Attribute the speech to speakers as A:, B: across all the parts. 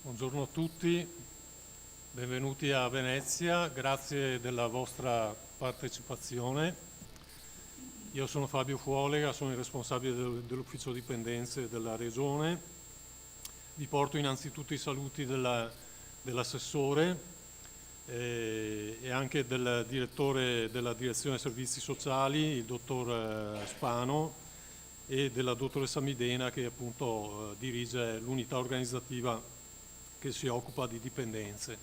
A: Buongiorno a tutti, benvenuti a Venezia, grazie della vostra partecipazione. Io sono Fabio Fuolega, sono il responsabile dell'ufficio dipendenze della Regione. Vi porto innanzitutto i saluti dell'assessore e anche del direttore della Direzione Servizi Sociali, il dottor Spano, e della dottoressa Midena, che appunto dirige l'unità organizzativa che si occupa di dipendenze.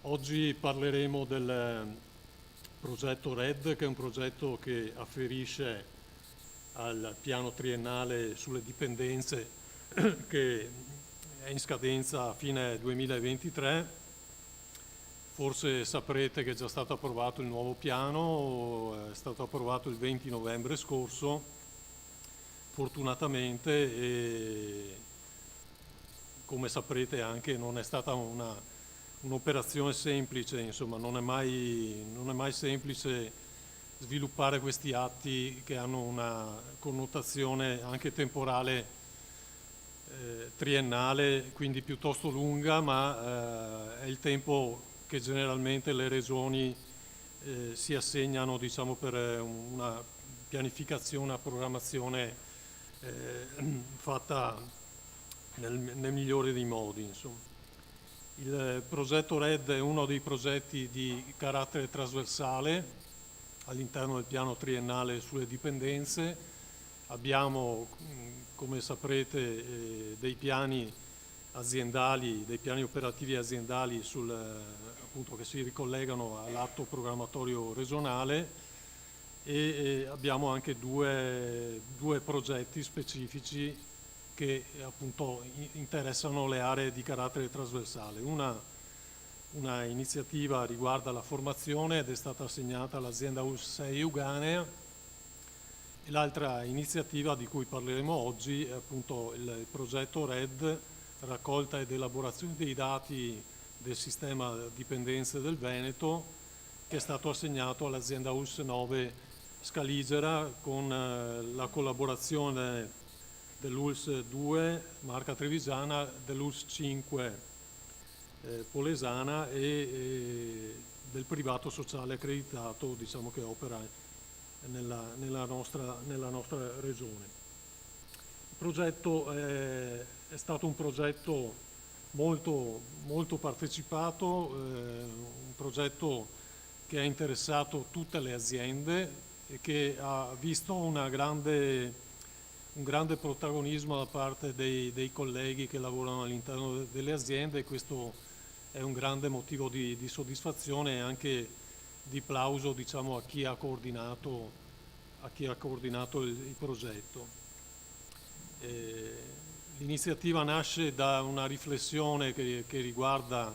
A: Oggi parleremo del progetto RED, che è un progetto che afferisce al piano triennale sulle dipendenze che è in scadenza a fine 2023. Forse saprete che è già stato approvato il nuovo piano, è stato approvato il 20 novembre scorso, fortunatamente, e come saprete anche non è stata un'operazione semplice, insomma non è mai semplice sviluppare questi atti che hanno una connotazione anche temporale triennale, quindi piuttosto lunga, ma è il tempo che generalmente le regioni si assegnano, diciamo, per una pianificazione, una programmazione fatta nel migliore dei modi, insomma. Il progetto RED è uno dei progetti di carattere trasversale all'interno del piano triennale sulle dipendenze. Abbiamo, come saprete, dei piani aziendali, dei piani operativi aziendali appunto, che si ricollegano all'atto programmatorio regionale, e abbiamo anche due progetti specifici che appunto interessano le aree di carattere trasversale. Una iniziativa riguarda la formazione ed è stata assegnata all'azienda ULSS 6 Euganea, e l'altra iniziativa di cui parleremo oggi è appunto il progetto RED, raccolta ed elaborazione dei dati del sistema dipendenze del Veneto, che è stato assegnato all'azienda ULSS 9 Scaligera con la collaborazione dell'ULSS 2 Marca Trevigiana, dell'ULSS 5 Polesana e del privato sociale accreditato, diciamo, che opera nella nostra regione. Il progetto è stato un progetto molto partecipato, un progetto che ha interessato tutte le aziende e che ha visto un grande protagonismo da parte dei colleghi che lavorano all'interno delle aziende, e questo è un grande motivo di soddisfazione e anche di plauso, diciamo, a chi ha coordinato il progetto. L'iniziativa nasce da una riflessione che riguarda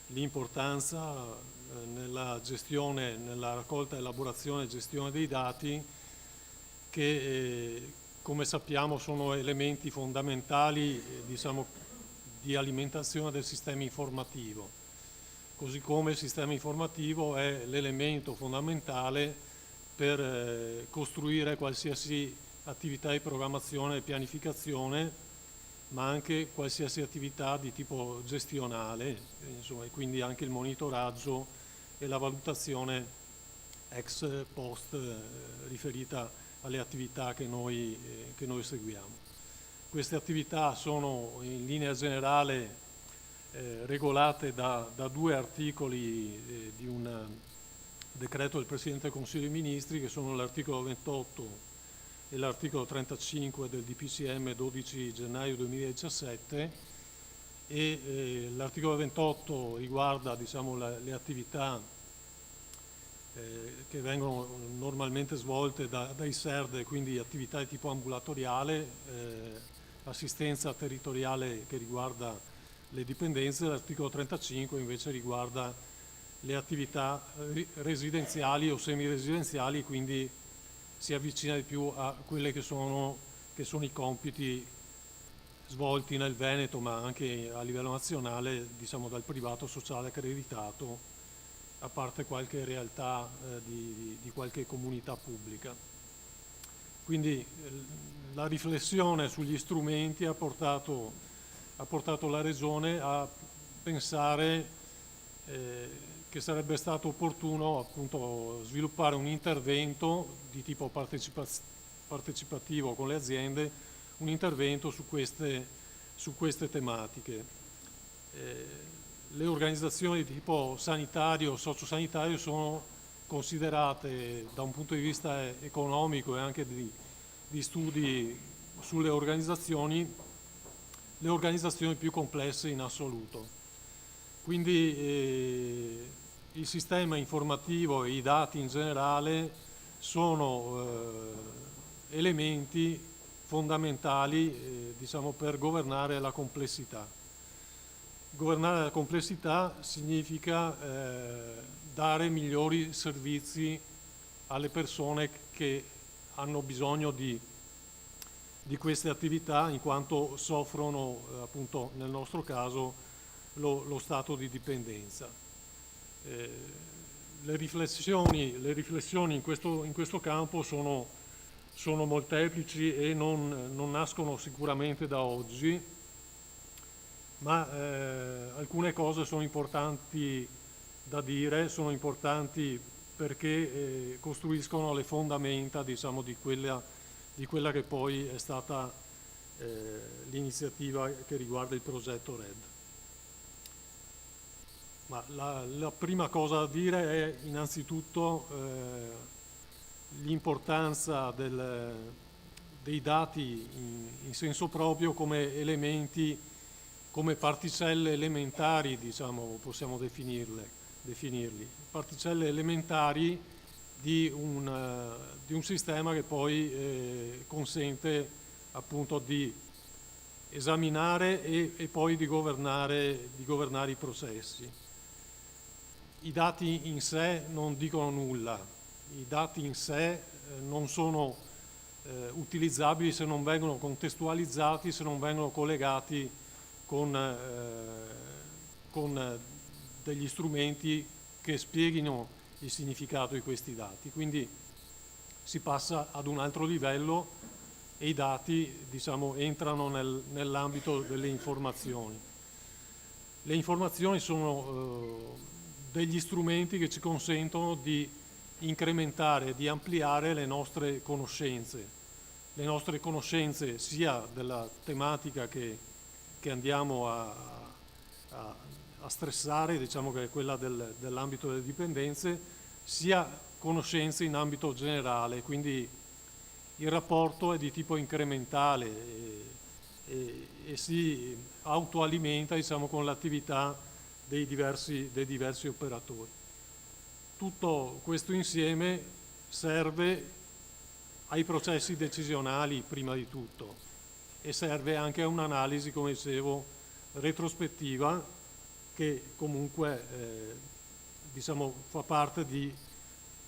A: l'importanza nella gestione, nella raccolta, elaborazione e gestione dei dati, che come sappiamo sono elementi fondamentali, diciamo, di alimentazione del sistema informativo, così come il sistema informativo è l'elemento fondamentale per costruire qualsiasi attività di programmazione e pianificazione, ma anche qualsiasi attività di tipo gestionale, insomma, e quindi anche il monitoraggio e la valutazione ex post riferita alle attività che noi seguiamo. Queste attività sono in linea generale regolate da due articoli di un decreto del Presidente del Consiglio dei Ministri, che sono l'articolo 28 e l'articolo 35 del DPCM 12 gennaio 2017, e l'articolo 28 riguarda, diciamo, le attività che vengono normalmente svolte dai SERD, quindi attività di tipo ambulatoriale, assistenza territoriale che riguarda le dipendenze. L'articolo 35 invece riguarda le attività residenziali o semiresidenziali, quindi si avvicina di più a quelle che sono i compiti svolti nel Veneto, ma anche a livello nazionale, diciamo, dal privato sociale accreditato, a parte qualche realtà di qualche comunità pubblica. Quindi la riflessione sugli strumenti ha portato ha portato la Regione a pensare che sarebbe stato opportuno appunto sviluppare un intervento di tipo partecipativo con le aziende, un intervento su queste tematiche. Le organizzazioni di tipo sanitario, sociosanitario sono considerate da un punto di vista economico e anche di studi sulle organizzazioni, le organizzazioni più complesse in assoluto. Quindi il sistema informativo e i dati in generale sono elementi fondamentali diciamo, per governare la complessità. Governare la complessità significa dare migliori servizi alle persone che hanno bisogno di queste attività in quanto soffrono appunto nel nostro caso lo stato di dipendenza. Le riflessioni in questo campo sono molteplici e non nascono sicuramente da oggi, ma alcune cose sono importanti da dire, sono importanti perché costruiscono le fondamenta diciamo, di quella che poi è stata l'iniziativa che riguarda il progetto RED. Ma la prima cosa da dire è innanzitutto l'importanza dei dati in senso proprio come elementi, come particelle elementari, diciamo, possiamo definirli, particelle elementari di un sistema che poi consente appunto di esaminare e poi di governare i processi. I dati in sé non dicono nulla, i dati in sé non sono utilizzabili se non vengono contestualizzati, se non vengono collegati con degli strumenti che spieghino il significato di questi dati. Quindi si passa ad un altro livello e i dati diciamo, entrano nell'ambito delle informazioni. Le informazioni sono degli strumenti che ci consentono di incrementare, di ampliare le nostre conoscenze sia della tematica che andiamo a stressare, diciamo che è quella dell'ambito delle dipendenze, sia conoscenze in ambito generale, quindi il rapporto è di tipo incrementale e si autoalimenta diciamo, con l'attività dei diversi operatori. Tutto questo insieme serve ai processi decisionali prima di tutto e serve anche a un'analisi, come dicevo, retrospettiva che comunque diciamo, fa parte di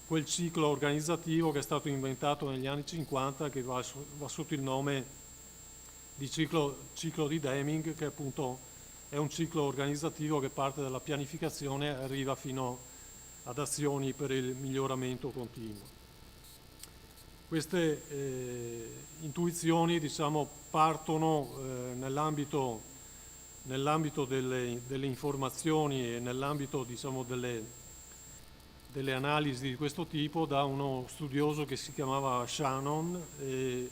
A: quel ciclo organizzativo che è stato inventato negli anni 50 che va sotto il nome di ciclo di Deming, che appunto è un ciclo organizzativo che parte dalla pianificazione e arriva fino ad azioni per il miglioramento continuo. Queste intuizioni diciamo, partono nell'ambito delle informazioni e nell'ambito diciamo, delle analisi di questo tipo da uno studioso che si chiamava Shannon e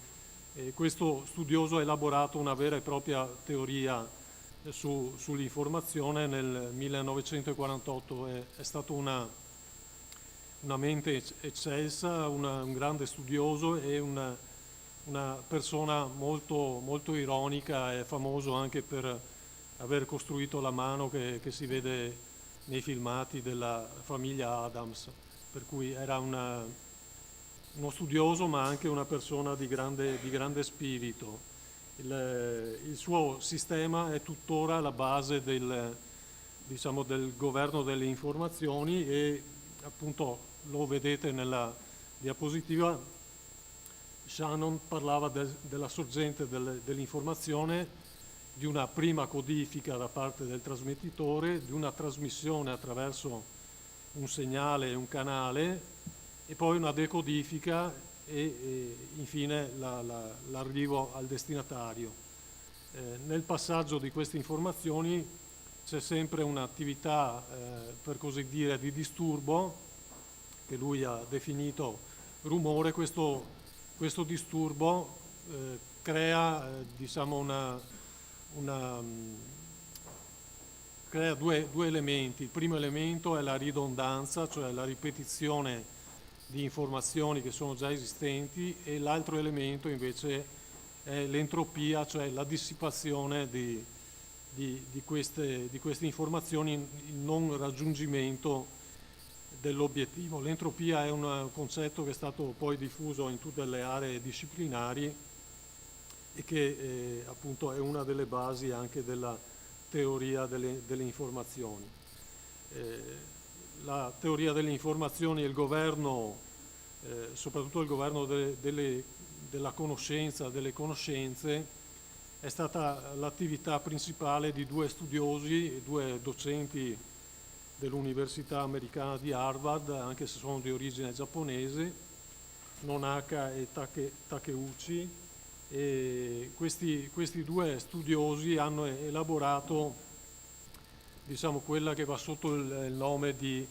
A: questo studioso ha elaborato una vera e propria teoria sull'informazione nel 1948. È stato una mente eccelsa, un grande studioso e una persona molto, molto ironica, è famoso anche per aver costruito la mano che si vede nei filmati della famiglia Adams, per cui era uno studioso ma anche una persona di grande spirito. Il suo sistema è tuttora la base del governo delle informazioni e appunto lo vedete nella diapositiva. Shannon parlava della sorgente dell'informazione, di una prima codifica da parte del trasmettitore, di una trasmissione attraverso un segnale e un canale e poi una decodifica e infine l'arrivo al destinatario. Nel passaggio di queste informazioni c'è sempre un'attività, per così dire, di disturbo, che lui ha definito rumore. Questo disturbo crea, diciamo, crea due elementi. Il primo elemento è la ridondanza, cioè la ripetizione di informazioni che sono già esistenti, e l'altro elemento invece è l'entropia, cioè la dissipazione di queste informazioni, il non raggiungimento dell'obiettivo. L'entropia è un concetto che è stato poi diffuso in tutte le aree disciplinari e che appunto è una delle basi anche della teoria delle informazioni. La teoria delle informazioni e il governo, soprattutto il governo della conoscenza, delle conoscenze, è stata l'attività principale di due studiosi, due docenti dell'Università americana di Harvard, anche se sono di origine giapponese, Nonaka e Takeuchi. E questi due studiosi hanno elaborato, diciamo, quella che va sotto il nome di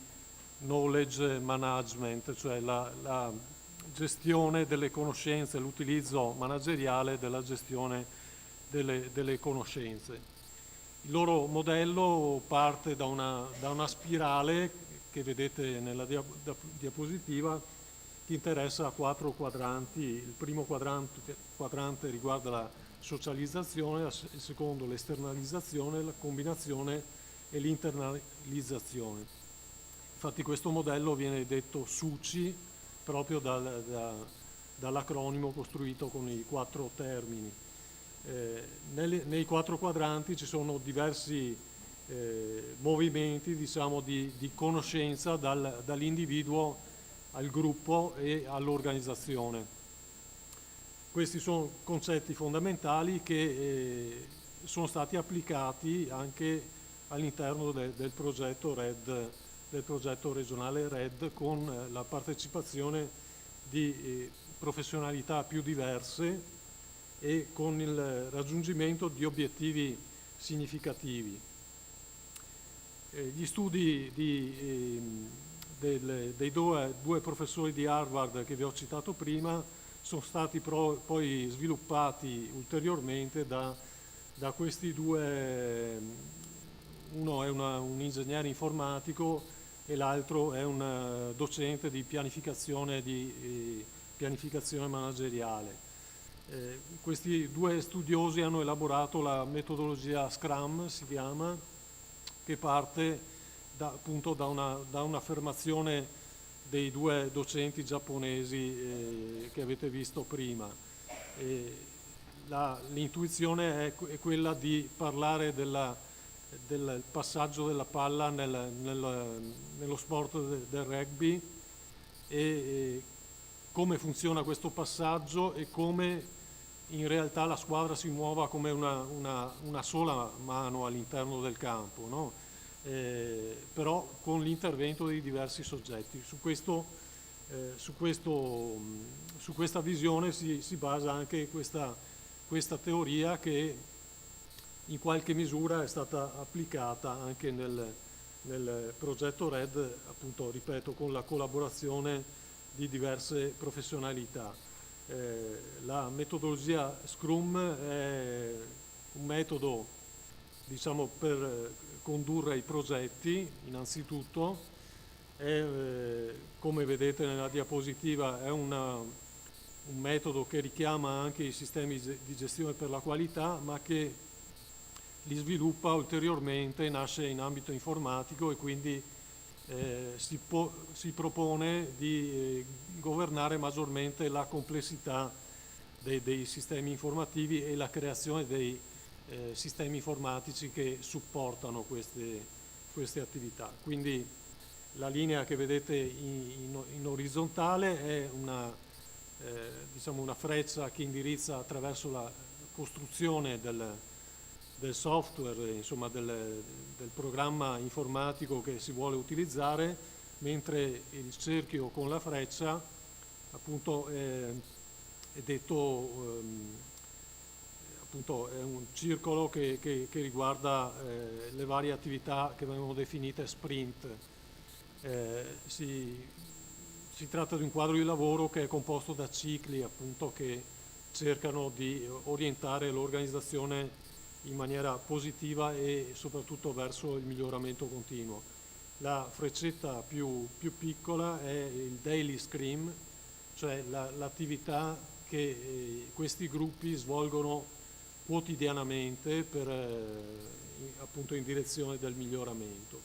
A: knowledge management, cioè la gestione delle conoscenze, l'utilizzo manageriale della gestione delle conoscenze. Il loro modello parte da una spirale che vedete nella diapositiva, che interessa 4 quadranti. Il primo quadrante riguarda la socializzazione, il secondo l'esternalizzazione, la combinazione e l'internalizzazione. Infatti questo modello viene detto SUCI proprio dall'acronimo costruito con i 4 termini. Nei 4 quadranti ci sono diversi movimenti, diciamo, di conoscenza dall'individuo al gruppo e all'organizzazione. Questi sono concetti fondamentali che sono stati applicati anche all'interno del progetto RED, del progetto regionale RED, con la partecipazione di professionalità più diverse e con il raggiungimento di obiettivi significativi. Gli studi dei due professori di Harvard che vi ho citato prima sono stati poi sviluppati ulteriormente da questi due. Uno è un ingegnere informatico e l'altro è un docente di pianificazione manageriale. Questi due studiosi hanno elaborato la metodologia Scrum, si chiama, che parte appunto da un'affermazione dei due docenti giapponesi che avete visto prima. L'intuizione è quella di parlare del passaggio della palla nello sport del rugby e come funziona questo passaggio e come in realtà la squadra si muova come una sola mano all'interno del campo, no? Però con l'intervento di diversi soggetti. Su questa visione si basa anche questa teoria, che in qualche misura è stata applicata anche nel progetto RED, appunto, ripeto, con la collaborazione di diverse professionalità. La metodologia Scrum è un metodo, diciamo, per condurre i progetti, innanzitutto. Come vedete nella diapositiva, è un metodo che richiama anche i sistemi di gestione per la qualità, ma che li sviluppa ulteriormente, nasce in ambito informatico e quindi si propone di governare maggiormente la complessità dei sistemi informativi e la creazione dei sistemi informatici che supportano queste attività. Quindi la linea che vedete in orizzontale è diciamo una freccia che indirizza attraverso la costruzione del software, insomma del programma informatico che si vuole utilizzare, mentre il cerchio con la freccia appunto è detto appunto è un circolo che riguarda le varie attività che vengono definite sprint. Si tratta di un quadro di lavoro che è composto da cicli, appunto, che cercano di orientare l'organizzazione in maniera positiva e soprattutto verso il miglioramento continuo. La freccetta più piccola è il daily scrim, cioè l'attività che questi gruppi svolgono quotidianamente per, appunto, in direzione del miglioramento.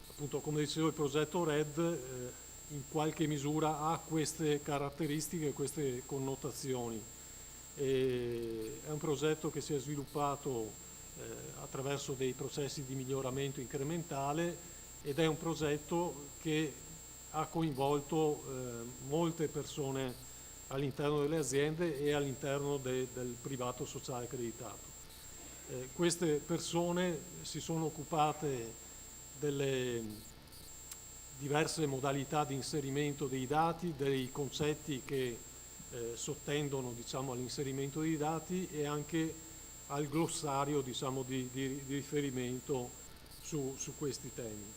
A: Appunto, come dicevo, il progetto RED in qualche misura ha queste caratteristiche, queste connotazioni. È un progetto che si è sviluppato attraverso dei processi di miglioramento incrementale ed è un progetto che ha coinvolto molte persone all'interno delle aziende e all'interno del privato sociale accreditato. Queste persone si sono occupate delle diverse modalità di inserimento dei dati, dei concetti che sottendono, diciamo, all'inserimento dei dati e anche al glossario, diciamo, di riferimento su questi temi.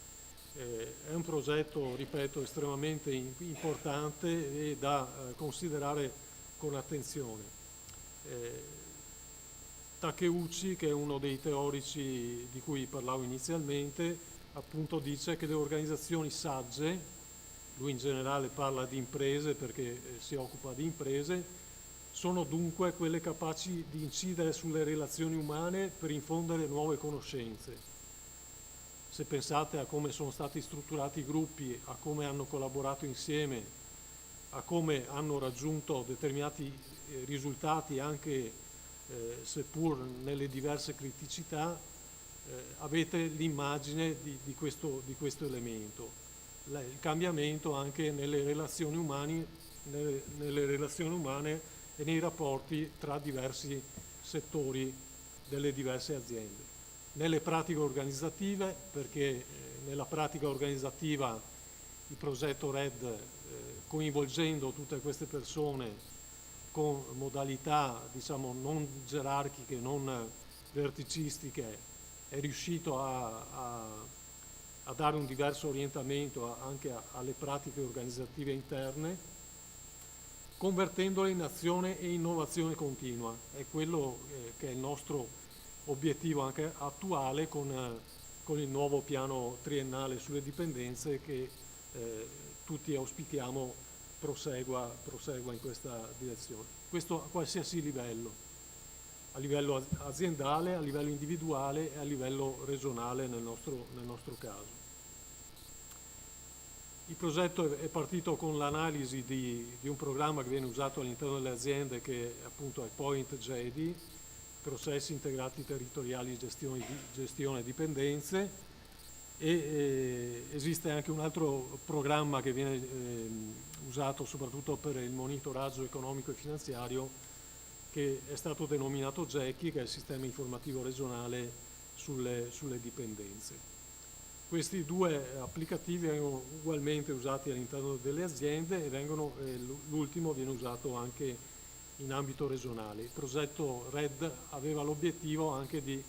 A: È un progetto, ripeto, estremamente importante e da considerare con attenzione. Takeuchi, che è uno dei teorici di cui parlavo inizialmente, appunto dice che le organizzazioni sagge, lui in generale parla di imprese perché si occupa di imprese, sono dunque quelle capaci di incidere sulle relazioni umane per infondere nuove conoscenze. Se pensate a come sono stati strutturati i gruppi, a come hanno collaborato insieme, a come hanno raggiunto determinati risultati anche seppur nelle diverse criticità, avete l'immagine di questo elemento. Il cambiamento anche nelle relazioni umane e nei rapporti tra diversi settori delle diverse aziende. Nelle pratiche organizzative, perché nella pratica organizzativa il progetto RED, coinvolgendo tutte queste persone con modalità, diciamo, non gerarchiche, non verticistiche, è riuscito a dare un diverso orientamento anche alle pratiche organizzative interne, convertendole in azione e innovazione continua. È quello che è il nostro obiettivo anche attuale con il nuovo piano triennale sulle dipendenze che tutti auspichiamo prosegua in questa direzione. Questo a qualsiasi livello, a livello aziendale, a livello individuale e a livello regionale nel nostro caso. Il progetto è partito con l'analisi di un programma che viene usato all'interno delle aziende che appunto è Point JD, Processi Integrati Territoriali di Gestione Dipendenze, e esiste anche un altro programma che viene usato soprattutto per il monitoraggio economico e finanziario che è stato denominato GECI, che è il Sistema Informativo Regionale sulle Dipendenze. Questi due applicativi vengono ugualmente usati all'interno delle aziende e l'ultimo viene usato anche in ambito regionale. Il progetto RED aveva l'obiettivo anche di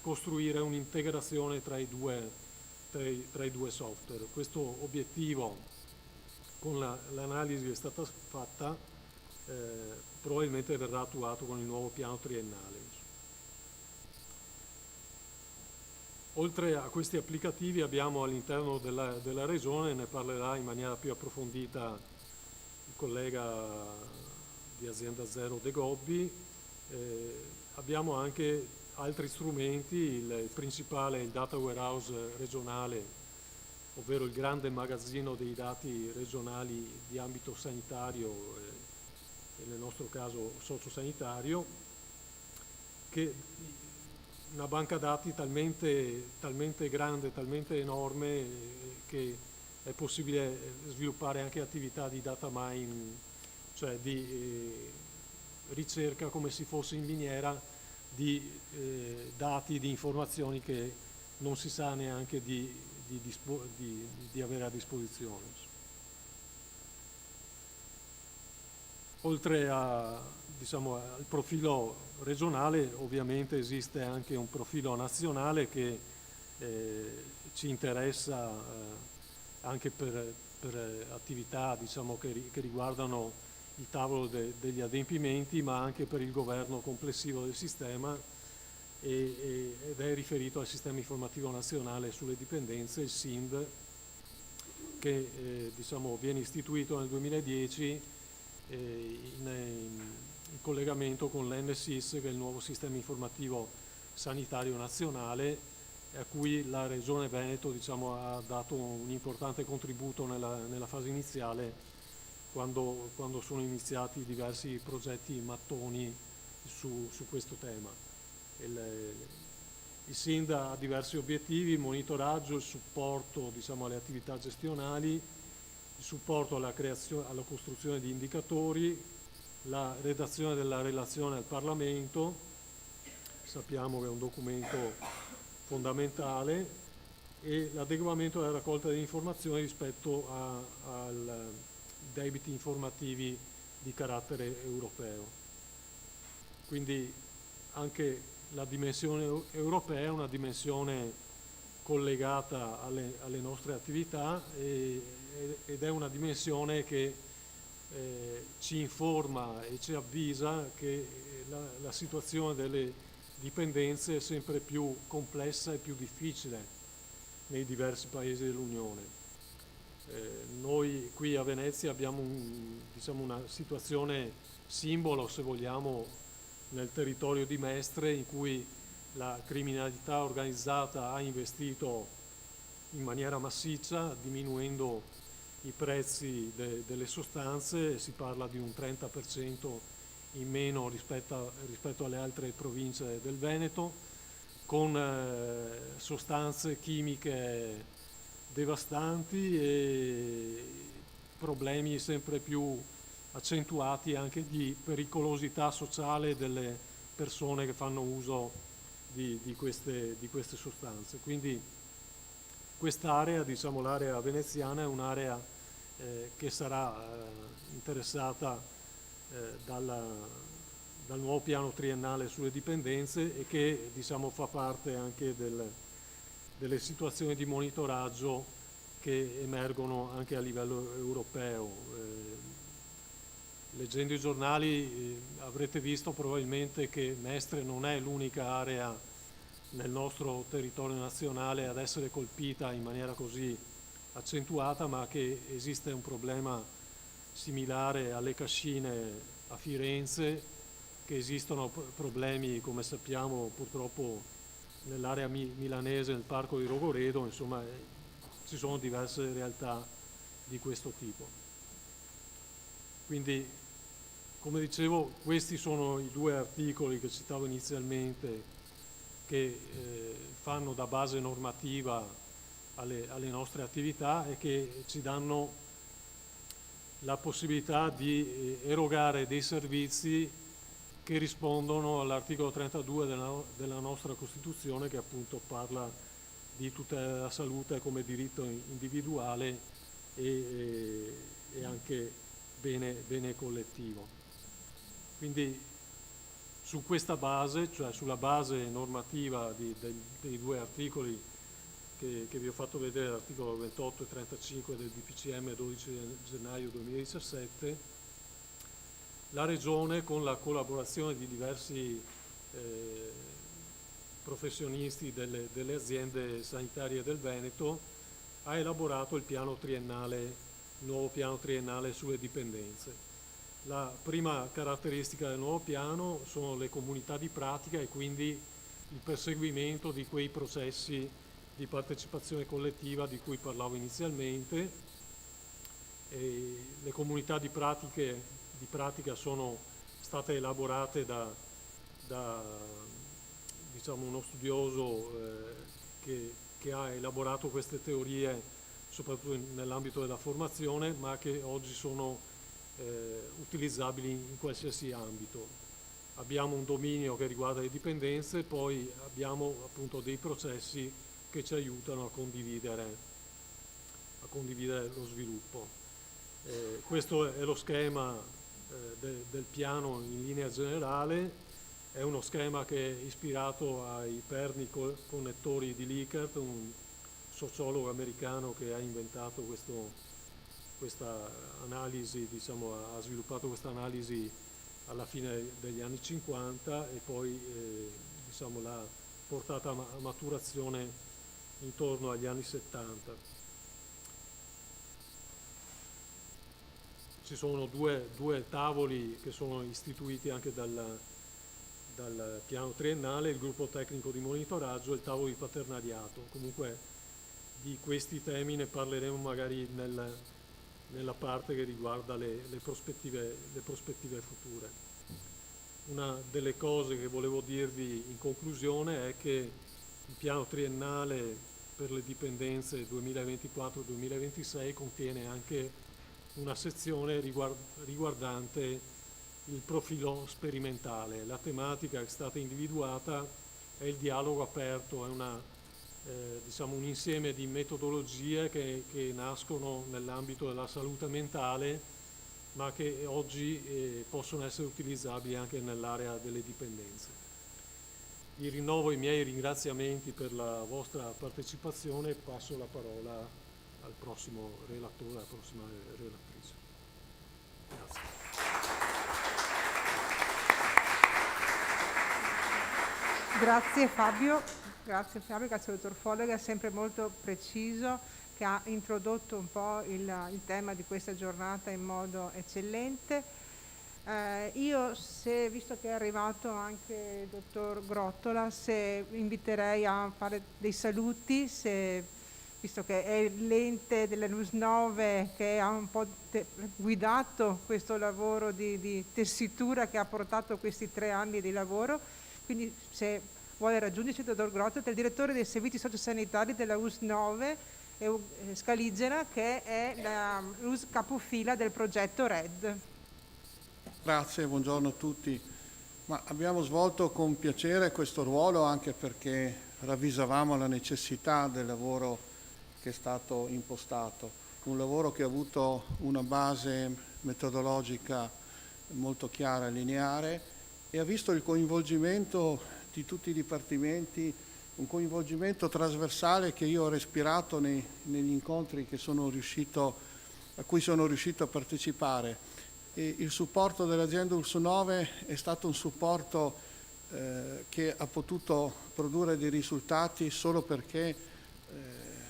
A: costruire un'integrazione tra i due software. Questo obiettivo, con l'analisi che è stata fatta, probabilmente verrà attuato con il nuovo piano triennale. Oltre a questi applicativi abbiamo all'interno della regione, ne parlerà in maniera più approfondita il collega di Azienda Zero De Gobbi, abbiamo anche altri strumenti, il principale è il Data Warehouse regionale, ovvero il grande magazzino dei dati regionali di ambito sanitario e nel nostro caso sociosanitario, che una banca dati talmente grande, talmente enorme che è possibile sviluppare anche attività di data mining, cioè di ricerca come se fosse in miniera di dati, di informazioni che non si sa neanche di avere a disposizione. Oltre a diciamo, al profilo regionale, ovviamente esiste anche un profilo nazionale che ci interessa anche per attività, diciamo, che riguardano il tavolo degli adempimenti, ma anche per il governo complessivo del sistema, ed è riferito al Sistema Informativo Nazionale sulle Dipendenze, il SIND, che diciamo, viene istituito nel 2010 in collegamento con l'NSIS, che è il nuovo Sistema Informativo Sanitario Nazionale, a cui la Regione Veneto, diciamo, ha dato un importante contributo nella fase iniziale, quando sono iniziati diversi progetti mattoni su questo tema. Il SIND ha diversi obiettivi: il monitoraggio, il supporto, diciamo, alle attività gestionali, il supporto alla costruzione di indicatori, la redazione della relazione al Parlamento, sappiamo che è un documento fondamentale, e l'adeguamento della raccolta delle informazioni rispetto ai debiti informativi di carattere europeo. Quindi anche la dimensione europea è una dimensione collegata alle nostre attività ed è una dimensione che ci informa e ci avvisa che la situazione delle dipendenze è sempre più complessa e più difficile nei diversi paesi dell'Unione. Noi qui a Venezia abbiamo diciamo, una situazione simbolo, se vogliamo, nel territorio di Mestre, in cui la criminalità organizzata ha investito in maniera massiccia, diminuendo i prezzi delle sostanze. Si parla di un 30% in meno rispetto alle altre province del Veneto, con sostanze chimiche devastanti e problemi sempre più accentuati anche di pericolosità sociale delle persone che fanno uso di queste sostanze. Quindi quest'area, diciamo l'area veneziana, è un'area che sarà interessata dal nuovo piano triennale sulle dipendenze e che, diciamo, fa parte anche delle situazioni di monitoraggio che emergono anche a livello europeo. Leggendo i giornali avrete visto probabilmente che Mestre non è l'unica area nel nostro territorio nazionale ad essere colpita in maniera così accentuata, ma che esiste un problema similare alle Cascine a Firenze, che esistono problemi, come sappiamo, purtroppo nell'area milanese, nel parco di Rogoredo. Insomma, ci sono diverse realtà di questo tipo. Quindi, come dicevo, questi sono i due articoli che citavo inizialmente, che fanno da base normativa alle nostre attività e che ci danno la possibilità di erogare dei servizi che rispondono all'articolo 32 della nostra Costituzione, che appunto parla di tutela della salute come diritto individuale e anche bene collettivo. Quindi su questa base, cioè sulla base normativa dei due articoli che vi ho fatto vedere, l'articolo 28 e 35 del DPCM 12 gennaio 2017, la Regione, con la collaborazione di diversi professionisti delle aziende sanitarie del Veneto, ha elaborato il nuovo piano triennale sulle dipendenze. La prima caratteristica del nuovo piano sono le comunità di pratica e quindi il perseguimento di quei processi di partecipazione collettiva di cui parlavo inizialmente. Le comunità di pratica sono state elaborate da diciamo, uno studioso che ha elaborato queste teorie soprattutto nell'ambito della formazione, ma che oggi sono utilizzabili in qualsiasi ambito. Abbiamo un dominio che riguarda le dipendenze, poi abbiamo appunto dei processi che ci aiutano a condividere lo sviluppo. Questo è lo schema del piano in linea generale. È uno schema che è ispirato ai perni connettori di Likert, un sociologo americano che ha inventato questa analisi, diciamo, ha sviluppato questa analisi alla fine degli anni 50 e poi diciamo, l'ha portata a maturazione intorno agli anni 70. Ci sono due tavoli che sono istituiti anche dal piano triennale, il gruppo tecnico di monitoraggio e il tavolo di partenariato. Comunque di questi temi ne parleremo magari nella parte che riguarda le prospettive future. Una delle cose che volevo dirvi in conclusione è che il piano triennale per le dipendenze 2024-2026 contiene anche una sezione riguardante il profilo sperimentale. La tematica che è stata individuata è il dialogo aperto, è diciamo un insieme di metodologie che nascono nell'ambito della salute mentale, ma che oggi possono essere utilizzabili anche nell'area delle dipendenze. Vi rinnovo i miei ringraziamenti per la vostra partecipazione e passo la parola al prossimo relatore, alla prossima relatrice. Grazie.
B: Grazie Fabio, grazie al dottor Follega, sempre molto preciso, che ha introdotto un po' il tema di questa giornata in modo eccellente. Visto che è arrivato anche il dottor Grottola, se inviterei a fare dei saluti, visto che è l'ente della LUS 9 che ha un po' guidato questo lavoro di tessitura che ha portato questi 3 anni di lavoro. Quindi se vuole raggiungerci il dottor Grotto, è il direttore dei servizi sociosanitari della US 9 Scaligera, che è la US capofila del progetto RED.
C: Grazie, buongiorno a tutti. Abbiamo svolto con piacere questo ruolo anche perché ravvisavamo la necessità del lavoro che è stato impostato, un lavoro che ha avuto una base metodologica molto chiara e lineare e ha visto il coinvolgimento di tutti i dipartimenti, un coinvolgimento trasversale che io ho respirato negli incontri a cui sono riuscito a partecipare. E il supporto dell'azienda ULSS 9 è stato un supporto che ha potuto produrre dei risultati solo perché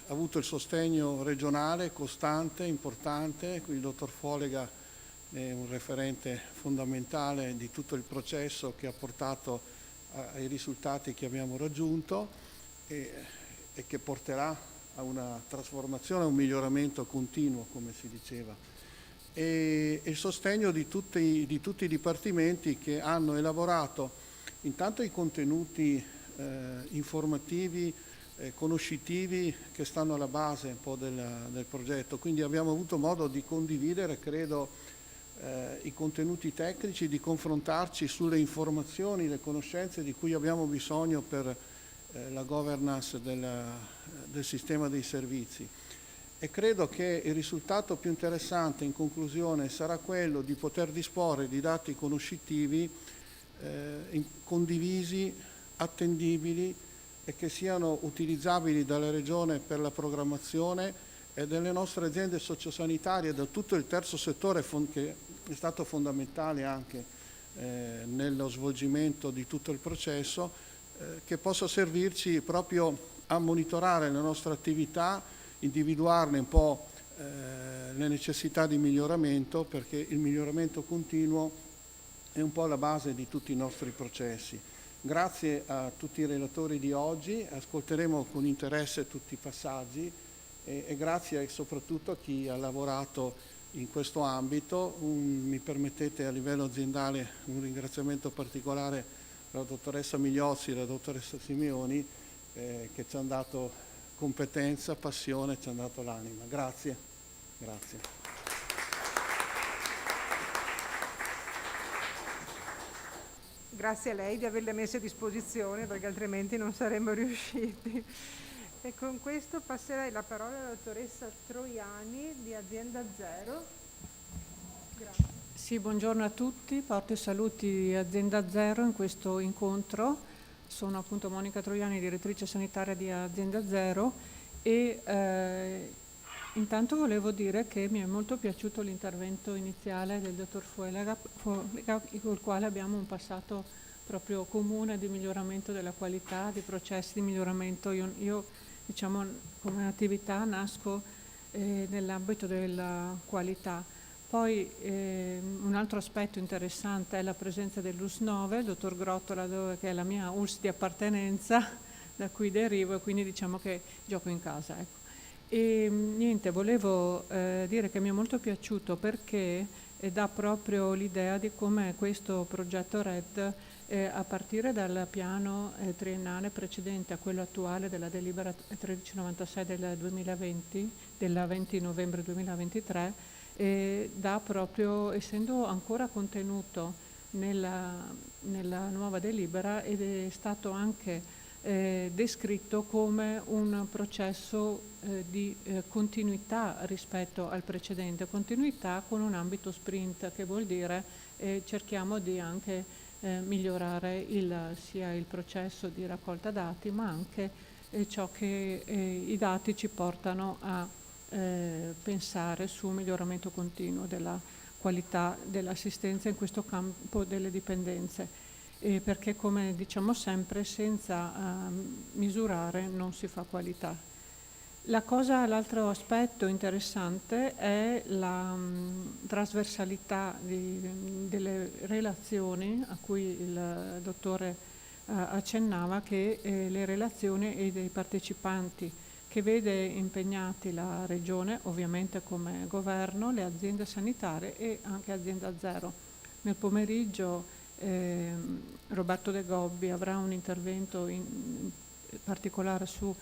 C: ha avuto il sostegno regionale costante, importante. Il dottor Follega è un referente fondamentale di tutto il processo che ha portato ai risultati che abbiamo raggiunto e che porterà a una trasformazione, a un miglioramento continuo, come si diceva. E il sostegno di tutti i dipartimenti che hanno elaborato intanto i contenuti informativi, conoscitivi che stanno alla base un po' del progetto. Quindi abbiamo avuto modo di condividere, credo, i contenuti tecnici, di confrontarci sulle informazioni, le conoscenze di cui abbiamo bisogno per la governance del sistema dei servizi. E credo che il risultato più interessante in conclusione sarà quello di poter disporre di dati conoscitivi condivisi, attendibili e che siano utilizzabili dalla Regione per la programmazione e delle nostre aziende sociosanitarie, da tutto il terzo settore che è stato fondamentale anche nello svolgimento di tutto il processo, che possa servirci proprio a monitorare la nostra attività, individuarne un po' le necessità di miglioramento, perché il miglioramento continuo è un po' la base di tutti i nostri processi. Grazie a tutti i relatori di oggi, ascolteremo con interesse tutti i passaggi e grazie soprattutto a chi ha lavorato in questo ambito. Mi permettete a livello aziendale un ringraziamento particolare alla dottoressa Migliozzi e alla dottoressa Simeoni che ci hanno dato competenza, passione, ci hanno dato l'anima. Grazie. Grazie.
B: Grazie a lei di averle messe a disposizione, perché altrimenti non saremmo riusciti. E con questo passerei la parola alla dottoressa Troiani di Azienda Zero. Grazie.
D: Sì, buongiorno a tutti, porto i saluti di Azienda Zero in questo incontro. Sono appunto Monica Troiani, direttrice sanitaria di Azienda Zero e intanto volevo dire che mi è molto piaciuto l'intervento iniziale del dottor Fuelega, col quale abbiamo un passato proprio comune di miglioramento della qualità, di processi di miglioramento. Io diciamo, come attività nasco nell'ambito della qualità. Poi un altro aspetto interessante è la presenza dell'US9, il dottor Grottola, che è la mia ULS di appartenenza, da cui derivo, e quindi diciamo che gioco in casa. Ecco. E niente, volevo dire che mi è molto piaciuto perché dà proprio l'idea di come questo progetto RED, a partire dal piano triennale precedente a quello attuale della delibera 1396 del 2020, del 20 novembre 2023, dà proprio, essendo ancora contenuto nella nuova delibera, ed è stato anche descritto come un processo di continuità rispetto al precedente, continuità con un ambito sprint, che vuol dire cerchiamo di anche migliorare sia il processo di raccolta dati, ma anche ciò che i dati ci portano a pensare su un miglioramento continuo della qualità dell'assistenza in questo campo delle dipendenze, perché come diciamo sempre, senza misurare non si fa qualità. L'altro aspetto interessante è la trasversalità delle relazioni a cui il dottore accennava, che le relazioni dei partecipanti, che vede impegnati la Regione, ovviamente come governo, le aziende sanitarie e anche Azienda Zero. Nel pomeriggio Roberto De Gobbi avrà un intervento in particolare su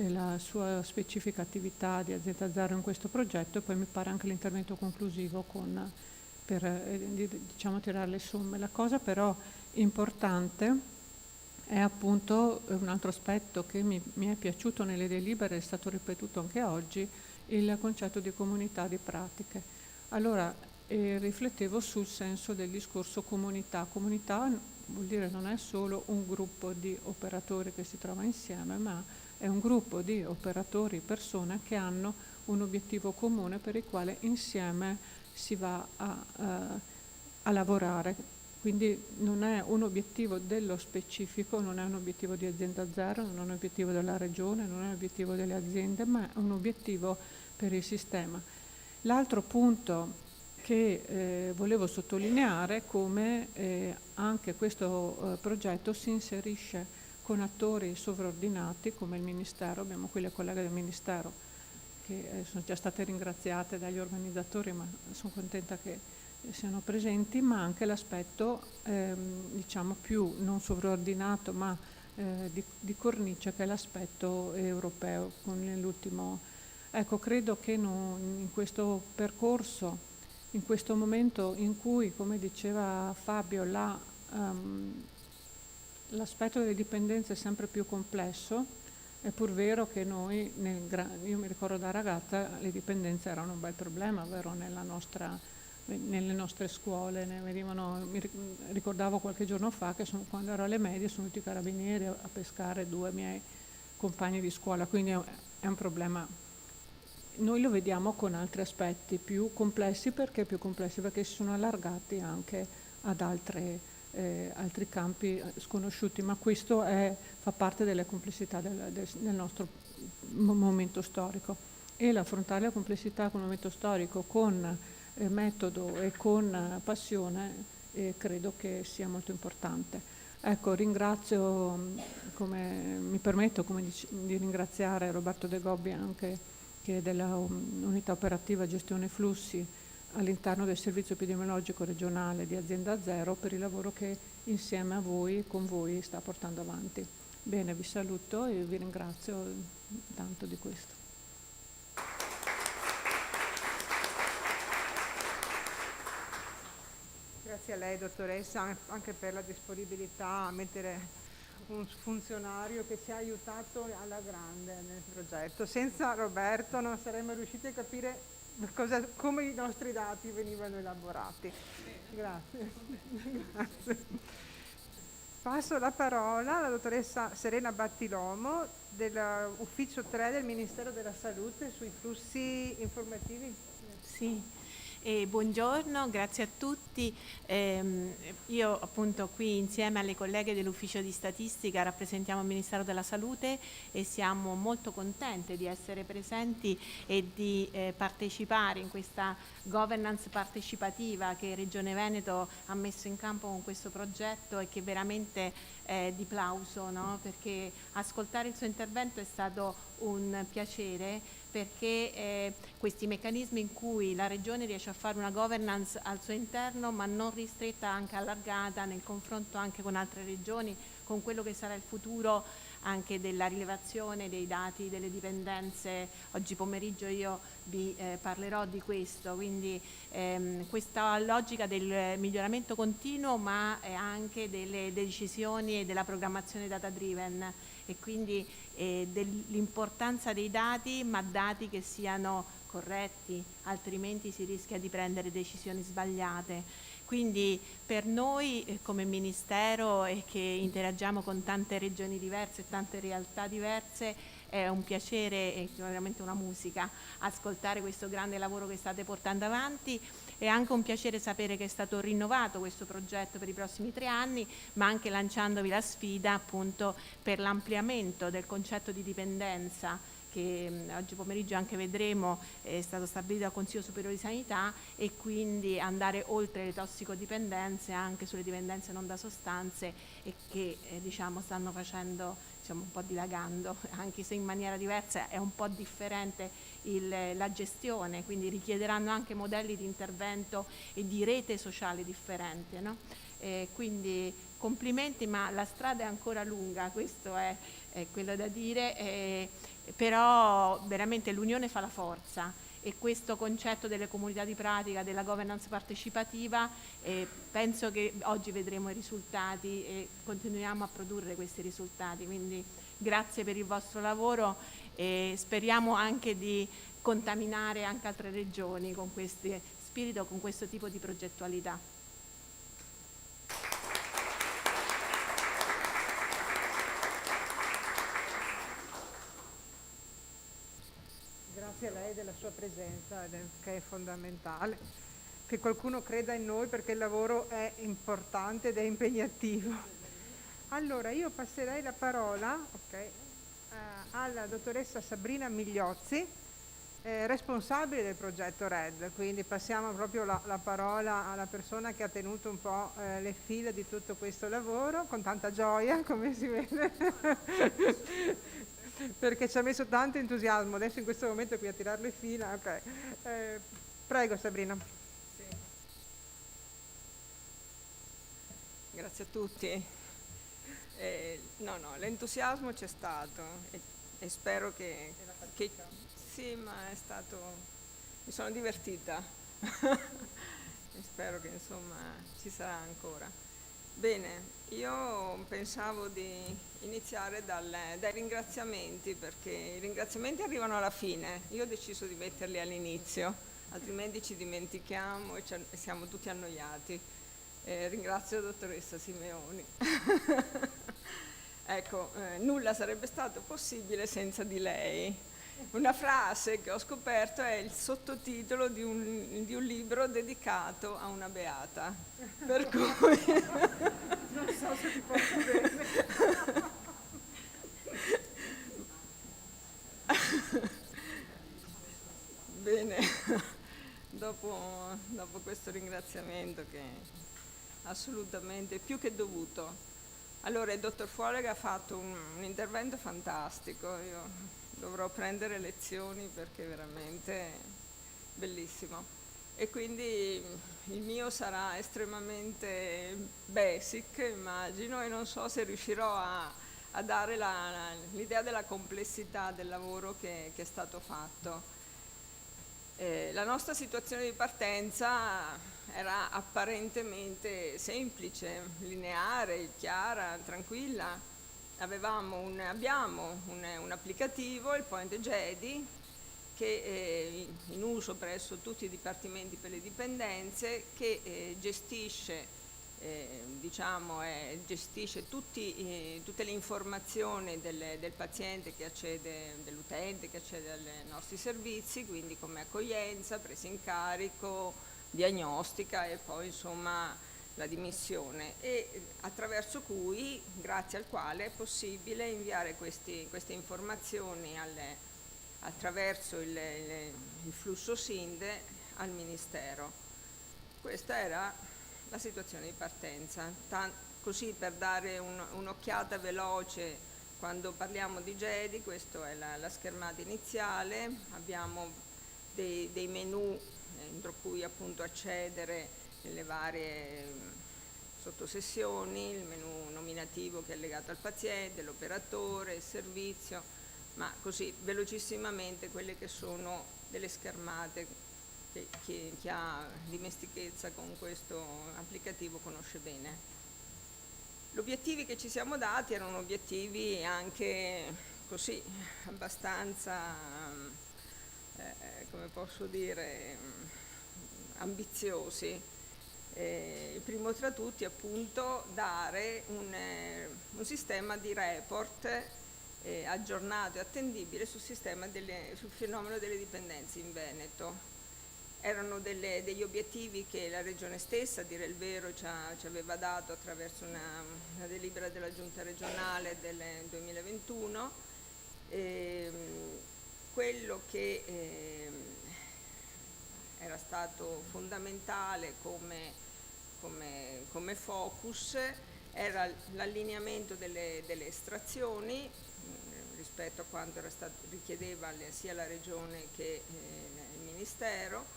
D: la sua specifica attività di Azienda Zero in questo progetto, e poi mi pare anche l'intervento conclusivo per diciamo tirare le somme. La cosa però importante è appunto un altro aspetto che mi è piaciuto nelle delibere, è stato ripetuto anche oggi, il concetto di comunità di pratiche. Allora riflettevo sul senso del discorso comunità. Comunità vuol dire non è solo un gruppo di operatori che si trova insieme, ma è un gruppo di operatori, persone che hanno un obiettivo comune per il quale insieme si va a lavorare. Quindi non è un obiettivo dello specifico, non è un obiettivo di Azienda Zero, non è un obiettivo della Regione, non è un obiettivo delle aziende, ma è un obiettivo per il sistema. L'altro punto che volevo sottolineare è come anche questo progetto si inserisce con attori sovraordinati come il Ministero. Abbiamo qui le colleghe del Ministero che sono già state ringraziate dagli organizzatori, ma sono contenta che siano presenti, ma anche l'aspetto diciamo più non sovraordinato ma di cornice, che è l'aspetto europeo con l'ultimo. Ecco, credo che in questo percorso, in questo momento in cui, come diceva Fabio, l'aspetto delle dipendenze è sempre più complesso, è pur vero che noi, io mi ricordo da ragazza, le dipendenze erano un bel problema, vero, nelle nostre scuole, mi ricordavo qualche giorno fa che quando ero alle medie sono venuti i carabinieri a pescare 2 miei compagni di scuola, quindi è un problema. Noi lo vediamo con altri aspetti più complessi. Perché più complessi? Perché si sono allargati anche ad altri campi sconosciuti, ma questo fa parte delle complessità del nostro momento storico, e l'affrontare la complessità con il momento storico con metodo e con passione credo che sia molto importante. Ecco, ringrazio, mi permetto di ringraziare Roberto De Gobbi, anche che è della unità operativa gestione flussi all'interno del servizio epidemiologico regionale di Azienda Zero, per il lavoro che insieme a voi, con voi, sta portando avanti. Bene, vi saluto e vi ringrazio tanto di questo.
B: Grazie a lei, dottoressa, anche per la disponibilità a mettere un funzionario che ci ha aiutato alla grande nel progetto. Senza Roberto non saremmo riusciti a capire come i nostri dati venivano elaborati. Grazie. Grazie. Passo la parola alla dottoressa Serena Battilomo dell'Ufficio 3 del Ministero della Salute sui flussi informativi.
E: Sì, buongiorno, grazie a tutti. Io appunto qui insieme alle colleghe dell'Ufficio di Statistica rappresentiamo il Ministero della Salute e siamo molto contente di essere presenti e di partecipare in questa governance partecipativa che Regione Veneto ha messo in campo con questo progetto e che veramente è di plauso, no? Perché ascoltare il suo intervento è stato un piacere, perché questi meccanismi in cui la Regione riesce a fare una governance al suo interno ma non ristretta, anche allargata nel confronto anche con altre regioni, con quello che sarà il futuro anche della rilevazione dei dati delle dipendenze. Oggi pomeriggio io vi parlerò di questo, quindi questa logica del miglioramento continuo ma anche delle decisioni e della programmazione data driven, e quindi dell'importanza dei dati, ma dati che siano corretti, altrimenti si rischia di prendere decisioni sbagliate. Quindi per noi come Ministero, e che interagiamo con tante regioni diverse e tante realtà diverse, è un piacere e veramente una musica ascoltare questo grande lavoro che state portando avanti. È anche un piacere sapere che è stato rinnovato questo progetto per i prossimi 3 anni, ma anche lanciandovi la sfida appunto per l'ampliamento del concetto di dipendenza, che oggi pomeriggio anche vedremo, è stato stabilito dal Consiglio Superiore di Sanità, e quindi andare oltre le tossicodipendenze anche sulle dipendenze non da sostanze, e che diciamo stanno facendo, diciamo, un po' dilagando, anche se in maniera diversa, è un po' differente la gestione, quindi richiederanno anche modelli di intervento e di rete sociale differenti, no? Quindi complimenti, ma la strada è ancora lunga, questo è quello da dire, però veramente l'unione fa la forza, e questo concetto delle comunità di pratica, della governance partecipativa, penso che oggi vedremo i risultati e continuiamo a produrre questi risultati, quindi grazie per il vostro lavoro e speriamo anche di contaminare anche altre regioni con questo spirito, con questo tipo di progettualità.
B: Grazie a lei della sua presenza, che è fondamentale. Che qualcuno creda in noi, perché il lavoro è importante ed è impegnativo. Allora, io passerei la parola alla dottoressa Sabrina Migliozzi, responsabile del progetto RED, quindi passiamo proprio la parola alla persona che ha tenuto un po' le fila di tutto questo lavoro, con tanta gioia, come si vede, perché ci ha messo tanto entusiasmo, adesso in questo momento qui a tirare le fila. Okay. Prego Sabrina.
F: Sì. Grazie a tutti. L'entusiasmo c'è stato e spero che sì, ma è stato, mi sono divertita e spero che insomma ci sarà ancora. Bene, io pensavo di iniziare dai ringraziamenti, perché i ringraziamenti arrivano alla fine. Io ho deciso di metterli all'inizio, altrimenti ci dimentichiamo e siamo tutti annoiati. Ringrazio la dottoressa Simeoni. Ecco, nulla sarebbe stato possibile senza di lei. Una frase che ho scoperto è il sottotitolo di un libro dedicato a una beata, per cui
B: non so se ti posso bene.
F: Bene, dopo questo ringraziamento che è assolutamente più che dovuto. Allora, il dottor Fuolega ha fatto un intervento fantastico, io dovrò prendere lezioni perché è veramente bellissimo, e quindi il mio sarà estremamente basic, immagino, e non so se riuscirò a dare l'idea della complessità del lavoro che è stato fatto. La nostra situazione di partenza era apparentemente semplice, lineare, chiara, tranquilla. Abbiamo un applicativo, il Point Jedi, che è in uso presso tutti i dipartimenti per le dipendenze, che gestisce gestisce tutte le informazioni del paziente che accede, dell'utente che accede ai nostri servizi, quindi come accoglienza, presa in carico, diagnostica e poi insomma la dimissione, e attraverso cui, grazie al quale è possibile inviare queste informazioni attraverso il flusso SINDE al Ministero. Questa era la situazione di partenza. Così per dare un'occhiata veloce, quando parliamo di GEDI, questa è la schermata iniziale, abbiamo dei menu entro cui appunto accedere nelle varie sottosessioni, il menu nominativo che è legato al paziente, l'operatore, il servizio, ma così velocissimamente quelle che sono delle schermate che chi ha dimestichezza con questo applicativo conosce bene. Gli obiettivi che ci siamo dati erano obiettivi anche così abbastanza, come posso dire, ambiziosi. Il primo tra tutti appunto dare un sistema di report aggiornato e attendibile sul fenomeno delle dipendenze in Veneto. Erano degli obiettivi che la Regione stessa, a dire il vero, ci aveva dato attraverso una delibera della Giunta regionale del 2021. Quello che era stato fondamentale come focus era l'allineamento delle estrazioni rispetto a quanto richiedeva sia la Regione che il Ministero.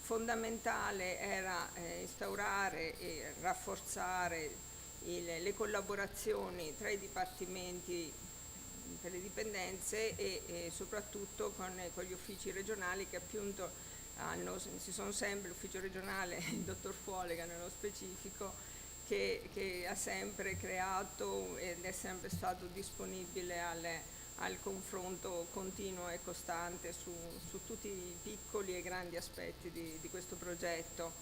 F: Fondamentale era instaurare e rafforzare le collaborazioni tra i dipartimenti per le dipendenze e soprattutto con gli uffici regionali che appunto ci sono sempre l'ufficio regionale, il dottor Fuolega nello specifico, che ha sempre creato ed è sempre stato disponibile al confronto continuo e costante su tutti i piccoli e grandi aspetti di questo progetto.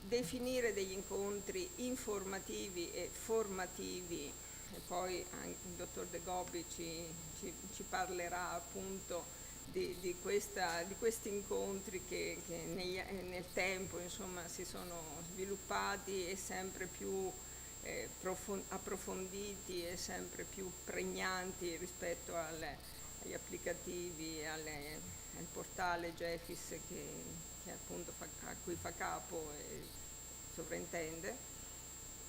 F: Definire degli incontri informativi e formativi, e poi anche il dottor De Gobbi ci parlerà appunto di questi incontri che nel tempo insomma si sono sviluppati e sempre più approfonditi e sempre più pregnanti rispetto agli applicativi, al portale GEFIS che appunto a cui fa capo e sovrintende.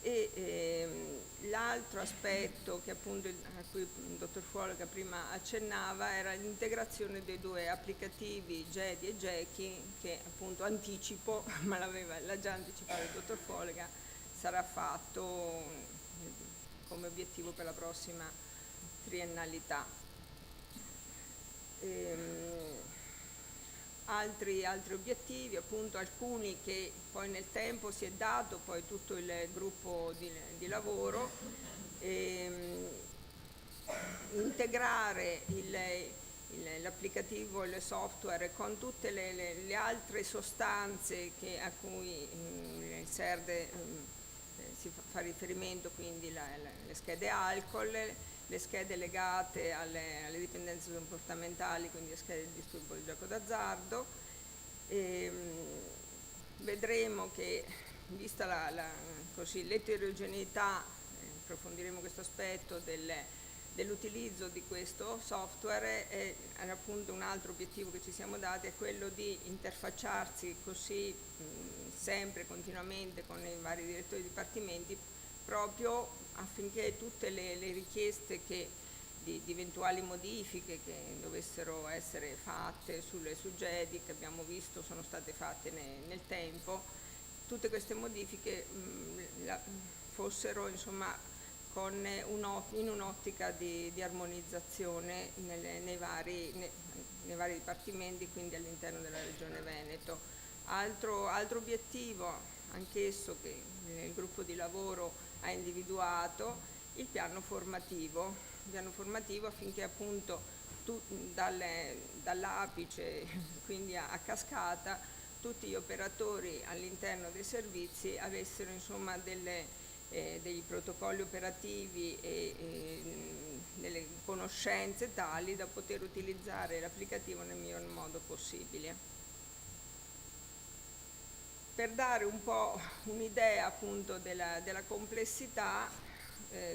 F: E l'altro aspetto che appunto a cui il dottor Fuolega prima accennava era l'integrazione dei due applicativi GEDI e GECHI, che appunto anticipo, ma l'ha già anticipato il dottor Fuolega, sarà fatto come obiettivo per la prossima triennalità. Altri obiettivi, appunto alcuni che poi nel tempo si è dato poi tutto il gruppo di lavoro, integrare l'applicativo e il software con tutte le altre sostanze a cui il SERDE si fa riferimento, quindi le schede alcol, le schede legate alle dipendenze comportamentali, quindi le schede di disturbo del gioco d'azzardo. Vedremo che, vista l'eterogeneità, approfondiremo questo aspetto dell'utilizzo di questo software, era appunto un altro obiettivo che ci siamo dati, è quello di interfacciarsi così sempre, continuamente con i vari direttori di dipartimenti, proprio affinché tutte le richieste di eventuali modifiche che dovessero essere fatte su GEDI, che abbiamo visto sono state fatte nel tempo, tutte queste modifiche fossero insomma in un'ottica di armonizzazione nei vari dipartimenti, quindi all'interno della Regione Veneto. Altro obiettivo, anch'esso che il gruppo di lavoro ha individuato, il piano formativo affinché appunto dall'apice quindi a cascata, tutti gli operatori all'interno dei servizi avessero insomma dei protocolli operativi e delle conoscenze tali da poter utilizzare l'applicativo nel miglior modo possibile. Per dare un po' un'idea appunto della complessità,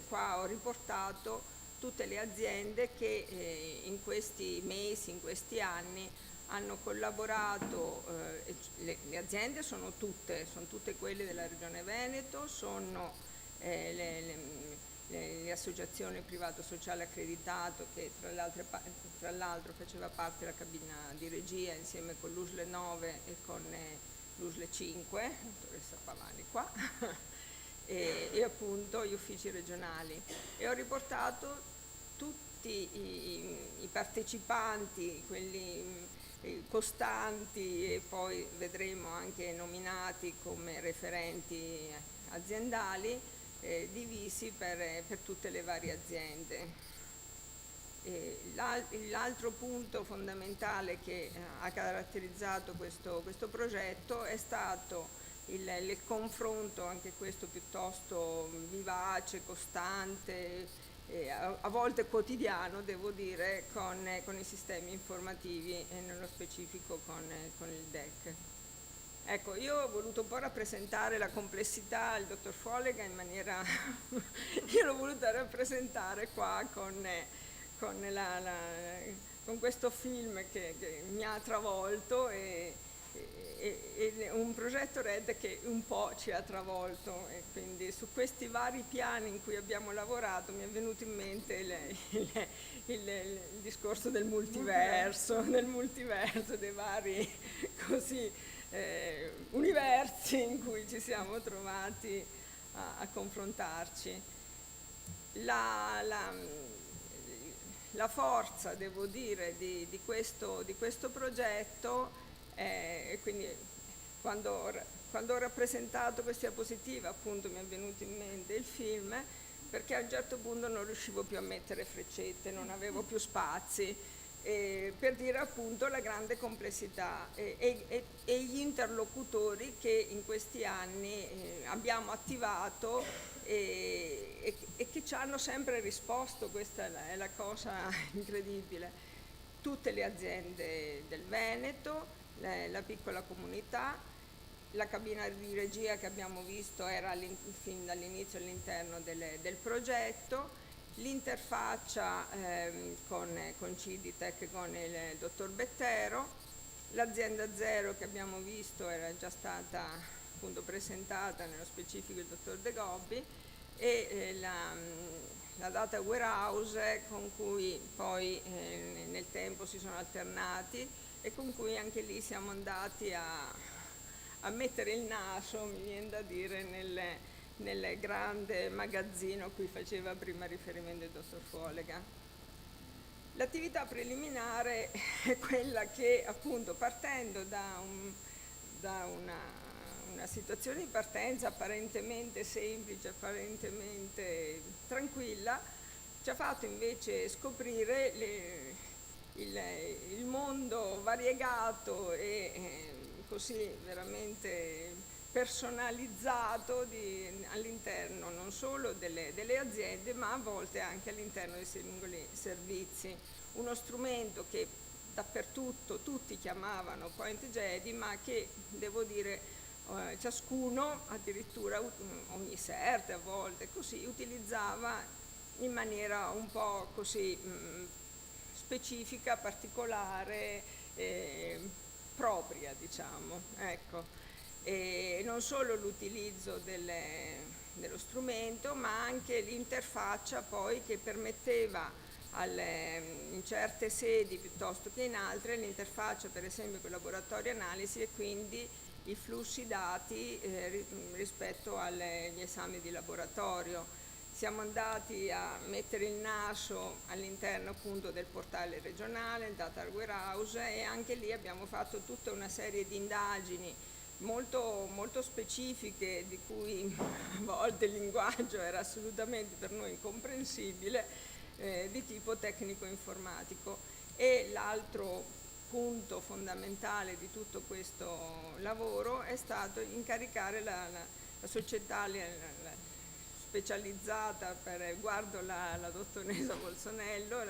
F: qua ho riportato tutte le aziende che in questi mesi, in questi anni hanno collaborato. Le aziende sono tutte quelle della Regione Veneto, sono le associazioni privato sociale accreditato che tra l'altro faceva parte della cabina di regia insieme con l'USL 9 e con l'USL 5, dottoressa Pavani qua, e appunto gli uffici regionali, e ho riportato tutti i partecipanti, quelli costanti e poi vedremo anche nominati come referenti aziendali, divisi per tutte le varie aziende. L'altro punto fondamentale che ha caratterizzato questo progetto è stato il confronto, anche questo piuttosto vivace, costante, a volte quotidiano, devo dire, con i sistemi informativi e nello specifico con il DEC. Ecco, io ho voluto un po' rappresentare la complessità al dottor Folega in maniera... io l'ho voluta rappresentare qua con questo film che mi ha travolto e un progetto RED che un po' ci ha travolto, e quindi su questi vari piani in cui abbiamo lavorato mi è venuto in mente il discorso del multiverso, dei vari così universi in cui ci siamo trovati a confrontarci. La forza, devo dire, di questo progetto, quindi quando ho rappresentato questa diapositiva, appunto mi è venuto in mente il film, perché a un certo punto non riuscivo più a mettere freccette, non avevo più spazi, per dire appunto la grande complessità e gli interlocutori che in questi anni abbiamo attivato e che ci hanno sempre risposto. Questa è la cosa incredibile. Tutte le aziende del Veneto, la piccola comunità, la cabina di regia che abbiamo visto era fin dall'inizio all'interno del progetto, l'interfaccia con Ciditec, con il dottor Bettero, l'azienda zero che abbiamo visto era già stata appunto presentata, nello specifico il dottor De Gobbi, e la data warehouse con cui poi nel tempo si sono alternati e con cui anche lì siamo andati a mettere il naso, mi viene da dire, nel grande magazzino a cui faceva prima riferimento il dottor Folega. L'attività preliminare è quella che, appunto, partendo da una situazione di partenza apparentemente semplice, apparentemente tranquilla, ci ha fatto invece scoprire il mondo variegato e così veramente personalizzato all'interno non solo delle aziende, ma a volte anche all'interno dei singoli servizi. Uno strumento che dappertutto tutti chiamavano Point JEDI, ma che, devo dire, ciascuno, addirittura ogni CERT a volte, così utilizzava in maniera un po' così specifica, particolare, propria, diciamo. Ecco. E non solo l'utilizzo dello strumento, ma anche l'interfaccia poi che permetteva in certe sedi piuttosto che in altre l'interfaccia, per esempio con i laboratori analisi, e quindi i flussi dati rispetto agli esami di laboratorio. Siamo andati a mettere il naso all'interno appunto del portale regionale, il data warehouse, e anche lì abbiamo fatto tutta una serie di indagini molto, molto specifiche, di cui a volte il linguaggio era assolutamente per noi incomprensibile, di tipo tecnico-informatico, E l'altro punto fondamentale di tutto questo lavoro è stato incaricare la società specializzata per guardo la dottoressa Bolsonello,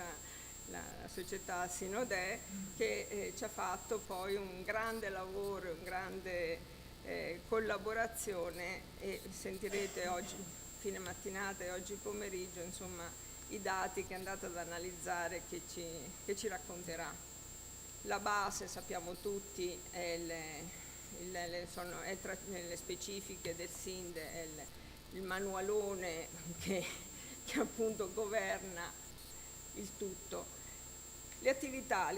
F: la società Sinodè, che ci ha fatto poi un grande lavoro, un grande collaborazione, e sentirete oggi fine mattinata e oggi pomeriggio insomma i dati che è andata ad analizzare, che ci racconterà. La base, sappiamo tutti, è nelle specifiche del SIND, è il manualone che appunto governa il tutto. Le attività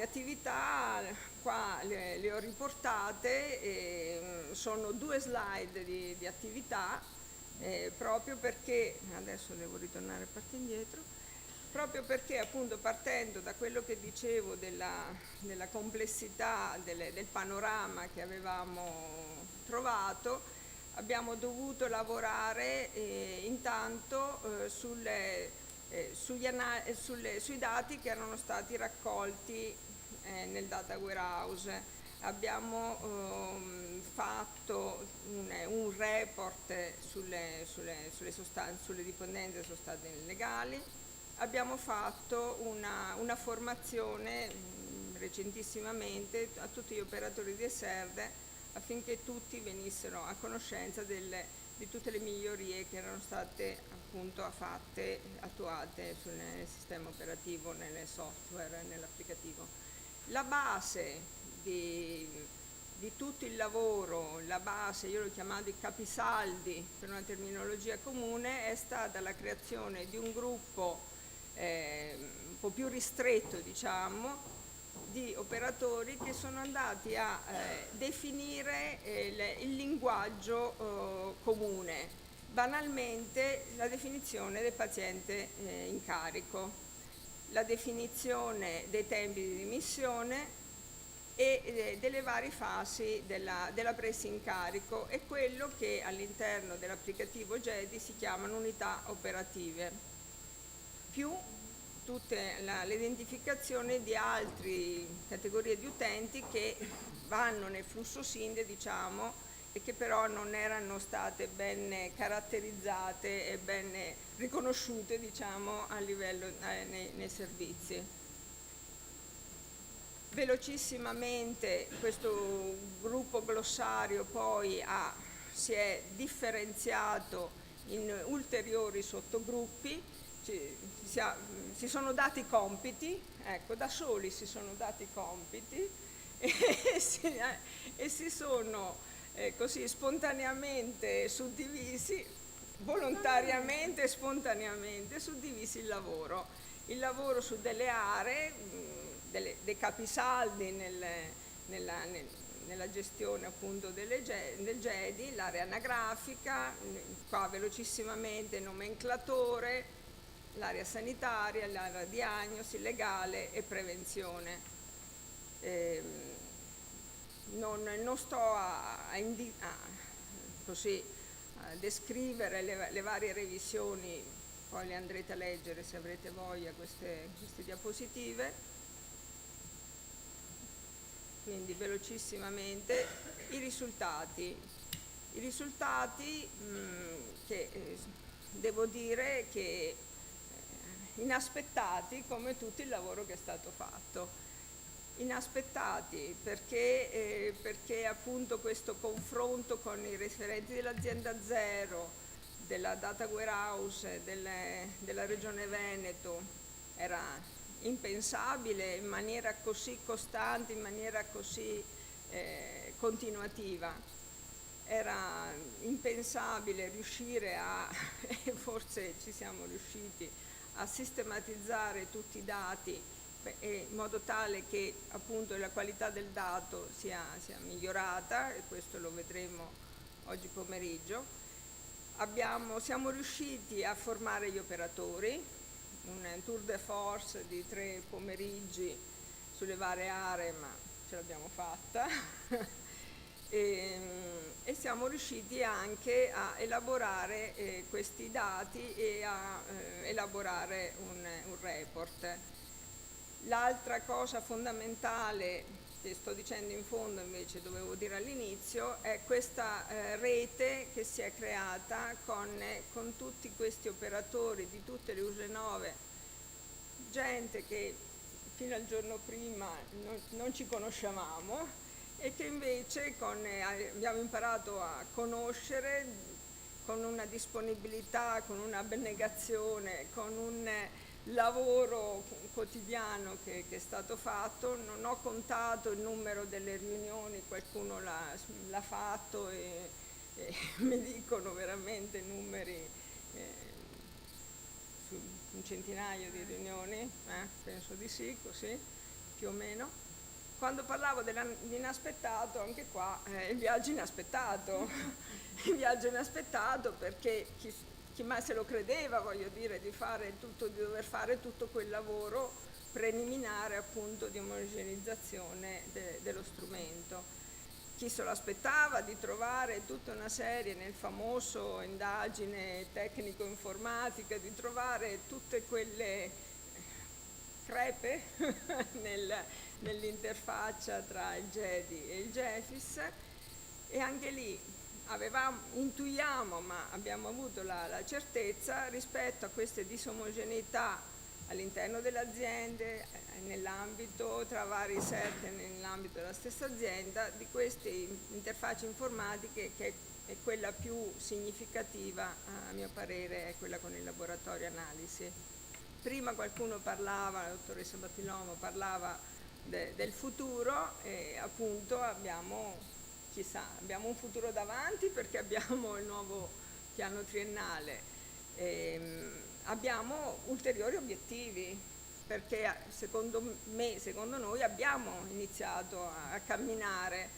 F: qua le ho riportate, sono 2 slide di attività, proprio perché, adesso devo ritornare a parte indietro, proprio perché appunto partendo da quello che dicevo della complessità del panorama che avevamo trovato, abbiamo dovuto lavorare intanto sui dati che erano stati raccolti nel data warehouse. Abbiamo fatto un report sulle dipendenze da sostanze illegali. Abbiamo fatto una formazione recentissimamente a tutti gli operatori di SERD affinché tutti venissero a conoscenza di tutte le migliorie che erano state appunto attuate nel sistema operativo, nelle software, nell'applicativo. La base di tutto il lavoro, la base, io l'ho chiamato i capisaldi per una terminologia comune, è stata la creazione di un gruppo un po' più ristretto, diciamo, di operatori che sono andati a definire il linguaggio comune, banalmente la definizione del paziente in carico, la definizione dei tempi di dimissione e delle varie fasi della presa in carico, e quello che all'interno dell'applicativo GEDI si chiamano unità operative, più tutte l'identificazione di altre categorie di utenti che vanno nel flusso SIND, diciamo, e che però non erano state ben caratterizzate e ben riconosciute, diciamo, a livello nei servizi. Velocissimamente questo gruppo glossario poi si è differenziato in ulteriori sottogruppi. Si sono dati compiti, ecco, da soli si sono dati compiti e si sono così spontaneamente suddivisi, volontariamente e spontaneamente suddivisi il lavoro su delle aree, dei capisaldi nella gestione appunto del GEDI, l'area anagrafica, qua velocissimamente nomenclatore, l'area sanitaria, l'area diagnosi, legale e prevenzione. Non sto a descrivere le varie revisioni, poi le andrete a leggere se avrete voglia queste diapositive. Quindi velocissimamente i risultati che devo dire che inaspettati, come tutto il lavoro che è stato fatto. Inaspettati perché appunto questo confronto con i referenti dell'azienda zero, della data warehouse, della regione Veneto era impensabile in maniera così costante, in maniera così continuativa. Era impensabile riuscire e forse ci siamo riusciti, a sistematizzare tutti i dati in modo tale che appunto la qualità del dato sia migliorata, e questo lo vedremo oggi pomeriggio. Siamo riusciti a formare gli operatori, un tour de force di 3 pomeriggi sulle varie aree, ma ce l'abbiamo fatta. E siamo riusciti anche a elaborare questi dati e a elaborare un report. L'altra cosa fondamentale che sto dicendo in fondo, invece dovevo dire all'inizio, è questa rete che si è creata con tutti questi operatori di tutte le USL 9, gente che fino al giorno prima non ci conoscevamo e che invece abbiamo imparato a conoscere con una disponibilità, con una abnegazione, con un lavoro quotidiano che è stato fatto. Non ho contato il numero delle riunioni, qualcuno l'ha fatto e mi dicono veramente numeri, su un centinaio di riunioni, penso di sì, così più o meno. Quando parlavo dell'inaspettato, anche qua il viaggio inaspettato, il viaggio inaspettato perché chi mai se lo credeva, voglio dire, di dover fare tutto quel lavoro preliminare appunto di omogeneizzazione dello strumento. Chi se lo aspettava di trovare tutta una serie nel famoso indagine tecnico-informatica, di trovare tutte quelle crepe nell'interfaccia tra il GEDI e il GEFIS, e anche lì intuiamo, ma abbiamo avuto la certezza rispetto a queste disomogeneità all'interno delle aziende, nell'ambito tra vari set nell'ambito della stessa azienda, di queste interfacce informatiche, che è quella più significativa a mio parere, è quella con il laboratorio analisi. Prima qualcuno parlava, la dottoressa Battilomo parlava del futuro, e appunto abbiamo un futuro davanti perché abbiamo il nuovo piano triennale. Abbiamo ulteriori obiettivi perché secondo noi abbiamo iniziato a camminare,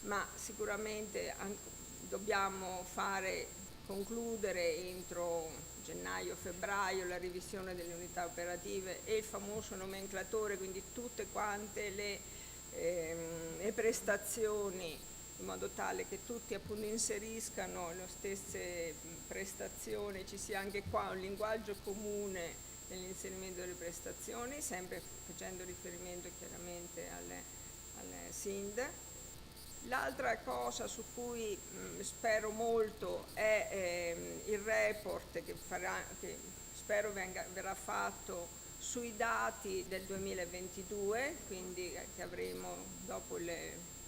F: ma sicuramente dobbiamo concludere entro gennaio-febbraio la revisione delle unità operative e il famoso nomenclatore, quindi tutte quante le prestazioni, in modo tale che tutti appunto inseriscano le stesse prestazioni, ci sia anche qua un linguaggio comune nell'inserimento delle prestazioni, sempre facendo riferimento chiaramente alle SIND. L'altra cosa su cui spero molto è il report che spero verrà fatto sui dati del 2022, quindi che avremo dopo il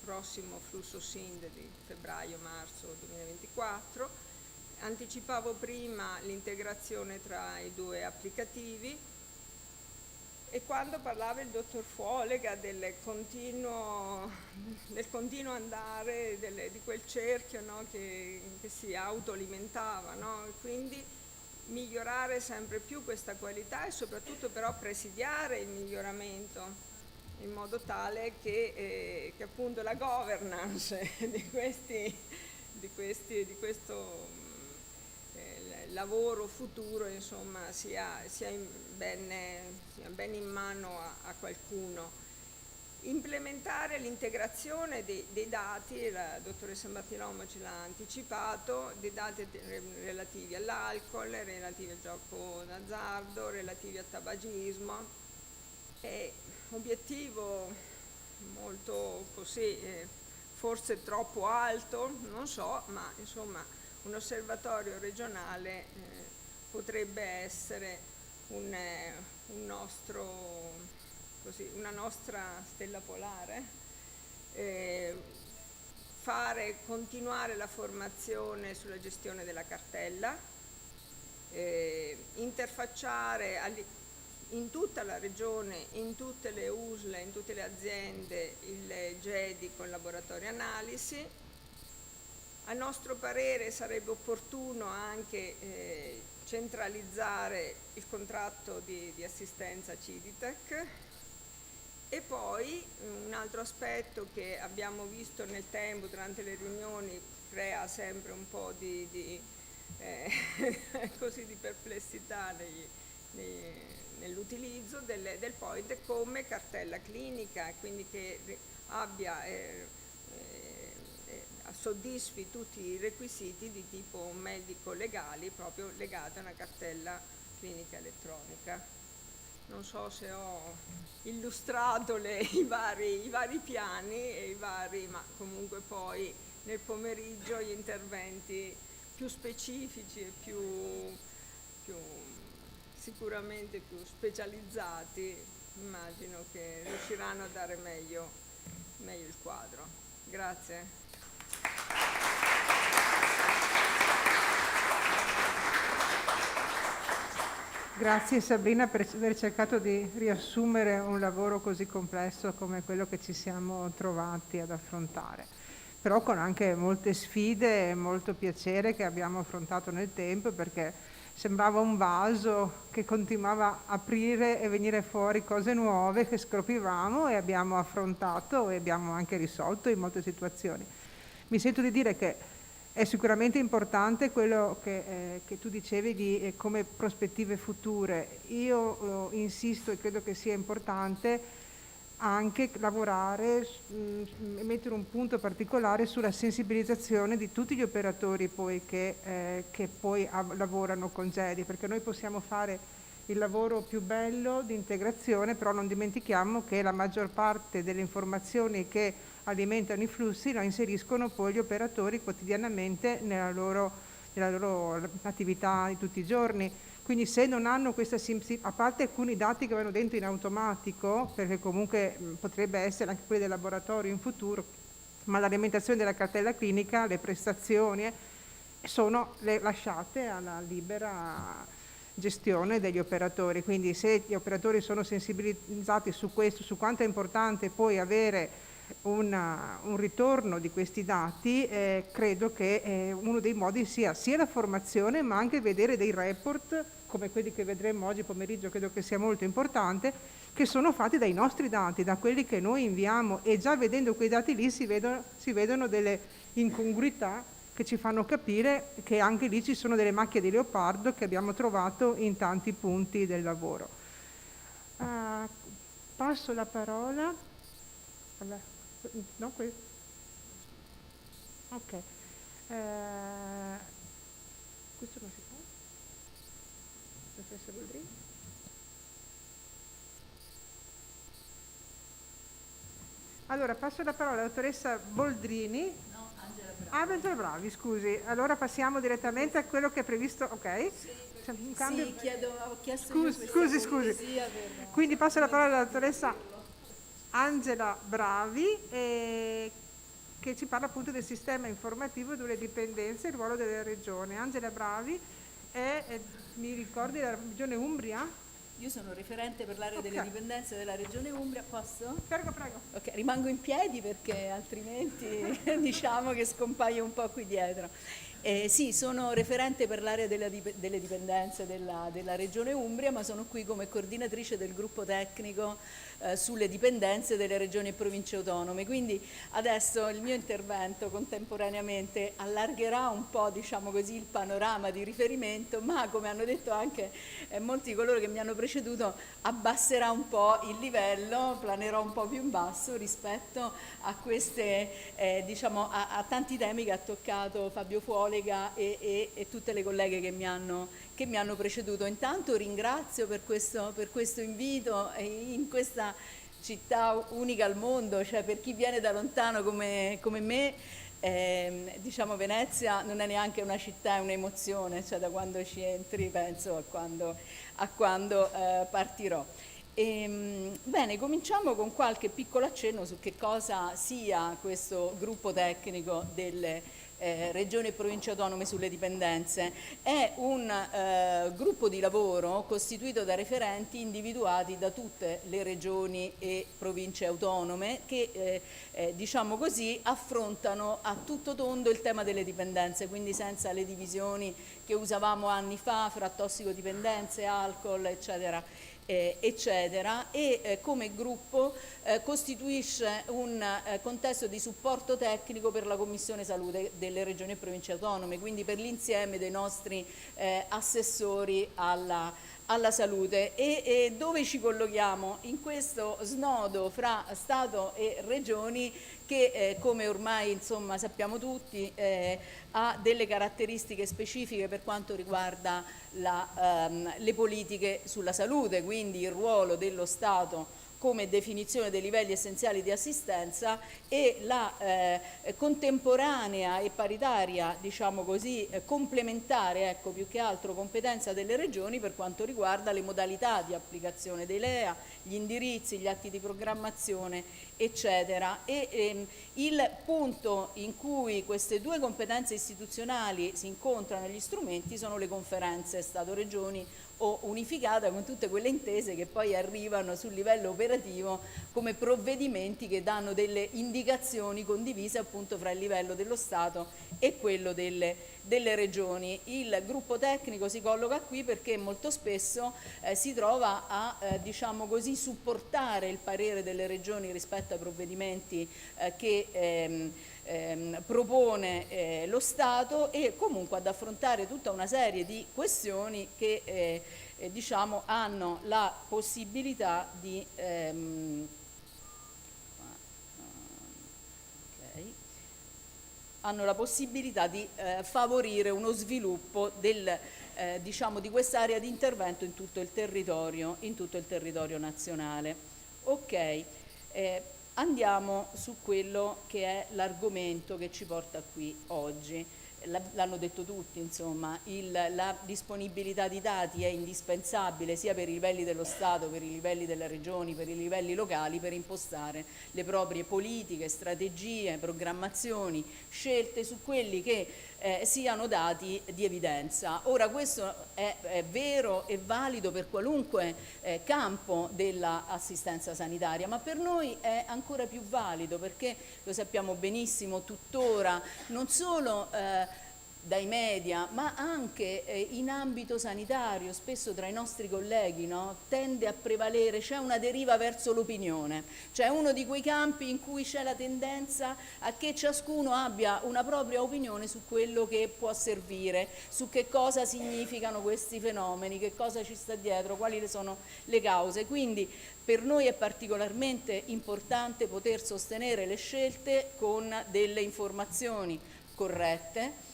F: prossimo flusso SIND di febbraio-marzo 2024. Anticipavo prima l'integrazione tra i due applicativi, e quando parlava il dottor Fuolega del continuo andare di quel cerchio, no, che si autoalimentava, no? Quindi migliorare sempre più questa qualità e soprattutto però presidiare il miglioramento, in modo tale che appunto la governance di questo lavoro futuro, insomma, sia ben in mano a qualcuno. Implementare l'integrazione dei dati, la dottoressa Battilomo ce l'ha anticipato, dei dati relativi all'alcol, relativi al gioco d'azzardo, relativi al tabagismo. È obiettivo molto così, forse troppo alto, non so, ma insomma un osservatorio regionale potrebbe essere una nostra stella polare. Continuare la formazione sulla gestione della cartella, interfacciare in tutta la regione, in tutte le USL, in tutte le aziende, il GEDI con laboratorio analisi. A nostro parere sarebbe opportuno anche centralizzare il contratto di assistenza Ciditec. E poi un altro aspetto che abbiamo visto nel tempo durante le riunioni crea sempre un po' di perplessità nell'utilizzo del POID come cartella clinica, quindi che soddisfi tutti i requisiti di tipo medico-legali proprio legati a una cartella clinica elettronica. non so se ho illustrato i vari piani, ma comunque poi nel pomeriggio gli interventi più specifici e sicuramente più specializzati, immagino che riusciranno a dare meglio il quadro. Grazie.
B: Grazie Sabrina per aver cercato di riassumere un lavoro così complesso come quello che ci siamo trovati ad affrontare, però con anche molte sfide e molto piacere che abbiamo affrontato nel tempo, perché sembrava un vaso che continuava a aprire e venire fuori cose nuove che scoprivamo e abbiamo affrontato e abbiamo anche risolto in molte situazioni. Mi sento di dire che è sicuramente importante quello che tu dicevi di come prospettive future. Io insisto e credo che sia importante anche lavorare e mettere un punto particolare sulla sensibilizzazione di tutti gli operatori poi che poi lavorano con GEDI, perché noi possiamo fare il lavoro più bello di integrazione, però non dimentichiamo che la maggior parte delle informazioni che alimentano i flussi la inseriscono poi gli operatori quotidianamente nella loro attività di tutti i giorni. Quindi se non hanno questa a parte alcuni dati che vanno dentro in automatico, perché comunque potrebbe essere anche quelli del laboratorio in futuro, ma l'alimentazione della cartella clinica, le prestazioni sono lasciate alla libera gestione degli operatori. Quindi se gli operatori sono sensibilizzati su questo, su quanto è importante poi avere un ritorno di questi dati, credo che uno dei modi sia la formazione, ma anche vedere dei report come quelli che vedremo oggi pomeriggio, credo che sia molto importante, che sono fatti dai nostri dati, da quelli che noi inviamo, e già vedendo quei dati lì si vedono delle incongruità che ci fanno capire che anche lì ci sono delle macchie di leopardo che abbiamo trovato in tanti punti del lavoro. Passo la parola. No, ok. Questo non si fa? Professor Boldrini? Allora, passo la parola alla dottoressa Boldrini.
G: No, Angela Bravi.
B: Angela Bravi, scusi. Allora passiamo direttamente a quello che è previsto, ok?
G: Sì,
B: Un cambio...
G: sì, ho chiesto
B: Scusi. Quindi passo la parola alla dottoressa Angela Bravi, che ci parla appunto del sistema informativo delle dipendenze e il ruolo delle regioni. Angela Bravi mi ricordi, della regione Umbria?
G: Io sono referente per l'area
B: Okay.
G: delle dipendenze della Regione Umbria, posso?
B: Prego.
G: Ok, rimango in piedi perché altrimenti diciamo che scompaio un po' qui dietro. Sì, sono referente per l'area delle dipendenze della Regione Umbria, ma sono qui come coordinatrice del gruppo tecnico sulle dipendenze delle regioni e province autonome. Quindi adesso il mio intervento contemporaneamente allargherà un po', diciamo così, il panorama di riferimento, ma come hanno detto anche molti di coloro che mi hanno preceduto, abbasserà un po' il livello, planerò un po' più in basso rispetto a queste, diciamo, a tanti temi che ha toccato Fabio Fuolega e tutte le colleghe che mi hanno preceduto. Intanto ringrazio per questo invito in questa città unica al mondo, cioè per chi viene da lontano come me, diciamo Venezia non è neanche una città, è un'emozione, cioè da quando ci entri penso a quando partirò. Bene, cominciamo con qualche piccolo accenno su che cosa sia questo gruppo tecnico delle regioni e province autonome sulle dipendenze. È un gruppo di lavoro costituito da referenti individuati da tutte le regioni e province autonome che, diciamo così, affrontano a tutto tondo il tema delle dipendenze, quindi senza le divisioni che usavamo anni fa fra tossicodipendenze, alcol, eccetera, e come gruppo costituisce un contesto di supporto tecnico per la Commissione Salute delle Regioni e Province Autonome, quindi per l'insieme dei nostri assessori alla alla salute. E dove ci collochiamo? In questo snodo fra Stato e Regioni che come ormai insomma sappiamo tutti ha delle caratteristiche specifiche per quanto riguarda le politiche sulla salute, quindi il ruolo dello Stato come definizione dei livelli essenziali di assistenza e la contemporanea e paritaria, diciamo così, complementare, ecco, più che altro competenza delle regioni per quanto riguarda le modalità di applicazione dei LEA, gli indirizzi, gli atti di programmazione, eccetera. Il punto in cui queste due competenze istituzionali si incontrano negli strumenti sono le conferenze Stato-Regioni o unificata, con tutte quelle intese che poi arrivano sul livello operativo come provvedimenti che danno delle indicazioni condivise appunto fra il livello dello Stato e quello delle regioni. Il gruppo tecnico si colloca qui perché molto spesso si trova a diciamo così, supportare il parere delle regioni rispetto ai provvedimenti che propone lo Stato e comunque ad affrontare tutta una serie di questioni che diciamo hanno la possibilità di favorire uno sviluppo diciamo, di quest'area di intervento in tutto il territorio nazionale. Ok. Andiamo su quello che è l'argomento che ci porta qui oggi. L'hanno detto tutti, insomma, la disponibilità di dati è indispensabile sia per i livelli dello Stato, per i livelli delle regioni, per i livelli locali, per impostare le proprie politiche, strategie, programmazioni, scelte su quelli che siano dati di evidenza. Ora questo è vero e valido per qualunque campo dell'assistenza sanitaria, ma per noi è ancora più valido perché lo sappiamo benissimo tuttora, non solo dai media, ma anche in ambito sanitario, spesso tra i nostri colleghi, no? Tende a prevalere, c'è una deriva verso l'opinione, cioè uno di quei campi in cui c'è la tendenza a che ciascuno abbia una propria opinione su quello che può servire, su che cosa significano questi fenomeni, che cosa ci sta dietro, quali sono le cause. Quindi per noi è particolarmente importante poter sostenere le scelte con delle informazioni corrette,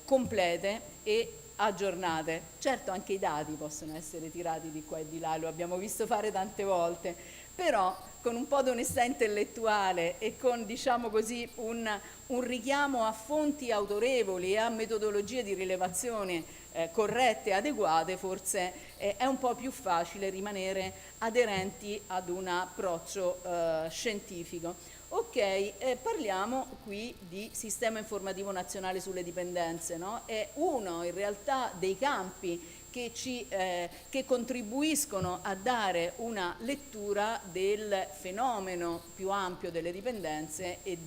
G: complete e aggiornate. Certo anche i dati possono essere tirati di qua e di là, lo abbiamo visto fare tante volte, però con un po' di onestà intellettuale e con, diciamo così, un richiamo a fonti autorevoli e a metodologie di rilevazione corrette e adeguate, forse è un po' più facile rimanere aderenti ad un approccio scientifico. Ok, parliamo qui di Sistema Informativo Nazionale sulle Dipendenze, no? È uno in realtà dei campi che contribuiscono a dare una lettura del fenomeno più ampio delle dipendenze e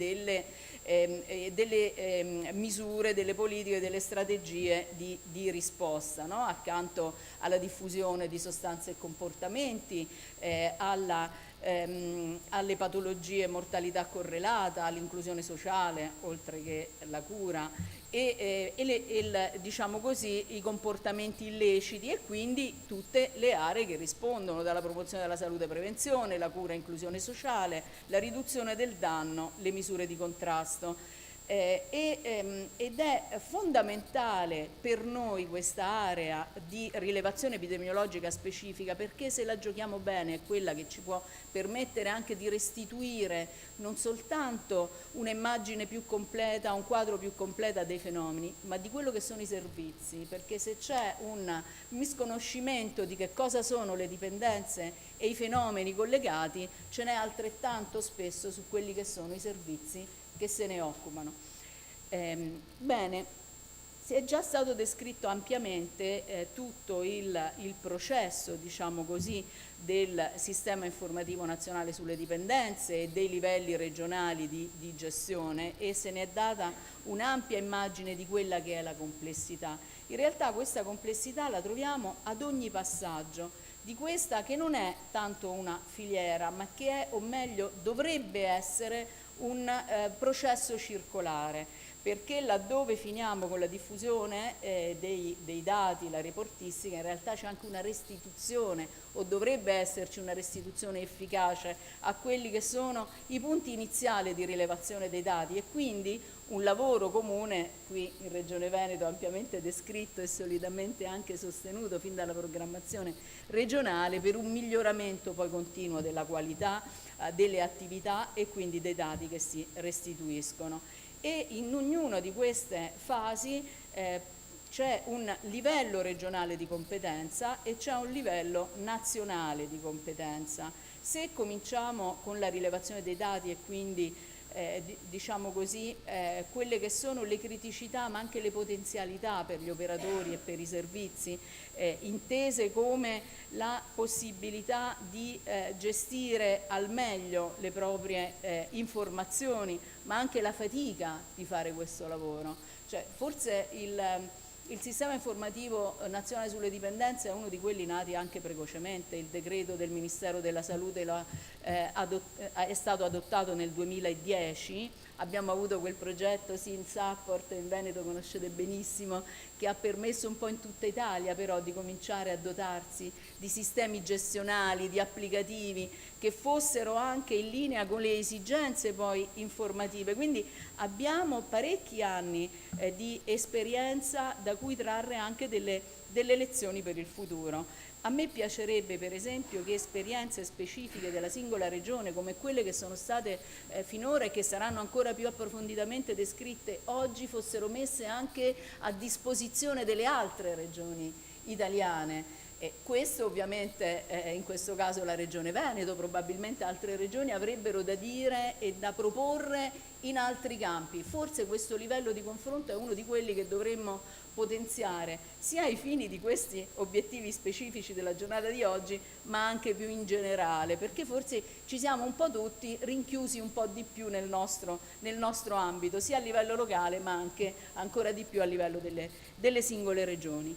G: delle misure, delle politiche, delle strategie di risposta, no? Accanto alla diffusione di sostanze e comportamenti, alle patologie e mortalità correlata, all'inclusione sociale, oltre che la cura, diciamo così, i comportamenti illeciti e quindi tutte le aree che rispondono, dalla promozione della salute e prevenzione, la cura e inclusione sociale, la riduzione del danno, le misure di contrasto. Ed è fondamentale per noi questa area di rilevazione epidemiologica specifica perché se la giochiamo bene è quella che ci può permettere anche di restituire non soltanto un'immagine più completa, un quadro più completa dei fenomeni, ma di quello che sono i servizi, perché se c'è un misconoscimento di che cosa sono le dipendenze e i fenomeni collegati, ce n'è altrettanto spesso su quelli che sono i servizi che se ne occupano. Bene, si è già stato descritto ampiamente tutto il processo, diciamo così, del Sistema Informativo Nazionale sulle Dipendenze e dei livelli regionali di gestione e se ne è data un'ampia immagine di quella che è la complessità. In realtà questa complessità la troviamo ad ogni passaggio di questa che non è tanto una filiera, ma che è, o meglio, dovrebbe essere un processo circolare, perché laddove finiamo con la diffusione dei dati, la reportistica, in realtà c'è anche una restituzione, o dovrebbe esserci una restituzione efficace a quelli che sono i punti iniziali di rilevazione dei dati, e quindi un lavoro comune, qui in Regione Veneto ampiamente descritto e solidamente anche sostenuto fin dalla programmazione regionale, per un miglioramento poi continuo della qualità delle attività e quindi dei dati che si restituiscono. E in ognuna di queste fasi c'è un livello regionale di competenza e c'è un livello nazionale di competenza. Se cominciamo con la rilevazione dei dati e quindi diciamo così, quelle che sono le criticità ma anche le potenzialità per gli operatori e per i servizi, intese come la possibilità di gestire al meglio le proprie informazioni, ma anche la fatica di fare questo lavoro. Cioè, forse il sistema informativo nazionale sulle dipendenze è uno di quelli nati anche precocemente. Il decreto del Ministero della Salute è stato adottato nel 2010, abbiamo avuto quel progetto SIN Support, in Veneto conoscete benissimo, che ha permesso un po' in tutta Italia però di cominciare a dotarsi di sistemi gestionali, di applicativi che fossero anche in linea con le esigenze poi informative. Quindi abbiamo parecchi anni di esperienza da cui trarre anche delle lezioni per il futuro. A me piacerebbe per esempio che esperienze specifiche della singola regione come quelle che sono state finora e che saranno ancora più approfonditamente descritte oggi fossero messe anche a disposizione delle altre regioni italiane. E questo ovviamente in questo caso la Regione Veneto, probabilmente altre regioni avrebbero da dire e da proporre in altri campi. Forse questo livello di confronto è uno di quelli che dovremmo potenziare sia ai fini di questi obiettivi specifici della giornata di oggi, ma anche più in generale, perché forse ci siamo un po' tutti rinchiusi un po' di più nel nostro ambito, sia a livello locale ma anche ancora di più a livello delle singole regioni.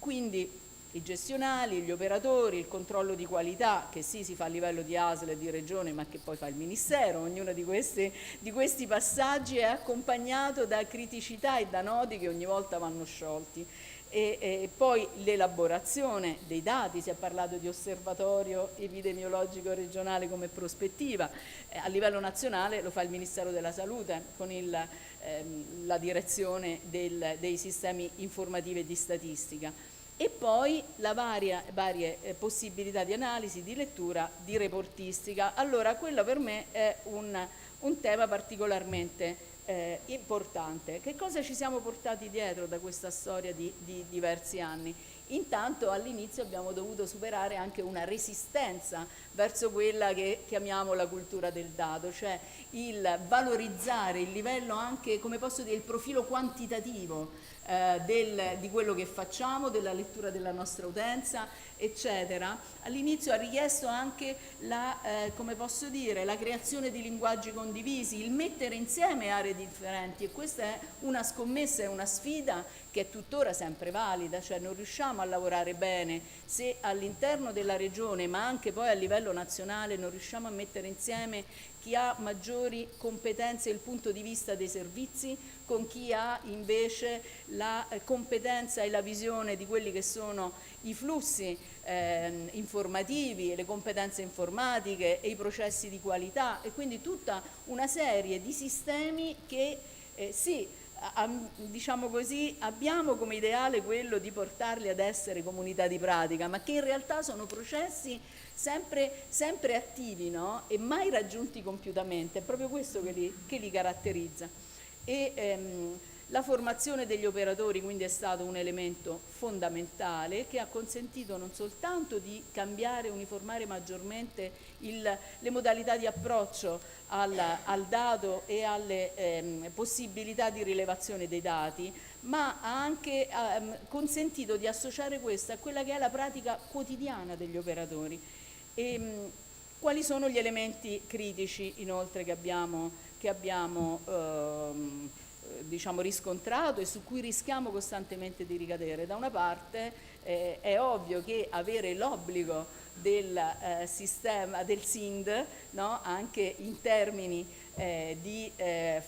G: Quindi i gestionali, gli operatori, il controllo di qualità che sì si fa a livello di ASL e di regione ma che poi fa il Ministero, ognuno di questi passaggi è accompagnato da criticità e da nodi che ogni volta vanno sciolti. E poi l'elaborazione dei dati, si è parlato di osservatorio epidemiologico regionale come prospettiva, a livello nazionale lo fa il Ministero della Salute con la direzione dei sistemi informativi e di statistica. E poi le varie possibilità di analisi, di lettura, di reportistica. Allora, quello per me è un tema particolarmente importante. Che cosa ci siamo portati dietro da questa storia di diversi anni? Intanto all'inizio abbiamo dovuto superare anche una resistenza verso quella che chiamiamo la cultura del dato, cioè il valorizzare il livello anche, come posso dire, il profilo quantitativo di quello che facciamo, della lettura della nostra utenza, eccetera. All'inizio ha richiesto anche come posso dire, la creazione di linguaggi condivisi, il mettere insieme aree differenti, e questa è una scommessa, è una sfida che è tuttora sempre valida, cioè non riusciamo a lavorare bene se all'interno della regione ma anche poi a livello nazionale non riusciamo a mettere insieme chi ha maggiori competenze dal punto di vista dei servizi con chi ha invece la competenza e la visione di quelli che sono i flussi informativi, le competenze informatiche e i processi di qualità, e quindi tutta una serie di sistemi che diciamo così, abbiamo come ideale quello di portarli ad essere comunità di pratica, ma che in realtà sono processi sempre attivi, no? E mai raggiunti compiutamente. È proprio questo che li caratterizza. La formazione degli operatori quindi è stato un elemento fondamentale che ha consentito non soltanto di cambiare, uniformare maggiormente le modalità di approccio al dato e alle possibilità di rilevazione dei dati, ma ha anche consentito di associare questo a quella che è la pratica quotidiana degli operatori. Quali sono gli elementi critici inoltre che abbiamo diciamo riscontrato e su cui rischiamo costantemente di ricadere? Da una parte è ovvio che avere l'obbligo del sistema del SIND, no? Anche in termini di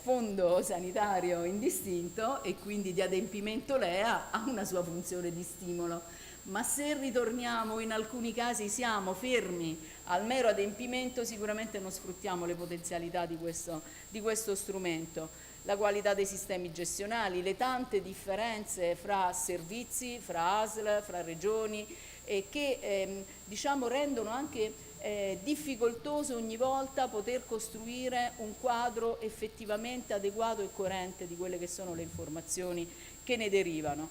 G: fondo sanitario indistinto e quindi di adempimento LEA ha una sua funzione di stimolo. Ma se ritorniamo, in alcuni casi siamo fermi al mero adempimento, sicuramente non sfruttiamo le potenzialità di questo strumento. La qualità dei sistemi gestionali, le tante differenze fra servizi, fra ASL, fra regioni, che diciamo rendono anche difficoltoso ogni volta poter costruire un quadro effettivamente adeguato e coerente di quelle che sono le informazioni che ne derivano.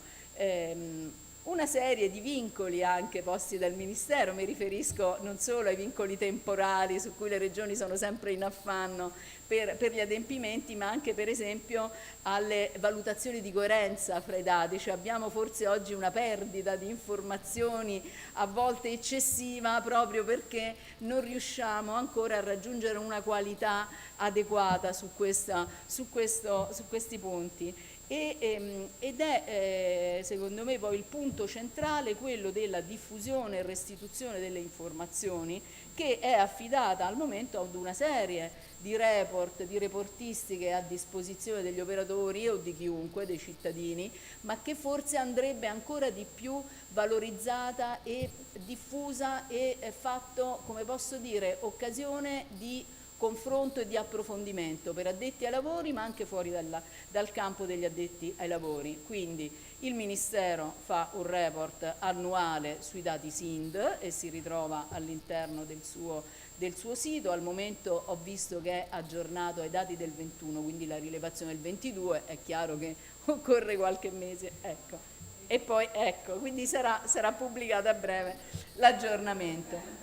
G: Una serie di vincoli anche posti dal Ministero, mi riferisco non solo ai vincoli temporali su cui le regioni sono sempre in affanno per gli adempimenti, ma anche per esempio alle valutazioni di coerenza fra i dati, cioè abbiamo forse oggi una perdita di informazioni a volte eccessiva proprio perché non riusciamo ancora a raggiungere una qualità adeguata su questi punti. Ed è secondo me poi il punto centrale quello della diffusione e restituzione delle informazioni, che è affidata al momento ad una serie di report, di reportistiche a disposizione degli operatori o di chiunque, dei cittadini, ma che forse andrebbe ancora di più valorizzata e diffusa e fatto, come posso dire, occasione di confronto e di approfondimento per addetti ai lavori, ma anche fuori dal campo degli addetti ai lavori. Quindi il Ministero fa un report annuale sui dati SIND e si ritrova all'interno del suo sito. Al momento ho visto che è aggiornato ai dati del 21, quindi la rilevazione del 22, è chiaro che occorre qualche mese, ecco. E poi ecco, quindi sarà pubblicato a breve l'aggiornamento.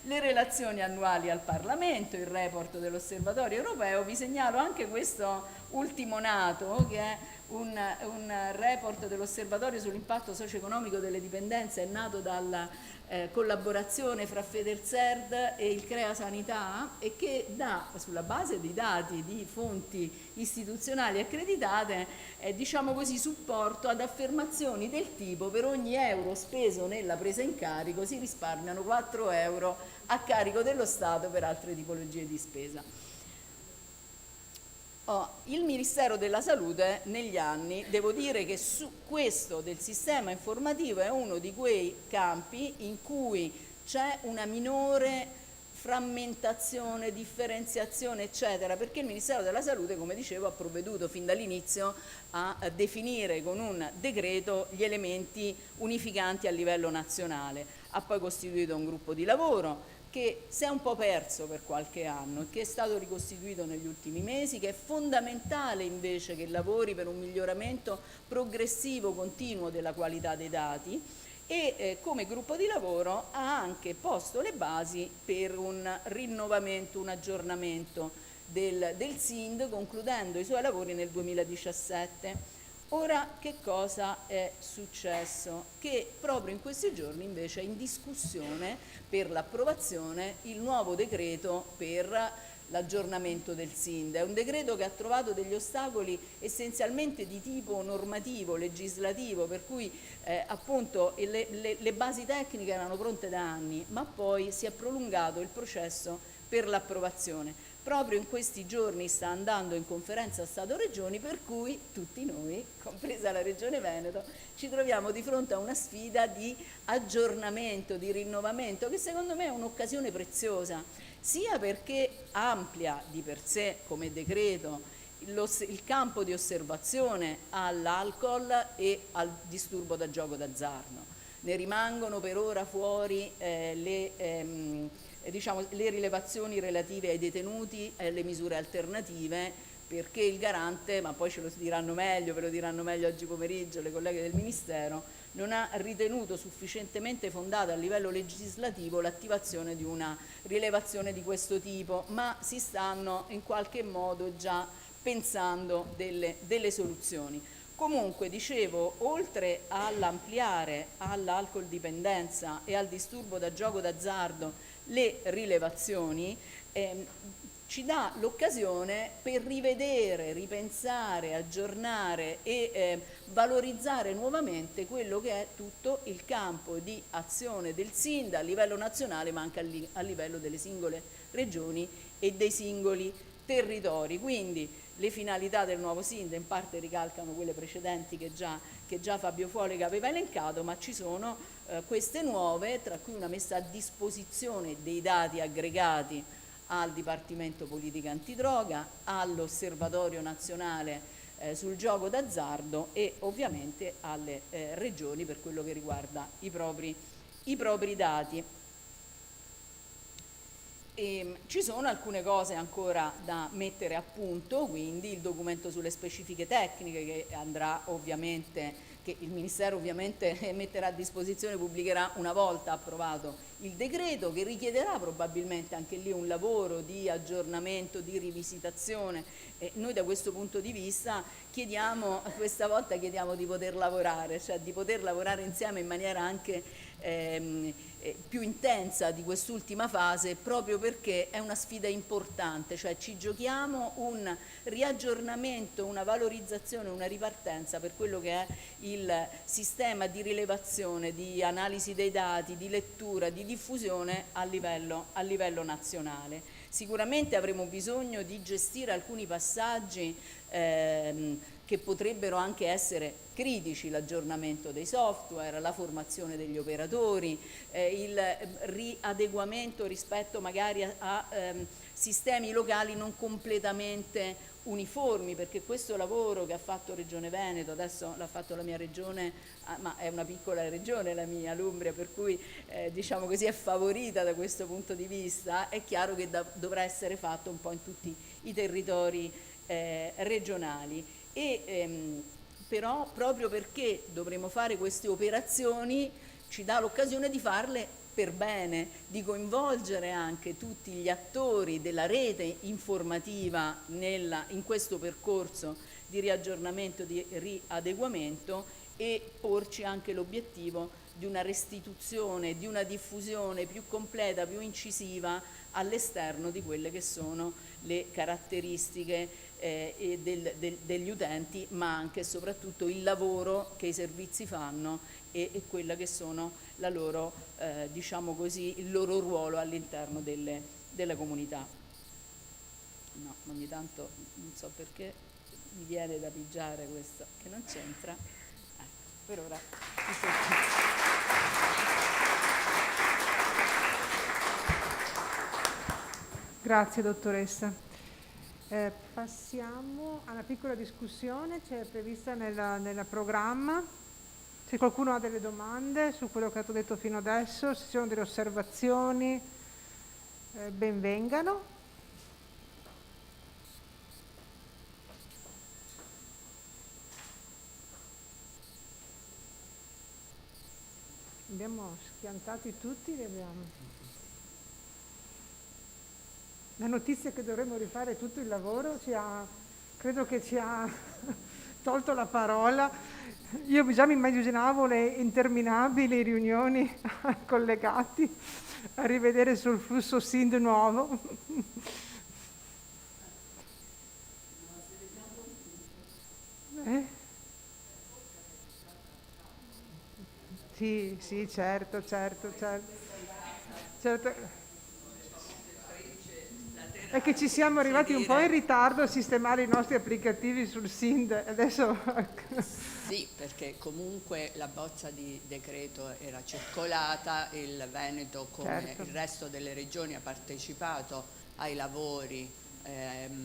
G: Le relazioni annuali al Parlamento, il report dell'Osservatorio Europeo. Vi segnalo anche questo ultimo nato, che è un report dell'Osservatorio sull'impatto socio-economico delle dipendenze, è nato dalla collaborazione fra Federserd e il Crea Sanità, e che dà, sulla base dei dati di fonti istituzionali accreditate, diciamo così, supporto ad affermazioni del tipo: per ogni euro speso nella presa in carico si risparmiano 4 euro a carico dello Stato per altre tipologie di spesa. Il Ministero della Salute negli anni, devo dire che su questo del sistema informativo è uno di quei campi in cui c'è una minore frammentazione, differenziazione, eccetera, perché il Ministero della Salute, come dicevo, ha provveduto fin dall'inizio a definire con un decreto gli elementi unificanti a livello nazionale. Ha poi costituito un gruppo di lavoro che si è un po' perso per qualche anno e che è stato ricostituito negli ultimi mesi, che è fondamentale invece che lavori per un miglioramento progressivo, continuo della qualità dei dati, e come gruppo di lavoro ha anche posto le basi per un rinnovamento, un aggiornamento del SIND, concludendo i suoi lavori nel 2017. Ora, che cosa è successo? Che proprio in questi giorni invece è in discussione per l'approvazione il nuovo decreto per l'aggiornamento del SIND. È un decreto che ha trovato degli ostacoli essenzialmente di tipo normativo, legislativo, per cui appunto le basi tecniche erano pronte da anni, ma poi si è prolungato il processo per l'approvazione. Proprio in questi giorni sta andando in conferenza Stato-Regioni, per cui tutti noi, compresa la Regione Veneto, ci troviamo di fronte a una sfida di aggiornamento, di rinnovamento, che secondo me è un'occasione preziosa, sia perché amplia di per sé come decreto il campo di osservazione all'alcol e al disturbo da gioco d'azzardo. Ne rimangono per ora fuori le rilevazioni relative ai detenuti e alle misure alternative, perché il garante, ma poi ce lo diranno meglio, ve lo diranno meglio oggi pomeriggio le colleghe del Ministero, non ha ritenuto sufficientemente fondata a livello legislativo l'attivazione di una rilevazione di questo tipo, ma si stanno in qualche modo già pensando delle soluzioni. Comunque, dicevo, oltre all'ampliare all'alcol dipendenza e al disturbo da gioco d'azzardo le rilevazioni, ci dà l'occasione per rivedere, ripensare, aggiornare e valorizzare nuovamente quello che è tutto il campo di azione del SIND a livello nazionale, ma anche a livello delle singole regioni e dei singoli territori. Quindi le finalità del nuovo SIND in parte ricalcano quelle precedenti che già Fabio Folega aveva elencato, ma ci sono queste nuove, tra cui una messa a disposizione dei dati aggregati al Dipartimento Politica Antidroga, all'Osservatorio Nazionale sul gioco d'azzardo e ovviamente alle regioni per quello che riguarda i propri dati. Ci sono alcune cose ancora da mettere a punto, quindi il documento sulle specifiche tecniche che andrà ovviamente, che il Ministero ovviamente metterà a disposizione, pubblicherà una volta approvato il decreto, che richiederà probabilmente anche lì un lavoro di aggiornamento, di rivisitazione. Noi da questo punto di vista questa volta chiediamo di poter lavorare, cioè di poter lavorare insieme in maniera anche più intensa di quest'ultima fase, proprio perché è una sfida importante, cioè ci giochiamo un riaggiornamento, una valorizzazione, una ripartenza per quello che è il sistema di rilevazione, di analisi dei dati, di lettura, di diffusione a livello nazionale. Sicuramente avremo bisogno di gestire alcuni passaggi che potrebbero anche essere critici, l'aggiornamento dei software, la formazione degli operatori, il riadeguamento rispetto magari a sistemi locali non completamente uniformi, perché questo lavoro che ha fatto Regione Veneto, adesso l'ha fatto la mia regione, ma è una piccola regione la mia, l'Umbria, per cui diciamo così è favorita da questo punto di vista, è chiaro che dovrà essere fatto un po' in tutti i territori regionali. Però proprio perché dovremo fare queste operazioni ci dà l'occasione di farle per bene, di coinvolgere anche tutti gli attori della rete informativa in questo percorso di riaggiornamento, di riadeguamento, e porci anche l'obiettivo di una restituzione, di una diffusione più completa, più incisiva all'esterno di quelle che sono le caratteristiche degli utenti, ma anche e soprattutto il lavoro che i servizi fanno e quella che sono la loro, diciamo così, il loro ruolo all'interno delle comunità. No, ogni tanto non so perché mi viene da pigiare questo che non c'entra. Per ora.
B: Grazie dottoressa. Passiamo a una piccola discussione, c'è prevista nel programma. Se qualcuno ha delle domande su quello che è stato detto fino adesso, se ci sono delle osservazioni, benvengano. Abbiamo schiantati tutti, li abbiamo. La notizia che dovremmo rifare tutto il lavoro credo che ci ha tolto la parola. Io già mi immaginavo le interminabili riunioni collegati a rivedere sul flusso SIND nuovo. Sì, certo. È che ci siamo arrivati un po' in ritardo a sistemare i nostri applicativi sul SIND. Adesso
H: sì, perché comunque la bozza di decreto era circolata, il Veneto come
B: certo.
H: Il resto delle regioni ha partecipato ai lavori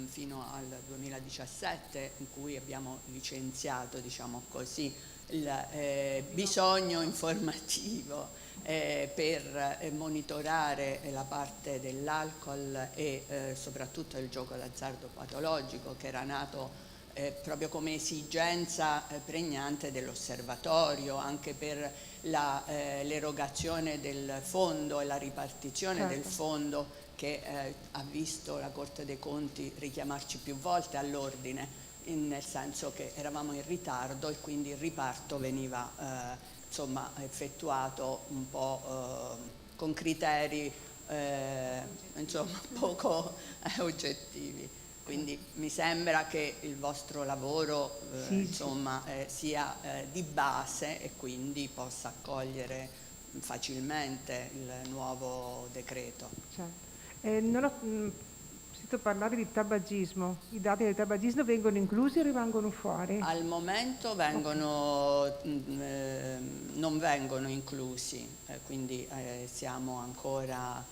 H: fino al 2017, in cui abbiamo licenziato, diciamo così, il bisogno informativo per monitorare la parte dell'alcol e soprattutto il gioco d'azzardo patologico, che era nato proprio come esigenza pregnante dell'osservatorio, anche per l'erogazione del fondo e la ripartizione
B: certo.
H: del fondo, che ha visto la Corte dei Conti richiamarci più volte all'ordine, nel senso che eravamo in ritardo e quindi il riparto veniva insomma effettuato un po' con criteri insomma poco oggettivi. Quindi mi sembra che il vostro lavoro insomma sia di base e quindi possa accogliere facilmente il nuovo decreto.
B: Certo. sentito parlare di tabagismo. I dati del tabagismo vengono inclusi o rimangono fuori?
H: Al momento non vengono inclusi, quindi siamo ancora,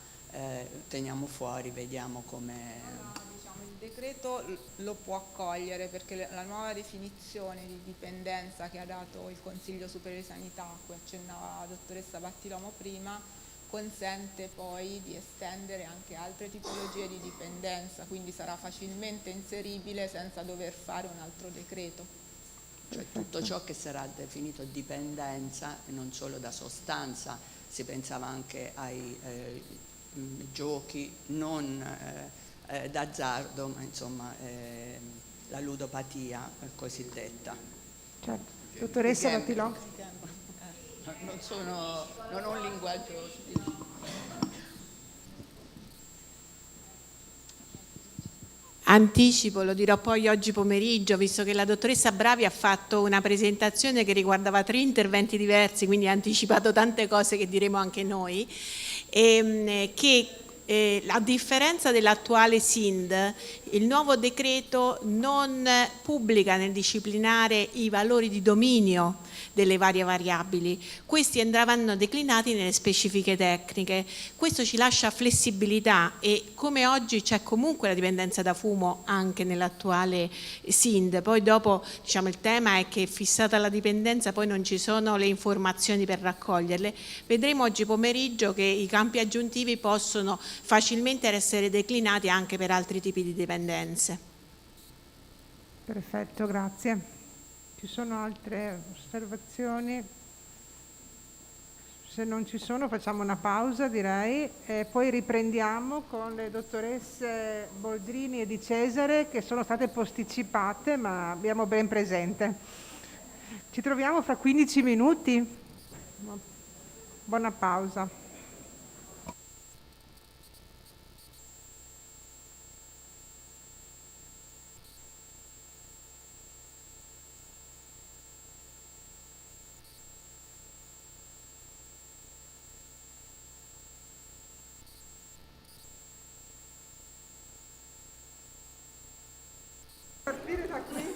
H: teniamo fuori, vediamo come...
I: Diciamo, il decreto lo può accogliere perché la nuova definizione di dipendenza che ha dato il Consiglio Superiore di Sanità, a cui accennava la dottoressa Battilomo prima, consente poi di estendere anche altre tipologie di dipendenza, quindi sarà facilmente inseribile senza dover fare un altro decreto.
H: Cioè tutto ciò che sarà definito dipendenza, e non solo da sostanza, si pensava anche ai giochi non d'azzardo, ma insomma la ludopatia cosiddetta.
B: Certo. Dottoressa Battilomo?
H: Non ho un linguaggio specifico.
E: Anticipo, lo dirò poi oggi pomeriggio, visto che la dottoressa Bravi ha fatto una presentazione che riguardava 3 interventi diversi, quindi ha anticipato tante cose che diremo anche noi, a differenza dell'attuale SIND, il nuovo decreto non pubblica nel disciplinare i valori di dominio delle varie variabili, questi andranno declinati nelle specifiche tecniche. Questo ci lascia flessibilità e come oggi c'è comunque la dipendenza da fumo anche nell'attuale SIND, poi dopo diciamo, il tema è che fissata la dipendenza poi non ci sono le informazioni per raccoglierle, vedremo oggi pomeriggio che i campi aggiuntivi possono facilmente essere declinati anche per altri tipi di dipendenze.
B: Perfetto, grazie. Ci sono altre osservazioni? Se non ci sono facciamo una pausa direi e poi riprendiamo con le dottoresse Boldrini e Di Cesare che sono state posticipate ma abbiamo ben presente. Ci troviamo fra 15 minuti. Buona pausa. Partire da qui.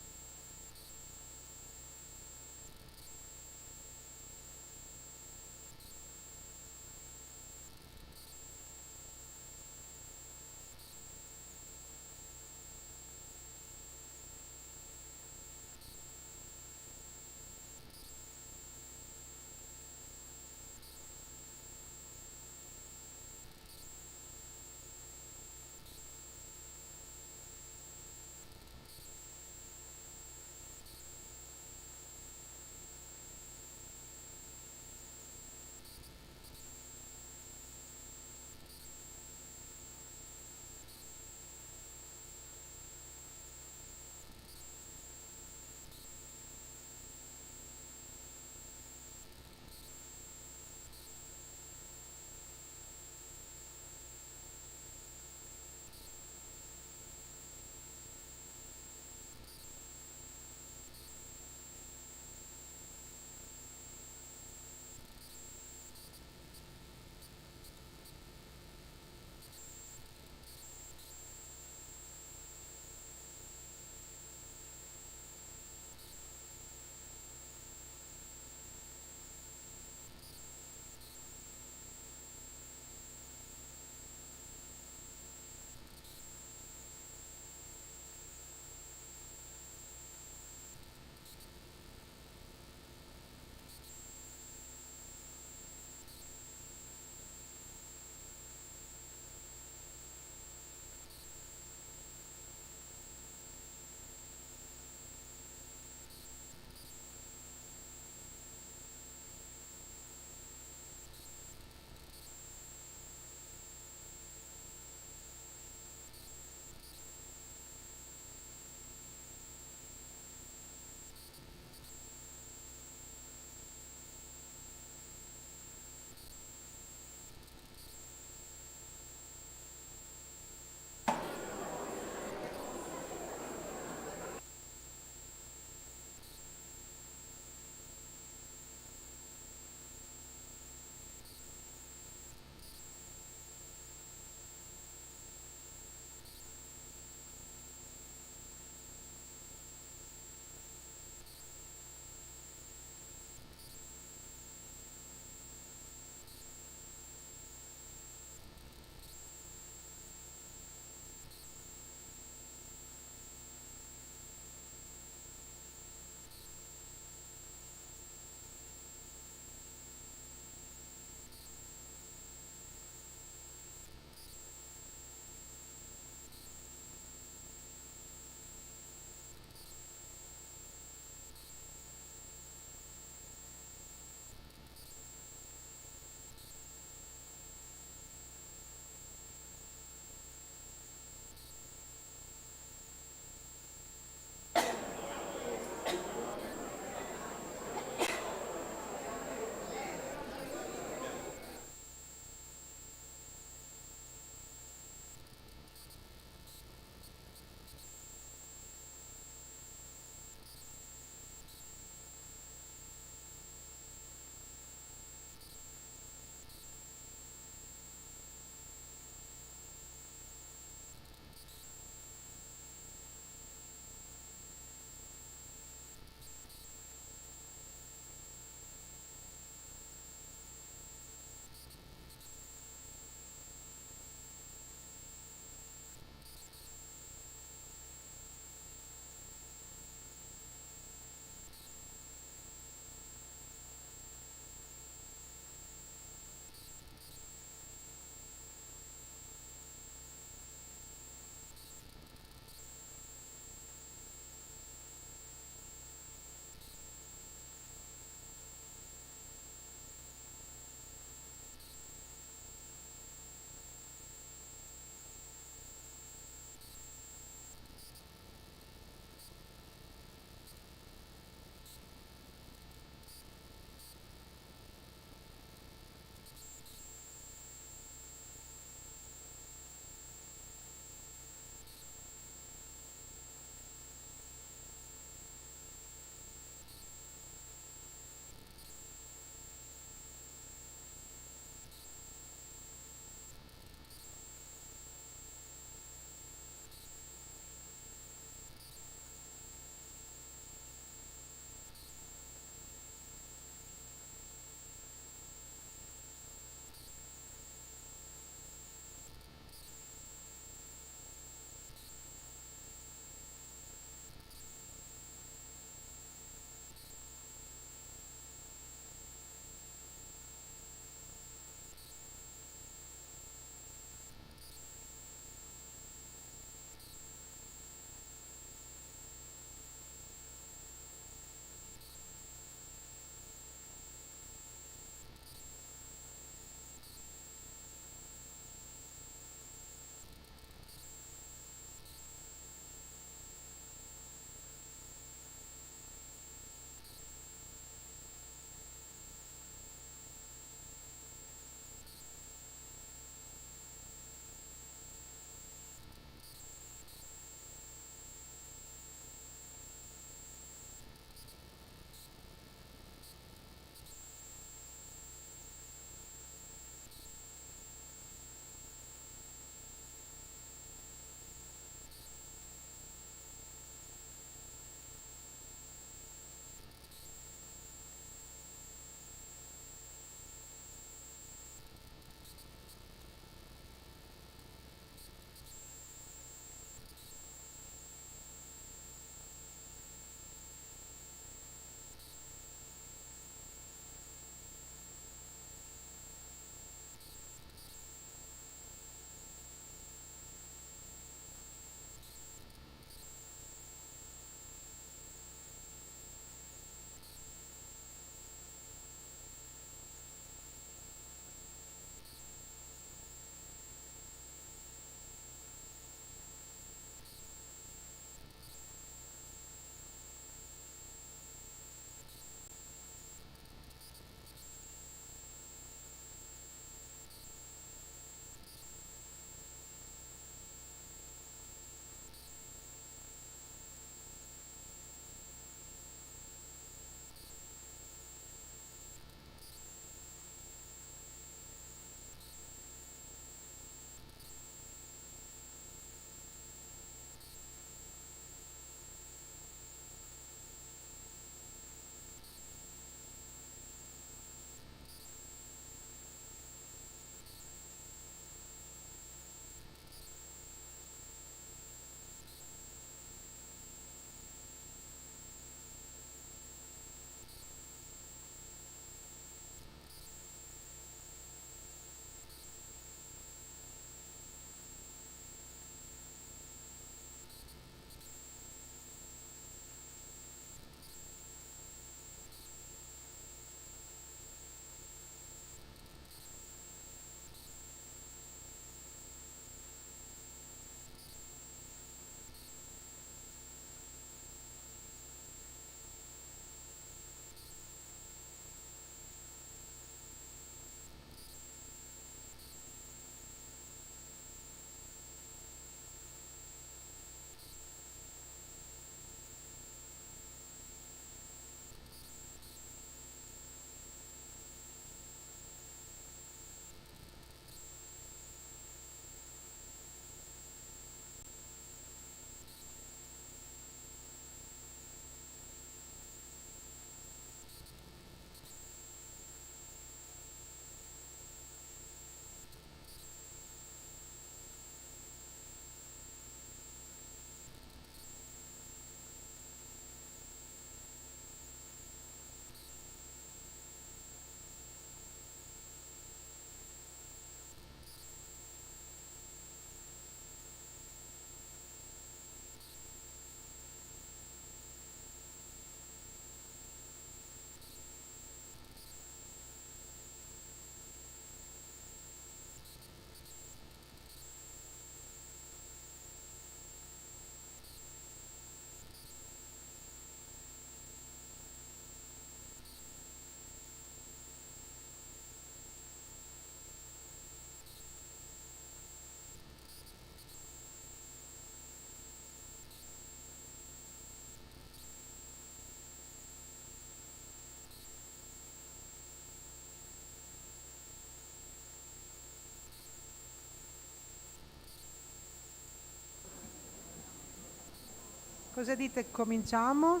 B: Cosa dite? Cominciamo?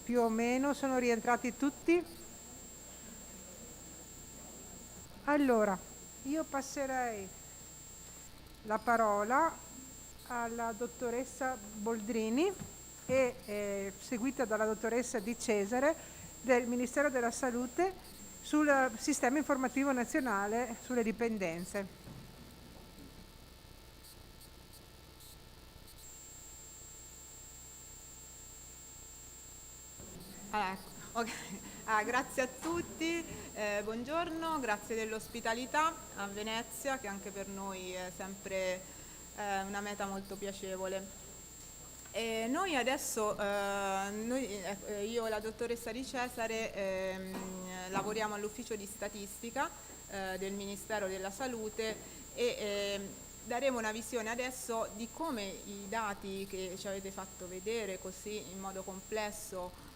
B: Più o meno sono rientrati tutti? Allora, io passerei la parola alla dottoressa Boldrini e seguita dalla dottoressa Di Cesare del Ministero della Salute sul Sistema Informativo Nazionale sulle dipendenze.
I: Grazie a tutti, buongiorno, grazie dell'ospitalità a Venezia, che anche per noi è sempre una meta molto piacevole. Noi adesso, io e la dottoressa Di Cesare lavoriamo all'ufficio di statistica del Ministero della Salute e daremo una visione adesso di come i dati che ci avete fatto vedere così in modo complesso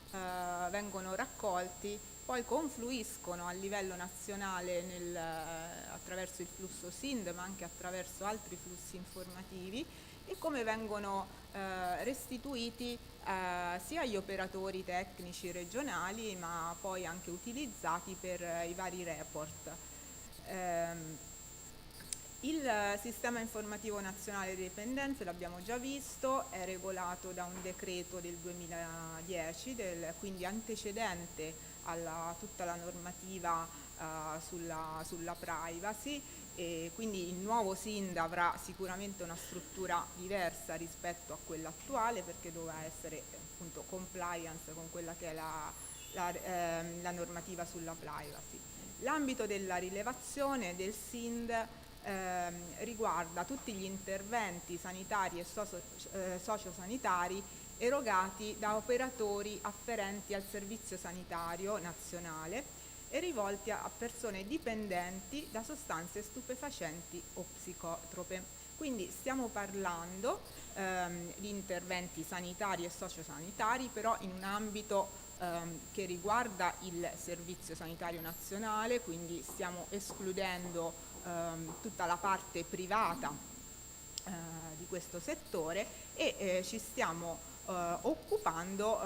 I: vengono raccolti, poi confluiscono a livello nazionale attraverso il flusso SIND, ma anche attraverso altri flussi informativi, e come vengono restituiti sia agli operatori tecnici regionali, ma poi anche utilizzati per i vari report. Il Sistema Informativo Nazionale delle Dipendenze, l'abbiamo già visto, è regolato da un decreto del 2010, quindi antecedente a tutta la normativa sulla privacy, e quindi il nuovo SIND avrà sicuramente una struttura diversa rispetto a quella attuale, perché dovrà essere appunto compliance con quella che è la normativa sulla privacy. L'ambito della rilevazione del SIND riguarda tutti gli interventi sanitari e sociosanitari erogati da operatori afferenti al Servizio Sanitario Nazionale e rivolti a persone dipendenti da sostanze stupefacenti o psicotrope. Quindi stiamo parlando di interventi sanitari e sociosanitari, però in un ambito che riguarda il Servizio Sanitario Nazionale, quindi stiamo escludendo tutta la parte privata di questo settore e ci stiamo occupando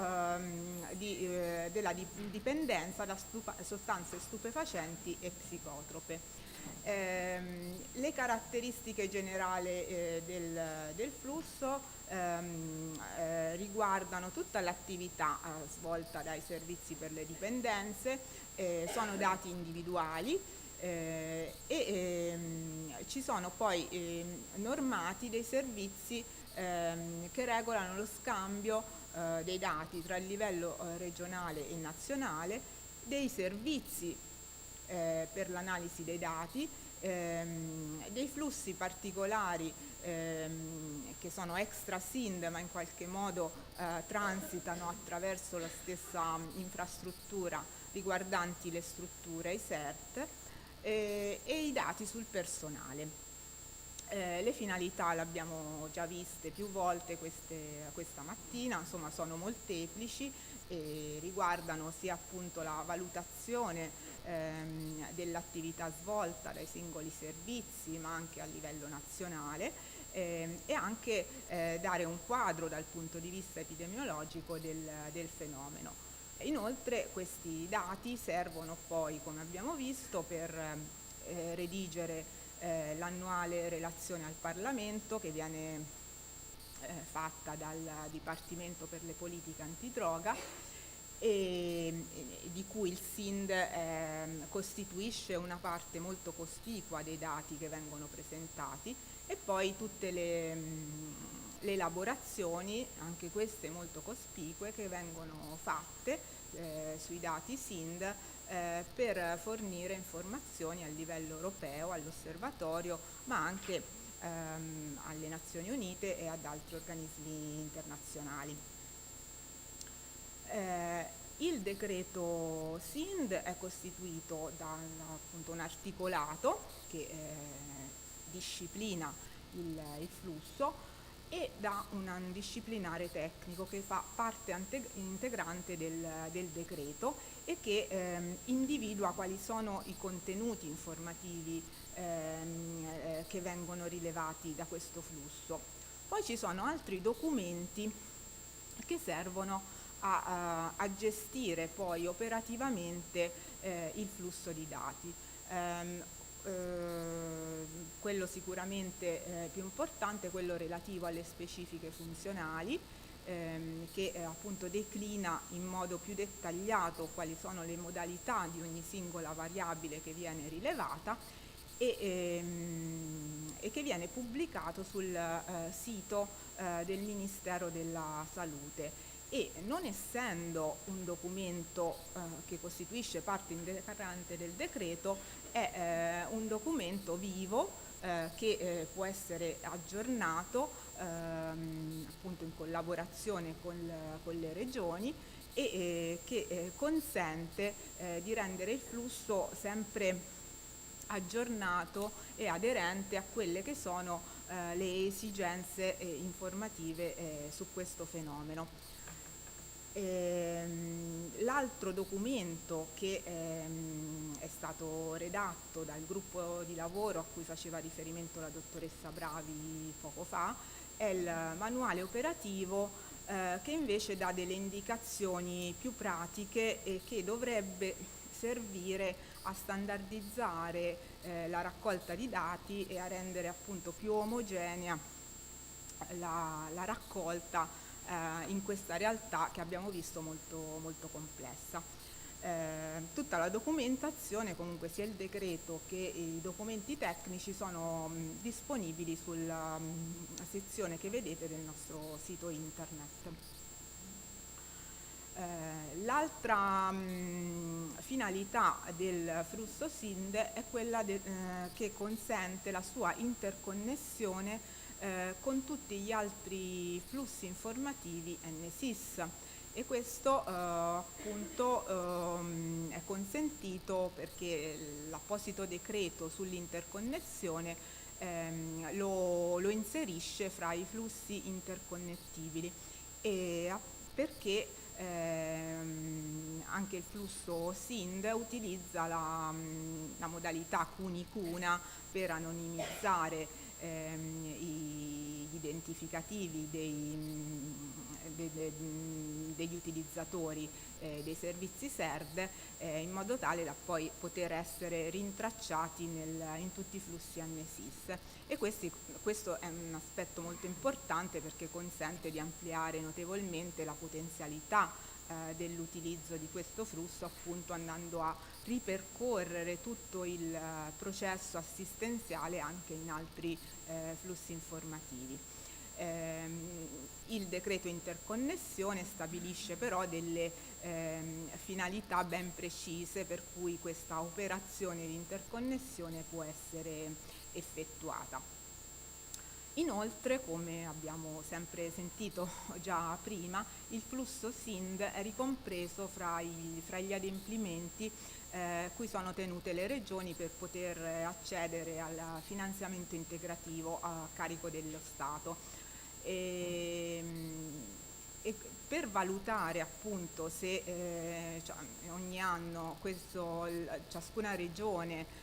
I: della dipendenza da sostanze stupefacenti e psicotrope. Le caratteristiche generali del flusso riguardano tutta l'attività svolta dai servizi per le dipendenze, sono dati individuali ci sono poi normati dei servizi che regolano lo scambio dei dati tra il livello regionale e nazionale, dei servizi per l'analisi dei dati, dei flussi particolari che sono extra SIND ma in qualche modo transitano attraverso la stessa infrastruttura riguardanti le strutture, i CERT, e i dati sul personale. Le finalità l'abbiamo già viste più volte questa mattina, insomma sono molteplici e riguardano sia appunto la valutazione dell'attività svolta dai singoli servizi ma anche a livello nazionale e anche dare un quadro dal punto di vista epidemiologico del fenomeno. Inoltre questi dati servono poi, come abbiamo visto, per redigere l'annuale relazione al Parlamento che viene fatta dal Dipartimento per le politiche antidroga e di cui il SIND costituisce una parte molto cospicua dei dati che vengono presentati, e poi tutte le elaborazioni, anche queste molto cospicue, che vengono fatte sui dati SIND per fornire informazioni a livello europeo, all'osservatorio, ma anche alle Nazioni Unite e ad altri organismi internazionali. Il decreto SIND è costituito da appunto un articolato che disciplina il flusso e da un disciplinare tecnico che fa parte integrante del decreto e che individua quali sono i contenuti informativi che vengono rilevati da questo flusso. Poi ci sono altri documenti che servono a gestire poi operativamente il flusso di dati. Quello sicuramente più importante è quello relativo alle specifiche funzionali, che appunto declina in modo più dettagliato quali sono le modalità di ogni singola variabile che viene rilevata e che viene pubblicato sul sito del Ministero della Salute. E non essendo un documento che costituisce parte integrante del decreto, è un documento vivo che può essere aggiornato appunto in collaborazione con le regioni e che consente di rendere il flusso sempre aggiornato e aderente a quelle che sono le esigenze informative su questo fenomeno. L'altro documento che è stato redatto dal gruppo di lavoro a cui faceva riferimento la dottoressa Bravi poco fa è il manuale operativo che invece dà delle indicazioni più pratiche e che dovrebbe servire a standardizzare la raccolta di dati e a rendere appunto più omogenea la raccolta in questa realtà che abbiamo visto molto, molto complessa. Tutta la documentazione, comunque sia il decreto che i documenti tecnici, sono disponibili sulla sezione che vedete del nostro sito internet. L'altra finalità del flusso SIND è quella che consente la sua interconnessione con tutti gli altri flussi informativi NSIS e questo appunto è consentito perché l'apposito decreto sull'interconnessione lo inserisce fra i flussi interconnettibili e perché anche il flusso SIND utilizza la modalità CUNI-CUNA per anonimizzare gli identificativi degli utilizzatori dei servizi SERD in modo tale da poi poter essere rintracciati in tutti i flussi NSIS e questo è un aspetto molto importante perché consente di ampliare notevolmente la potenzialità dell'utilizzo di questo flusso, appunto andando a ripercorrere tutto il processo assistenziale anche in altri flussi informativi. Il decreto interconnessione stabilisce però delle finalità ben precise per cui questa operazione di interconnessione può essere effettuata. Inoltre, come abbiamo sempre sentito già prima, il flusso SIND è ricompreso fra gli adempimenti cui sono tenute le regioni per poter accedere al finanziamento integrativo a carico dello Stato. E per valutare appunto se ogni anno ciascuna regione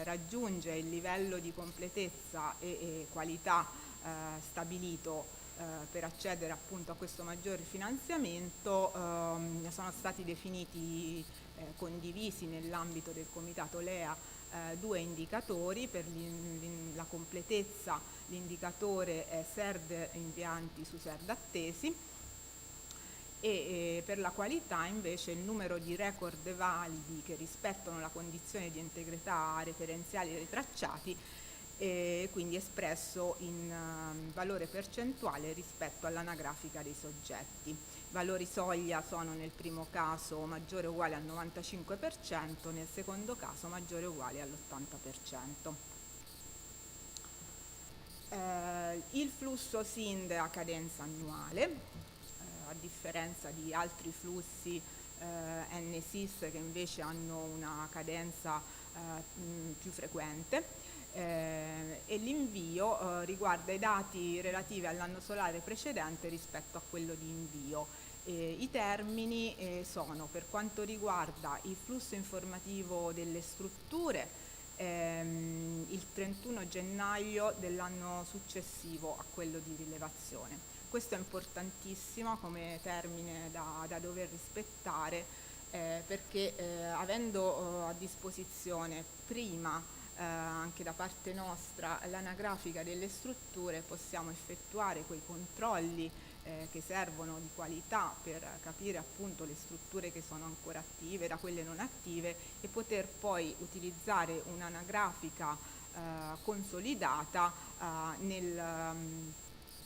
I: raggiunge il livello di completezza e qualità stabilito per accedere appunto a questo maggior finanziamento, sono stati definiti condivisi nell'ambito del Comitato LEA due indicatori. Per la completezza l'indicatore è SERD impianti su SERD attesi e per la qualità invece il numero di record validi che rispettano la condizione di integrità referenziali ritracciati quindi espresso in valore percentuale rispetto all'anagrafica dei soggetti. Valori soglia sono nel primo caso maggiore o uguale al 95%, nel secondo caso maggiore o uguale all'80%. Il flusso SIND ha cadenza annuale, a differenza di altri flussi NSIS che invece hanno una cadenza più frequente. E l'invio riguarda i dati relativi all'anno solare precedente rispetto a quello di invio. I termini sono, per quanto riguarda il flusso informativo delle strutture, il 31 gennaio dell'anno successivo a quello di rilevazione. Questo è importantissimo come termine da dover rispettare, perché avendo a disposizione prima anche da parte nostra l'anagrafica delle strutture, possiamo effettuare quei controlli che servono di qualità per capire appunto le strutture che sono ancora attive da quelle non attive e poter poi utilizzare un'anagrafica consolidata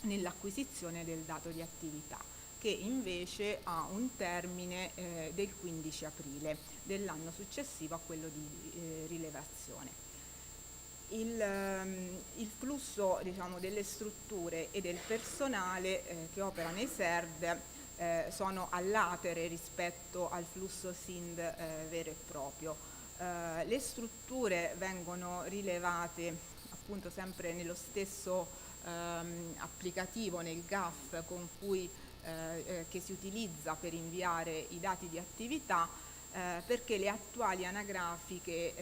I: nell'acquisizione del dato di attività, che invece ha un termine del 15 aprile dell'anno successivo a quello di rilevazione. Il flusso, diciamo, delle strutture e del personale che opera nei SERD sono all'atere rispetto al flusso SIND vero e proprio. Le strutture vengono rilevate appunto sempre nello stesso applicativo, nel GAF che si utilizza per inviare i dati di attività, perché le attuali anagrafiche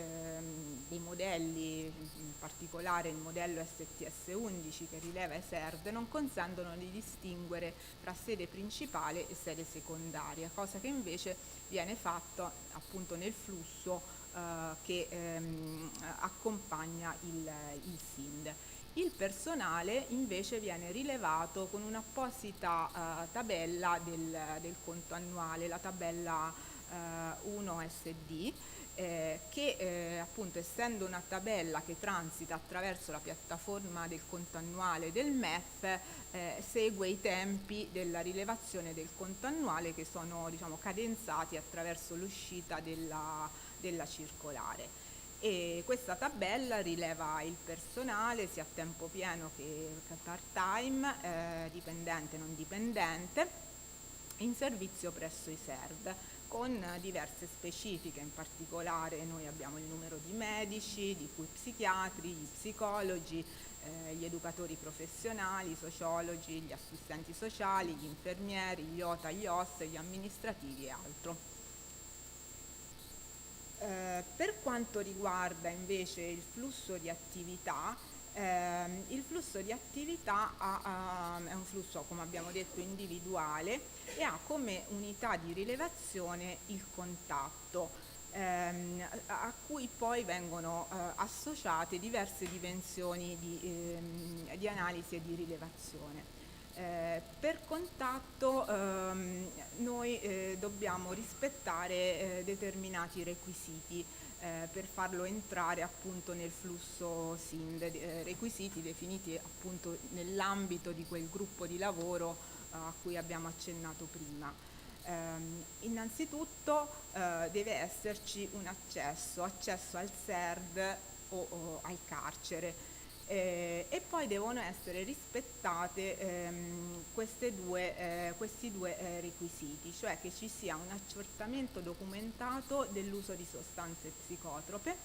I: dei modelli, in particolare il modello STS11 che rileva i SERD, non consentono di distinguere tra sede principale e sede secondaria, cosa che invece viene fatta appunto nel flusso che accompagna il SIND. Il personale invece viene rilevato con un'apposita tabella del conto annuale, la tabella 1 SD, che appunto, essendo una tabella che transita attraverso la piattaforma del conto annuale del MEF, segue i tempi della rilevazione del conto annuale, che sono, diciamo, cadenzati attraverso l'uscita della circolare. E questa tabella rileva il personale sia a tempo pieno che part-time, dipendente e non dipendente, in servizio presso i SERD, con diverse specifiche. In particolare noi abbiamo il numero di medici, di cui psichiatri, gli psicologi, gli educatori professionali, i sociologi, gli assistenti sociali, gli infermieri, gli OTA, gli OS, gli amministrativi e altro. Per quanto riguarda invece il flusso di attività, è un flusso, come abbiamo detto, individuale e ha come unità di rilevazione il contatto, a cui poi vengono associate diverse dimensioni di analisi e di rilevazione. Per contatto noi dobbiamo rispettare determinati requisiti per farlo entrare appunto nel flusso SIND, requisiti definiti appunto nell'ambito di quel gruppo di lavoro a cui abbiamo accennato prima. Innanzitutto deve esserci un accesso al SERD o al carcere. E poi devono essere rispettate questi due requisiti, cioè che ci sia un accertamento documentato dell'uso di sostanze psicotrope,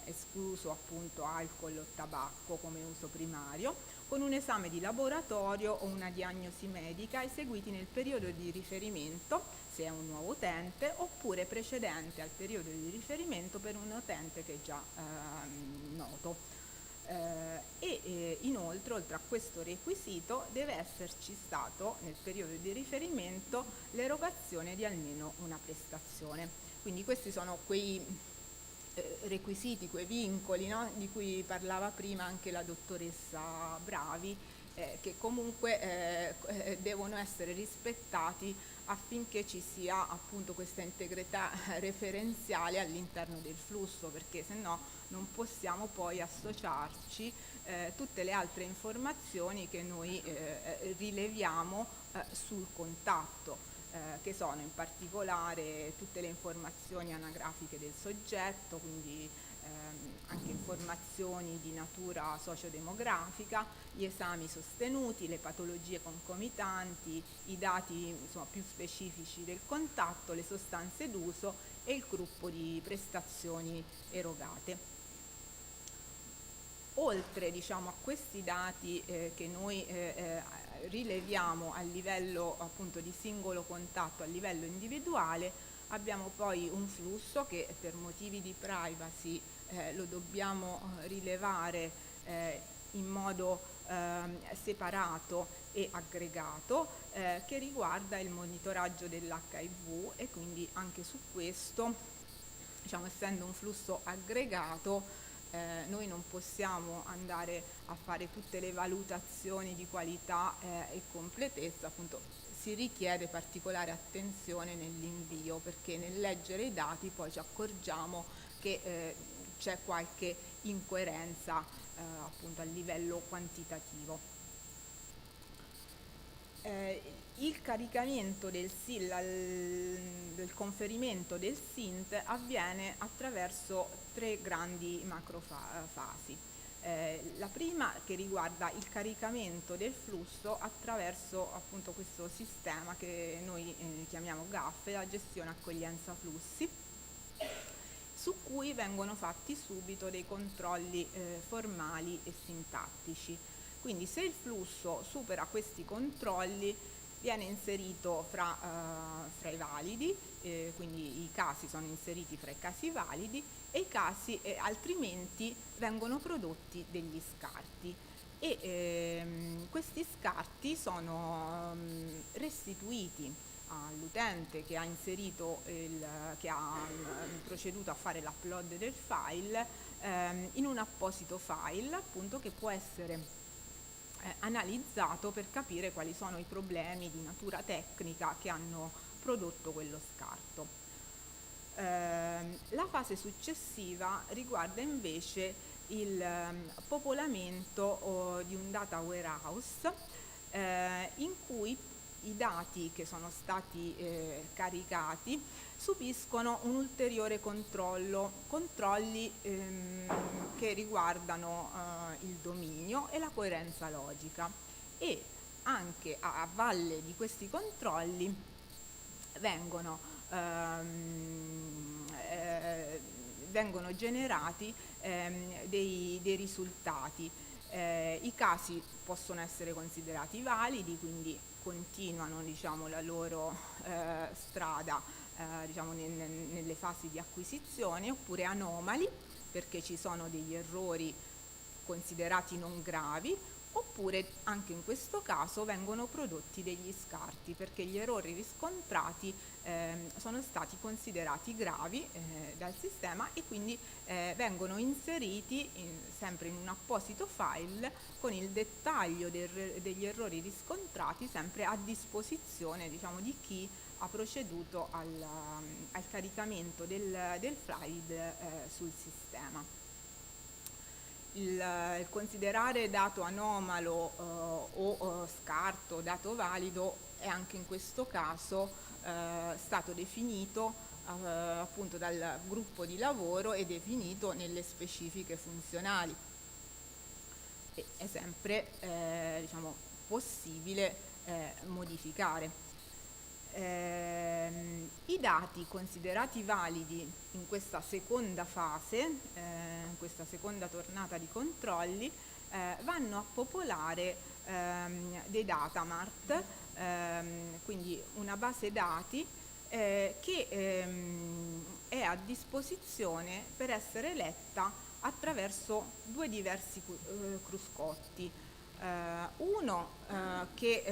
I: escluso appunto alcol o tabacco come uso primario, con un esame di laboratorio o una diagnosi medica eseguiti nel periodo di riferimento, se è un nuovo utente, oppure precedente al periodo di riferimento per un utente che è già noto. Inoltre, oltre a questo requisito, deve esserci stato nel periodo di riferimento l'erogazione di almeno una prestazione. Quindi questi sono quei requisiti, quei vincoli, no? Di cui parlava prima anche la dottoressa Bravi, che comunque devono essere rispettati affinché ci sia appunto questa integrità referenziale all'interno del flusso, perché se no non possiamo poi associarci tutte le altre informazioni che noi rileviamo sul contatto, che sono in particolare tutte le informazioni anagrafiche del soggetto, quindi anche informazioni di natura sociodemografica, gli esami sostenuti, le patologie concomitanti, i dati, insomma, più specifici del contatto, le sostanze d'uso e il gruppo di prestazioni erogate. Oltre, diciamo, a questi dati che noi rileviamo a livello appunto di singolo contatto, a livello individuale, abbiamo poi un flusso che per motivi di privacy lo dobbiamo rilevare in modo separato e aggregato, che riguarda il monitoraggio dell'HIV, e quindi anche su questo, diciamo, essendo un flusso aggregato, noi non possiamo andare a fare tutte le valutazioni di qualità e completezza, appunto si richiede particolare attenzione nell'invio, perché nel leggere i dati poi ci accorgiamo che c'è qualche incoerenza appunto a livello quantitativo. Il caricamento del del conferimento del SINT avviene attraverso 3 grandi macrofasi. La prima, che riguarda il caricamento del flusso attraverso appunto questo sistema che noi chiamiamo GAF, la gestione accoglienza flussi, su cui vengono fatti subito dei controlli formali e sintattici. Quindi se il flusso supera questi controlli viene inserito fra i validi, quindi i casi sono inseriti fra i casi validi, e i casi altrimenti vengono prodotti degli scarti, e questi scarti sono restituiti all'utente che ha inserito che ha proceduto a fare l'upload del file in un apposito file, appunto, che può essere analizzato per capire quali sono i problemi di natura tecnica che hanno prodotto quello scarto. La fase successiva riguarda invece il popolamento di un data warehouse in cui i dati che sono stati caricati subiscono un ulteriore controlli che riguardano il dominio e la coerenza logica, e anche a valle di questi controlli vengono generati dei risultati. I casi possono essere considerati validi, quindi continuano, diciamo, la loro strada diciamo, nelle fasi di acquisizione, oppure anomali, perché ci sono degli errori considerati non gravi, oppure anche in questo caso vengono prodotti degli scarti, perché gli errori riscontrati sono stati considerati gravi dal sistema, e quindi vengono inseriti sempre in un apposito file con il dettaglio degli errori riscontrati, sempre a disposizione, diciamo, di chi ha proceduto al caricamento del file sul sistema. Il considerare dato anomalo o scarto dato valido è anche in questo caso stato definito appunto dal gruppo di lavoro e definito nelle specifiche funzionali, e è sempre diciamo, possibile modificare. I dati considerati validi in questa seconda fase, in questa seconda tornata di controlli, vanno a popolare dei data mart, quindi una base dati che è a disposizione per essere letta attraverso 2 diversi cruscotti. Uno che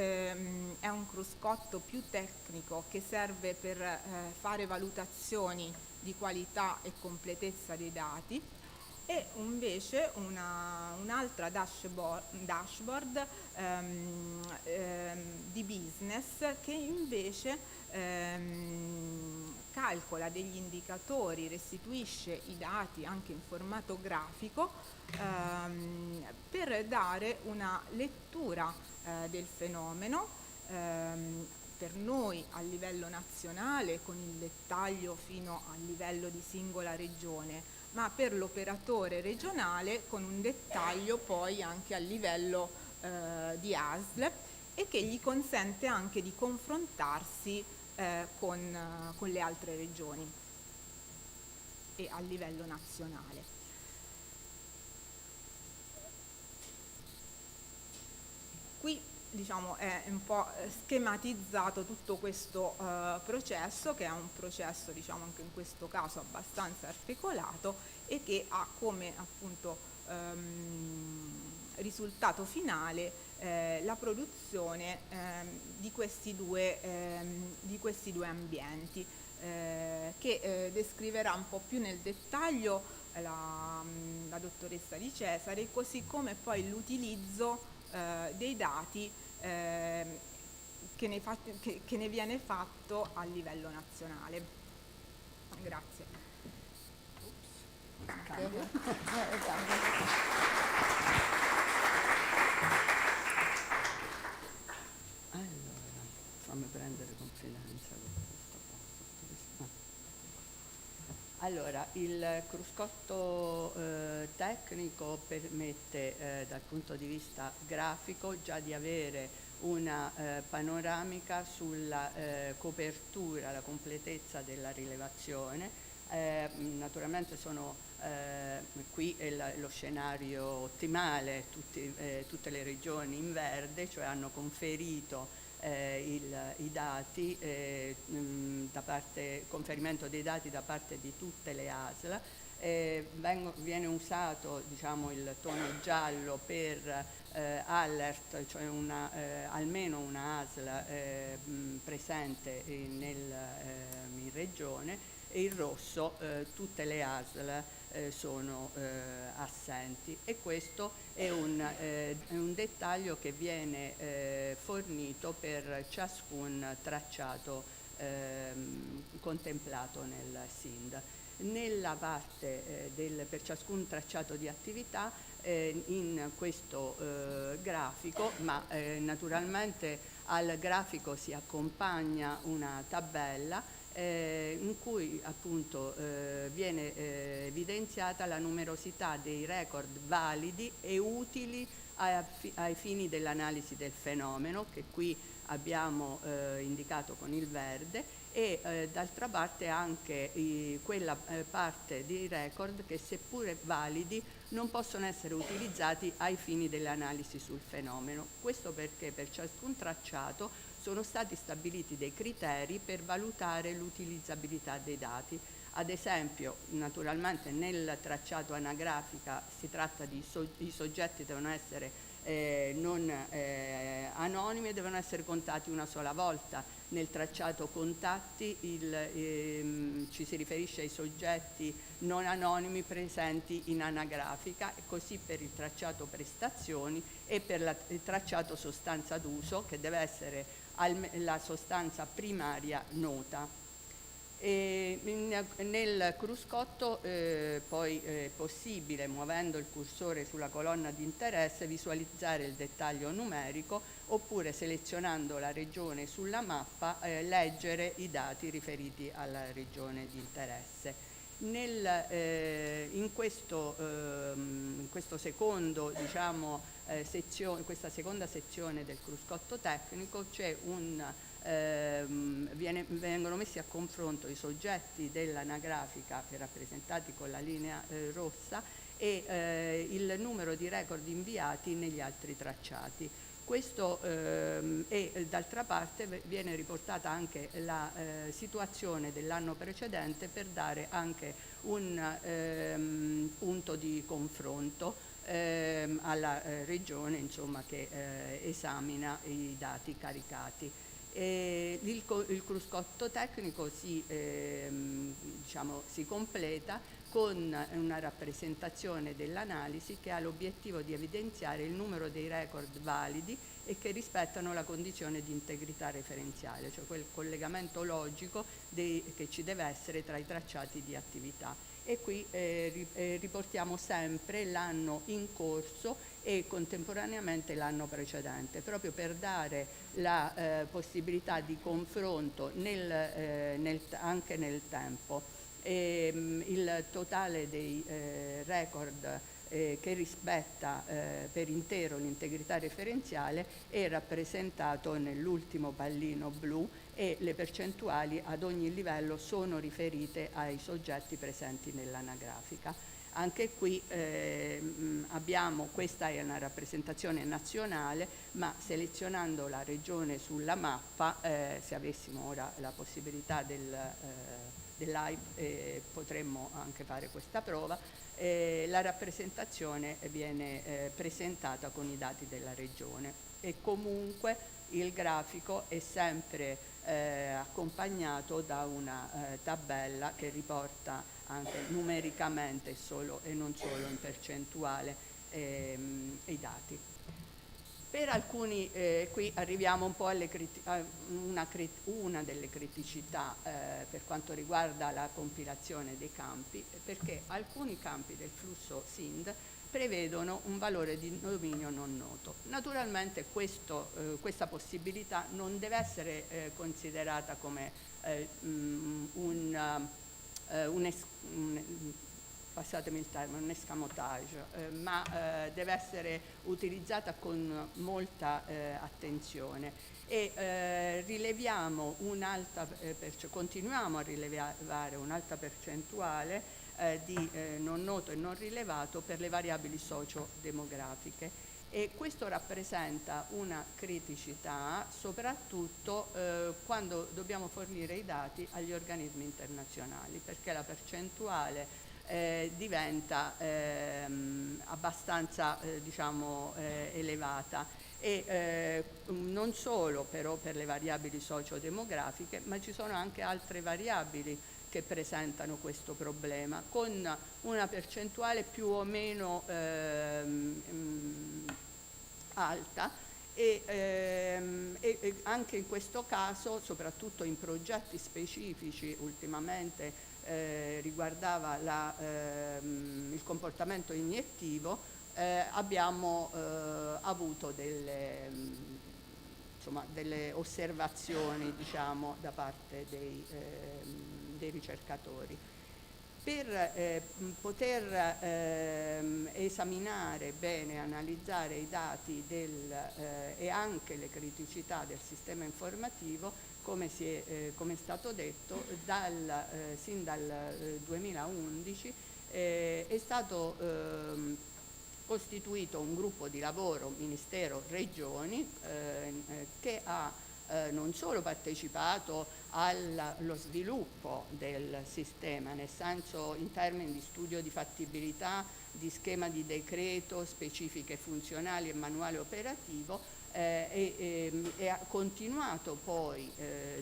I: è un cruscotto più tecnico, che serve per fare valutazioni di qualità e completezza dei dati, e invece un'altra dashboard di business, che invece calcola degli indicatori, restituisce i dati anche in formato grafico per dare una lettura del fenomeno per noi a livello nazionale, con il dettaglio fino al livello di singola regione, ma per l'operatore regionale con un dettaglio poi anche a livello di ASL, e che gli consente anche di confrontarsi con le altre regioni e a livello nazionale. Qui, diciamo, è un po' schematizzato tutto questo processo, che è un processo, diciamo, anche in questo caso abbastanza articolato, e che ha come appunto risultato finale la produzione di questi due ambienti, che descriverà un po' più nel dettaglio la dottoressa Di Cesare, così come poi l'utilizzo dei dati che ne viene fatto a livello nazionale. Grazie.
H: Allora, fammi prendere confidenza con questo. Allora, il cruscotto tecnico permette dal punto di vista grafico già di avere una panoramica sulla copertura, la completezza della rilevazione. Naturalmente qui è lo scenario ottimale, tutte le regioni in verde, cioè hanno conferito i dati, conferimento dei dati da parte di tutte le ASL. Viene usato, diciamo, il tono giallo per alert, cioè almeno una ASL presente in regione, e il rosso tutte le ASL sono assenti, e questo è un dettaglio che viene fornito per ciascun tracciato contemplato nel SIND. Nella parte per ciascun tracciato di attività in questo grafico, ma naturalmente al grafico si accompagna una tabella in cui appunto viene evidenziata la numerosità dei record validi e utili ai fini dell'analisi del fenomeno, che qui abbiamo indicato con il verde, e d'altra parte anche quella parte dei record che, seppure validi, non possono essere utilizzati ai fini dell'analisi sul fenomeno. Questo perché per ciascun tracciato sono stati stabiliti dei criteri per valutare l'utilizzabilità dei dati. Ad esempio, naturalmente nel tracciato anagrafica si tratta i soggetti devono essere non anonimi e devono essere contati una sola volta. Nel tracciato contatti ci si riferisce ai soggetti non anonimi presenti in anagrafica, e così per il tracciato prestazioni e per il tracciato sostanza d'uso, che deve essere la sostanza primaria nota. Nel cruscotto poi è possibile, muovendo il cursore sulla colonna di interesse, visualizzare il dettaglio numerico, oppure selezionando la regione sulla mappa leggere i dati riferiti alla regione di interesse. In questo secondo, diciamo, questa seconda sezione del cruscotto tecnico c'è vengono messi a confronto i soggetti dell'anagrafica rappresentati con la linea rossa e il numero di record inviati negli altri tracciati. Questo e d'altra parte viene riportata anche la situazione dell'anno precedente, per dare anche un punto di confronto alla regione, insomma, che esamina i dati caricati. Il cruscotto tecnico si completa con una rappresentazione dell'analisi che ha l'obiettivo di evidenziare il numero dei record validi e che rispettano la condizione di integrità referenziale, cioè quel collegamento logico che ci deve essere tra i tracciati di attività. E qui riportiamo sempre l'anno in corso e contemporaneamente l'anno precedente, proprio per dare la possibilità di confronto anche nel tempo. Il totale dei record che rispetta per intero l'integrità referenziale è rappresentato nell'ultimo pallino blu, e le percentuali ad ogni livello sono riferite ai soggetti presenti nell'anagrafica. Anche qui questa è una rappresentazione nazionale, ma selezionando la regione sulla mappa, se avessimo ora la possibilità dell'AIP potremmo anche fare questa prova, la rappresentazione viene presentata con i dati della regione e comunque il grafico è sempre accompagnato da una tabella che riporta anche numericamente e non solo in percentuale i dati. Per alcuni, qui arriviamo un po' a una delle criticità per quanto riguarda la compilazione dei campi, perché alcuni campi del flusso SIND prevedono un valore di dominio non noto. Naturalmente questa possibilità non deve essere considerata come passatemi il termine, un escamotage, ma deve essere utilizzata con molta attenzione e rileviamo continuiamo a rilevare un'alta percentuale di non noto e non rilevato per le variabili socio-demografiche e questo rappresenta una criticità soprattutto quando dobbiamo fornire i dati agli organismi internazionali, perché la percentuale diventa abbastanza elevata e non solo però per le variabili socio-demografiche, ma ci sono anche altre variabili che presentano questo problema con una percentuale più o meno alta e anche in questo caso, soprattutto in progetti specifici, ultimamente riguardava il comportamento iniettivo, abbiamo avuto delle osservazioni da parte dei ricercatori. Per poter esaminare bene, analizzare i dati e anche le criticità del sistema informativo, come è stato detto, sin dal 2011 è stato costituito un gruppo di lavoro Ministero-Regioni che ha non solo partecipato allo sviluppo del sistema, nel senso in termini di studio di fattibilità, di schema di decreto, specifiche funzionali e manuale operativo, e ha continuato poi,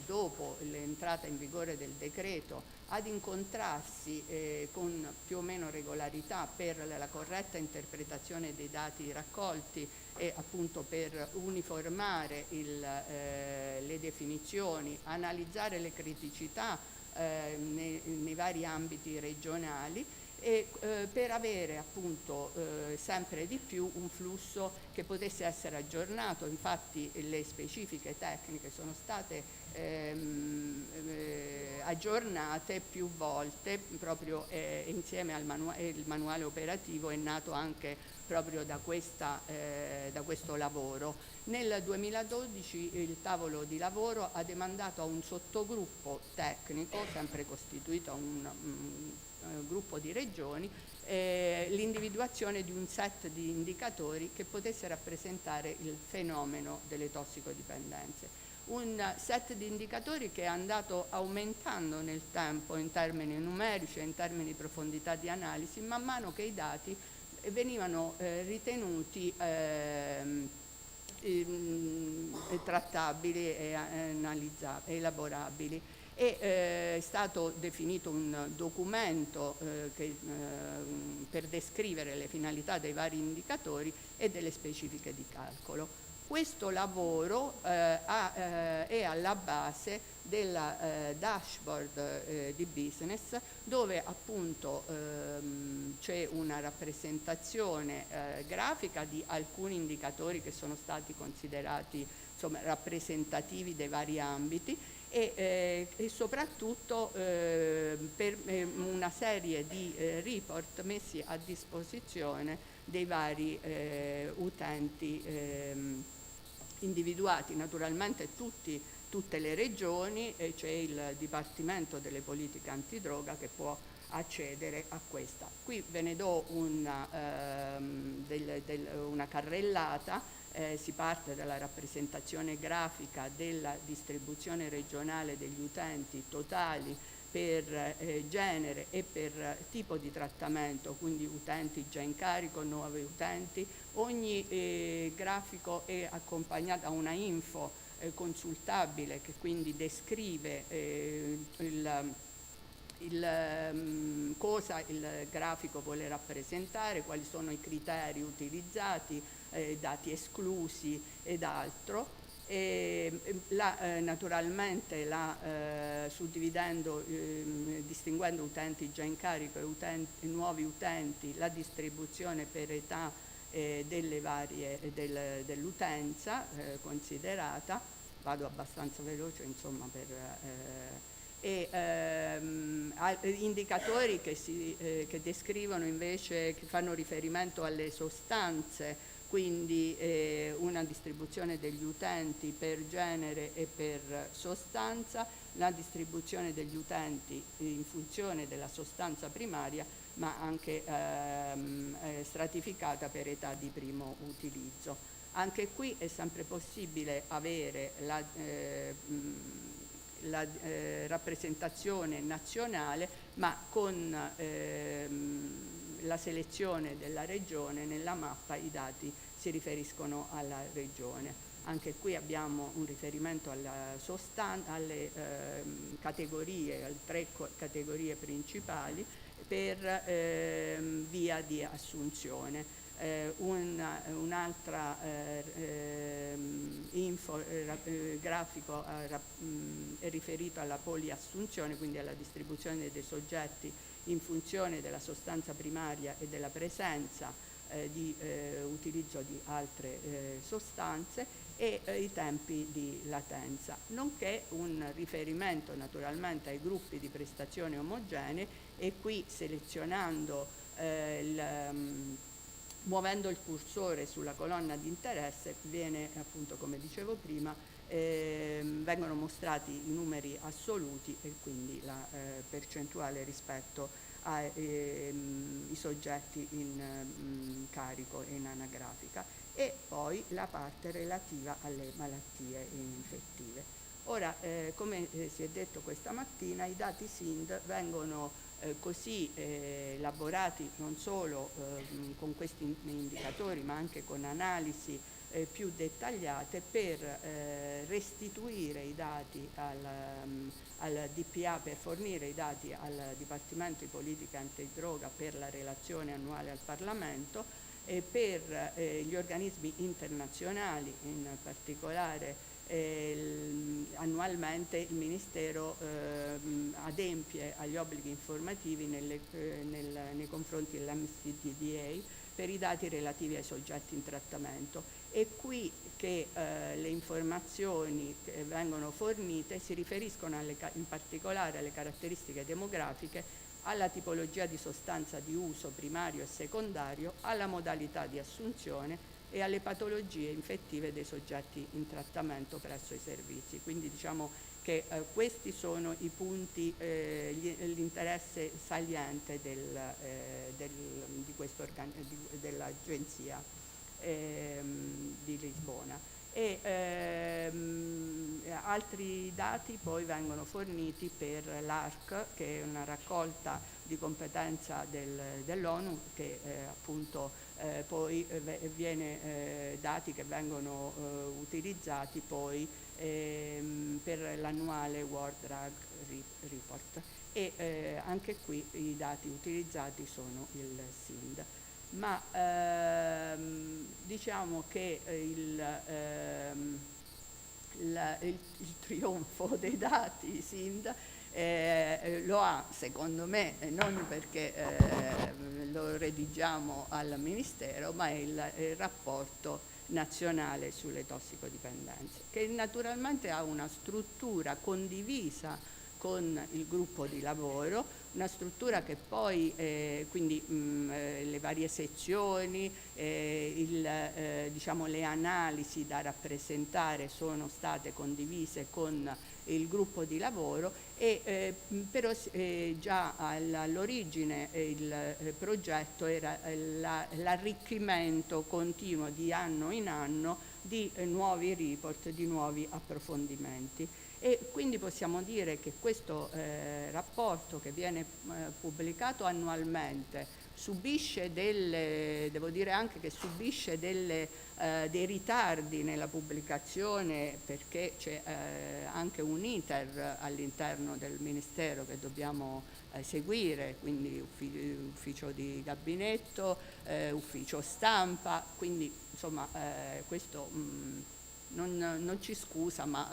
H: dopo l'entrata in vigore del decreto, ad incontrarsi con più o meno regolarità per la corretta interpretazione dei dati raccolti e appunto per uniformare le definizioni, analizzare le criticità nei vari ambiti regionali e per avere appunto sempre di più un flusso che potesse essere aggiornato. Infatti le specifiche tecniche sono state aggiornate più volte proprio insieme al manuale operativo è nato anche proprio da questo lavoro. Nel 2012 il tavolo di lavoro ha demandato a un sottogruppo tecnico, sempre costituito da un gruppo di regioni, l'individuazione di un set di indicatori che potesse rappresentare il fenomeno delle tossicodipendenze. Un set di indicatori che è andato aumentando nel tempo in termini numerici e in termini di profondità di analisi man mano che i dati venivano ritenuti trattabili e elaborabili. È stato definito un documento per descrivere le finalità dei vari indicatori e delle specifiche di calcolo. Questo lavoro è alla base della dashboard di business, dove appunto c'è una rappresentazione grafica di alcuni indicatori che sono stati considerati rappresentativi dei vari ambiti e soprattutto per una serie di report messi a disposizione dei vari utenti individuati, naturalmente tutte le regioni, e c'è il Dipartimento delle Politiche Antidroga che può accedere a questa. Qui ve ne do una carrellata. Si parte dalla rappresentazione grafica della distribuzione regionale degli utenti totali per genere e per tipo di trattamento, quindi utenti già in carico, nuovi utenti. Ogni grafico è accompagnato da una info consultabile che quindi descrive cosa il grafico vuole rappresentare, quali sono i criteri utilizzati, dati esclusi ed altro. Naturalmente suddividendo, distinguendo utenti già in carico e nuovi utenti, la distribuzione per età delle varie dell'utenza considerata. Vado abbastanza veloce, insomma, indicatori che descrivono invece, che fanno riferimento alle sostanze, quindi una distribuzione degli utenti per genere e per sostanza, la distribuzione degli utenti in funzione della sostanza primaria, ma anche stratificata per età di primo utilizzo. Anche qui è sempre possibile avere la rappresentazione nazionale, ma con la selezione della regione. Nella mappa i dati si riferiscono alla regione. Anche qui abbiamo un riferimento alle categorie, alle 3 categorie principali per via di assunzione. Un'altra grafico è riferito alla poliassunzione, quindi alla distribuzione dei soggetti in funzione della sostanza primaria e della presenza di utilizzo di altre sostanze e i tempi di latenza, nonché un riferimento naturalmente ai gruppi di prestazioni omogenee, e qui selezionando muovendo il cursore sulla colonna di interesse viene, appunto, come dicevo prima, vengono mostrati i numeri assoluti e quindi la percentuale rispetto ai soggetti in carico e in anagrafica, e poi la parte relativa alle malattie infettive. Ora, come si è detto questa mattina, i dati SIND vengono così elaborati non solo con questi indicatori, ma anche con analisi più dettagliate per restituire i dati al DPA, per fornire i dati al Dipartimento di Politica Antidroga per la relazione annuale al Parlamento, e per gli organismi internazionali, in particolare annualmente il Ministero adempie agli obblighi informativi nei confronti dell'MCDDA per i dati relativi ai soggetti in trattamento. È qui che le informazioni che vengono fornite si riferiscono in particolare alle caratteristiche demografiche, alla tipologia di sostanza di uso primario e secondario, alla modalità di assunzione e alle patologie infettive dei soggetti in trattamento presso i servizi. Quindi diciamo che questi sono i punti, l'interesse saliente dell'Agenzia di Lisbona. Altri dati poi vengono forniti per l'ARC, che è una raccolta di competenza dell'ONU, che appunto poi dati che vengono utilizzati poi per l'annuale World Drug Report, e anche qui i dati utilizzati sono il SIND. Ma diciamo che il trionfo dei dati SIND lo ha, secondo me, non perché lo redigiamo al Ministero, ma è il rapporto nazionale sulle tossicodipendenze, che naturalmente ha una struttura condivisa con il gruppo di lavoro, una struttura che poi, quindi le varie sezioni, diciamo, le analisi da rappresentare sono state condivise con il gruppo di lavoro, però già all'origine il progetto era l'arricchimento continuo di anno in anno di nuovi report, di nuovi approfondimenti. E quindi possiamo dire che questo rapporto, che viene pubblicato annualmente, subisce devo dire anche che subisce dei ritardi nella pubblicazione, perché c'è anche un iter all'interno del Ministero che dobbiamo seguire, quindi ufficio di gabinetto, ufficio stampa, quindi insomma questo non ci scusa, ma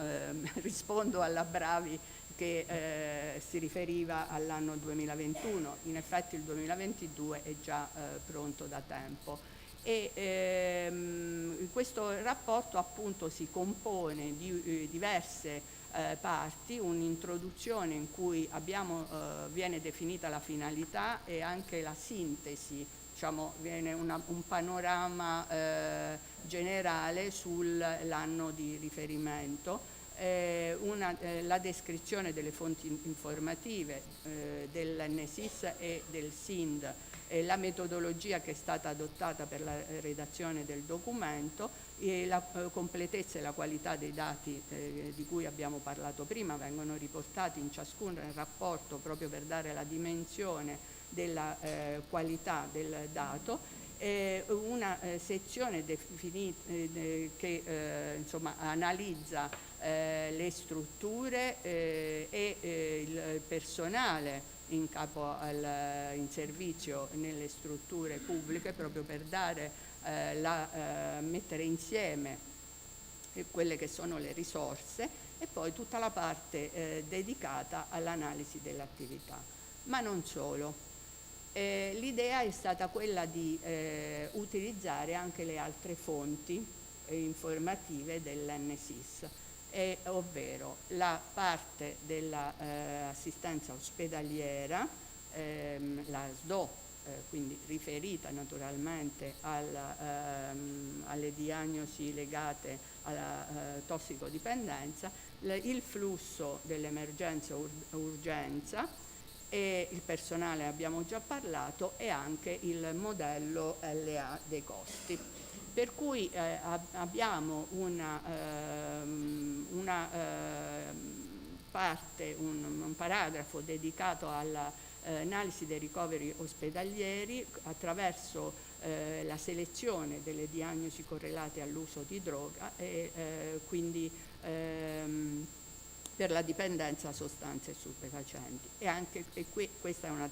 H: rispondo alla Bravi che si riferiva all'anno 2021. In effetti il 2022 è già pronto da tempo. E questo rapporto appunto si compone di diverse parti, un'introduzione in cui viene definita la finalità e anche la sintesi, diciamo, viene un panorama generale sull'anno di riferimento, la descrizione delle fonti informative dell'NSIS e del SIND, la metodologia che è stata adottata per la redazione del documento, e la completezza e la qualità dei dati di cui abbiamo parlato prima vengono riportati in ciascun rapporto proprio per dare la dimensione della qualità del dato. Una sezione che insomma analizza le strutture e il personale in capo in servizio nelle strutture pubbliche, proprio per dare mettere insieme quelle che sono le risorse, e poi tutta la parte dedicata all'analisi dell'attività. Ma non solo. L'idea è stata quella di utilizzare anche le altre fonti informative dell'NSIS, ovvero la parte dell'assistenza ospedaliera, la SDO, quindi riferita naturalmente alle diagnosi legate alla tossicodipendenza, il flusso dell'emergenza urgenza, e il personale abbiamo già parlato, e anche il modello LA dei costi. Per cui abbiamo una parte, un paragrafo dedicato all'analisi dei ricoveri ospedalieri attraverso la selezione delle diagnosi correlate all'uso di droga e quindi per la dipendenza a sostanze stupefacenti. E anche questa è una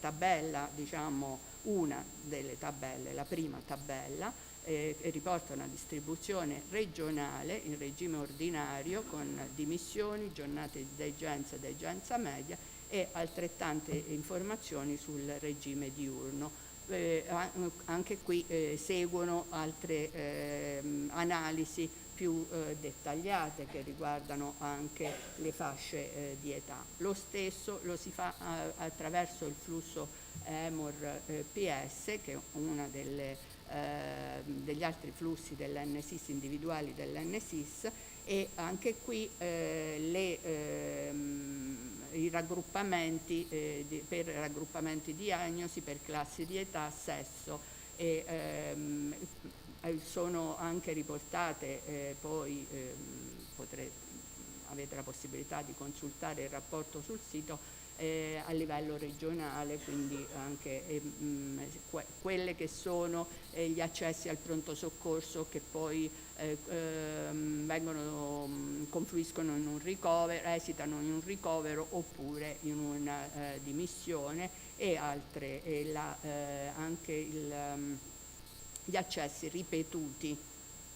H: tabella, diciamo una delle tabelle, la prima tabella, riporta una distribuzione regionale in regime ordinario con dimissioni, giornate di degenza e degenza media, e altrettante informazioni sul regime diurno. Anche qui seguono altre analisi più dettagliate che riguardano anche le fasce di età. Lo stesso lo si fa attraverso il flusso EMOR-PS, che è una degli altri flussi dell'NSIS, individuali dell'NSIS, e anche qui i raggruppamenti per raggruppamenti diagnosi, per classi di età, sesso, e sono anche riportate poi avete la possibilità di consultare il rapporto sul sito a livello regionale, quindi anche quelle che sono gli accessi al pronto soccorso, che poi confluiscono in un ricovero, esitano in un ricovero oppure in una dimissione, e altre, anche gli accessi ripetuti,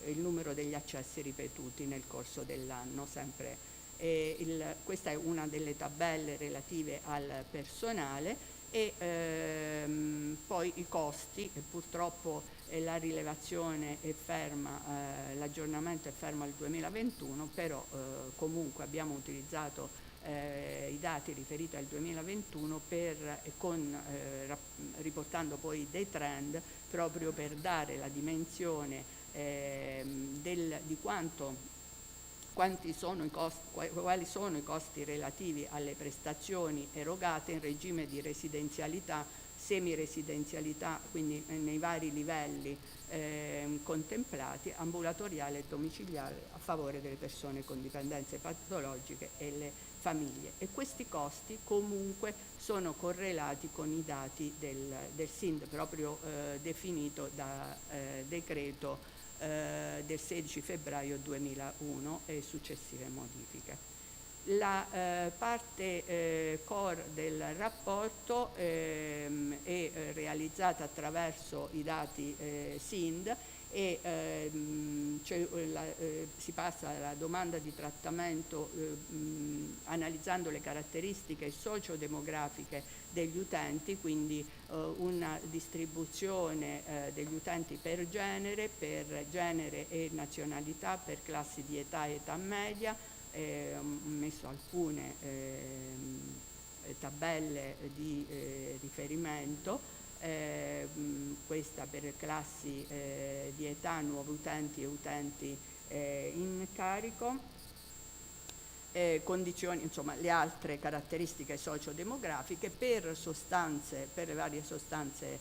H: il numero degli accessi ripetuti nel corso dell'anno, sempre. Questa è una delle tabelle relative al personale, e poi i costi, e purtroppo la rilevazione è ferma, l'aggiornamento è fermo al 2021, però comunque abbiamo utilizzato i dati riferiti al 2021 riportando poi dei trend, proprio per dare la dimensione di quali sono i costi relativi alle prestazioni erogate in regime di residenzialità, semiresidenzialità, quindi nei vari livelli contemplati ambulatoriale e domiciliare a favore delle persone con dipendenze patologiche e le famiglie, e questi costi comunque sono correlati con i dati del SIND proprio definito da decreto del 16 febbraio 2001 e successive modifiche. La parte core del rapporto è realizzata attraverso i dati SIND e si passa alla domanda di trattamento analizzando le caratteristiche sociodemografiche degli utenti, quindi una distribuzione degli utenti per genere e nazionalità, per classi di età e età media. Ho messo alcune tabelle di riferimento, questa per classi di età, nuovi utenti e utenti in carico, condizioni, insomma le altre caratteristiche sociodemografiche per le varie sostanze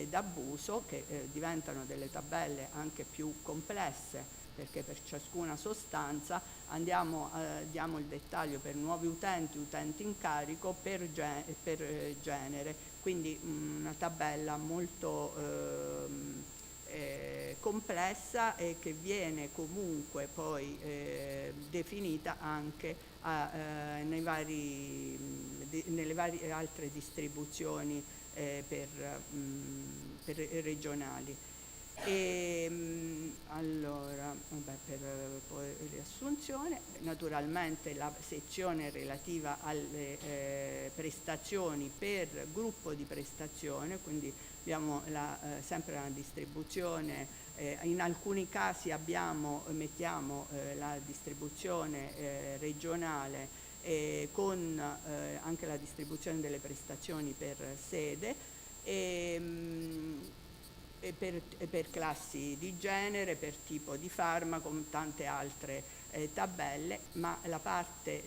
H: d'abuso, che diventano delle tabelle anche più complesse, perché per ciascuna sostanza diamo il dettaglio per nuovi utenti in carico, per genere, quindi una tabella molto complessa e che viene comunque poi definita anche nelle varie altre distribuzioni per regionali. Allora, per poi riassunzione, naturalmente la sezione relativa alle prestazioni per gruppo di prestazione, quindi abbiamo sempre una distribuzione, in alcuni casi mettiamo la distribuzione regionale con anche la distribuzione delle prestazioni per sede e per classi di genere, per tipo di farmaco, con tante altre tabelle, ma la parte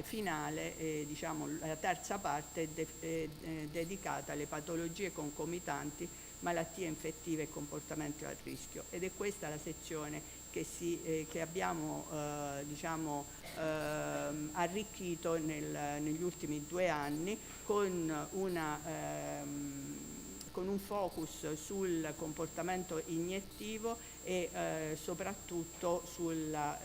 H: finale, diciamo la terza parte, è dedicata alle patologie concomitanti, malattie infettive e comportamenti a rischio, ed è questa la sezione che abbiamo arricchito negli ultimi 2 anni con un focus sul comportamento iniettivo e soprattutto sulla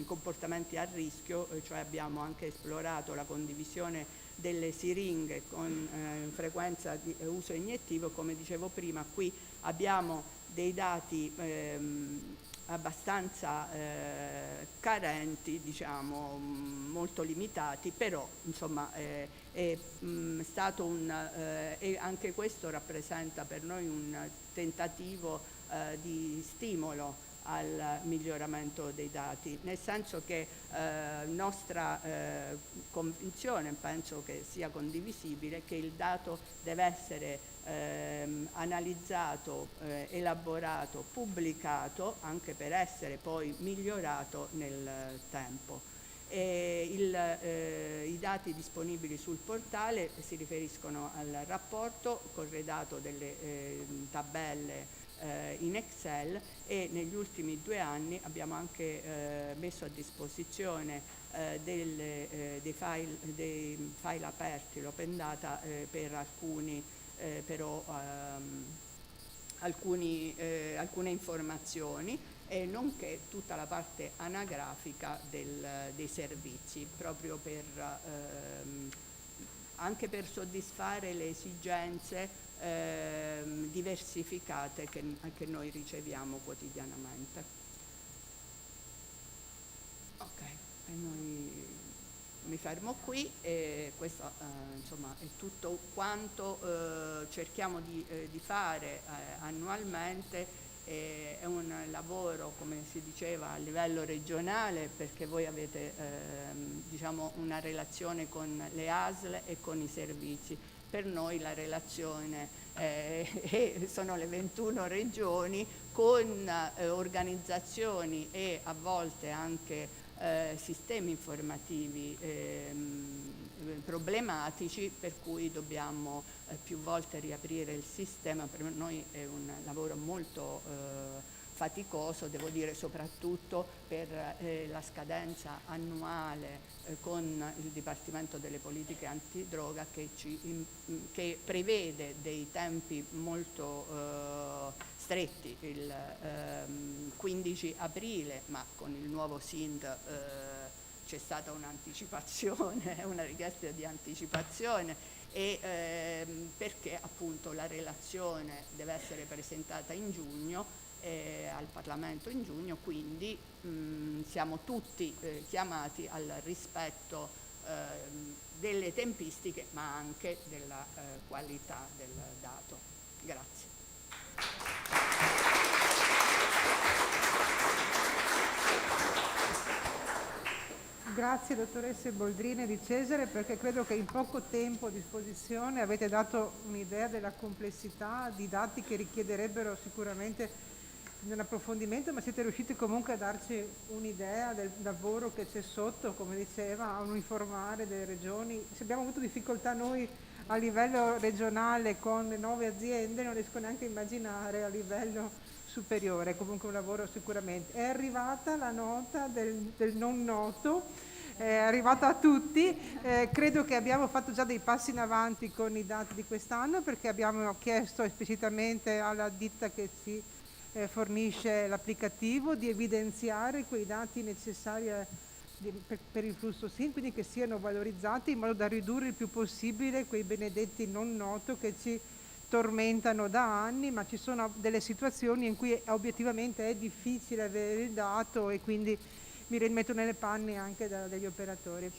H: comportamenti a rischio, cioè abbiamo anche esplorato la condivisione delle siringhe con frequenza di uso iniettivo. Come dicevo prima, qui abbiamo dei dati abbastanza carenti, diciamo molto limitati, però insomma è stato e anche questo rappresenta per noi un tentativo di stimolo al miglioramento dei dati, nel senso che nostra convinzione, penso che sia condivisibile, che il dato deve essere analizzato, elaborato, pubblicato, anche per essere poi migliorato nel tempo. I dati disponibili sul portale si riferiscono al rapporto corredato delle tabelle in Excel, e negli ultimi 2 anni abbiamo anche messo a disposizione dei file aperti, l'open data, per alcune informazioni, e nonché tutta la parte anagrafica dei servizi, proprio anche per soddisfare le esigenze diversificate che noi riceviamo quotidianamente. Ok, e mi fermo qui, e questo insomma è tutto quanto cerchiamo di fare annualmente. È un lavoro, come si diceva, a livello regionale, perché voi avete diciamo una relazione con le ASL e con i servizi. Per noi la relazione sono le 21 regioni con organizzazioni e a volte anche sistemi informativi problematici, per cui dobbiamo più volte riaprire il sistema. Per noi è un lavoro molto faticoso, devo dire, soprattutto per la scadenza annuale con il Dipartimento delle Politiche Antidroga che prevede dei tempi molto stretti. Il 15 aprile, ma con il nuovo SIND c'è stata un'anticipazione, una richiesta di anticipazione, e perché appunto la relazione deve essere presentata in giugno al Parlamento in giugno, quindi siamo tutti chiamati al rispetto delle tempistiche, ma anche della qualità del dato. Grazie.
B: Grazie dottoresse Boldrini e Di Cesare, perché credo che in poco tempo a disposizione avete dato un'idea della complessità di dati che richiederebbero sicuramente un approfondimento, ma siete riusciti comunque a darci un'idea del lavoro che c'è sotto, come diceva, a uniformare delle regioni. Se abbiamo avuto difficoltà noi a livello regionale con le 9 aziende, non riesco neanche a immaginare a livello superiore. Comunque un lavoro sicuramente. È arrivata la nota del non noto, è arrivata a tutti. Credo che abbiamo fatto già dei passi in avanti con i dati di quest'anno, perché abbiamo chiesto esplicitamente alla ditta che ci fornisce l'applicativo di evidenziare quei dati necessari per il flusso SIN, quindi che siano valorizzati in modo da ridurre il più possibile quei benedetti non noto che ci tormentano da anni, ma ci sono delle situazioni in cui obiettivamente è difficile avere il dato, e quindi mi rimetto nelle panne anche degli operatori.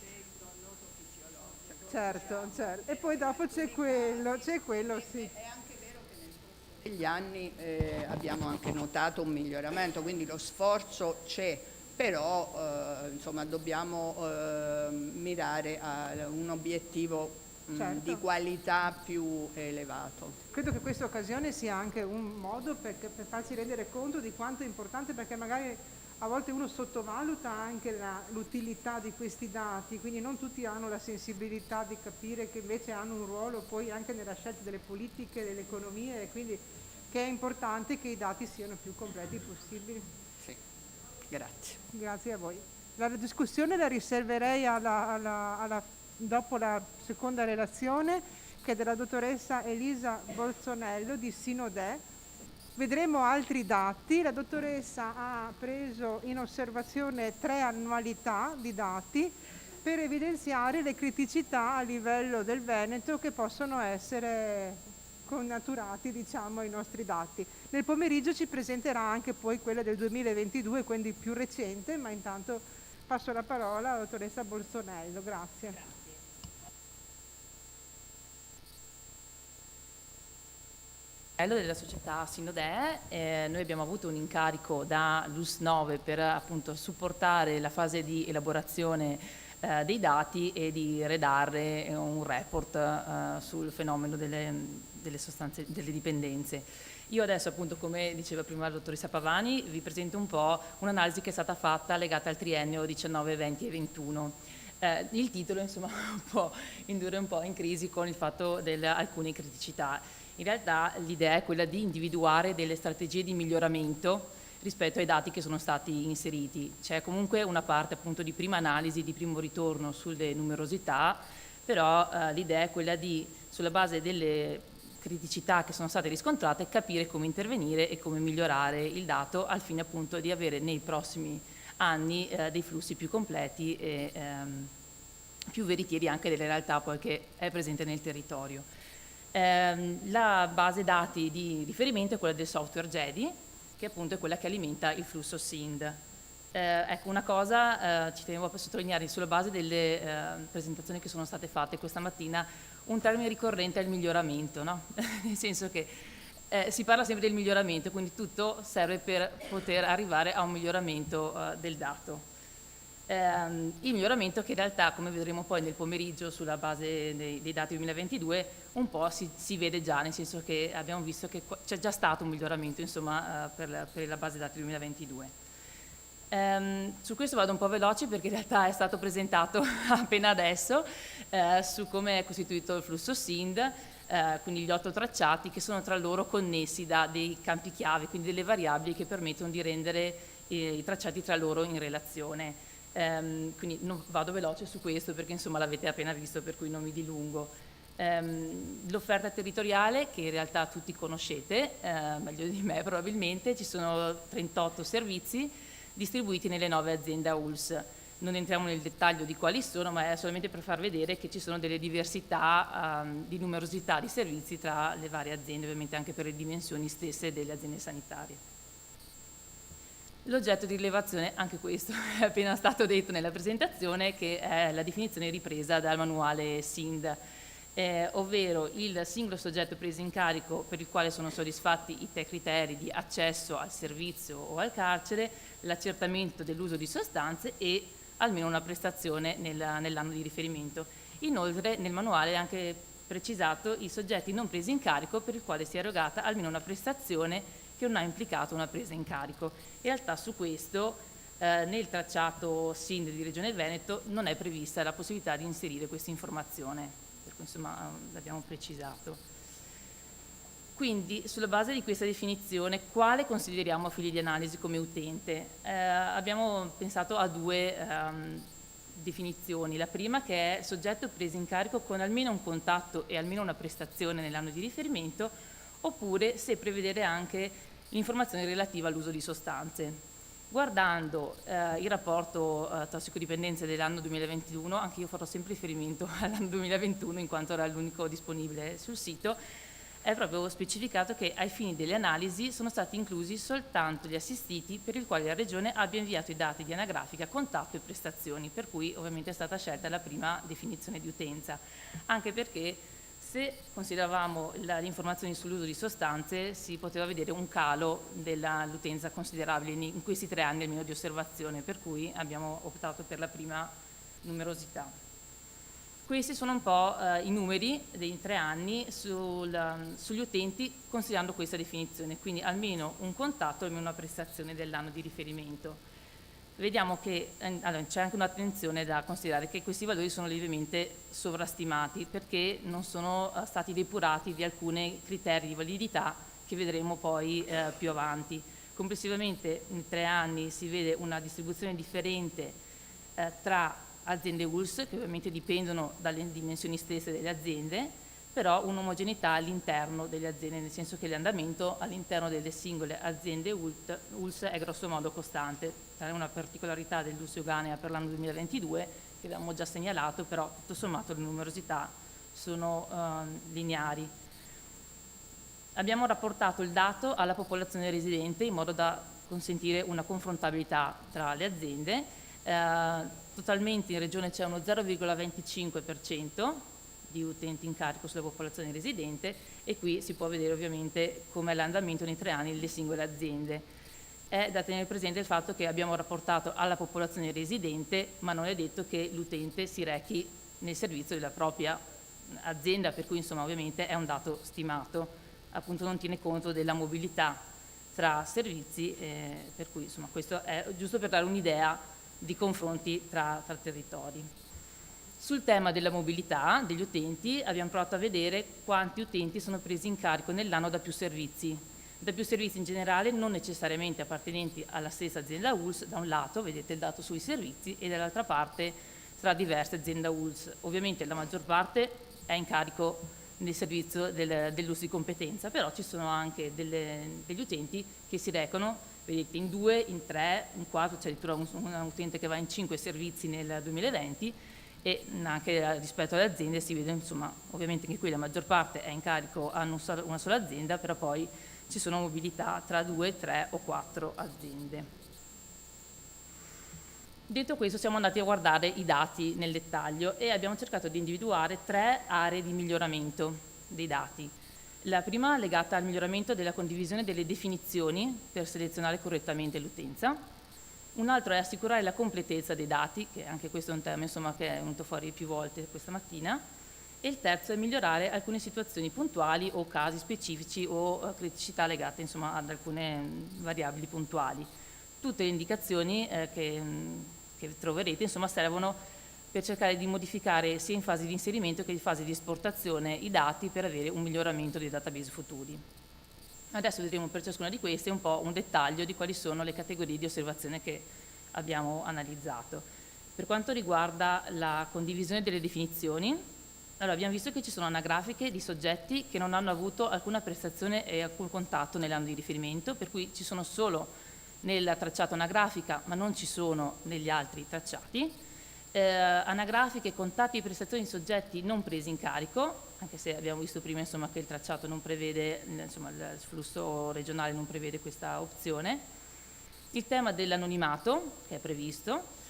B: Certo. E poi dopo c'è quello sì.
H: Negli anni abbiamo anche notato un miglioramento, quindi lo sforzo c'è, però insomma dobbiamo mirare a un obiettivo di qualità più elevato.
B: Credo che questa occasione sia anche un modo per farci rendere conto di quanto è importante, perché magari a volte uno sottovaluta anche l'utilità di questi dati, quindi non tutti hanno la sensibilità di capire che invece hanno un ruolo poi anche nella scelta delle politiche, delle economie, e quindi che è importante che i dati siano più completi possibili.
H: Sì, grazie.
B: Grazie a voi. La discussione la riserverei dopo la seconda relazione, che è della dottoressa Elisa Bolzonello di Sinodè. Vedremo altri dati. La dottoressa ha preso in osservazione 3 annualità di dati per evidenziare le criticità a livello del Veneto che possono essere connaturati, diciamo, ai nostri dati. Nel pomeriggio ci presenterà anche poi quella del 2022, quindi più recente, ma intanto passo la parola alla dottoressa Bolzonello. Grazie.
J: Della società Sinodè, noi abbiamo avuto un incarico da LUS9 per appunto supportare la fase di elaborazione dei dati e di redarre un report sul fenomeno delle sostanze, delle dipendenze. Io adesso appunto, come diceva prima la dottoressa Pavani, vi presento un po' un'analisi che è stata fatta legata al triennio 19, 20 e 21. Il titolo insomma può indurre un po' in crisi con il fatto di alcune criticità. In realtà l'idea è quella di individuare delle strategie di miglioramento rispetto ai dati che sono stati inseriti. C'è comunque una parte appunto di prima analisi, di primo ritorno sulle numerosità, però l'idea è quella di, sulla base delle criticità che sono state riscontrate, capire come intervenire e come migliorare il dato al fine appunto di avere nei prossimi anni dei flussi più completi e più veritieri anche delle realtà poi che è presente nel territorio. La base dati di riferimento è quella del software GEDI, che appunto è quella che alimenta il flusso SIND. Ecco, una cosa ci tenevo a sottolineare sulla base delle presentazioni che sono state fatte questa mattina, un termine ricorrente è il miglioramento, no? Nel senso che si parla sempre del miglioramento, quindi tutto serve per poter arrivare a un miglioramento del dato. Il miglioramento che in realtà, come vedremo poi nel pomeriggio sulla base dei dati 2022, un po' si vede già, nel senso che abbiamo visto che c'è già stato un miglioramento insomma, per la base dati 2022. Su questo vado un po' veloce perché in realtà è stato presentato appena adesso su come è costituito il flusso SIND, quindi gli 8 tracciati che sono tra loro connessi da dei campi chiave, quindi delle variabili che permettono di rendere i tracciati tra loro in relazione. Quindi non vado veloce su questo perché insomma l'avete appena visto, per cui non mi dilungo. L'offerta territoriale, che in realtà tutti conoscete, meglio di me probabilmente, ci sono 38 servizi distribuiti nelle 9 aziende AULS. Non entriamo nel dettaglio di quali sono, ma è solamente per far vedere che ci sono delle diversità di numerosità di servizi tra le varie aziende, ovviamente anche per le dimensioni stesse delle aziende sanitarie. L'oggetto di rilevazione, anche questo è appena stato detto nella presentazione, che è la definizione ripresa dal manuale SIND, ovvero il singolo soggetto preso in carico per il quale sono soddisfatti i 3 criteri di accesso al servizio o al carcere, l'accertamento dell'uso di sostanze e almeno una prestazione nell'anno di riferimento. Inoltre nel manuale è anche precisato i soggetti non presi in carico per il quale sia erogata almeno una prestazione che non ha implicato una presa in carico. In realtà su questo nel tracciato SIND di Regione Veneto non è prevista la possibilità di inserire questa informazione. Per cui insomma l'abbiamo precisato. Quindi sulla base di questa definizione quale consideriamo figli di analisi come utente? Abbiamo pensato a 2 definizioni. La prima, che è soggetto preso in carico con almeno un contatto e almeno una prestazione nell'anno di riferimento, oppure se prevedere anche l'informazione relativa all'uso di sostanze. Guardando il rapporto tossicodipendenze dell'anno 2021, anche io farò sempre riferimento all'anno 2021 in quanto era l'unico disponibile sul sito, è proprio specificato che ai fini delle analisi sono stati inclusi soltanto gli assistiti per i quali la Regione abbia inviato i dati di anagrafica, contatto e prestazioni, per cui ovviamente è stata scelta la prima definizione di utenza, anche perché se consideravamo le informazioni sull'uso di sostanze si poteva vedere un calo dell'utenza considerabile in questi 3 anni almeno di osservazione, per cui abbiamo optato per la prima numerosità. Questi sono un po' i numeri dei 3 anni sugli utenti considerando questa definizione, quindi almeno un contatto, almeno una prestazione dell'anno di riferimento. Vediamo che allora, c'è anche un'attenzione da considerare che questi valori sono lievemente sovrastimati perché non sono stati depurati di alcuni criteri di validità che vedremo poi più avanti. Complessivamente in 3 anni si vede una distribuzione differente tra aziende ULS che ovviamente dipendono dalle dimensioni stesse delle aziende, però un'omogeneità all'interno delle aziende, nel senso che l'andamento all'interno delle singole aziende ULS è grosso modo costante. È una particolarità dell'ULS Euganea per l'anno 2022 che avevamo già segnalato, però tutto sommato le numerosità sono lineari. Abbiamo rapportato il dato alla popolazione residente in modo da consentire una confrontabilità tra le aziende. Totalmente in regione c'è uno 0,25% di utenti in carico sulla popolazione residente e qui si può vedere ovviamente com'è l'andamento nei 3 anni delle singole aziende. È da tenere presente il fatto che abbiamo rapportato alla popolazione residente, ma non è detto che l'utente si rechi nel servizio della propria azienda, per cui insomma ovviamente è un dato stimato, appunto non tiene conto della mobilità tra servizi, per cui insomma questo è giusto per dare un'idea di confronti tra territori. Sul tema della mobilità degli utenti abbiamo provato a vedere quanti utenti sono presi in carico nell'anno da più servizi. Da più servizi in generale, non necessariamente appartenenti alla stessa azienda ULS, da un lato, vedete il dato sui servizi, e dall'altra parte tra diverse aziende ULS. Ovviamente la maggior parte è in carico nel servizio dell'uso di competenza, però ci sono anche degli utenti che si recano, vedete, in 2, in 3, in 4, c'è addirittura un utente che va in 5 servizi nel 2020, e anche rispetto alle aziende si vede, insomma, ovviamente che qui la maggior parte è in carico a una sola azienda, però poi ci sono mobilità tra 2, 3 o 4 aziende. Detto questo, siamo andati a guardare i dati nel dettaglio e abbiamo cercato di individuare 3 aree di miglioramento dei dati. La prima legata al miglioramento della condivisione delle definizioni per selezionare correttamente l'utenza. Un altro è assicurare la completezza dei dati, che anche questo è un tema insomma, che è venuto fuori più volte questa mattina, e il terzo è migliorare alcune situazioni puntuali o casi specifici o criticità legate insomma, ad alcune variabili puntuali. tutte le indicazioni che troverete, insomma, servono per cercare di modificare sia in fase di inserimento che in fase di esportazione i dati per avere un miglioramento dei database futuri. Adesso vedremo per ciascuna di queste un po' un dettaglio di quali sono le categorie di osservazione che abbiamo analizzato. Per quanto riguarda la condivisione delle definizioni, allora abbiamo visto che ci sono anagrafiche di soggetti che non hanno avuto alcuna prestazione e alcun contatto nell'anno di riferimento, per cui ci sono solo nel tracciato anagrafica, ma non ci sono negli altri tracciati. Anagrafiche, contatti e prestazioni di soggetti non presi in carico, anche se abbiamo visto prima, insomma, che il tracciato non prevede, insomma, il flusso regionale non prevede questa opzione. Il tema dell'anonimato, che è previsto,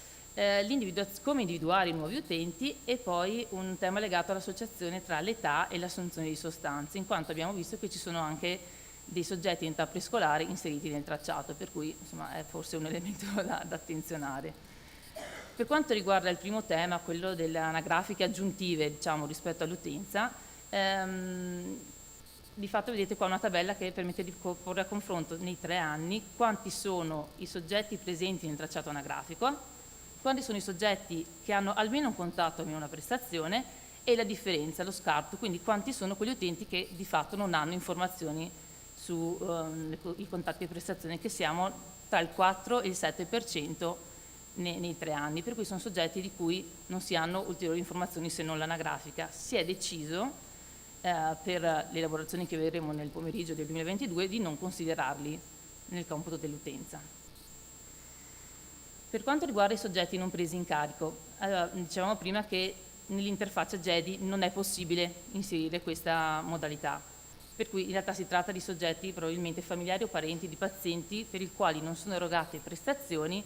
J: come individuare i nuovi utenti, e poi un tema legato all'associazione tra l'età e l'assunzione di sostanze, in quanto abbiamo visto che ci sono anche dei soggetti in età prescolare inseriti nel tracciato, per cui, insomma, è forse un elemento da attenzionare. Per quanto riguarda il primo tema, quello delle anagrafiche aggiuntive, diciamo, rispetto all'utenza, di fatto vedete qua una tabella che permette di porre a confronto nei 3 anni quanti sono i soggetti presenti nel tracciato anagrafico, quanti sono i soggetti che hanno almeno un contatto, almeno una prestazione, e la differenza, lo scarto, quindi quanti sono quegli utenti che di fatto non hanno informazioni sui contatti e prestazioni, che siamo tra il 4 e il 7% nei 3 anni, per cui sono soggetti di cui non si hanno ulteriori informazioni se non l'anagrafica. Si è deciso per le elaborazioni che vedremo nel pomeriggio del 2022 di non considerarli nel computo dell'utenza. Per quanto riguarda i soggetti non presi in carico, allora, dicevamo prima che nell'interfaccia GEDI non è possibile inserire questa modalità, per cui in realtà si tratta di soggetti probabilmente familiari o parenti di pazienti per i quali non sono erogate prestazioni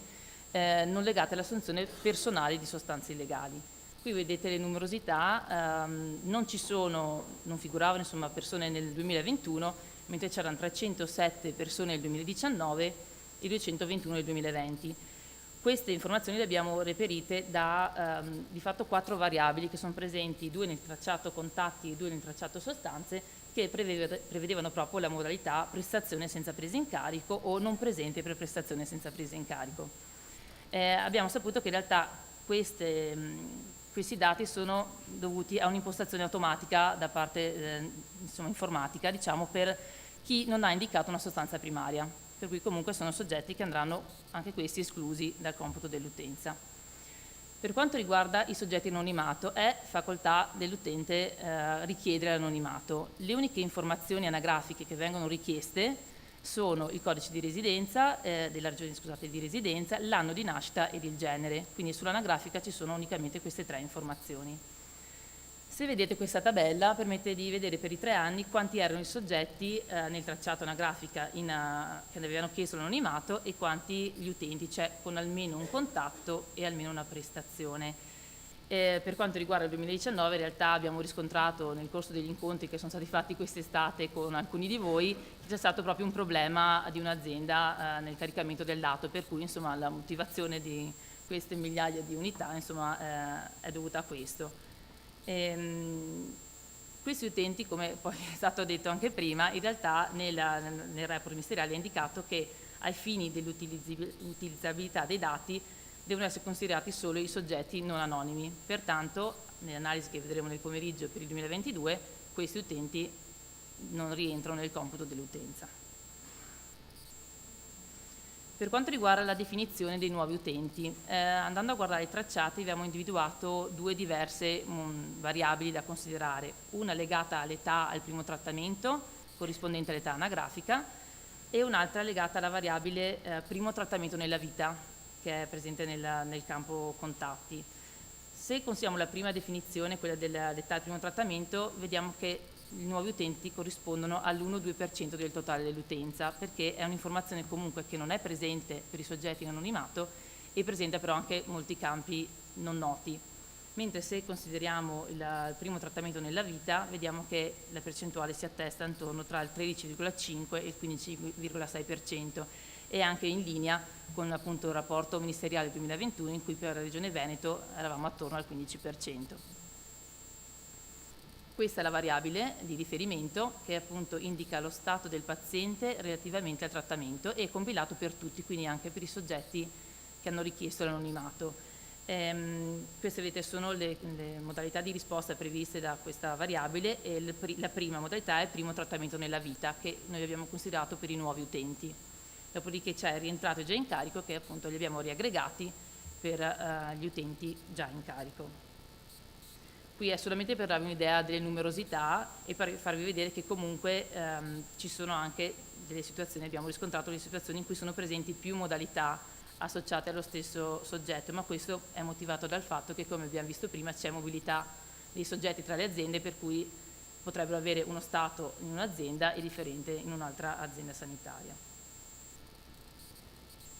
J: non legate all'assunzione personale di sostanze illegali. Qui vedete le numerosità, non figuravano, insomma, persone nel 2021, mentre c'erano 307 persone nel 2019 e 221 nel 2020. Queste informazioni le abbiamo reperite da di fatto 4 variabili che sono presenti, 2 nel tracciato contatti e 2 nel tracciato sostanze, che prevedevano proprio la modalità prestazione senza presa in carico o non presente per prestazione senza presa in carico. Abbiamo saputo che in realtà questi dati sono dovuti a un'impostazione automatica da parte insomma, informatica, diciamo, per chi non ha indicato una sostanza primaria, per cui comunque sono soggetti che andranno anche questi esclusi dal computo dell'utenza. Per quanto riguarda i soggetti in anonimato, è facoltà dell'utente richiedere l'anonimato. Le uniche informazioni anagrafiche che vengono richieste sono il codice di residenza, della regione, scusate, di residenza, l'anno di nascita ed il genere, quindi sull'anagrafica ci sono unicamente queste 3 informazioni. Se vedete questa tabella permette di vedere per i 3 anni quanti erano i soggetti nel tracciato anagrafica che avevano chiesto l'anonimato e quanti gli utenti, cioè con almeno un contatto e almeno una prestazione. Per quanto riguarda il 2019 in realtà abbiamo riscontrato nel corso degli incontri che sono stati fatti quest'estate con alcuni di voi che c'è stato proprio un problema di un'azienda nel caricamento del dato, per cui insomma la motivazione di queste migliaia di unità insomma, è dovuta a questo. Questi utenti, come poi è stato detto anche prima, in realtà nel report ministeriale è indicato che ai fini dell'utilizzabilità dei dati devono essere considerati solo i soggetti non anonimi. Pertanto, nell'analisi che vedremo nel pomeriggio per il 2022, questi utenti non rientrano nel computo dell'utenza. Per quanto riguarda la definizione dei nuovi utenti, andando a guardare i tracciati abbiamo individuato 2 diverse variabili da considerare, una legata all'età al primo trattamento, corrispondente all'età anagrafica, e un'altra legata alla variabile primo trattamento nella vita, che è presente nel campo contatti. Se consideriamo la prima definizione, quella dell'età al primo trattamento, vediamo che i nuovi utenti corrispondono all'1-2% del totale dell'utenza, perché è un'informazione comunque che non è presente per i soggetti in anonimato e presenta però anche molti campi non noti. Mentre se consideriamo il primo trattamento nella vita, vediamo che la percentuale si attesta intorno tra il 13,5 e il 15,6%, e anche in linea con appunto il rapporto ministeriale 2021 in cui per la Regione Veneto eravamo attorno al 15%. Questa è la variabile di riferimento che appunto indica lo stato del paziente relativamente al trattamento e è compilato per tutti, quindi anche per i soggetti che hanno richiesto l'anonimato. Queste vedete sono le modalità di risposta previste da questa variabile e la prima modalità è il primo trattamento nella vita che noi abbiamo considerato per i nuovi utenti. Dopodiché c'è rientrato già in carico che appunto li abbiamo riaggregati per gli utenti già in carico. Qui è solamente per darvi un'idea delle numerosità e per farvi vedere che comunque ci sono anche delle situazioni, abbiamo riscontrato delle situazioni in cui sono presenti più modalità associate allo stesso soggetto, ma questo è motivato dal fatto che, come abbiamo visto prima, c'è mobilità dei soggetti tra le aziende, per cui potrebbero avere uno stato in un'azienda e differente in un'altra azienda sanitaria.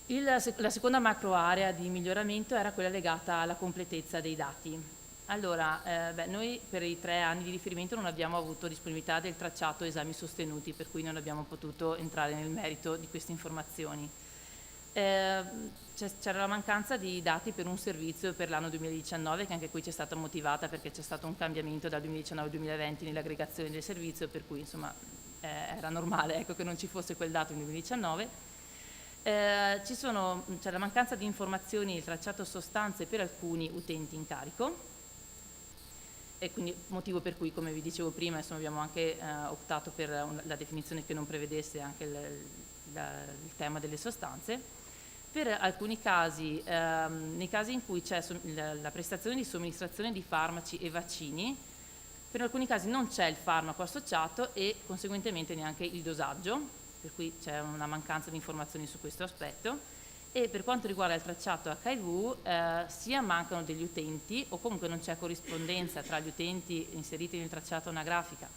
J: La seconda macro area di miglioramento era quella legata alla completezza dei dati. Allora, noi per i 3 anni di riferimento non abbiamo avuto disponibilità del tracciato esami sostenuti, per cui non abbiamo potuto entrare nel merito di queste informazioni. C'era la mancanza di dati per un servizio per l'anno 2019, che anche qui c'è stata motivata perché c'è stato un cambiamento dal 2019 al 2020 nell'aggregazione del servizio, per cui insomma era normale, ecco, che non ci fosse quel dato nel 2019. C'è la mancanza di informazioni di tracciato sostanze per alcuni utenti in carico, e quindi motivo per cui, come vi dicevo prima, insomma, abbiamo anche optato per la definizione che non prevedesse anche il tema delle sostanze. Per alcuni casi, nei casi in cui c'è la prestazione di somministrazione di farmaci e vaccini, per alcuni casi non c'è il farmaco associato e conseguentemente neanche il dosaggio, per cui c'è una mancanza di informazioni su questo aspetto. E per quanto riguarda il tracciato HIV, sia mancano degli utenti o comunque non c'è corrispondenza tra gli utenti inseriti nel tracciato anagrafica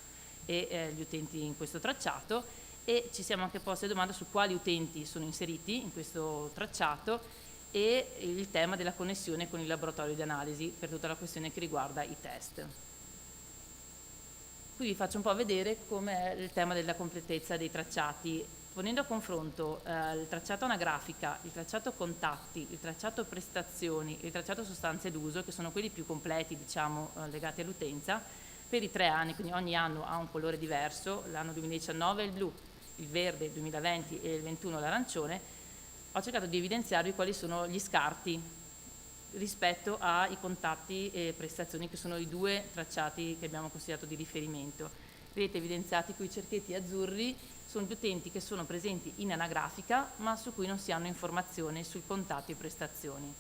J: e gli utenti in questo tracciato, e ci siamo anche posti la domanda su quali utenti sono inseriti in questo tracciato e il tema della connessione con il laboratorio di analisi per tutta la questione che riguarda i test. Qui vi faccio un po' vedere com'è il tema della completezza dei tracciati, ponendo a confronto il tracciato anagrafica, il tracciato contatti, il tracciato prestazioni e il tracciato sostanze d'uso, che sono quelli più completi, diciamo, legati all'utenza, per i 3 anni, quindi ogni anno ha un colore diverso, l'anno 2019 è il blu, il verde, il 2020 e il 21 l'arancione. Ho cercato di evidenziarvi quali sono gli scarti rispetto ai contatti e prestazioni, che sono i 2 tracciati che abbiamo considerato di riferimento. Vedete evidenziati qui i cerchietti azzurri, sono gli utenti che sono presenti in anagrafica ma su cui non si hanno informazioni sui contatti e prestazioni.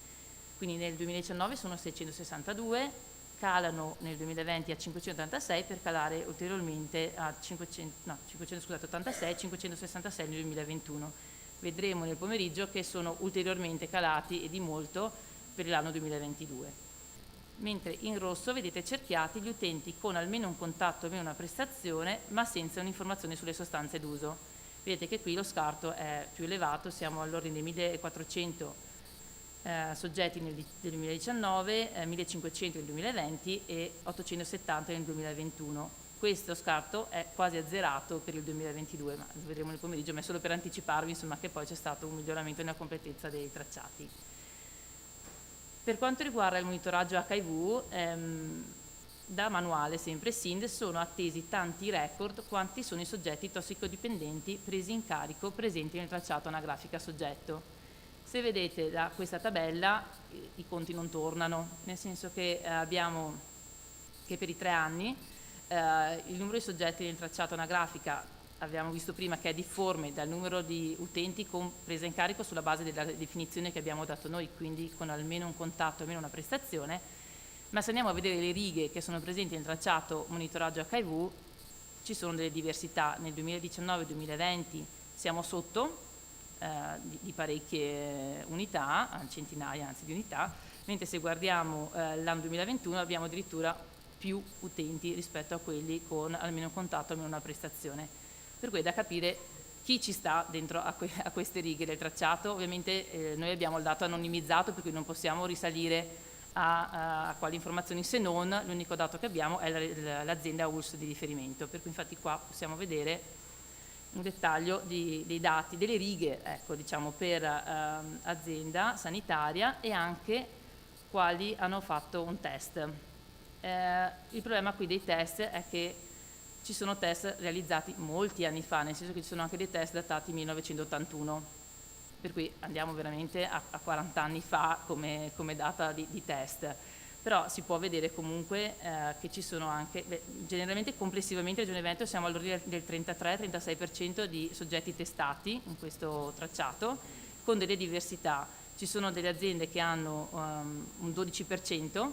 J: Quindi nel 2019 sono 662, calano nel 2020 a 586 per calare ulteriormente a 586 e 566 nel 2021. Vedremo nel pomeriggio che sono ulteriormente calati e di molto per l'anno 2022. Mentre in rosso vedete cerchiati gli utenti con almeno un contatto, almeno una prestazione, ma senza un'informazione sulle sostanze d'uso. Vedete che qui lo scarto è più elevato, siamo all'ordine dei 1400 soggetti nel 2019, 1500 nel 2020 e 870 nel 2021. Questo scarto è quasi azzerato per il 2022, ma lo vedremo nel pomeriggio, ma è solo per anticiparvi, insomma, che poi c'è stato un miglioramento nella completezza dei tracciati. Per quanto riguarda il monitoraggio HIV, da manuale sempre SIND sono attesi tanti record quanti sono i soggetti tossicodipendenti presi in carico presenti nel tracciato anagrafica soggetto. Se vedete da questa tabella i conti non tornano, nel senso che abbiamo che per i 3 anni il numero di soggetti nel tracciato anagrafica abbiamo visto prima che è difforme dal numero di utenti con presa in carico sulla base della definizione che abbiamo dato noi, quindi con almeno un contatto, almeno una prestazione, ma se andiamo a vedere le righe che sono presenti nel tracciato monitoraggio HIV ci sono delle diversità. Nel 2019-2020 siamo sotto di parecchie unità, centinaia anzi di unità, mentre se guardiamo l'anno 2021 abbiamo addirittura più utenti rispetto a quelli con almeno un contatto, almeno una prestazione. Per cui è da capire chi ci sta dentro a queste righe del tracciato. Ovviamente noi abbiamo il dato anonimizzato, per cui non possiamo risalire a quali informazioni, se non l'unico dato che abbiamo è l'azienda ULSS di riferimento, per cui infatti qua possiamo vedere un dettaglio dei dati, delle righe, ecco, diciamo, per azienda sanitaria e anche quali hanno fatto un test. Il problema qui dei test è che ci sono test realizzati molti anni fa, nel senso che ci sono anche dei test datati 1981, per cui andiamo veramente a 40 anni fa come data di test. Però si può vedere comunque che ci sono anche, generalmente complessivamente a Regione Veneto siamo all'ordine del 33-36% di soggetti testati in questo tracciato, con delle diversità. Ci sono delle aziende che hanno un 12%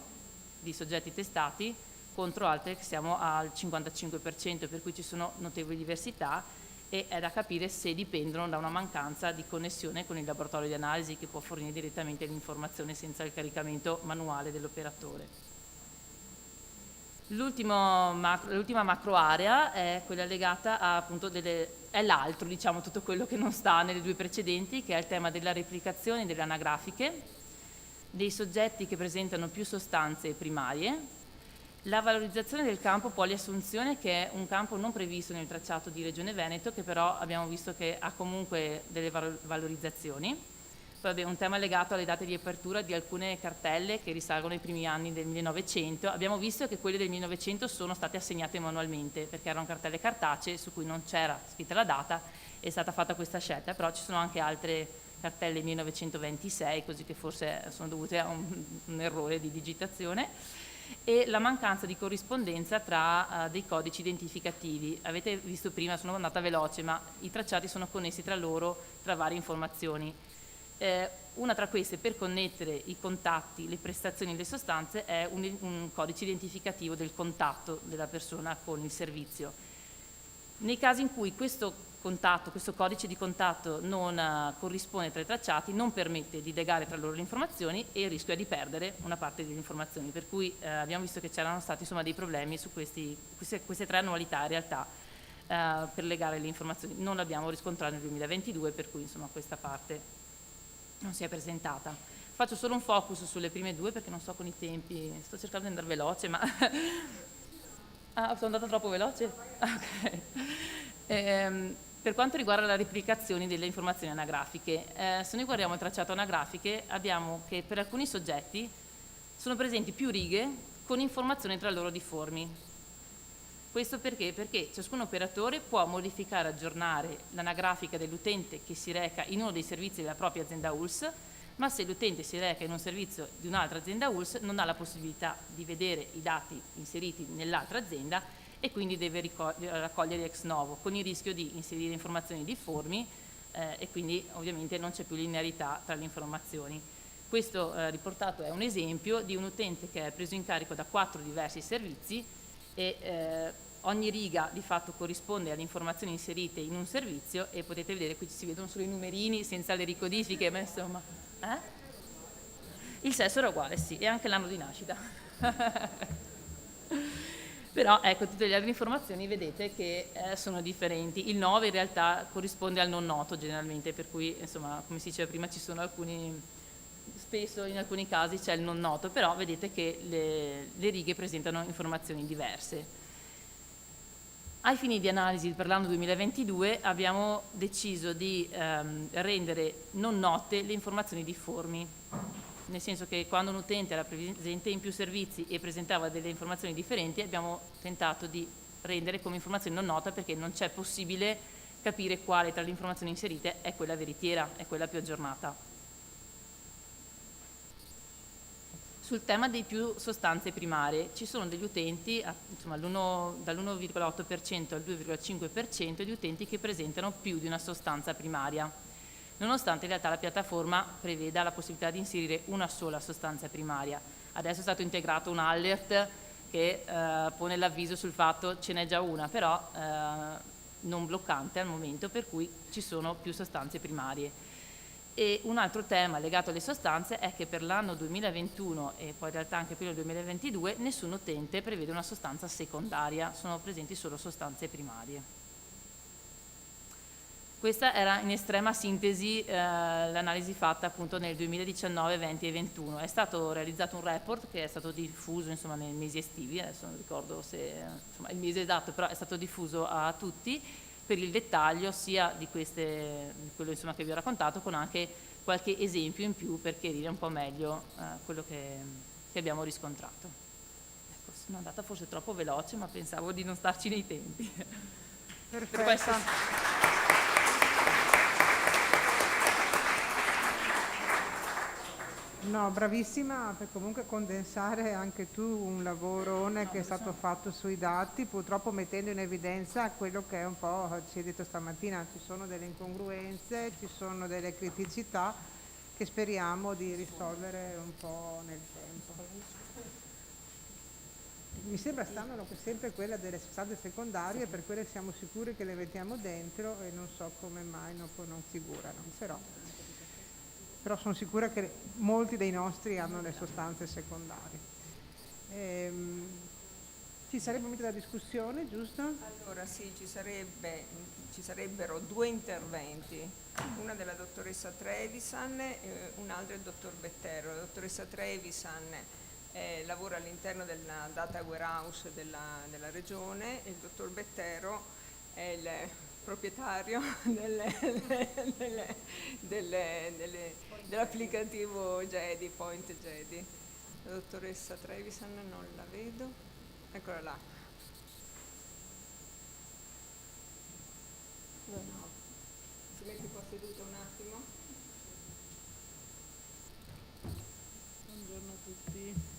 J: di soggetti testati contro altre che siamo al 55%, per cui ci sono notevoli diversità e è da capire se dipendono da una mancanza di connessione con il laboratorio di analisi che può fornire direttamente l'informazione senza il caricamento manuale dell'operatore. L'ultima macro area è quella legata a, appunto, è l'altro, diciamo, tutto quello che non sta nelle due precedenti, che è il tema della replicazione delle anagrafiche, dei soggetti che presentano più sostanze primarie, la valorizzazione del campo poliassunzione, che è un campo non previsto nel tracciato di Regione Veneto, che però abbiamo visto che ha comunque delle valorizzazioni. Poi abbiamo un tema legato alle date di apertura di alcune cartelle che risalgono ai primi anni del 1900. Abbiamo visto che quelle del 1900 sono state assegnate manualmente, perché erano cartelle cartacee su cui non c'era scritta la data, è stata fatta questa scelta, però ci sono anche altre cartelle 1926, così che forse sono dovute a un errore di digitazione. E la mancanza di corrispondenza tra dei codici identificativi. Avete visto prima, sono andata veloce, ma i tracciati sono connessi tra loro, tra varie informazioni. Una tra queste, per connettere i contatti, le prestazioni e le sostanze, è un codice identificativo del contatto della persona con il servizio. Nei casi in cui questo codice di contatto non corrisponde tra i tracciati, non permette di legare tra loro le informazioni e rischia di perdere una parte delle informazioni, per cui abbiamo visto che c'erano stati dei problemi su queste tre annualità in realtà per legare le informazioni. Non l'abbiamo riscontrato nel 2022, per cui questa parte non si è presentata. Faccio solo un focus sulle prime due perché non so con i tempi, sto cercando di andare veloce, ma sono andata troppo veloce? Ok. Per quanto riguarda la replicazione delle informazioni anagrafiche, se noi guardiamo il tracciato anagrafiche abbiamo che per alcuni soggetti sono presenti più righe con informazioni tra loro difformi. Questo perché? Perché ciascun operatore può modificare e aggiornare l'anagrafica dell'utente che si reca in uno dei servizi della propria azienda ULS, ma se l'utente si reca in un servizio di un'altra azienda ULS non ha la possibilità di vedere i dati inseriti nell'altra azienda e quindi deve raccogliere ex novo, con il rischio di inserire informazioni difformi e quindi ovviamente non c'è più linearità tra le informazioni. Questo riportato è un esempio di un utente che è preso in carico da 4 diversi servizi e ogni riga di fatto corrisponde alle informazioni inserite in un servizio e potete vedere qui si vedono solo i numerini senza le ricodifiche, ma insomma il sesso era uguale, sì, e anche l'anno di nascita. Però ecco, tutte le altre informazioni vedete che sono differenti. Il 9 in realtà corrisponde al non noto generalmente, per cui insomma, come si diceva prima, ci sono spesso in alcuni casi c'è il non noto, però vedete che le righe presentano informazioni diverse. Ai fini di analisi per l'anno 2022 abbiamo deciso di rendere non note le informazioni difformi, nel senso che quando un utente era presente in più servizi e presentava delle informazioni differenti abbiamo tentato di rendere come informazione non nota perché non c'è possibile capire quale tra le informazioni inserite è quella veritiera, è quella più aggiornata. Sul tema dei più sostanze primarie ci sono degli utenti, insomma, dall'1,8% al 2,5% di utenti che presentano più di una sostanza primaria, nonostante in realtà la piattaforma preveda la possibilità di inserire una sola sostanza primaria. Adesso è stato integrato un alert che pone l'avviso sul fatto ce n'è già una, però non bloccante al momento, per cui ci sono più sostanze primarie. E un altro tema legato alle sostanze è che per l'anno 2021 e poi in realtà anche per il 2022 nessun utente prevede una sostanza secondaria, sono presenti solo sostanze primarie. Questa era in estrema sintesi l'analisi fatta appunto nel 2019, 20 e 21. È stato realizzato un report che è stato diffuso insomma, nei mesi estivi, adesso non ricordo se insomma, il mese esatto, però è stato diffuso a tutti per il dettaglio sia di quello insomma, che vi ho raccontato, con anche qualche esempio in più per chiarire un po' meglio quello che abbiamo riscontrato. Ecco. Sono andata forse troppo veloce, ma pensavo di non starci nei tempi. Per questo
B: Perfetta. No, bravissima per comunque condensare anche tu un lavorone che è stato fatto sui dati, purtroppo mettendo in evidenza quello che è un po', ci hai detto stamattina, ci sono delle incongruenze, ci sono delle criticità che speriamo di risolvere un po' nel tempo. Mi sembra stanno sempre quella delle strade secondarie, per quelle siamo sicuri che le mettiamo dentro e non so come mai non figurano, però sono sicura che molti dei nostri hanno le sostanze secondarie. Ci sarebbe un momento da discussione, giusto?
F: Allora sì, ci sarebbero due interventi, una della dottoressa Trevisan e un altro del dottor Bettero. La dottoressa Trevisan lavora all'interno della data warehouse della regione e il dottor Bettero è il proprietario dell'applicativo Jedi, Point Jedi. La dottoressa Trevisan non la vedo, eccola là. Si mette qua seduta un attimo.
K: Buongiorno a tutti.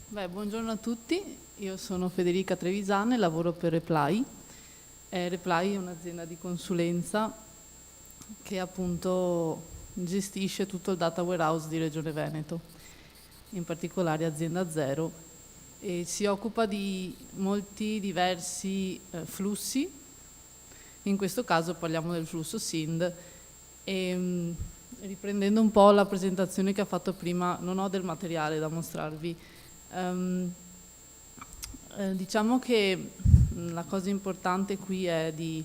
K: Buongiorno a tutti, io sono Federica Trevisan e lavoro per Reply. Reply è un'azienda di consulenza che appunto gestisce tutto il data warehouse di Regione Veneto, in particolare Azienda Zero, e si occupa di molti diversi flussi. In questo caso parliamo del flusso SIND e riprendendo un po' la presentazione che ha fatto prima, non ho del materiale da mostrarvi. Diciamo che la cosa importante qui è di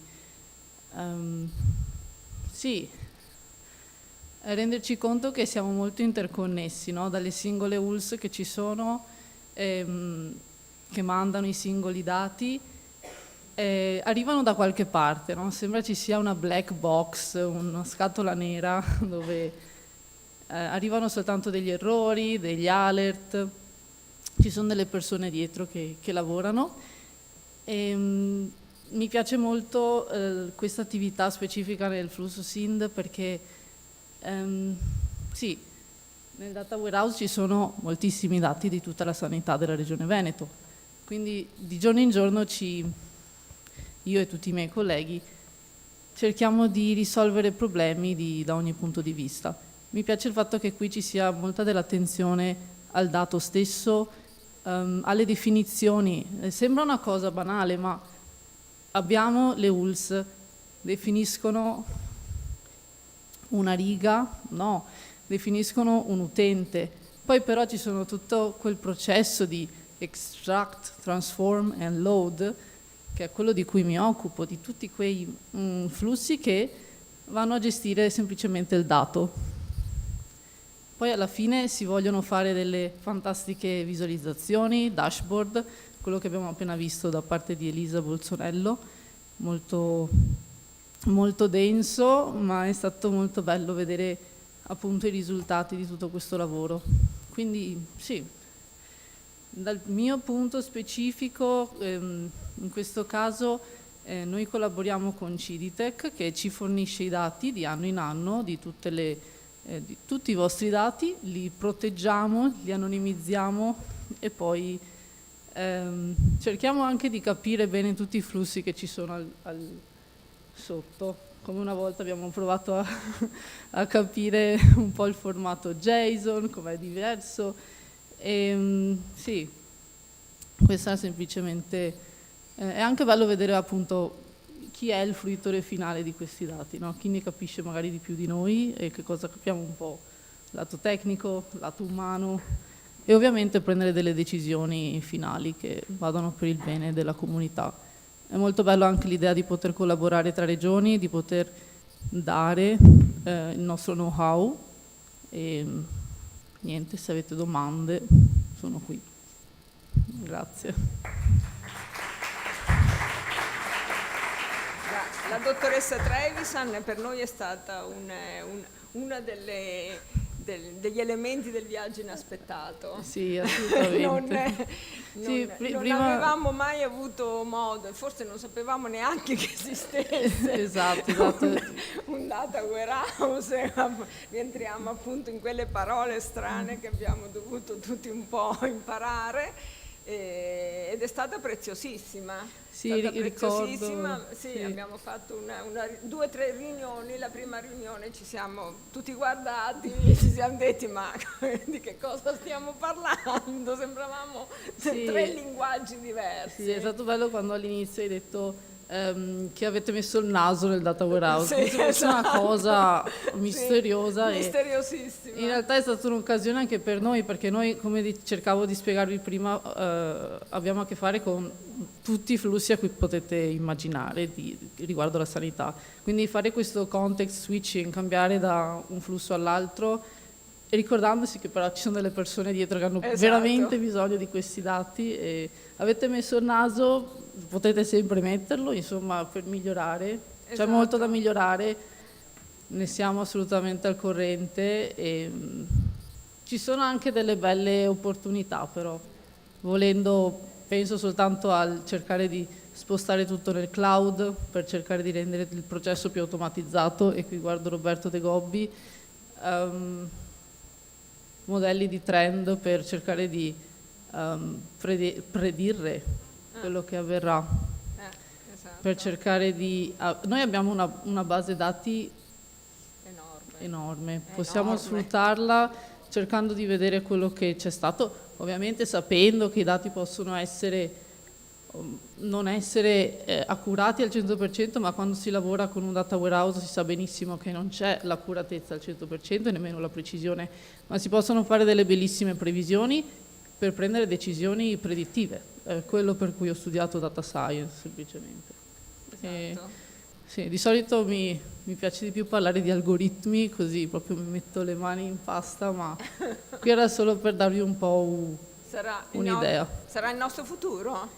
K: renderci conto che siamo molto interconnessi, no? Dalle singole ULS che ci sono, che mandano i singoli dati, arrivano da qualche parte, no? Sembra ci sia una black box, una scatola nera dove arrivano soltanto degli errori, degli alert. Ci sono delle persone dietro che lavorano e mi piace molto questa attività specifica nel flusso SIND perché sì, nel data warehouse ci sono moltissimi dati di tutta la sanità della Regione Veneto, quindi di giorno in giorno io e tutti i miei colleghi cerchiamo di risolvere problemi da ogni punto di vista. Mi piace il fatto che qui ci sia molta dell'attenzione al dato stesso, alle definizioni. Sembra una cosa banale, ma abbiamo le ULS, definiscono una riga, no, definiscono un utente, poi però ci sono tutto quel processo di extract, transform and load, che è quello di cui mi occupo, di tutti quei flussi che vanno a gestire semplicemente il dato. Poi alla fine si vogliono fare delle fantastiche visualizzazioni, dashboard, quello che abbiamo appena visto da parte di Elisa Bolzonello, molto, molto denso, ma è stato molto bello vedere appunto i risultati di tutto questo lavoro. Quindi sì, dal mio punto specifico, in questo caso noi collaboriamo con Ciditec che ci fornisce i dati di anno in anno di tutti i vostri dati, li proteggiamo, li anonimizziamo e poi cerchiamo anche di capire bene tutti i flussi che ci sono sotto, come una volta abbiamo provato a capire un po' il formato JSON, com'è diverso. Sì, questa è semplicemente, è anche bello vedere appunto chi è il fruitore finale di questi dati, no? Chi ne capisce magari di più di noi e che cosa capiamo un po', lato tecnico, lato umano e ovviamente prendere delle decisioni finali che vadano per il bene della comunità. È molto bello anche l'idea di poter collaborare tra regioni, di poter dare il nostro know-how e niente, se avete domande sono qui. Grazie.
F: la dottoressa Trevisan per noi è stata una degli elementi del viaggio inaspettato.
K: Sì, assolutamente.
F: Non avevamo mai avuto modo, e forse non sapevamo neanche che esistesse
K: esatto.
F: un data warehouse. Rientriamo appunto in quelle parole strane che abbiamo dovuto tutti un po' imparare. Ed è stata preziosissima.
K: Sì, ricordo.
F: Sì, abbiamo fatto 2 o 3 riunioni. La prima riunione ci siamo tutti guardati, ci siamo detti ma di che cosa stiamo parlando? Sembravamo 3 linguaggi diversi.
K: Sì, è stato bello quando all'inizio hai detto che avete messo il naso nel data warehouse, come se fosse una cosa misteriosa.
F: Sì, misteriosissima.
K: In realtà è stata un'occasione anche per noi, perché noi, come cercavo di spiegarvi prima, abbiamo a che fare con tutti i flussi a cui potete immaginare riguardo la sanità. Quindi fare questo context switching, cambiare da un flusso all'altro, e ricordandosi che però ci sono delle persone dietro che hanno veramente bisogno di questi dati, e avete messo il naso, potete sempre metterlo, insomma, per migliorare. C'è molto da migliorare, ne siamo assolutamente al corrente, e ci sono anche delle belle opportunità, però volendo, penso soltanto al cercare di spostare tutto nel cloud per cercare di rendere il processo più automatizzato, e qui guardo Roberto De Gobbi, modelli di trend per cercare di predire quello che avverrà, per cercare di... Noi abbiamo una base dati enorme. Possiamo sfruttarla cercando di vedere quello che c'è stato, ovviamente sapendo che i dati possono non essere accurati al 100%, ma quando si lavora con un data warehouse si sa benissimo che non c'è l'accuratezza al 100% e nemmeno la precisione, ma si possono fare delle bellissime previsioni per prendere decisioni predittive. Quello per cui ho studiato data science, semplicemente. Sì, di solito mi piace di più parlare di algoritmi, così proprio mi metto le mani in pasta, ma qui era solo per darvi un po' un'idea.
F: Sarà il nostro futuro?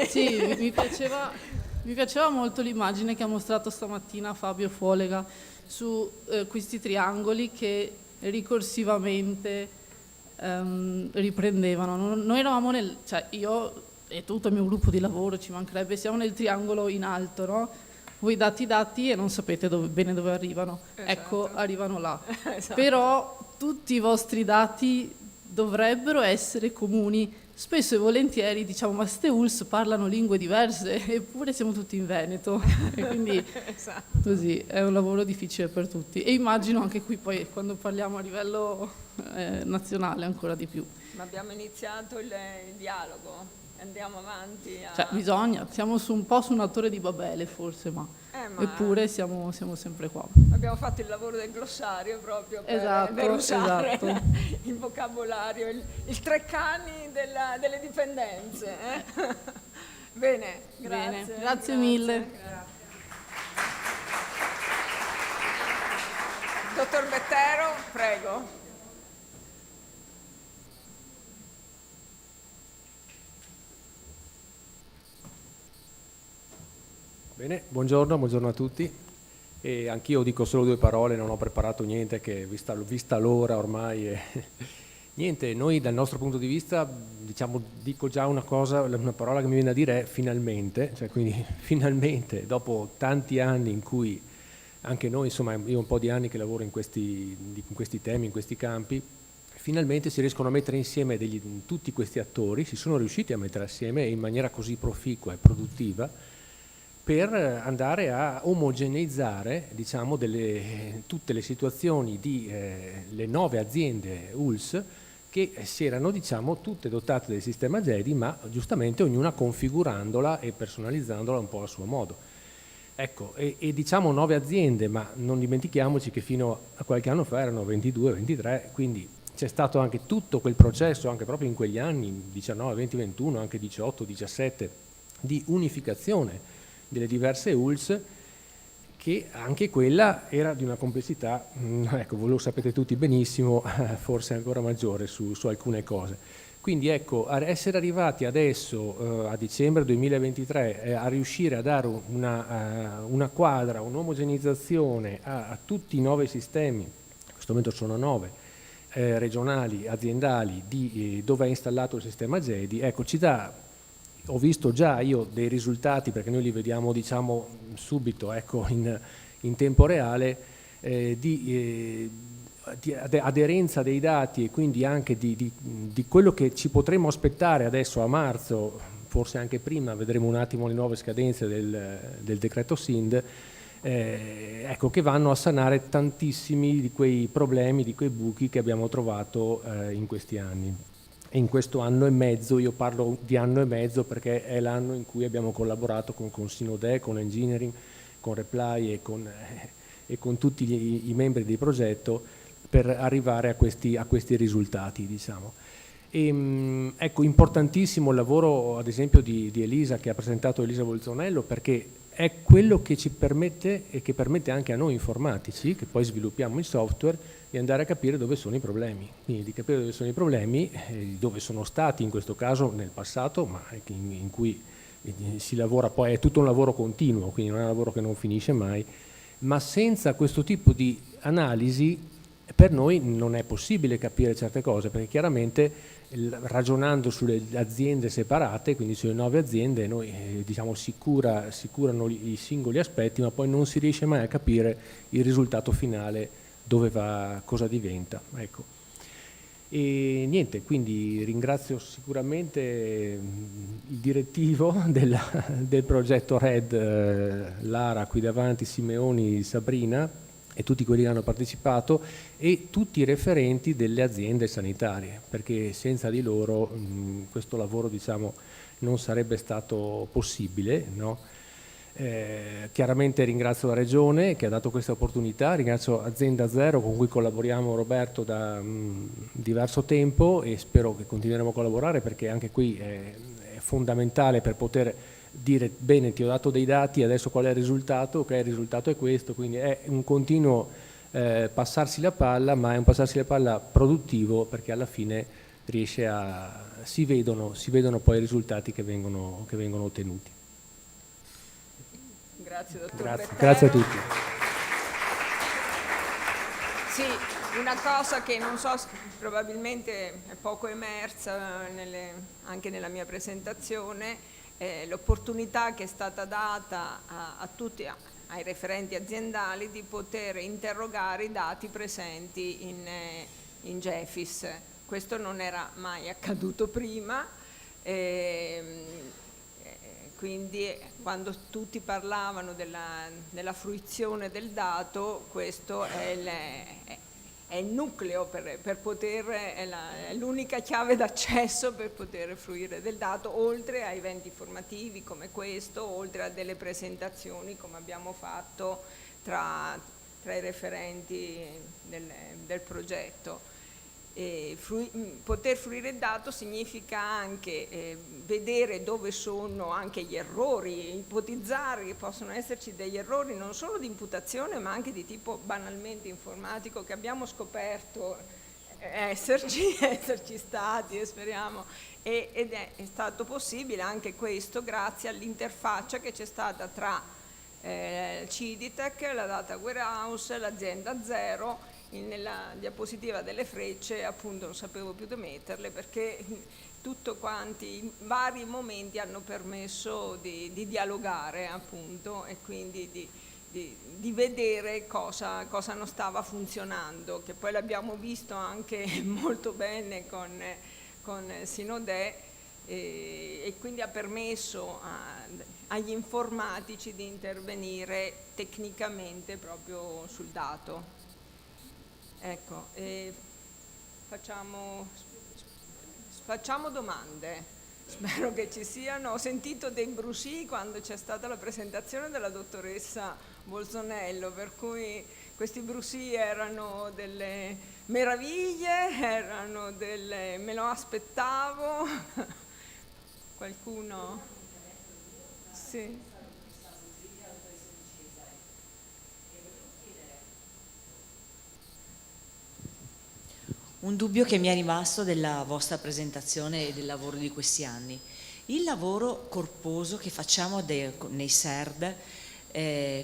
K: Sì, mi piaceva molto l'immagine che ha mostrato stamattina Fabio Folega su questi triangoli che ricorsivamente riprendevano. Noi eravamo cioè io e tutto il mio gruppo di lavoro, ci mancherebbe, siamo nel triangolo in alto, no? Voi date i dati e non sapete bene dove arrivano. Ecco, arrivano là. Però tutti i vostri dati dovrebbero essere comuni. Spesso e volentieri diciamo, ma ste ULS parlano lingue diverse, eppure siamo tutti in Veneto. E quindi così è un lavoro difficile per tutti. E immagino anche qui poi quando parliamo a livello nazionale ancora di più.
F: Ma abbiamo iniziato il dialogo. Andiamo avanti.
K: Cioè, siamo un po' su una torre di Babele forse, ma eppure siamo sempre qua.
F: Abbiamo fatto il lavoro del glossario proprio per usare il vocabolario, il Treccani delle dipendenze. Bene,
K: grazie mille.
F: Dottor Bettero, prego.
L: Bene, buongiorno a tutti. E anch'io dico solo 2 parole, non ho preparato niente, che vista l'ora ormai. Niente, noi dal nostro punto di vista, diciamo, dico già una parola che mi viene da dire è finalmente, cioè quindi finalmente, dopo tanti anni in cui anche noi, insomma, io ho un po' di anni che lavoro in questi temi, in questi campi, finalmente si riescono a mettere insieme tutti questi attori, si sono riusciti a mettere assieme in maniera così proficua e produttiva, per andare a omogeneizzare, diciamo, tutte le situazioni le 9 aziende ULS che si erano, diciamo, tutte dotate del sistema GEDI, ma giustamente ognuna configurandola e personalizzandola un po' a suo modo. Ecco, e diciamo 9 aziende, ma non dimentichiamoci che fino a qualche anno fa erano 22, 23, quindi c'è stato anche tutto quel processo, anche proprio in quegli anni, 19, 20, 21, anche 18, 17, di unificazione delle diverse ULS, che anche quella era di una complessità, ecco, voi lo sapete tutti benissimo, forse ancora maggiore su alcune cose. Quindi ecco, essere arrivati adesso, a dicembre 2023, a riuscire a dare una quadra, un'omogenizzazione a tutti i 9 sistemi, in questo momento sono 9, regionali, aziendali, dove è installato il sistema GEDI, ecco, ci dà, ho visto già io dei risultati, perché noi li vediamo diciamo subito, ecco, in tempo reale, di aderenza dei dati e quindi anche di quello che ci potremmo aspettare adesso a marzo, forse anche prima, vedremo un attimo le nuove scadenze del decreto SIND, ecco, che vanno a sanare tantissimi di quei problemi, di quei buchi che abbiamo trovato in questi anni. E in questo anno e mezzo, io parlo di anno e mezzo perché è l'anno in cui abbiamo collaborato con Sinode, con Engineering, con Reply e con tutti i membri del progetto per arrivare a questi risultati, diciamo. E, ecco, importantissimo il lavoro ad esempio di Elisa, che ha presentato Elisa Bolzonello, perché è quello che ci permette e che permette anche a noi informatici, che poi sviluppiamo il software, di andare a capire dove sono i problemi, quindi di capire dove sono i problemi, dove sono stati in questo caso nel passato, ma in cui si lavora, poi è tutto un lavoro continuo, quindi non è un lavoro che non finisce mai, ma senza questo tipo di analisi per noi non è possibile capire certe cose, perché chiaramente ragionando sulle aziende separate, quindi sulle 9 aziende, noi diciamo assicurano i singoli aspetti, ma poi non si riesce mai a capire il risultato finale, dove va, cosa diventa. Ecco. E niente, quindi ringrazio sicuramente il direttivo del progetto RED, Lara qui davanti, Simeoni, Sabrina, e tutti quelli che hanno partecipato e tutti i referenti delle aziende sanitarie, perché senza di loro questo lavoro, diciamo, non sarebbe stato possibile, no? Chiaramente ringrazio la Regione che ha dato questa opportunità, ringrazio Azienda Zero con cui collaboriamo, Roberto, da diverso tempo, e spero che continueremo a collaborare, perché anche qui è fondamentale per poter dire bene, ti ho dato dei dati, adesso qual è il risultato? Ok, il risultato è questo, quindi è un continuo passarsi la palla, ma è un passarsi la palla produttivo, perché alla fine si vedono poi i risultati che vengono ottenuti.
F: Grazie dottor
L: Grazie. Grazie a tutti.
F: Sì, una cosa che non so, probabilmente è poco emersa anche nella mia presentazione, l'opportunità che è stata data a tutti, ai referenti aziendali, di poter interrogare i dati presenti in GEFIS. Questo non era mai accaduto prima, quindi quando tutti parlavano della fruizione del dato, questo è il nucleo per poter, è l'unica chiave d'accesso per poter fruire del dato, oltre a eventi formativi come questo, oltre a delle presentazioni come abbiamo fatto tra i referenti del progetto. Poter fruire il dato significa anche vedere dove sono anche gli errori, ipotizzare che possono esserci degli errori non solo di imputazione ma anche di tipo banalmente informatico, che abbiamo scoperto esserci stati, e speriamo, ed è stato possibile anche questo grazie all'interfaccia che c'è stata tra Ciditec, la Data Warehouse, l'azienda Zero. Nella diapositiva delle frecce appunto non sapevo più dove metterle, perché tutto quanti i vari momenti hanno permesso di dialogare appunto, e quindi di vedere cosa non stava funzionando, che poi l'abbiamo visto anche molto bene con Sinode, e quindi ha permesso agli informatici di intervenire tecnicamente proprio sul dato. Ecco, facciamo domande, spero che ci siano. Ho sentito dei brusì quando c'è stata la presentazione della dottoressa Bolzonello, per cui questi brusì erano delle meraviglie, erano delle me lo aspettavo. Qualcuno? Sì.
M: un dubbio che mi è rimasto della vostra presentazione e del lavoro di questi anni. Il lavoro corposo che facciamo nei SERD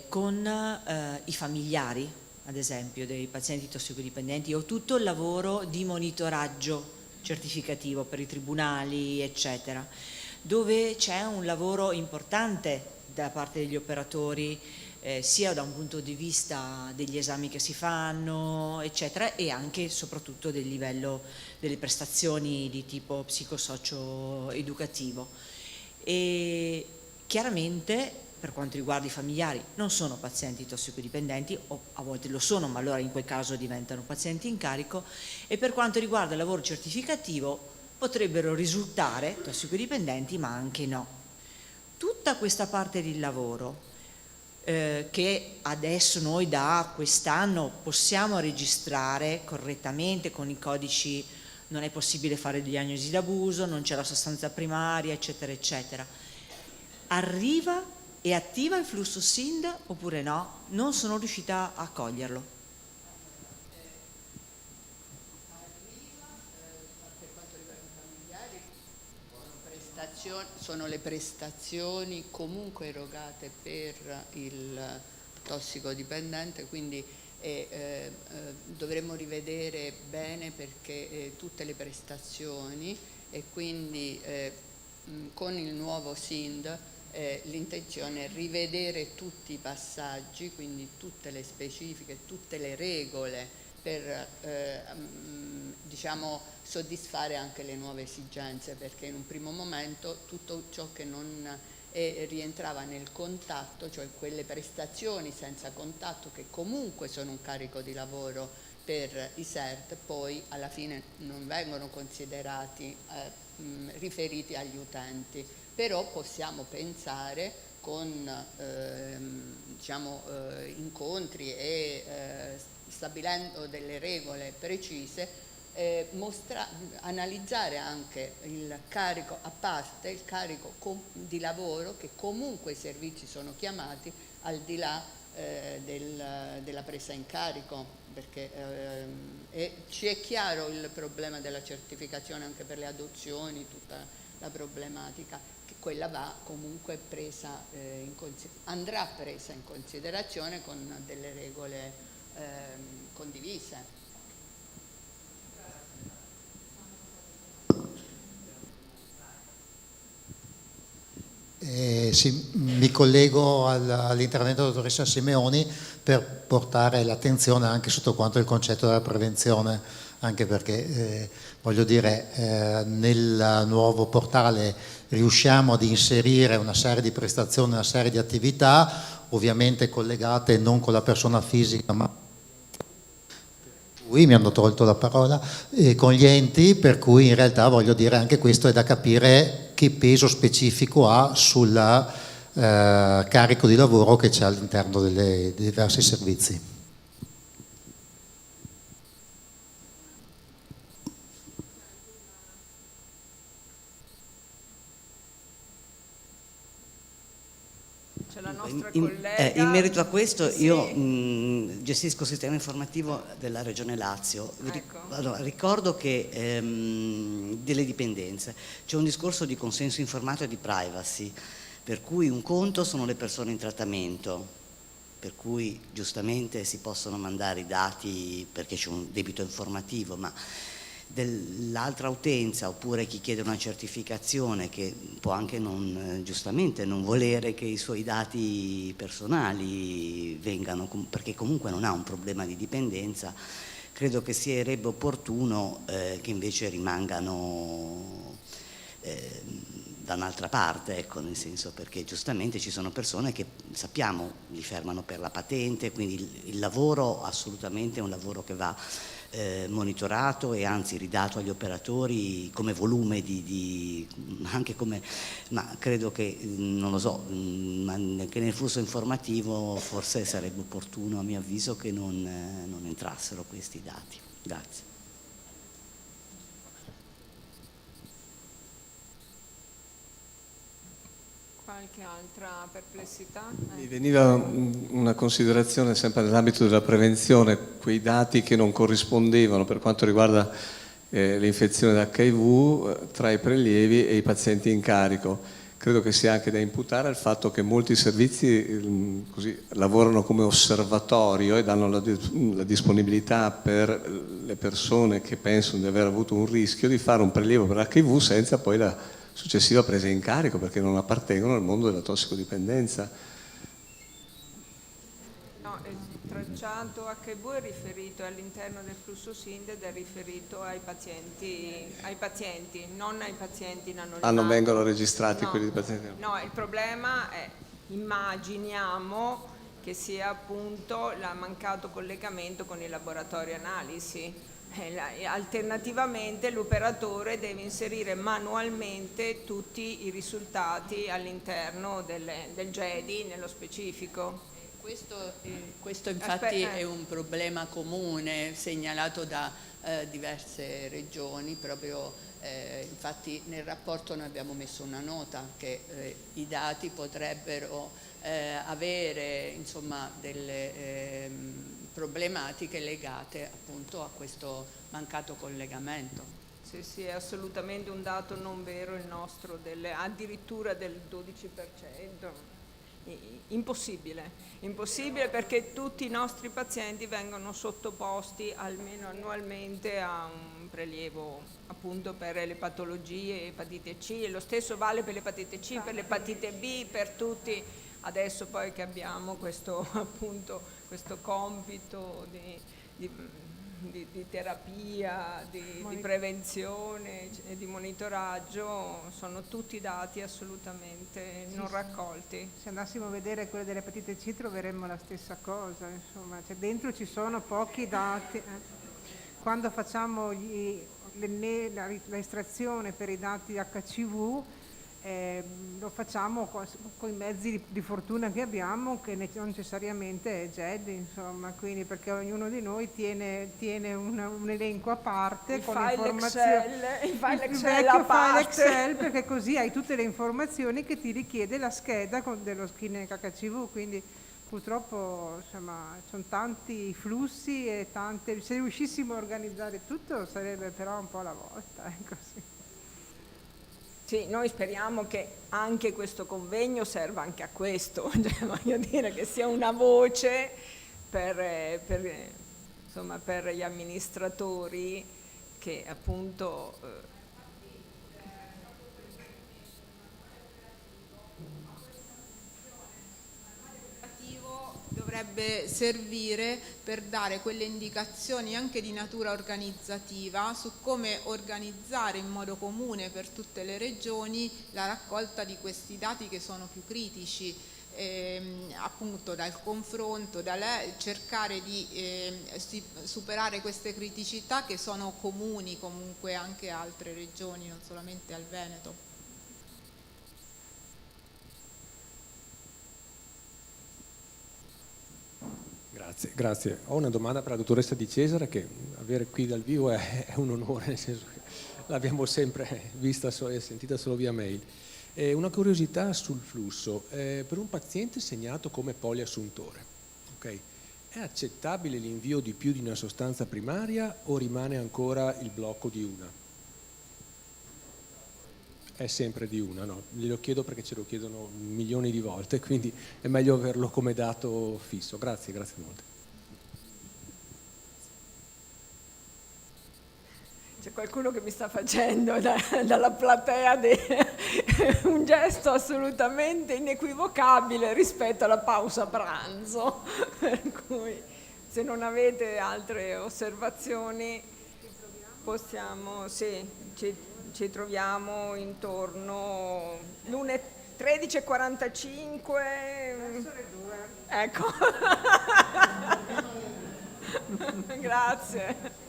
M: con i familiari, ad esempio, dei pazienti tossicodipendenti, o tutto il lavoro di monitoraggio certificativo per i tribunali, eccetera, dove c'è un lavoro importante da parte degli operatori, sia da un punto di vista degli esami che si fanno, eccetera, e anche e soprattutto del livello delle prestazioni di tipo psicosocio-educativo. E chiaramente, per quanto riguarda i familiari, non sono pazienti tossicodipendenti, o a volte lo sono, ma allora in quel caso diventano pazienti in carico, e per quanto riguarda il lavoro certificativo potrebbero risultare tossicodipendenti, ma anche no. Tutta questa parte di lavoro che adesso noi da quest'anno possiamo registrare correttamente con i codici, non è possibile fare diagnosi d'abuso, non c'è la sostanza primaria, eccetera, eccetera. Arriva e attiva il flusso SIND oppure no? Non sono riuscita a coglierlo.
H: Sono le prestazioni comunque erogate per il tossicodipendente, quindi dovremmo rivedere bene perché tutte le prestazioni, e quindi con il nuovo SIND l'intenzione è rivedere tutti i passaggi, quindi tutte le specifiche, tutte le regole per diciamo soddisfare anche le nuove esigenze, perché in un primo momento tutto ciò che non rientrava nel contatto, cioè quelle prestazioni senza contatto che comunque sono un carico di lavoro per i SERT, poi alla fine non vengono considerati riferiti agli utenti, però possiamo pensare con diciamo, incontri e stabilendo delle regole precise, analizzare anche il carico a parte, il carico di lavoro che comunque i servizi sono chiamati al di là della presa in carico, perché ci è chiaro il problema della certificazione anche per le adozioni, tutta la problematica, che quella va comunque presa andrà presa in considerazione con delle regole condivise.
N: Sì, mi collego all'intervento della dottoressa Simeoni per portare l'attenzione anche sotto quanto il concetto della prevenzione, anche perché voglio dire nel nuovo portale riusciamo ad inserire una serie di prestazioni, una serie di attività ovviamente collegate non con la persona fisica ma mi hanno tolto la parola, con gli enti, per cui in realtà voglio dire anche questo è da capire che peso specifico ha sul carico di lavoro che c'è all'interno dei diversi servizi.
F: La nostra collega.
O: In merito a questo
F: Sì.
O: io gestisco il sistema informativo della Regione Lazio.
F: Ecco.
O: Allora, ricordo che delle dipendenze c'è un discorso di consenso informato e di privacy, per cui un conto sono le persone in trattamento, per cui giustamente si possono mandare i dati perché c'è un debito informativo, ma dell'altra utenza oppure chi chiede una certificazione che può anche giustamente non volere che i suoi dati personali vengano, perché comunque non ha un problema di dipendenza, credo che sarebbe opportuno che invece rimangano da un'altra parte, ecco, nel senso, perché giustamente ci sono persone che sappiamo li fermano per la patente, quindi il lavoro assolutamente è un lavoro che va monitorato e anzi ridato agli operatori come volume anche come, ma credo che non lo so, che nel flusso informativo forse sarebbe opportuno a mio avviso che non entrassero questi dati. Grazie.
F: Qualche altra perplessità?
P: Mi veniva una considerazione sempre nell'ambito della prevenzione, quei dati che non corrispondevano per quanto riguarda l'infezione da HIV tra i prelievi e i pazienti in carico. Credo che sia anche da imputare al fatto che molti servizi così, lavorano come osservatorio e danno la disponibilità per le persone che pensano di aver avuto un rischio di fare un prelievo per HIV senza poi la successiva presa in carico, perché non appartengono al mondo della tossicodipendenza.
F: No, il tracciato HIV è riferito all'interno del flusso SIND ed è riferito ai pazienti, non ai pazienti in anonimato.
P: Ah, non vengono registrati
F: No,
P: quelli di pazienti?
F: No, il problema è, immaginiamo che sia appunto il mancato collegamento con i laboratori analisi. Alternativamente l'operatore deve inserire manualmente tutti i risultati all'interno del GEDI nello specifico.
H: Questo infatti è un problema comune segnalato da diverse regioni, proprio infatti nel rapporto noi abbiamo messo una nota che i dati potrebbero avere insomma delle problematiche legate appunto a questo mancato collegamento.
F: Sì, sì, è assolutamente un dato non vero il nostro, addirittura del 12%. Impossibile perché tutti i nostri pazienti vengono sottoposti almeno annualmente a un prelievo appunto per le patologie, epatite C, e lo stesso vale per l'epatite C, per l'epatite B, per tutti. Adesso poi che abbiamo questo compito di terapia, di prevenzione e di monitoraggio, sono tutti dati assolutamente non raccolti.
B: Se andassimo a vedere quelle dell'epatite C troveremmo la stessa cosa, insomma, cioè dentro ci sono pochi dati. Quando facciamo l'estrazione per i dati HCV lo facciamo con i mezzi di fortuna che abbiamo, che non necessariamente è GED, insomma, quindi perché ognuno di noi tiene un elenco a parte con le informazioni,
F: il file
B: il
F: Excel
B: vecchio
F: a parte.
B: file Excel, perché così hai tutte le informazioni che ti richiede la scheda dello screening HCV, quindi purtroppo insomma sono tanti flussi e se riuscissimo a organizzare tutto sarebbe però un po' alla volta, ecco, sì.
F: Sì, noi speriamo che anche questo convegno serva anche a questo, cioè, voglio dire che sia una voce per gli amministratori che appunto
I: dovrebbe servire per dare quelle indicazioni anche di natura organizzativa su come organizzare in modo comune per tutte le regioni la raccolta di questi dati che sono più critici, appunto dal confronto, cercare di superare queste criticità che sono comuni comunque anche a altre regioni, non solamente al Veneto.
L: Grazie. Ho una domanda per la dottoressa Di Cesare, che avere qui dal vivo è un onore, nel senso che l'abbiamo sempre vista e sentita solo via mail. Una curiosità sul flusso. Per un paziente segnato come poliassuntore, okay, è accettabile l'invio di più di una sostanza primaria o rimane ancora il blocco di una? È sempre di una, no? Glielo chiedo perché ce lo chiedono milioni di volte, quindi è meglio averlo come dato fisso. Grazie molto.
F: C'è qualcuno che mi sta facendo dalla platea un gesto assolutamente inequivocabile rispetto alla pausa pranzo, per cui se non avete altre osservazioni possiamo, sì, ci troviamo intorno 13:45.
B: Verso le 2.
F: Ecco. Grazie.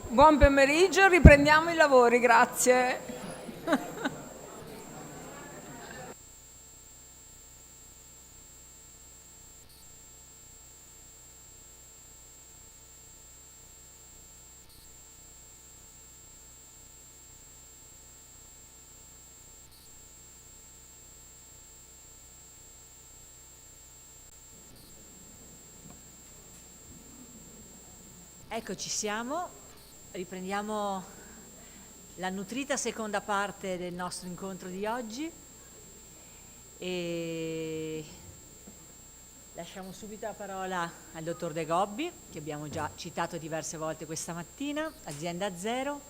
F: Buon pomeriggio, riprendiamo i lavori, grazie.
M: Ecco, ci siamo, riprendiamo la nutrita seconda parte del nostro incontro di oggi e lasciamo subito la parola al dottor De Gobbi, che abbiamo già citato diverse volte questa mattina, Azienda Zero,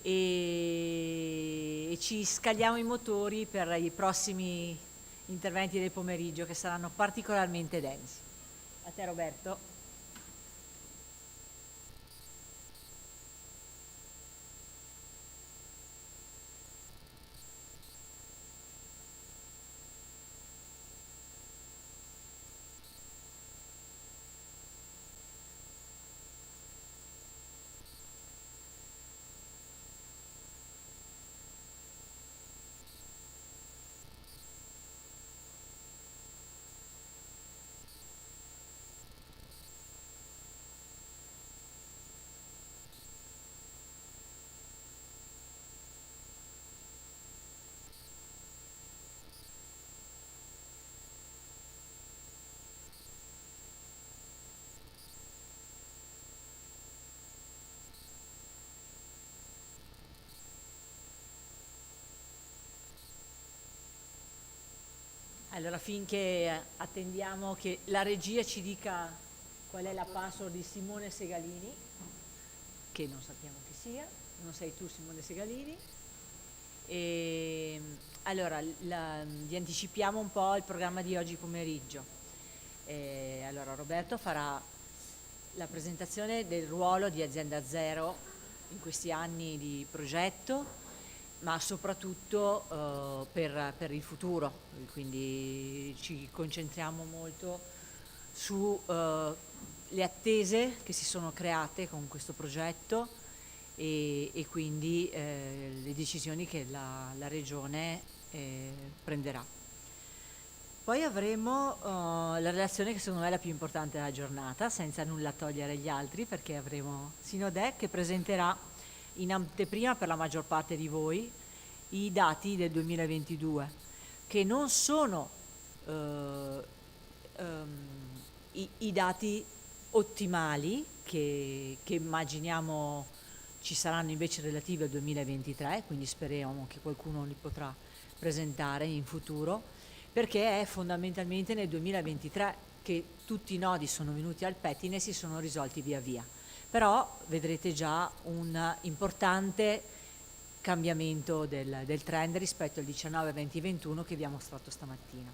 M: e ci scagliamo i motori per i prossimi interventi del pomeriggio che saranno particolarmente densi. A te Roberto. Allora, finché attendiamo che la regia ci dica qual è la password di Simone Segalini, che non sappiamo chi sia, non sei tu Simone Segalini, e allora vi anticipiamo un po' il programma di oggi pomeriggio. Allora, Roberto farà la presentazione del ruolo di Azienda Zero in questi anni di progetto, ma soprattutto per il futuro, quindi ci concentriamo molto su le attese che si sono create con questo progetto e quindi le decisioni che la Regione prenderà. Poi avremo la relazione che secondo me è la più importante della giornata, senza nulla togliere agli altri, perché avremo Sinodec che presenterà in anteprima per la maggior parte di voi i dati del 2022, che non sono i dati ottimali che immaginiamo ci saranno invece relativi al 2023, quindi speriamo che qualcuno li potrà presentare in futuro, perché è fondamentalmente nel 2023 che tutti i nodi sono venuti al pettine e si sono risolti via via. Però vedrete già un importante cambiamento del trend rispetto al 19, 20, 21 che vi ha mostrato stamattina.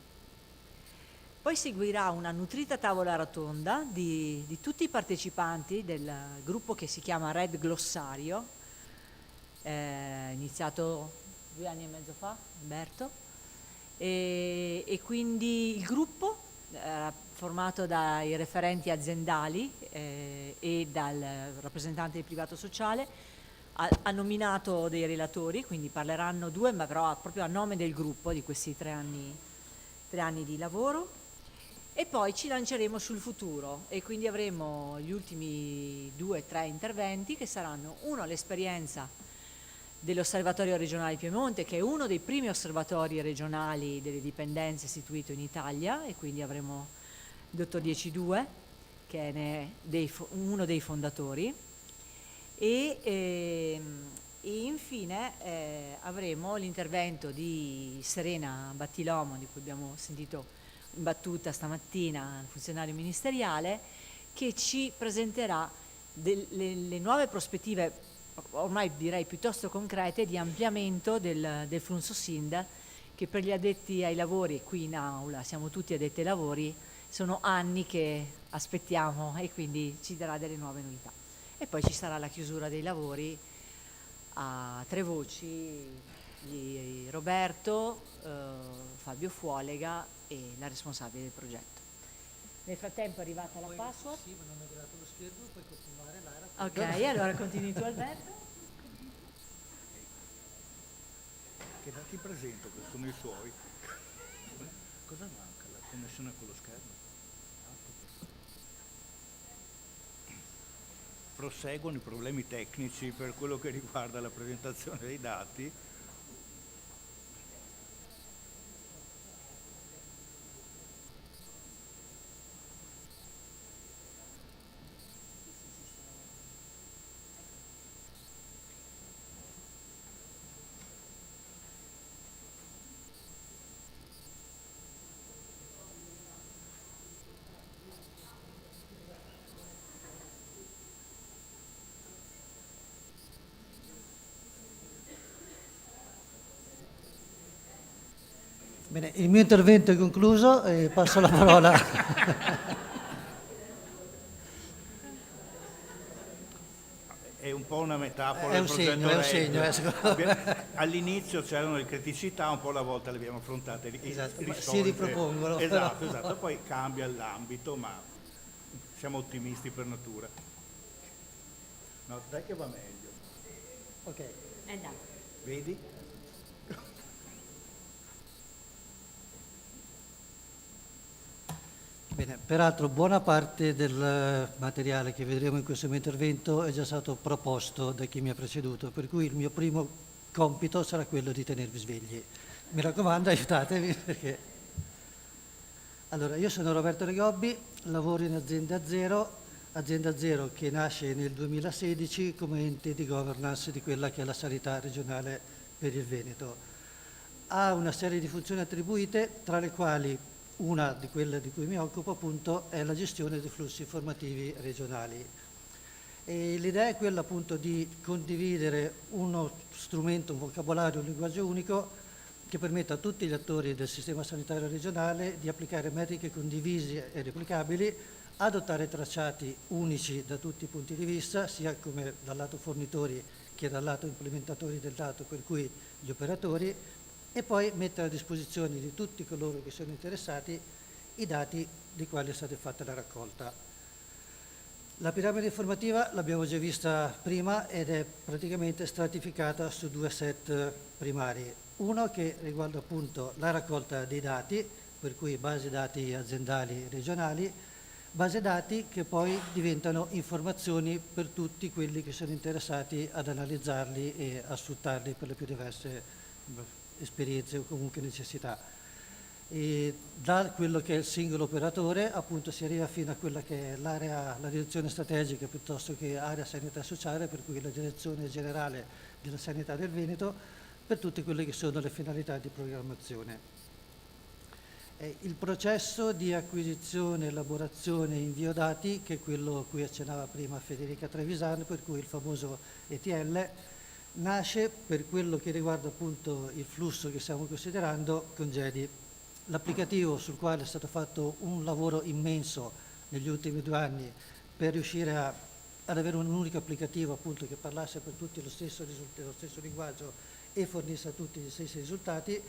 M: Poi seguirà una nutrita tavola rotonda di tutti i partecipanti del gruppo che si chiama Red Glossario, iniziato 2 anni e mezzo fa, Umberto, e quindi il gruppo formato dai referenti aziendali e dal rappresentante del privato sociale, ha nominato dei relatori, quindi parleranno 2, ma però proprio a nome del gruppo di questi 3 anni di lavoro. E poi ci lanceremo sul futuro e quindi avremo gli ultimi 2-3 interventi che saranno: uno, l'esperienza dell'Osservatorio regionale Piemonte, che è uno dei primi osservatori regionali delle dipendenze istituito in Italia, e quindi avremo il dottor Diecidue, che è uno dei fondatori, e infine avremo l'intervento di Serena Battilomo, di cui abbiamo sentito in battuta stamattina, il funzionario ministeriale, che ci presenterà le nuove prospettive, ormai direi piuttosto concrete, di ampliamento del flusso SIND, che per gli addetti ai lavori, qui in aula siamo tutti addetti ai lavori, sono anni che aspettiamo, e quindi ci darà delle nuove novità. E poi ci sarà la chiusura dei lavori a 3 voci di Roberto, Fabio Fuolega e la responsabile del progetto. Nel frattempo è arrivata la password.
Q: Sì, ma non è arrivato lo schermo, puoi continuare Lara.
M: Ok, allora continui tu Alberto.
R: Che dati presento, che sono i suoi. Cosa manca? La connessione con lo schermo? Proseguono i problemi tecnici per quello che riguarda la presentazione dei dati.
Q: Bene, il mio intervento è concluso e passo la parola.
R: È un po' una metafora
Q: È un
R: del progetto
Q: segno, è un
R: RED.
Q: segno, secondo me.
R: All'inizio c'erano le criticità, un po' alla volta le abbiamo affrontate e
Q: Esatto, ma
R: risolte.
Q: si ripropongono.
R: Esatto, esatto, poi cambia l'ambito, ma siamo ottimisti per natura. No, dai che va meglio.
Q: Ok.
R: Vedi?
Q: Bene, peraltro buona parte del materiale che vedremo in questo mio intervento è già stato proposto da chi mi ha preceduto, per cui il mio primo compito sarà quello di tenervi svegli. Mi raccomando, aiutatevi perché... Allora, io sono Roberto Regobbi, lavoro in Azienda Zero che nasce nel 2016 come ente di governance di quella che è la sanità regionale per il Veneto. Ha una serie di funzioni attribuite, tra le quali una di quelle di cui mi occupo appunto è la gestione dei flussi informativi regionali. E l'idea è quella appunto di condividere uno strumento, un vocabolario, un linguaggio unico che permetta a tutti gli attori del sistema sanitario regionale di applicare metriche condivise e replicabili, adottare tracciati unici da tutti i punti di vista, sia come dal lato fornitori che dal lato implementatori del dato, per cui gli operatori, e poi mettere a disposizione di tutti coloro che sono interessati i dati di quali è stata fatta la raccolta. La piramide informativa l'abbiamo già vista prima ed è praticamente stratificata su due set primari. Uno che riguarda appunto la raccolta dei dati, per cui basi dati aziendali regionali, base dati che poi diventano informazioni per tutti quelli che sono interessati ad analizzarli e a sfruttarli per le più diverse esperienze o comunque necessità. E da quello che è il singolo operatore appunto si arriva fino a quella che è l'area, la direzione strategica piuttosto che area sanità sociale, per cui la direzione generale della sanità del Veneto, per tutte quelle che sono le finalità di programmazione. Il processo di acquisizione, elaborazione e invio dati, che è quello a cui accennava prima Federica Trevisan, per cui il famoso ETL, nasce per quello che riguarda appunto il flusso che stiamo considerando con GEDI. L'applicativo sul quale è stato fatto un lavoro immenso negli ultimi 2 anni per riuscire ad avere un unico applicativo appunto che parlasse per tutti lo stesso linguaggio e fornisse a tutti gli stessi risultati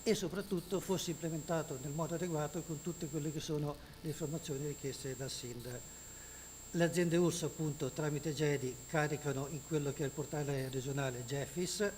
Q: e soprattutto fosse implementato nel modo adeguato con tutte quelle che sono le informazioni richieste dal SIND. Le aziende URSS appunto tramite GEDI caricano in quello che è il portale regionale GEFIS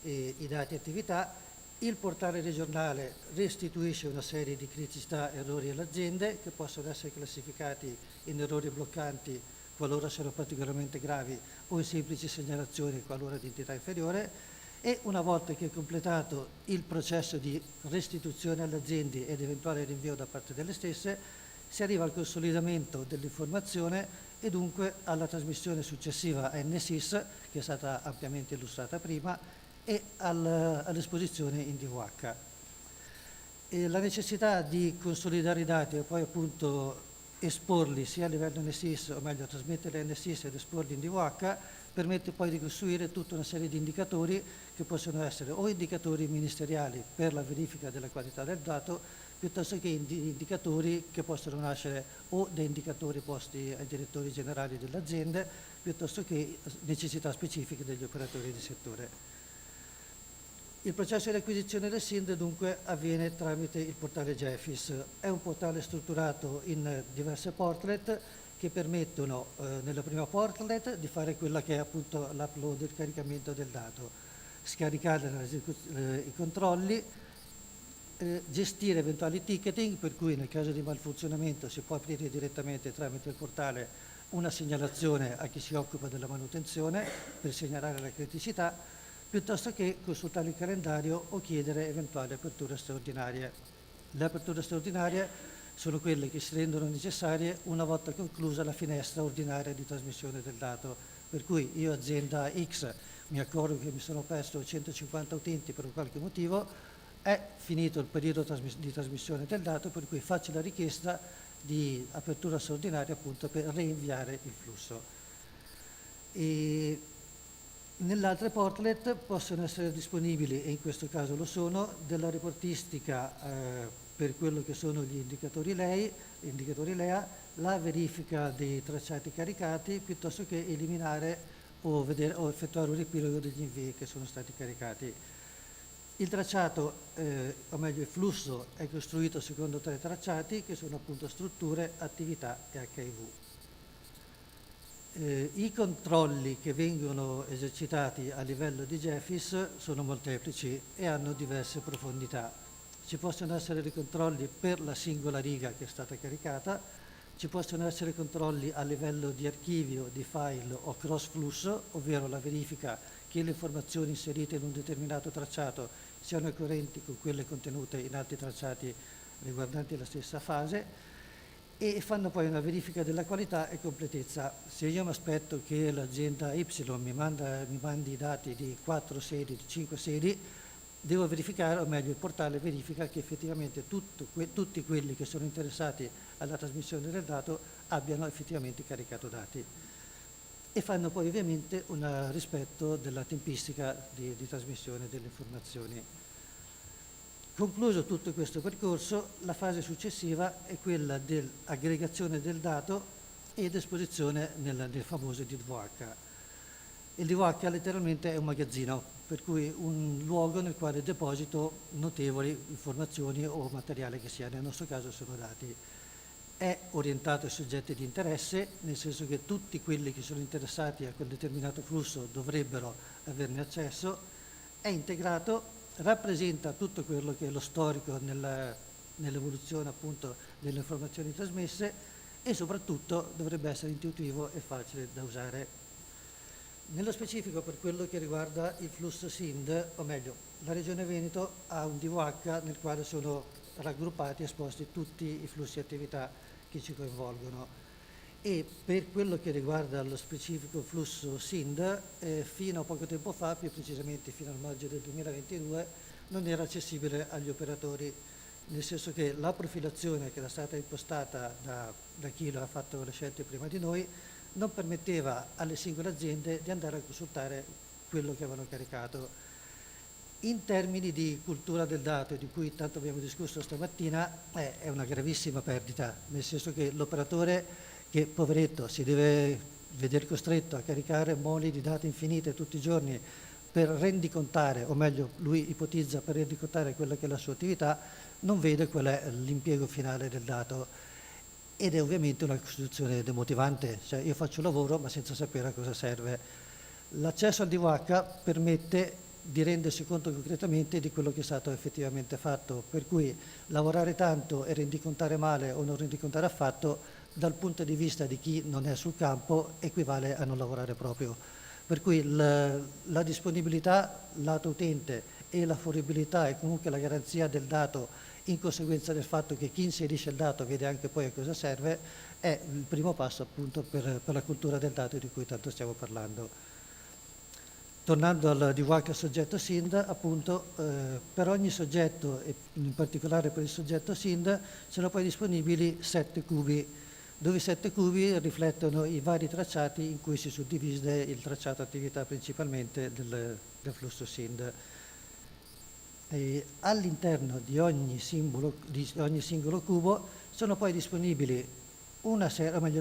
Q: i dati e attività. Il portale regionale restituisce una serie di criticità e errori alle aziende che possono essere classificati in errori bloccanti qualora siano particolarmente gravi o in semplici segnalazioni qualora di entità inferiore, e una volta che è completato il processo di restituzione alle aziende ed eventuale rinvio da parte delle stesse, si arriva al consolidamento dell'informazione e dunque alla trasmissione successiva a NSIS, che è stata ampiamente illustrata prima, e all'esposizione in DVH. E la necessità di consolidare i dati e poi appunto esporli sia a livello NSIS, o meglio trasmetterli a NSIS ed esporli in DVH, permette poi di costruire tutta una serie di indicatori che possono essere o indicatori ministeriali per la verifica della qualità del dato, piuttosto che indicatori che possono nascere o da indicatori posti ai direttori generali delle aziende, piuttosto che necessità specifiche degli operatori di settore. Il processo di acquisizione del SIND dunque avviene tramite il portale GEFIS. È un portale strutturato in diverse portlet che permettono nella prima portlet di fare quella che è appunto l'upload, il caricamento del dato, scaricare i controlli, gestire eventuali ticketing, per cui nel caso di malfunzionamento si può aprire direttamente tramite il portale una segnalazione a chi si occupa della manutenzione per segnalare la criticità, piuttosto che consultare il calendario o chiedere eventuali aperture straordinarie. Le aperture straordinarie sono quelle che si rendono necessarie una volta conclusa la finestra ordinaria di trasmissione del dato, per cui io azienda X mi accorgo che mi sono perso 150 utenti per qualche motivo, è finito il periodo di trasmissione del dato, per cui faccio la richiesta di apertura straordinaria appunto per reinviare il flusso. E nell'altre portlet possono essere disponibili, e in questo caso lo sono, della reportistica per quello che sono gli indicatori LEA, la verifica dei tracciati caricati, piuttosto che eliminare o effettuare un riepilogo degli invii che sono stati caricati. Il tracciato, o meglio il flusso, è costruito secondo 3 tracciati che sono appunto strutture, attività e HIV. I controlli che vengono esercitati a livello di GEFIS sono molteplici e hanno diverse profondità. Ci possono essere dei controlli per la singola riga che è stata caricata, ci possono essere controlli a livello di archivio, di file o cross flusso, ovvero la verifica che le informazioni inserite in un determinato tracciato siano coerenti con quelle contenute in altri tracciati riguardanti la stessa fase, e fanno poi una verifica della qualità e completezza. Se io mi aspetto che l'azienda Y mi mandi i dati di 4 sedi, di 5 sedi, devo verificare, o meglio il portale verifica che effettivamente tutti quelli che sono interessati alla trasmissione del dato abbiano effettivamente caricato dati. E fanno poi ovviamente un rispetto della tempistica di trasmissione delle informazioni. Concluso tutto questo percorso, la fase successiva è quella dell'aggregazione del dato ed esposizione nel famoso DVH. Il DVH letteralmente è un magazzino, per cui un luogo nel quale deposito notevoli informazioni o materiale che sia, nel nostro caso sono dati. È orientato ai soggetti di interesse, nel senso che tutti quelli che sono interessati a quel determinato flusso dovrebbero averne accesso, è integrato, rappresenta tutto quello che è lo storico nell'evoluzione appunto delle informazioni trasmesse e soprattutto dovrebbe essere intuitivo e facile da usare. Nello specifico per quello che riguarda il flusso SIND, o meglio, la Regione Veneto ha un DVH nel quale sono raggruppati e esposti tutti i flussi e attività che ci coinvolgono. E per quello che riguarda lo specifico flusso SIND, fino a poco tempo fa, più precisamente fino al maggio del 2022, non era accessibile agli operatori, nel senso che la profilazione che era stata impostata da chi lo ha fatto le scelte prima di noi non permetteva alle singole aziende di andare a consultare quello che avevano caricato. In termini di cultura del dato, di cui tanto abbiamo discusso stamattina, è una gravissima perdita, nel senso che l'operatore che, poveretto, si deve vedere costretto a caricare moli di dati infinite tutti i giorni per rendicontare, o meglio lui ipotizza per rendicontare quella che è la sua attività, non vede qual è l'impiego finale del dato. Ed è ovviamente una costruzione demotivante, cioè io faccio un lavoro ma senza sapere a cosa serve. L'accesso al DVH permette di rendersi conto concretamente di quello che è stato effettivamente fatto, per cui lavorare tanto e rendicontare male o non rendicontare affatto, dal punto di vista di chi non è sul campo, equivale a non lavorare proprio. Per cui la disponibilità lato utente e la fruibilità e comunque la garanzia del dato in conseguenza del fatto che chi inserisce il dato vede anche poi a cosa serve, è il primo passo appunto per la cultura del dato di cui tanto stiamo parlando. Tornando al DVH soggetto SIND, appunto per ogni soggetto e in particolare per il soggetto SIND sono poi disponibili 7 cubi, dove i 7 cubi riflettono i vari tracciati in cui si suddivide il tracciato attività principalmente del flusso SIND. All'interno di ogni singolo cubo sono poi disponibili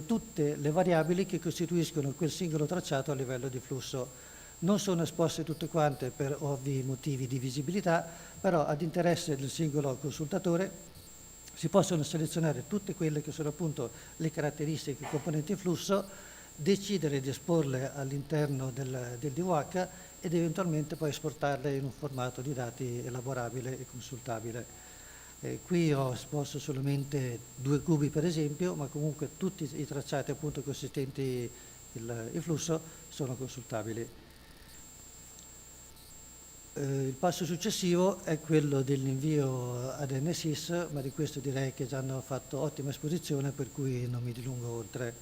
Q: tutte le variabili che costituiscono quel singolo tracciato a livello di flusso. Non sono esposte tutte quante per ovvi motivi di visibilità, però ad interesse del singolo consultatore si possono selezionare tutte quelle che sono appunto le caratteristiche componenti il flusso, decidere di esporle all'interno del DVH ed eventualmente poi esportarle in un formato di dati elaborabile e consultabile. Qui ho esposto solamente 2 cubi per esempio, ma comunque tutti i tracciati appunto consistenti il flusso sono consultabili. Il passo successivo è quello dell'invio ad NSIS, ma di questo direi che già hanno fatto ottima esposizione, per cui non mi dilungo oltre.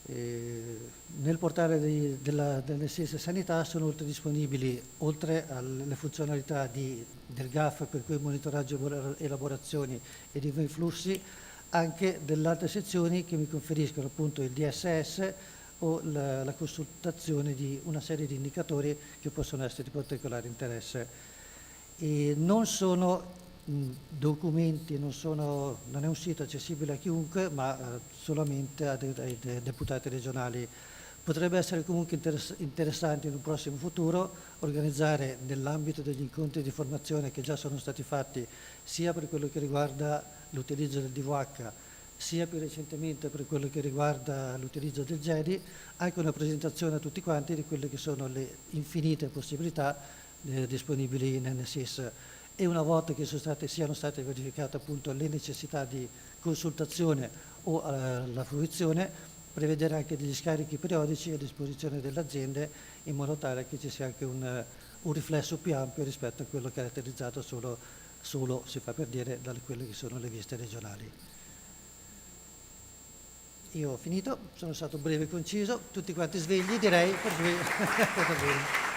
Q: Nel portale dell'NSIS Sanità sono disponibili, oltre alle funzionalità del GAF, per cui monitoraggio, elaborazioni e di flussi, anche delle altre sezioni che mi conferiscono appunto il DSS o la consultazione di una serie di indicatori che possono essere di particolare interesse. E non sono documenti, non è un sito accessibile a chiunque, ma solamente ai deputati regionali. Potrebbe essere comunque interessante in un prossimo futuro organizzare, nell'ambito degli incontri di formazione che già sono stati fatti, sia per quello che riguarda l'utilizzo del DVH, sia più recentemente per quello che riguarda l'utilizzo del GEDI, anche una presentazione a tutti quanti di quelle che sono le infinite possibilità disponibili in NSIS. E una volta che siano state verificate appunto le necessità di consultazione o la fruizione, prevedere anche degli scarichi periodici a disposizione delle aziende, in modo tale che ci sia anche un riflesso più ampio rispetto a quello caratterizzato solo, si fa per dire, da quelle che sono le visite regionali. Io ho finito, sono stato breve e conciso, tutti quanti svegli direi, per cui va bene.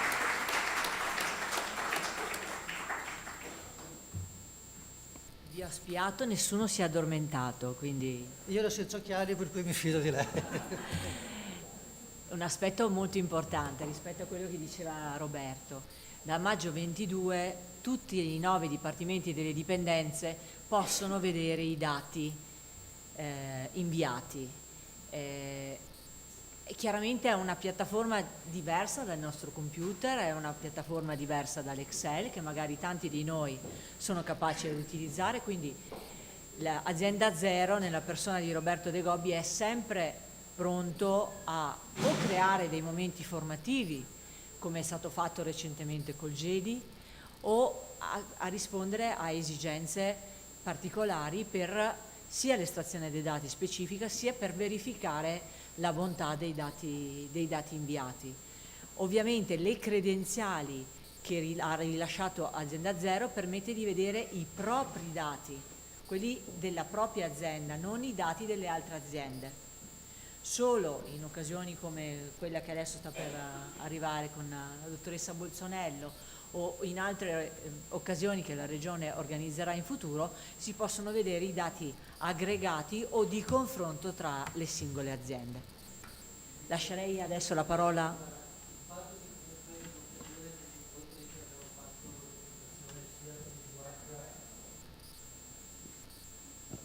M: Vi ho spiato, nessuno si è addormentato, quindi...
Q: Io ero senza occhiali, per cui mi fido di lei.
M: Un aspetto molto importante rispetto a quello che diceva Roberto. Da maggio 22 tutti i 9 dipartimenti delle dipendenze possono vedere i dati inviati. Chiaramente è una piattaforma diversa dal nostro computer, è una piattaforma diversa dall'Excel che magari tanti di noi sono capaci di utilizzare, quindi l'Azienda Zero nella persona di Roberto De Gobbi è sempre pronto a o creare dei momenti formativi, come è stato fatto recentemente col GEDI, o a rispondere a esigenze particolari per sia l'estrazione dei dati specifica, sia per verificare la bontà dei dati inviati. Ovviamente le credenziali che ha rilasciato Azienda Zero permette di vedere i propri dati, quelli della propria azienda, non i dati delle altre aziende. Solo in occasioni come quella che adesso sta per arrivare con la dottoressa Bolzonello o in altre occasioni che la Regione organizzerà in futuro, si possono vedere i dati aggregati o di confronto tra le singole aziende. Lascerei adesso la parola.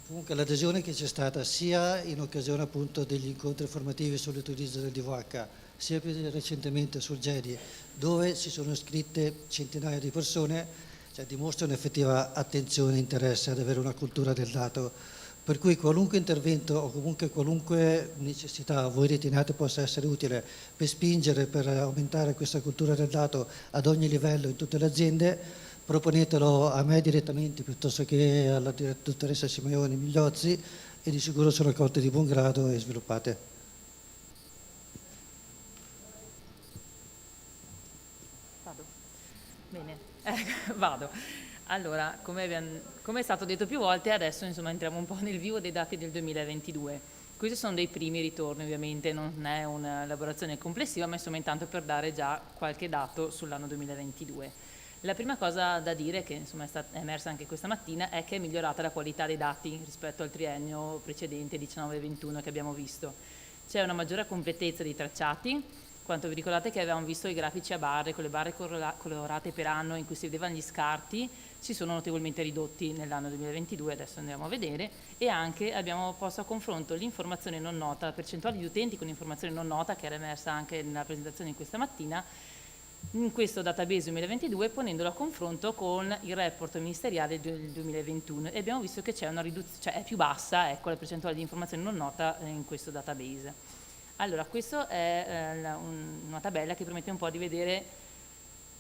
Q: Comunque l'adesione che c'è stata sia in occasione appunto degli incontri formativi sull'utilizzo del DVH, sia più recentemente sul GEDI, dove si sono iscritte centinaia di persone, dimostra un'effettiva attenzione e interesse ad avere una cultura del dato, per cui qualunque intervento o comunque qualunque necessità voi riteniate possa essere utile per spingere, per aumentare questa cultura del dato ad ogni livello in tutte le aziende, proponetelo a me direttamente piuttosto che alla dottoressa Simeoni Migliozzi e di sicuro sono accolte di buon grado e sviluppate.
J: Vado. Bene, vado. Allora, come è stato detto più volte, adesso insomma entriamo un po' nel vivo dei dati del 2022. Questi sono dei primi ritorni, ovviamente non è un'elaborazione complessiva, ma insomma intanto per dare già qualche dato sull'anno 2022. La prima cosa da dire, che insomma è emersa anche questa mattina, è che è migliorata la qualità dei dati rispetto al triennio precedente 19-21 che abbiamo visto. C'è una maggiore completezza dei tracciati, quanto vi ricordate che avevamo visto i grafici a barre, con le barre colorate per anno in cui si vedevano gli scarti, si sono notevolmente ridotti nell'anno 2022, adesso andiamo a vedere, e anche abbiamo posto a confronto l'informazione non nota, la percentuale di utenti con informazione non nota, che era emersa anche nella presentazione di questa mattina, in questo database 2022, ponendolo a confronto con il report ministeriale del 2021, e abbiamo visto che c'è una riduzione, cioè è più bassa, ecco, la percentuale di informazione non nota in questo database. Allora, questa è una tabella che permette un po' di vedere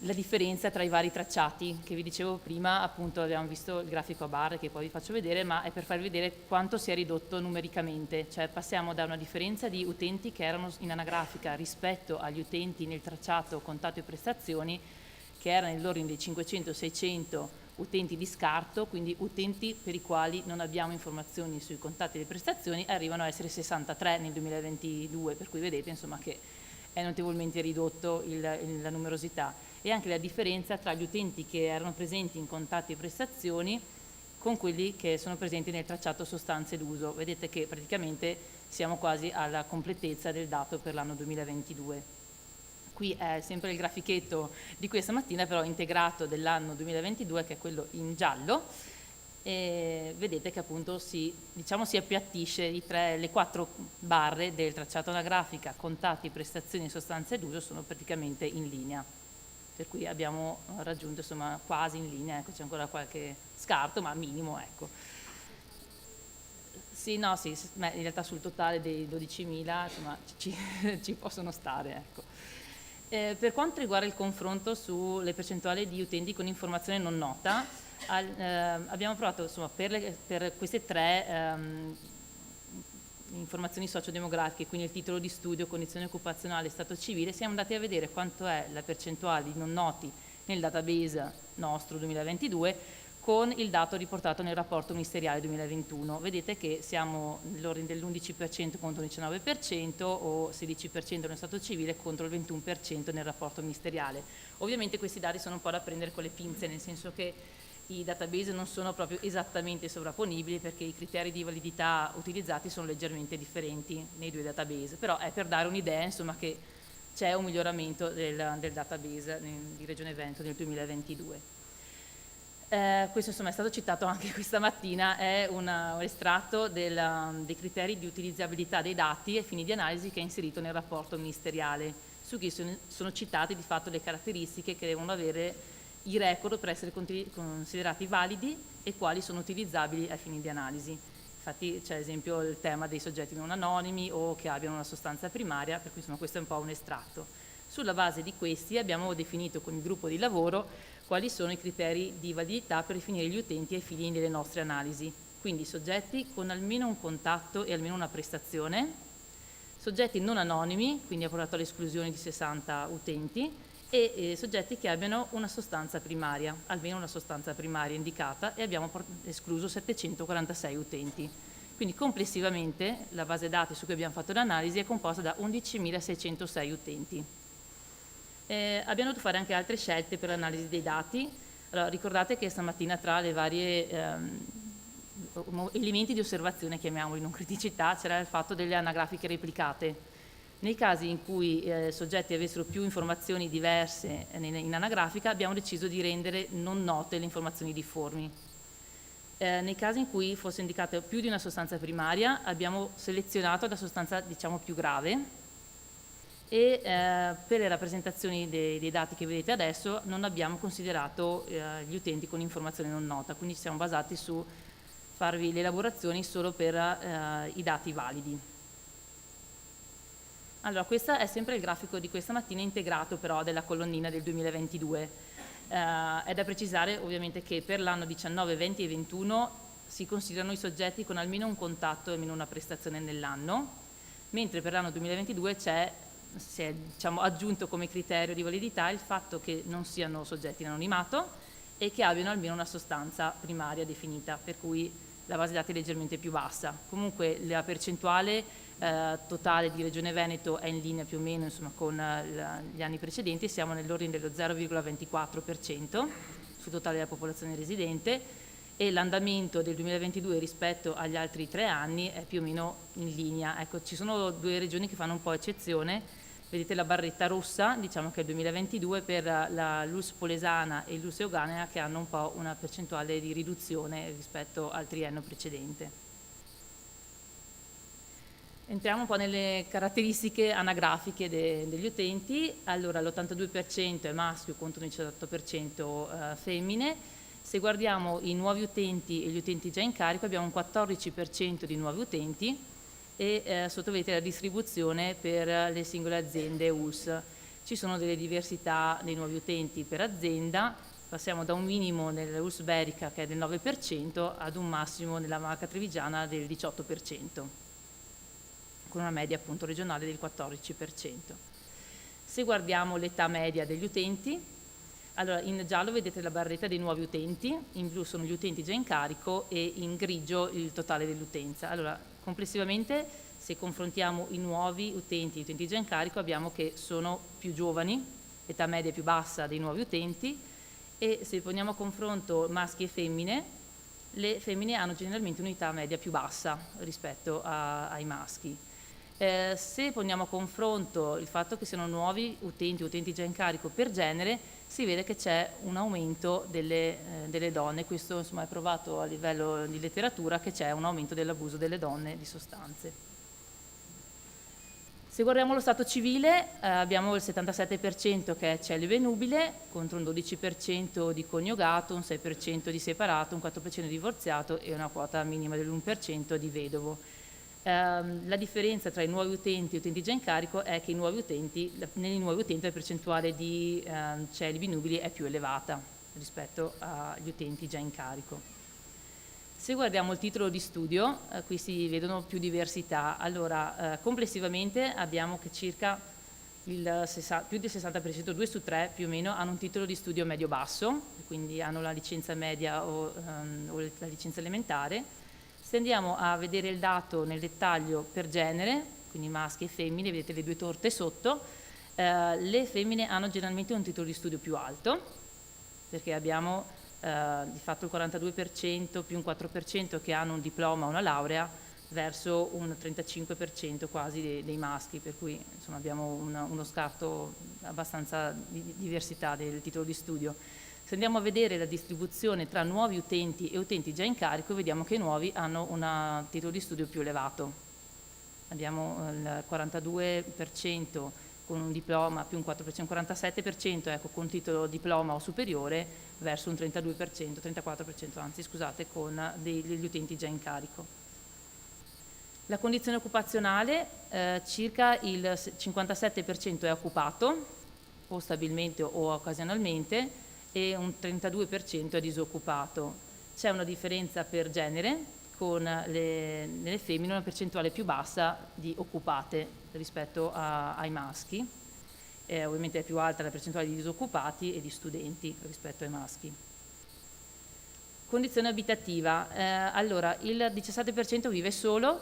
J: la differenza tra i vari tracciati, che vi dicevo prima, appunto abbiamo visto il grafico a barre che poi vi faccio vedere, ma è per farvi vedere quanto si è ridotto numericamente, cioè passiamo da una differenza di utenti che erano in anagrafica rispetto agli utenti nel tracciato contato e prestazioni, che erano nell'ordine dei 500-600 utenti di scarto, quindi utenti per i quali non abbiamo informazioni sui contatti e le prestazioni, arrivano a essere 63 nel 2022, per cui vedete insomma che è notevolmente ridotto la numerosità, e anche la differenza tra gli utenti che erano presenti in contatti e prestazioni con quelli che sono presenti nel tracciato sostanze d'uso. Vedete che praticamente siamo quasi alla completezza del dato per l'anno 2022. Qui è sempre il grafichetto di questa mattina, però integrato dell'anno 2022, che è quello in giallo, e vedete che appunto si appiattisce, le 4 barre del tracciato anagrafica, contatti, prestazioni e sostanze d'uso sono praticamente in linea, per cui abbiamo raggiunto insomma quasi in linea, ecco, c'è ancora qualche scarto, ma minimo, ecco. Sì, no, sì, in realtà sul totale dei 12.000 insomma ci possono stare, ecco. Per quanto riguarda il confronto sulle percentuali di utenti con informazione non nota, abbiamo provato insomma, per queste 3 informazioni sociodemografiche, quindi il titolo di studio, condizione occupazionale, stato civile, siamo andati a vedere quanto è la percentuale di non noti nel database nostro 2022 con il dato riportato nel rapporto ministeriale 2021. Vedete che siamo nell'ordine dell'11% contro il 19% o 16% nello stato civile contro il 21% nel rapporto ministeriale. Ovviamente questi dati sono un po' da prendere con le pinze, nel senso che i database non sono proprio esattamente sovrapponibili, perché i criteri di validità utilizzati sono leggermente differenti nei 2 database, però è per dare un'idea insomma che c'è un miglioramento del database di Regione Veneto nel 2022. Questo insomma è stato citato anche questa mattina, è un estratto dei criteri di utilizzabilità dei dati ai fini di analisi che è inserito nel rapporto ministeriale, su cui sono citate di fatto le caratteristiche che devono avere i record per essere considerati validi e quali sono utilizzabili ai fini di analisi. Infatti c'è ad esempio il tema dei soggetti non anonimi o che abbiano una sostanza primaria, per cui insomma questo è un po' un estratto. Sulla base di questi abbiamo definito con il gruppo di lavoro quali sono i criteri di validità per definire gli utenti ai fini delle nostre analisi. Quindi soggetti con almeno un contatto e almeno una prestazione, soggetti non anonimi, quindi ha portato all'esclusione di 60 utenti, e soggetti che abbiano una sostanza primaria, almeno una sostanza primaria indicata, e abbiamo escluso 746 utenti. Quindi complessivamente la base dati su cui abbiamo fatto l'analisi è composta da 11.606 utenti. Abbiamo dovuto fare anche altre scelte per l'analisi dei dati. Allora, ricordate che stamattina tra le varie elementi di osservazione, chiamiamoli, non criticità, c'era il fatto delle anagrafiche replicate. Nei casi in cui soggetti avessero più informazioni diverse in anagrafica, abbiamo deciso di rendere non note le informazioni difformi. Nei casi in cui fosse indicata più di una sostanza primaria, abbiamo selezionato la sostanza diciamo più grave, e per le rappresentazioni dei dati che vedete adesso non abbiamo considerato gli utenti con informazione non nota, quindi ci siamo basati su farvi le elaborazioni solo per i dati validi. Allora, questo è sempre il grafico di questa mattina integrato però della colonnina del 2022. È da precisare ovviamente che per l'anno 19, 20 e 21 si considerano i soggetti con almeno un contatto e almeno una prestazione nell'anno, mentre per l'anno 2022 si è diciamo, aggiunto come criterio di validità il fatto che non siano soggetti in anonimato e che abbiano almeno una sostanza primaria definita, per cui la base dati è leggermente più bassa. Comunque la percentuale totale di Regione Veneto è in linea più o meno insomma, con gli anni precedenti, siamo nell'ordine dello 0,24% sul totale della popolazione residente, e l'andamento del 2022 rispetto agli altri 3 anni è più o meno in linea. Ecco, ci sono 2 regioni che fanno un po' eccezione, Vedete la barretta rossa, diciamo che è il 2022 per la LUS Polesana e LUS Euganea, che hanno un po' una percentuale di riduzione rispetto al triennio precedente. Entriamo un po' nelle caratteristiche anagrafiche degli utenti. Allora l'82% è maschio contro il 18% femmine. Se guardiamo i nuovi utenti e gli utenti già in carico abbiamo un 14% di nuovi utenti e sotto vedete la distribuzione per le singole aziende ULS. Ci sono delle diversità dei nuovi utenti per azienda, passiamo da un minimo nell'ULS Berica che è del 9% ad un massimo nella Marca Trevigiana del 18%. Con una media appunto regionale del 14%. Se guardiamo l'età media degli utenti, allora in giallo vedete la barretta dei nuovi utenti, in blu sono gli utenti già in carico e in grigio il totale dell'utenza. Allora complessivamente se confrontiamo i nuovi utenti e gli utenti già in carico abbiamo che sono più giovani, età media più bassa dei nuovi utenti, e se poniamo a confronto maschi e femmine, le femmine hanno generalmente un'età media più bassa rispetto ai maschi. Se poniamo a confronto il fatto che siano nuovi utenti già in carico per genere, si vede che c'è un aumento delle donne. Questo insomma è provato a livello di letteratura che c'è un aumento dell'abuso delle donne di sostanze. Se guardiamo lo stato civile abbiamo il 77% che è celibe nubile contro un 12% di coniugato, un 6% di separato, un 4% di divorziato e una quota minima dell'1% di vedovo. La differenza tra i nuovi utenti e utenti già in carico è che nei nuovi utenti la percentuale di celibi nubili è più elevata rispetto agli utenti già in carico. Se guardiamo il titolo di studio, qui si vedono più diversità. Allora, complessivamente abbiamo che circa più del 60%, 2 su 3 più o meno, hanno un titolo di studio medio-basso, quindi hanno la licenza media o la licenza elementare. Se andiamo a vedere il dato nel dettaglio per genere, quindi maschi e femmine, vedete le due torte sotto, le femmine hanno generalmente un titolo di studio più alto, perché abbiamo di fatto il 42% più un 4% che hanno un diploma o una laurea, verso un 35% quasi dei maschi, per cui insomma, abbiamo uno scarto abbastanza di diversità del titolo di studio. Se andiamo a vedere la distribuzione tra nuovi utenti e utenti già in carico, vediamo che i nuovi hanno un titolo di studio più elevato. Abbiamo il 42% con un diploma più un 4%, un 47% ecco, con titolo diploma o superiore verso un 32%, 34% anzi scusate, con degli utenti già in carico. La condizione occupazionale, circa il 57% è occupato, o stabilmente o occasionalmente, e un 32% è disoccupato. C'è una differenza per genere, con nelle femmine una percentuale più bassa di occupate rispetto ai maschi, ovviamente è più alta la percentuale di disoccupati e di studenti rispetto ai maschi. Condizione abitativa, allora il 17% vive solo,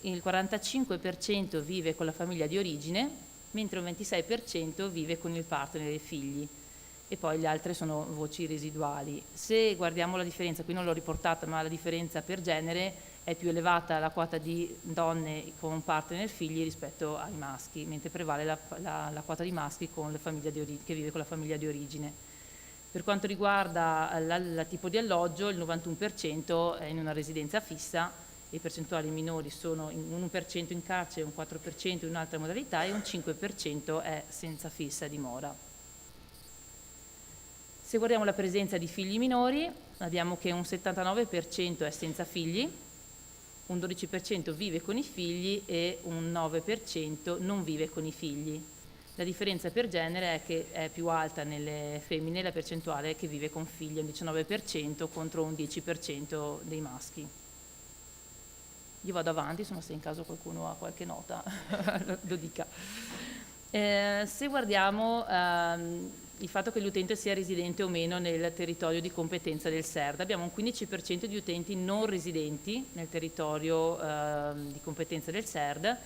J: il 45% vive con la famiglia di origine, mentre un 26% vive con il partner e i figli. E poi le altre sono voci residuali. Se guardiamo la differenza, qui non l'ho riportata, ma la differenza per genere è più elevata la quota di donne con partner e figli rispetto ai maschi, mentre prevale la quota di maschi con che vive con la famiglia di origine. Per quanto riguarda il tipo di alloggio, il 91% è in una residenza fissa, le percentuali minori sono un 1% in carcere, un 4% in un'altra modalità e un 5% è senza fissa dimora. Se guardiamo la presenza di figli minori, abbiamo che un 79% è senza figli, un 12% vive con i figli e un 9% non vive con i figli. La differenza per genere è che è più alta nelle femmine la percentuale che vive con figli, un 19% contro un 10% dei maschi. Io vado avanti, insomma, se in caso qualcuno ha qualche nota lo dica. Se guardiamo il fatto che l'utente sia residente o meno nel territorio di competenza del SERD, abbiamo un 15% di utenti non residenti nel territorio di competenza del SERD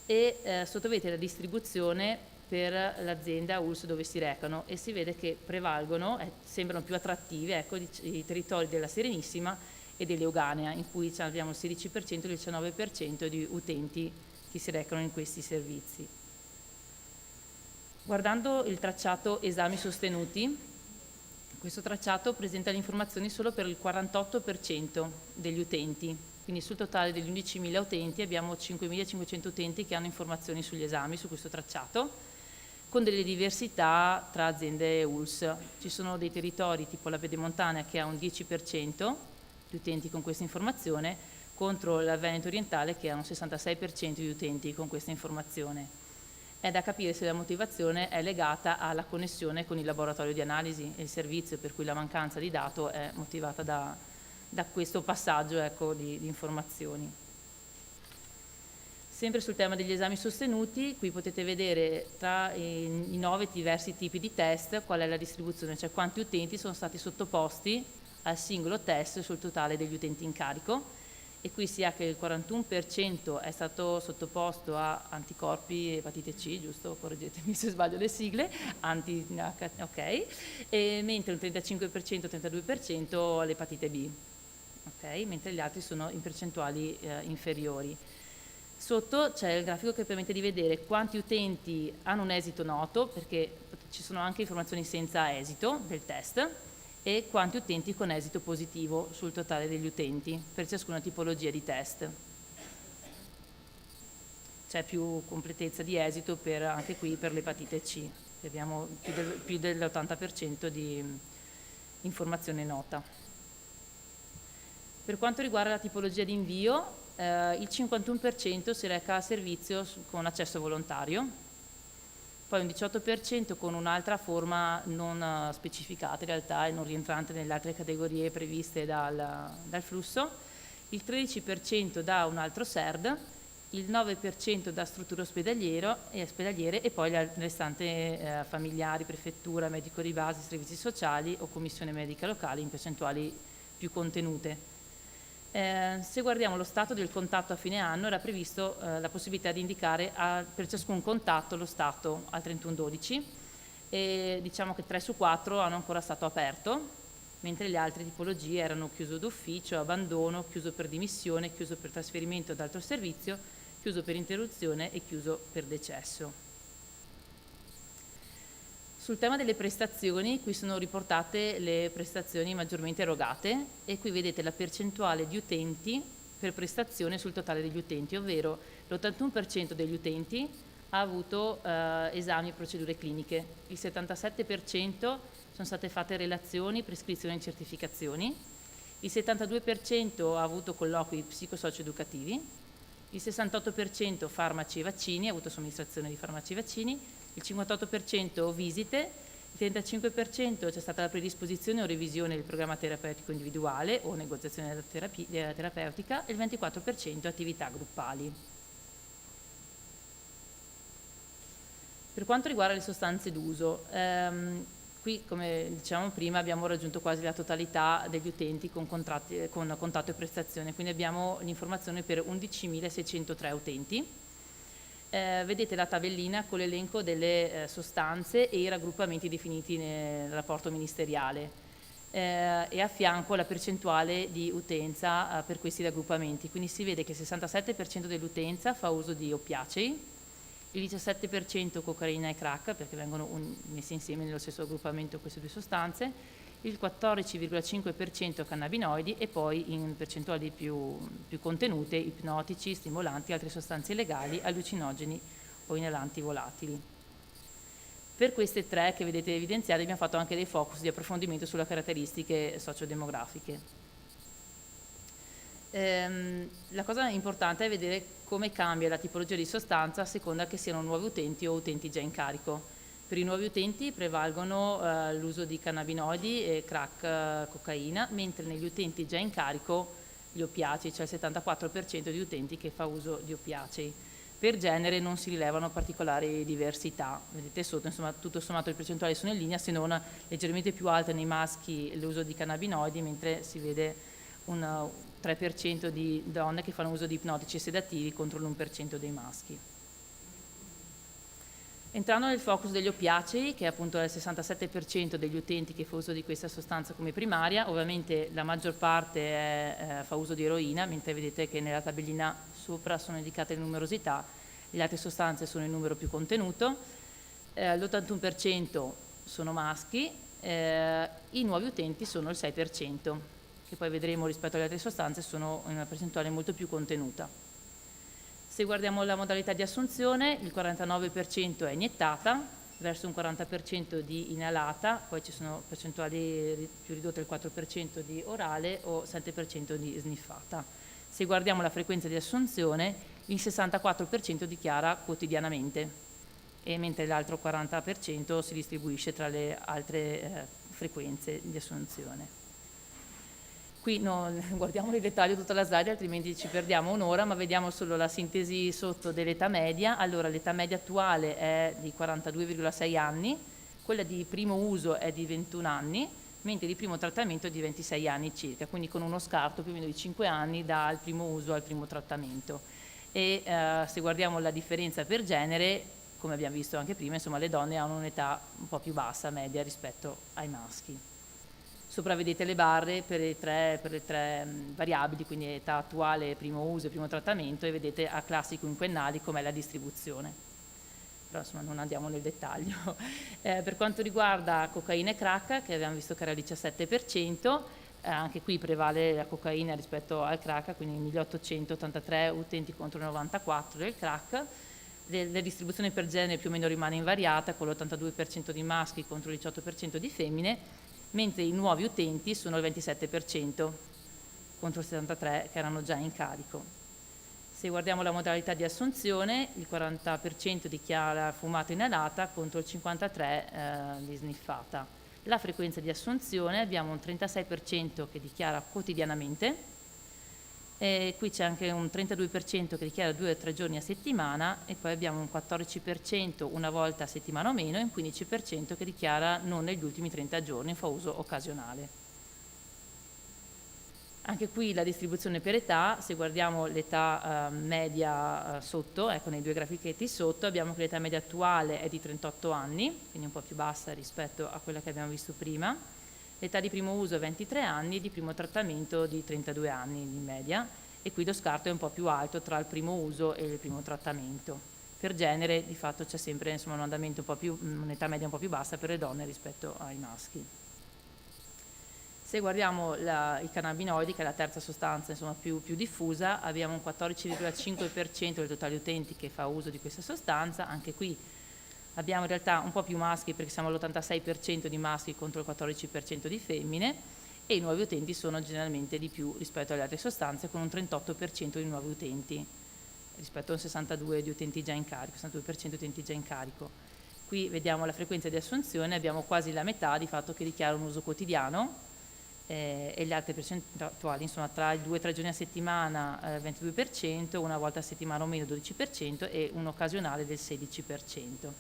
J: e sotto vedete la distribuzione per l'azienda ULS dove si recano e si vede che prevalgono, sembrano più attrattivi ecco, i territori della Serenissima e dell'Euganea, in cui abbiamo il 16% e il 19% di utenti che si recano in questi servizi. Guardando il tracciato esami sostenuti, questo tracciato presenta le informazioni solo per il 48% degli utenti, quindi sul totale degli 11.000 utenti abbiamo 5.500 utenti che hanno informazioni sugli esami su questo tracciato, con delle diversità tra aziende e ULS. Ci sono dei territori tipo la Pedemontana che ha un 10% di utenti con questa informazione, contro la Veneto Orientale che ha un 66% di utenti con questa informazione. È da capire se la motivazione è legata alla connessione con il laboratorio di analisi e il servizio, per cui la mancanza di dato è motivata da questo passaggio, ecco, di informazioni. Sempre sul tema degli esami sostenuti, qui potete vedere tra i 9 diversi tipi di test qual è la distribuzione, cioè quanti utenti sono stati sottoposti al singolo test sul totale degli utenti in carico. E qui si ha che il 41% è stato sottoposto a anticorpi epatite C, giusto? Correggetemi se sbaglio le sigle, ok, e mentre un 35%-32% all'epatite B, ok? Mentre gli altri sono in percentuali inferiori. Sotto c'è il grafico che permette di vedere quanti utenti hanno un esito noto, perché ci sono anche informazioni senza esito del test, e quanti utenti con esito positivo sul totale degli utenti per ciascuna tipologia di test. C'è più completezza di esito anche qui per l'epatite C, abbiamo più dell'80% di informazione nota. Per quanto riguarda la tipologia di invio, il 51% si reca a servizio con accesso volontario, poi un 18% con un'altra forma non specificata in realtà e non rientrante nelle altre categorie previste dal flusso, il 13% da un altro SERD, il 9% da strutture ospedaliere e poi le restante familiari, prefettura, medico di base, servizi sociali o commissione medica locale in percentuali più contenute. Se guardiamo lo stato del contatto a fine anno, era previsto la possibilità di indicare per ciascun contatto lo stato al 31/12 e diciamo che 3 su 4 hanno ancora stato aperto, mentre le altre tipologie erano chiuso d'ufficio, abbandono, chiuso per dimissione, chiuso per trasferimento ad altro servizio, chiuso per interruzione e chiuso per decesso. Sul tema delle prestazioni, qui sono riportate le prestazioni maggiormente erogate e qui vedete la percentuale di utenti per prestazione sul totale degli utenti, ovvero l'81% degli utenti ha avuto esami e procedure cliniche, il 77% sono state fatte relazioni, prescrizioni e certificazioni, il 72% ha avuto colloqui psicosocioeducativi, il 68% farmaci e vaccini, ha avuto somministrazione di farmaci e vaccini, il 58% visite, il 35% c'è stata la predisposizione o revisione del programma terapeutico individuale o negoziazione terapeutica e il 24% attività gruppali. Per quanto riguarda le sostanze d'uso, qui come dicevamo prima abbiamo raggiunto quasi la totalità degli utenti con contatto e prestazione, quindi abbiamo l'informazione per 11.603 utenti. Vedete la tabellina con l'elenco delle sostanze e i raggruppamenti definiti nel rapporto ministeriale e a fianco la percentuale di utenza per questi raggruppamenti, quindi si vede che il 67% dell'utenza fa uso di oppiacei, il 17% cocaina e crack perché vengono messi insieme nello stesso raggruppamento queste due sostanze, il 14,5% cannabinoidi e poi in percentuali più contenute ipnotici, stimolanti, altre sostanze illegali, allucinogeni o inalanti volatili. Per queste tre che vedete evidenziate abbiamo fatto anche dei focus di approfondimento sulle caratteristiche sociodemografiche. La cosa importante è vedere come cambia la tipologia di sostanza a seconda che siano nuovi utenti o utenti già in carico. Per i nuovi utenti prevalgono l'uso di cannabinoidi e crack, cocaina, mentre negli utenti già in carico gli oppiacei, cioè il 74% di utenti che fa uso di oppiacei. Per genere non si rilevano particolari diversità, vedete sotto, insomma tutto sommato le percentuali sono in linea, se non leggermente più alte nei maschi l'uso di cannabinoidi, mentre si vede un 3% di donne che fanno uso di ipnotici e sedativi contro l'1% dei maschi. Entrando nel focus degli oppiacei, che è appunto il 67% degli utenti che fa uso di questa sostanza come primaria, ovviamente la maggior parte fa uso di eroina, mentre vedete che nella tabellina sopra sono indicate le numerosità, le altre sostanze sono in numero più contenuto. l'81% sono maschi, i nuovi utenti sono il 6%, che poi vedremo rispetto alle altre sostanze sono in una percentuale molto più contenuta. Se guardiamo la modalità di assunzione, il 49% è iniettata, verso un 40% di inalata, poi ci sono percentuali più ridotte, il 4% di orale o 7% di sniffata. Se guardiamo la frequenza di assunzione, il 64% dichiara quotidianamente, e mentre l'altro 40% si distribuisce tra le altre frequenze di assunzione. Qui non guardiamo nel dettaglio tutta la slide, altrimenti ci perdiamo un'ora, ma vediamo solo la sintesi sotto dell'età media. Allora, l'età media attuale è di 42,6 anni, quella di primo uso è di 21 anni, mentre di primo trattamento è di 26 anni circa, quindi con uno scarto più o meno di 5 anni dal primo uso al primo trattamento. E se guardiamo la differenza per genere, come abbiamo visto anche prima, insomma, le donne hanno un'età un po' più bassa, media, rispetto ai maschi. Sopra vedete le barre per le tre variabili, quindi età attuale, primo uso e primo trattamento, e vedete a classi quinquennali com'è la distribuzione. Però insomma non andiamo nel dettaglio. Per quanto riguarda cocaina e crack, che abbiamo visto che era il 17%, anche qui prevale la cocaina rispetto al crack, quindi 1883 utenti contro 94 del crack. La distribuzione per genere più o meno rimane invariata, con l'82% di maschi contro il 18% di femmine, mentre i nuovi utenti sono il 27% contro il 73% che erano già in carico. Se guardiamo la modalità di assunzione, il 40% dichiara fumata inalata contro il 53% di sniffata. La frequenza di assunzione, abbiamo un 36% che dichiara quotidianamente, e qui c'è anche un 32% che dichiara 2 o 3 giorni a settimana, e poi abbiamo un 14% una volta a settimana o meno, e un 15% che dichiara non negli ultimi 30 giorni, fa uso occasionale. Anche qui la distribuzione per età, se guardiamo l'età media sotto, ecco nei due grafichetti sotto, abbiamo che l'età media attuale è di 38 anni, quindi un po' più bassa rispetto a quella che abbiamo visto prima. L'età di primo uso è 23 anni e di primo trattamento di 32 anni in media, e qui lo scarto è un po' più alto tra il primo uso e il primo trattamento. Per genere di fatto c'è sempre insomma, un andamento un po' più, un'età media un po' più bassa per le donne rispetto ai maschi. Se guardiamo i cannabinoidi, che è la terza sostanza insomma, più diffusa, abbiamo un 14,5% del totale utenti che fa uso di questa sostanza. Anche qui abbiamo in realtà un po' più maschi, perché siamo all'86% di maschi contro il 14% di femmine, e i nuovi utenti sono generalmente di più rispetto alle altre sostanze, con un 38% di nuovi utenti rispetto a un 62% di utenti già in carico, 62% di utenti già in carico. Qui vediamo la frequenza di assunzione, abbiamo quasi la metà di fatto che dichiara un uso quotidiano, e le altre percentuali, insomma, tra i 2 o 3 giorni a settimana 22%, una volta a settimana o meno 12% e un occasionale del 16%.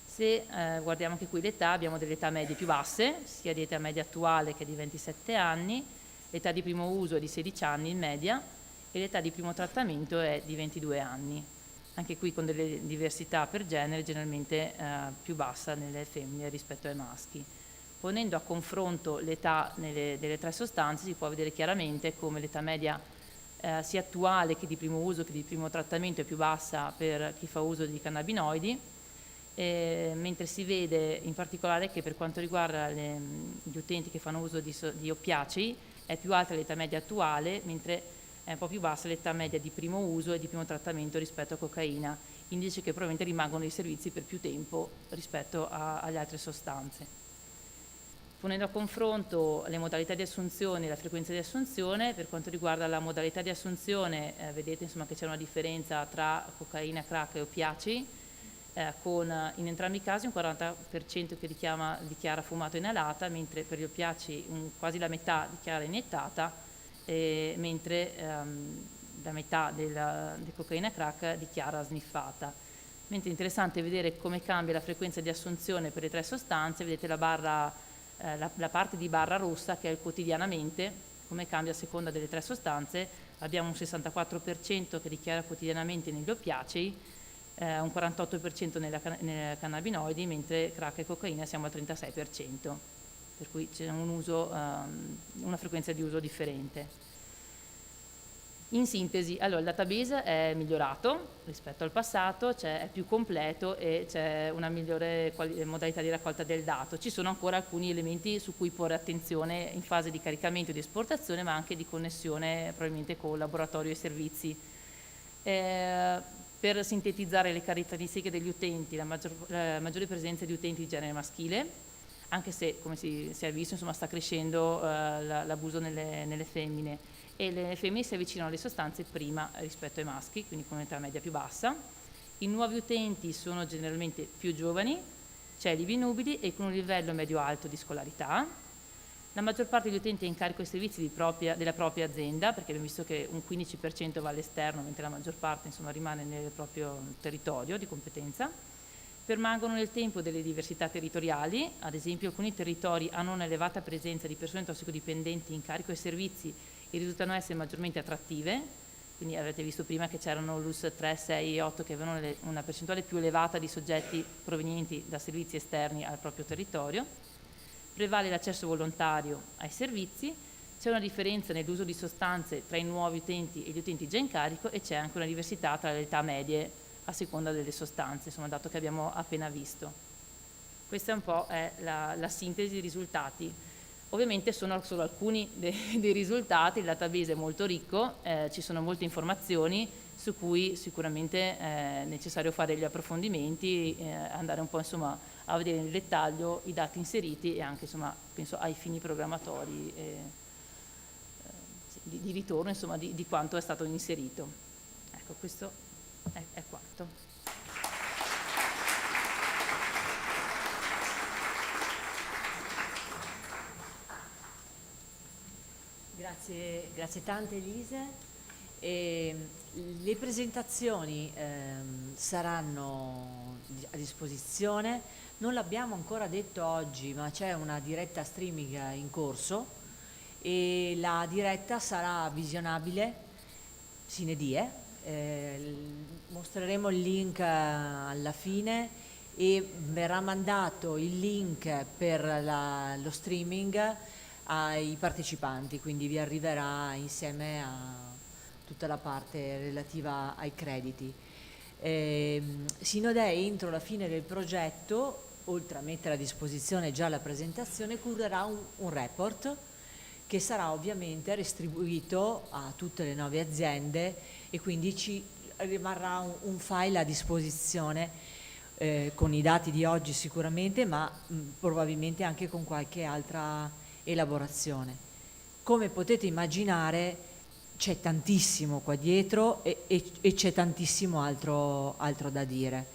J: Se guardiamo anche qui l'età, abbiamo delle età medie più basse, sia di età media attuale che di 27 anni, l'età di primo uso è di 16 anni in media e l'età di primo trattamento è di 22 anni. Anche qui con delle diversità per genere, generalmente più bassa nelle femmine rispetto ai maschi. Ponendo a confronto l'età delle tre sostanze si può vedere chiaramente come l'età media sia attuale che di primo uso che di primo trattamento è più bassa per chi fa uso di cannabinoidi, mentre si vede in particolare che per quanto riguarda gli utenti che fanno uso di oppiacei è più alta l'età media attuale, mentre è un po' più bassa l'età media di primo uso e di primo trattamento rispetto a cocaina, indice che probabilmente rimangono nei servizi per più tempo rispetto alle altre sostanze. Ponendo a confronto le modalità di assunzione e la frequenza di assunzione, per quanto riguarda la modalità di assunzione vedete insomma, che c'è una differenza tra cocaina, crack e oppiacei, con in entrambi i casi un 40% che dichiara fumato inalata, mentre per gli oppiacei quasi la metà dichiara iniettata, mentre la metà di cocaina e crack dichiara sniffata. Mentre è interessante vedere come cambia la frequenza di assunzione per le tre sostanze, vedete la parte di barra rossa che è il quotidianamente, come cambia a seconda delle tre sostanze. Abbiamo un 64% che dichiara quotidianamente negli oppiacei, un 48% nei cannabinoidi, mentre crack e cocaina siamo al 36%, per cui c'è una frequenza di uso differente. In sintesi, allora il database è migliorato rispetto al passato, è più completo e c'è una migliore modalità di raccolta del dato. Ci sono ancora alcuni elementi su cui porre attenzione in fase di caricamento e di esportazione, ma anche di connessione probabilmente con laboratorio e servizi. Per sintetizzare le caratteristiche degli utenti, la maggiore presenza di utenti di genere maschile, anche se, come si è visto, insomma, sta crescendo l'abuso nelle femmine, e le femmine si avvicinano alle sostanze prima rispetto ai maschi, quindi con un'età media più bassa. I nuovi utenti sono generalmente più giovani, celibi, nubili e con un livello medio-alto di scolarità. La maggior parte degli utenti è in carico ai servizi della propria azienda, perché abbiamo visto che un 15% va all'esterno, mentre la maggior parte, insomma, rimane nel proprio territorio di competenza. Permangono nel tempo delle diversità territoriali, ad esempio alcuni territori hanno un'elevata presenza di persone tossicodipendenti in carico ai servizi e risultano essere maggiormente attrattive, quindi avete visto prima che c'erano l'US 3, 6 e 8 che avevano una percentuale più elevata di soggetti provenienti da servizi esterni al proprio territorio. Prevale l'accesso volontario ai servizi, c'è una differenza nell'uso di sostanze tra i nuovi utenti e gli utenti già in carico e c'è anche una diversità tra le età medie a seconda delle sostanze, insomma, dato che abbiamo appena visto. Questa un po' è la sintesi dei risultati. Ovviamente sono solo alcuni dei risultati, il database è molto ricco, ci sono molte informazioni su cui sicuramente è necessario fare gli approfondimenti, andare un po', insomma, a vedere nel dettaglio i dati inseriti e anche, insomma, penso ai fini programmatori di ritorno, insomma, di quanto è stato inserito. Ecco, questo è quanto.
M: Grazie tante Elise. Le presentazioni saranno a disposizione, non l'abbiamo ancora detto oggi, ma c'è una diretta streaming in corso e la diretta sarà visionabile sine die, mostreremo il link alla fine e verrà mandato il link per lo streaming ai partecipanti, quindi vi arriverà insieme a tutta la parte relativa ai crediti. Sinodei, entro la fine del progetto, oltre a mettere a disposizione già la presentazione, curerà un report che sarà ovviamente restribuito a tutte le 9 aziende e quindi ci rimarrà un file a disposizione con i dati di oggi sicuramente, ma probabilmente anche con qualche altra elaborazione. Come potete immaginare c'è tantissimo qua dietro e c'è tantissimo altro da dire.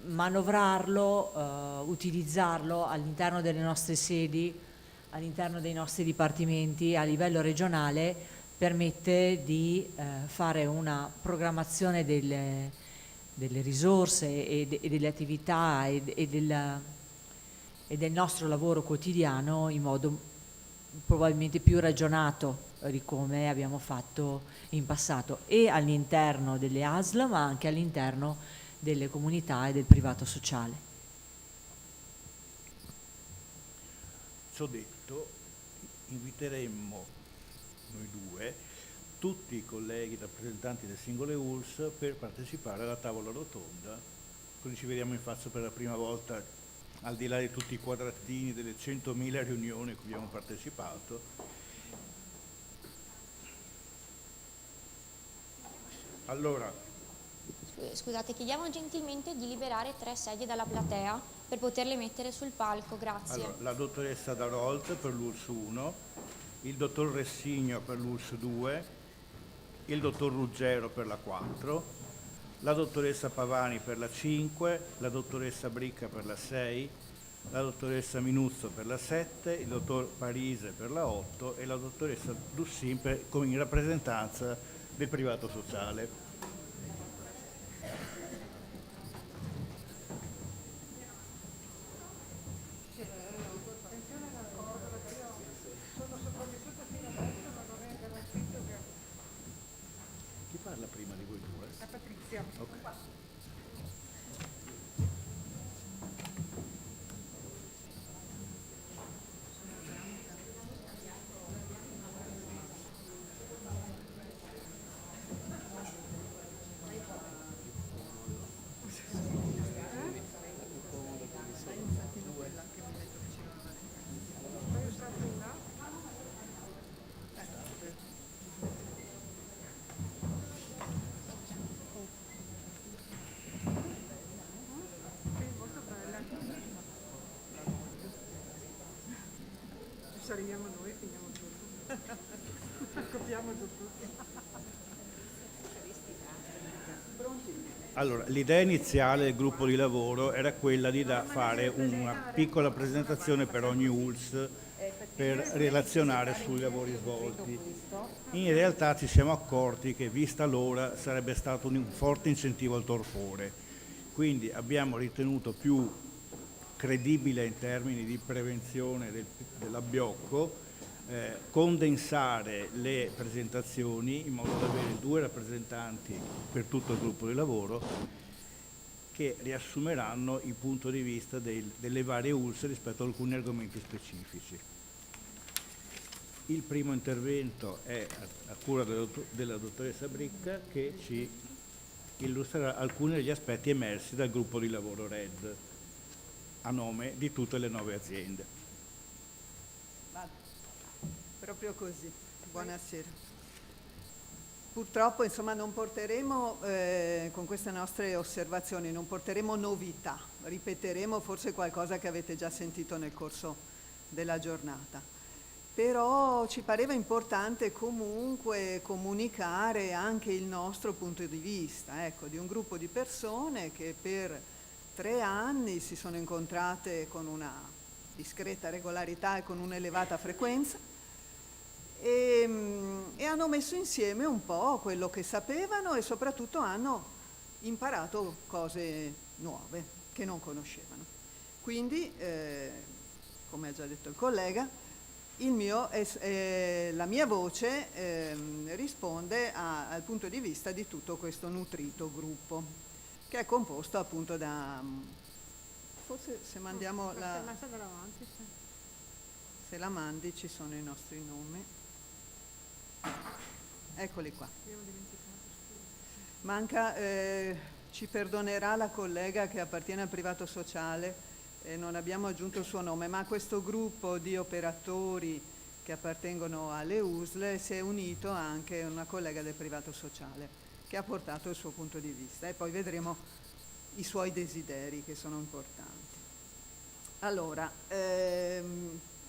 M: Manovrarlo, utilizzarlo all'interno delle nostre sedi, all'interno dei nostri dipartimenti a livello regionale permette di fare una programmazione delle risorse e delle attività e del nostro lavoro quotidiano in modo probabilmente più ragionato di come abbiamo fatto in passato e all'interno delle ASL ma anche all'interno delle comunità e del privato sociale.
R: Ciò detto, inviteremmo noi due tutti i colleghi rappresentanti delle singole ULS per partecipare alla tavola rotonda, così ci vediamo in faccia per la prima volta, al di là di tutti i quadratini delle 100.000 riunioni a cui abbiamo partecipato. Allora,
S: Scusate, chiediamo gentilmente di liberare 3 sedie dalla platea per poterle mettere sul palco, grazie.
R: allora, la dottoressa Darolt per l'ULS 1, il dottor Ressigno per l'ULS 2, il dottor Ruggero per la 4, la dottoressa Pavani per la 5, la dottoressa Bricca per la 6, la dottoressa Minuzzo per la 7, il dottor Parise per la 8 e la dottoressa Dussin in rappresentanza del privato sociale. Chi parla prima di voi due?
B: La Patrizia.
R: Ok. Allora, l'idea iniziale del gruppo di lavoro era quella di fare una piccola presentazione per ogni ULSS per relazionare sui lavori svolti. In realtà ci siamo accorti che, vista l'ora, sarebbe stato un forte incentivo al torpore. Quindi abbiamo ritenuto più credibile in termini di prevenzione dell'abbiocco condensare le presentazioni in modo da avere 2 rappresentanti per tutto il gruppo di lavoro che riassumeranno il punto di vista delle varie ULSS rispetto ad alcuni argomenti specifici. Il primo intervento è a cura della dottoressa Bricca, che ci illustrerà alcuni degli aspetti emersi dal gruppo di lavoro RED a nome di tutte le 9 aziende.
T: Proprio così, buonasera. Purtroppo insomma non porteremo, con queste nostre osservazioni, non porteremo novità, ripeteremo forse qualcosa che avete già sentito nel corso della giornata. Però ci pareva importante comunque comunicare anche il nostro punto di vista, ecco, di un gruppo di persone che per 3 anni si sono incontrate con una discreta regolarità e con un'elevata frequenza e hanno messo insieme un po' quello che sapevano e soprattutto hanno imparato cose nuove che non conoscevano. Quindi, come ha già detto il collega, la mia voce risponde al punto di vista di tutto questo nutrito gruppo, che è composto appunto da... Forse se mandiamo se la mandi ci sono i nostri nomi. Eccoli qua. Manca, ci perdonerà la collega che appartiene al privato sociale, non abbiamo aggiunto il suo nome, ma questo gruppo di operatori che appartengono alle USL si è unito anche una collega del privato sociale che ha portato il suo punto di vista e poi vedremo i suoi desideri che sono importanti. Allora,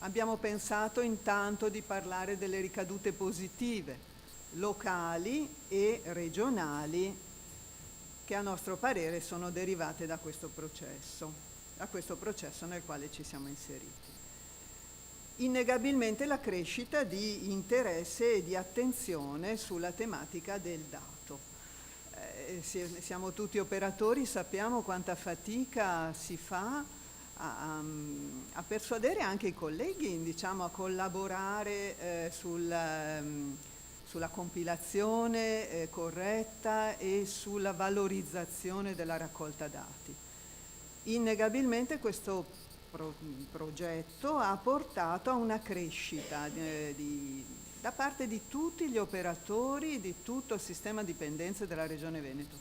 T: abbiamo pensato intanto di parlare delle ricadute positive locali e regionali che a nostro parere sono derivate da questo processo nel quale ci siamo inseriti. Innegabilmente la crescita di interesse e di attenzione sulla tematica del dato. Siamo tutti operatori, sappiamo quanta fatica si fa a persuadere anche i colleghi, diciamo, a collaborare sulla compilazione corretta e sulla valorizzazione della raccolta dati. Innegabilmente questo progetto ha portato a una crescita da parte di tutti gli operatori di tutto il sistema dipendenze della Regione Veneto,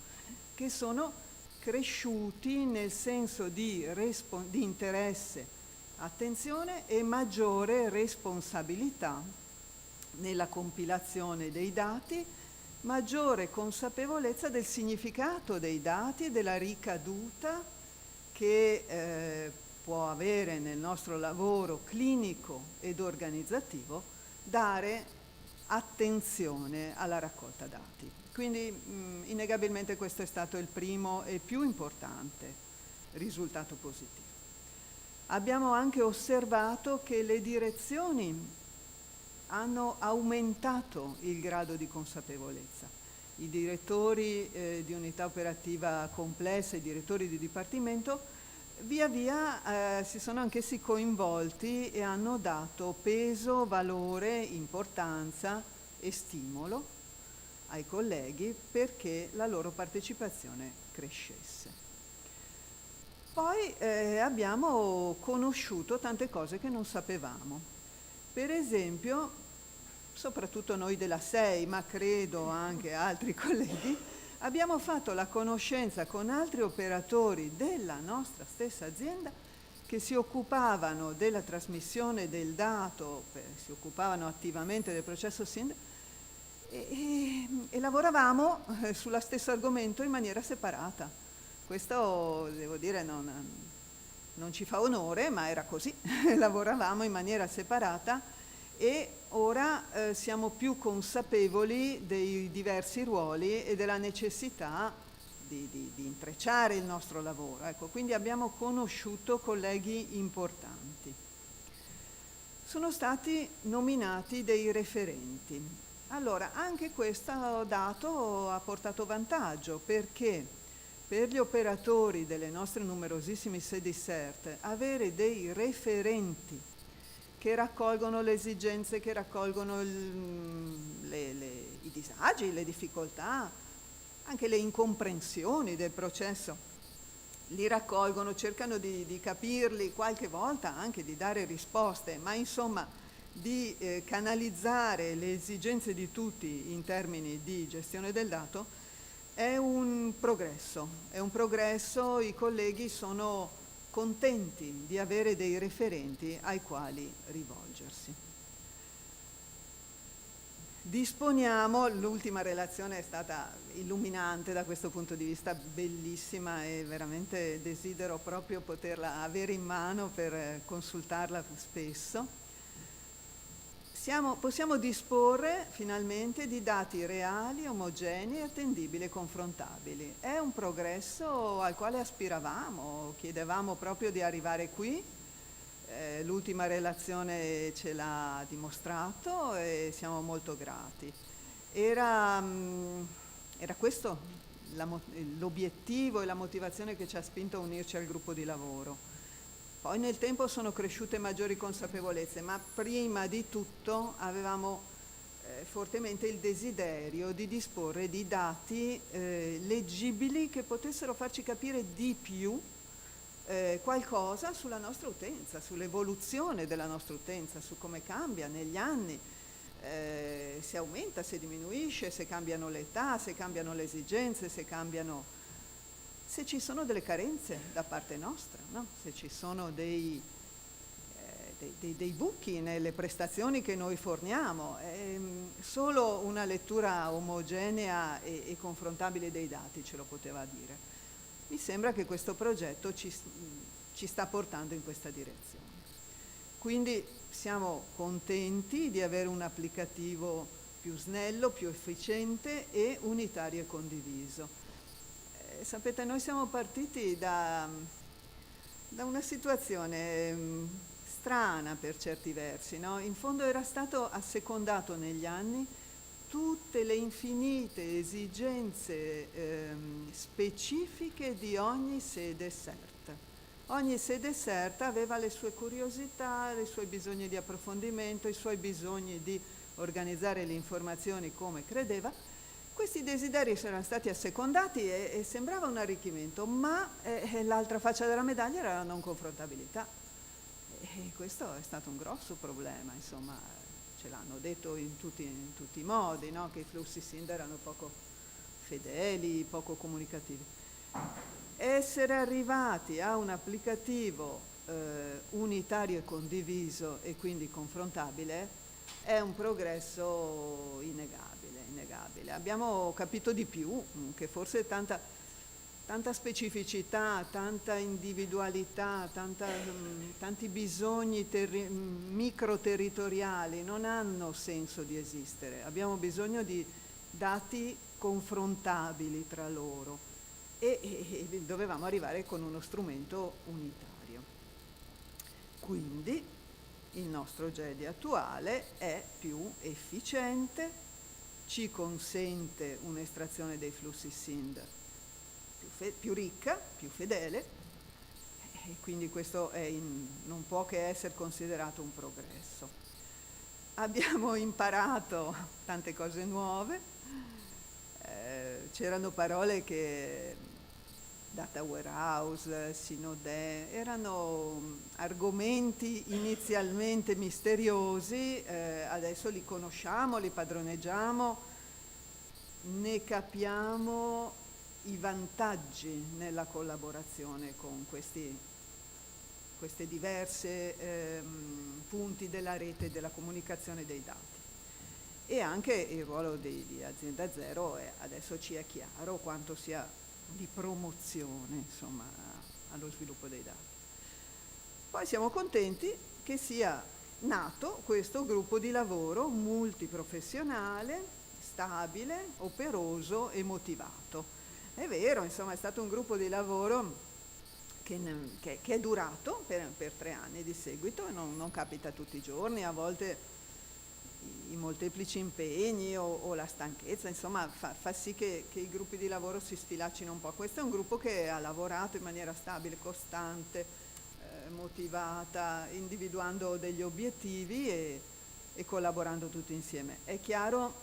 T: che sono cresciuti nel senso di interesse, attenzione e maggiore responsabilità nella compilazione dei dati, maggiore consapevolezza del significato dei dati e della ricaduta che può avere nel nostro lavoro clinico ed organizzativo dare attenzione alla raccolta dati. Quindi innegabilmente questo è stato il primo e più importante risultato positivo. Abbiamo anche osservato che le direzioni hanno aumentato il grado di consapevolezza. I direttori di unità operativa complessa, i direttori di dipartimento, via via si sono anch'essi coinvolti e hanno dato peso, valore, importanza e stimolo ai colleghi perché la loro partecipazione crescesse. Poi abbiamo conosciuto tante cose che non sapevamo. Per esempio, soprattutto noi della SEI, ma credo anche altri colleghi, abbiamo fatto la conoscenza con altri operatori della nostra stessa azienda che si occupavano della trasmissione del dato, si occupavano attivamente del processo SIND e lavoravamo sullo stesso argomento in maniera separata. Questo, devo dire, non ci fa onore, ma era così. Lavoravamo in maniera separata e ora siamo più consapevoli dei diversi ruoli e della necessità di intrecciare il nostro lavoro. Ecco, quindi abbiamo conosciuto colleghi importanti. Sono stati nominati dei referenti. Allora, anche questo dato ha portato vantaggio, perché per gli operatori delle nostre numerosissime sedi CERT avere dei referenti che raccolgono le esigenze, che raccolgono i disagi, le difficoltà, anche le incomprensioni del processo, li raccolgono, cercano di capirli, qualche volta anche di dare risposte, ma insomma di canalizzare le esigenze di tutti in termini di gestione del dato, è un progresso, i colleghi sono contenti di avere dei referenti ai quali rivolgersi. Disponiamo, l'ultima relazione è stata illuminante da questo punto di vista, bellissima, e veramente desidero proprio poterla avere in mano per consultarla spesso. Possiamo disporre finalmente di dati reali, omogenei, attendibili e confrontabili. È un progresso al quale aspiravamo, chiedevamo proprio di arrivare qui. L'ultima relazione ce l'ha dimostrato e siamo molto grati. Era questo l'obiettivo e la motivazione che ci ha spinto a unirci al gruppo di lavoro. Poi nel tempo sono cresciute maggiori consapevolezze, ma prima di tutto avevamo fortemente il desiderio di disporre di dati leggibili che potessero farci capire di più qualcosa sulla nostra utenza, sull'evoluzione della nostra utenza, su come cambia negli anni, se aumenta, se diminuisce, se cambiano le età, se cambiano le esigenze, se ci sono delle carenze da parte nostra, no? Se ci sono dei buchi nelle prestazioni che noi forniamo. Solo una lettura omogenea e confrontabile dei dati ce lo poteva dire. Mi sembra che questo progetto ci sta portando in questa direzione. Quindi siamo contenti di avere un applicativo più snello, più efficiente e unitario e condiviso. Sapete, noi siamo partiti da una situazione strana per certi versi, no? In fondo era stato assecondato negli anni tutte le infinite esigenze specifiche di ogni sede CERT. Ogni sede CERT aveva le sue curiosità, i suoi bisogni di approfondimento, i suoi bisogni di organizzare le informazioni come credeva. Questi desideri erano stati assecondati e sembrava un arricchimento, ma l'altra faccia della medaglia era la non confrontabilità. E questo è stato un grosso problema, insomma, ce l'hanno detto in tutti i modi, no? Che i flussi SIND erano poco fedeli, poco comunicativi. Essere arrivati a un applicativo unitario e condiviso e quindi confrontabile è un progresso innegabile. Abbiamo capito di più, che forse tanta specificità, tanta individualità, tanti bisogni microterritoriali non hanno senso di esistere. Abbiamo bisogno di dati confrontabili tra loro e dovevamo arrivare con uno strumento unitario. Quindi il nostro GEDI attuale è più efficiente, ci consente un'estrazione dei flussi SIND più ricca, più fedele, e quindi questo non può che essere considerato un progresso. Abbiamo imparato tante cose nuove, c'erano parole che data warehouse, Synode, erano argomenti inizialmente misteriosi, adesso li conosciamo, li padroneggiamo, ne capiamo i vantaggi nella collaborazione con queste diverse punti della rete della comunicazione dei dati. E anche il ruolo di Azienda Zero adesso ci è chiaro quanto sia di promozione, insomma, allo sviluppo dei dati. Poi siamo contenti che sia nato questo gruppo di lavoro multiprofessionale, stabile, operoso e motivato. È vero, insomma, è stato un gruppo di lavoro che è durato per 3 anni di seguito, e non capita tutti i giorni, a volte i molteplici impegni o la stanchezza, insomma, fa sì che i gruppi di lavoro si sfilaccino un po'. Questo è un gruppo che ha lavorato in maniera stabile, costante, motivata, individuando degli obiettivi e collaborando tutti insieme. È chiaro,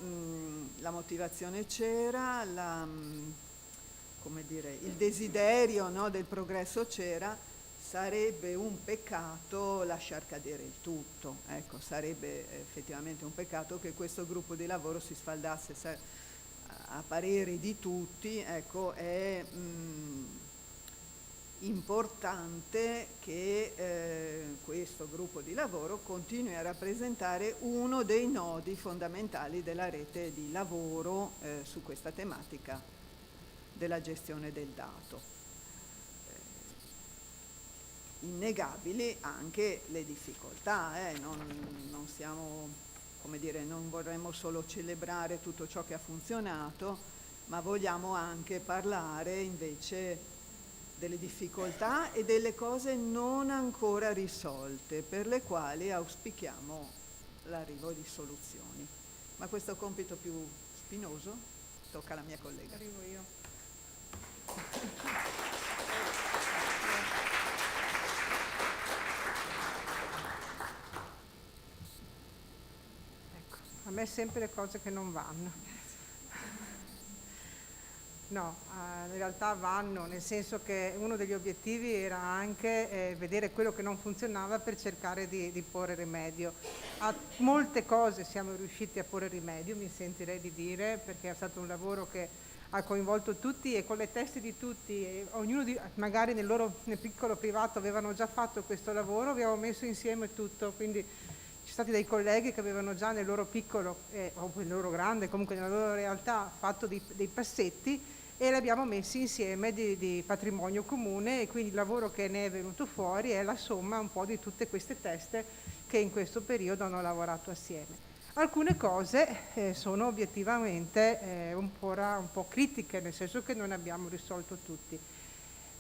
T: la motivazione c'era, come dire, il desiderio, no, del progresso c'era. Sarebbe un peccato lasciar cadere il tutto, ecco, sarebbe effettivamente un peccato che questo gruppo di lavoro si sfaldasse. A parere di tutti, ecco, è importante che questo gruppo di lavoro continui a rappresentare uno dei nodi fondamentali della rete di lavoro su questa tematica della gestione del dato. Innegabili anche le difficoltà, non siamo, come dire, non vorremmo solo celebrare tutto ciò che ha funzionato, ma vogliamo anche parlare invece delle difficoltà e delle cose non ancora risolte, per le quali auspichiamo l'arrivo di soluzioni. Ma questo compito più spinoso tocca alla mia collega.
B: Arrivo io. A me sempre le cose che non vanno. No, in realtà vanno, nel senso che uno degli obiettivi era anche vedere quello che non funzionava per cercare di porre rimedio. A molte cose siamo riusciti a porre rimedio, mi sentirei di dire, perché è stato un lavoro che ha coinvolto tutti e con le teste di tutti, e ognuno magari nel piccolo privato avevano già fatto questo lavoro, abbiamo messo insieme tutto, quindi ci sono stati dei colleghi che avevano già nel loro piccolo o nel loro grande, comunque nella loro realtà, fatto dei passetti e li abbiamo messi insieme di patrimonio comune, e quindi il lavoro che ne è venuto fuori è la somma un po' di tutte queste teste che in questo periodo hanno lavorato assieme. Alcune cose sono obiettivamente un po' critiche, nel senso che non abbiamo risolto tutti.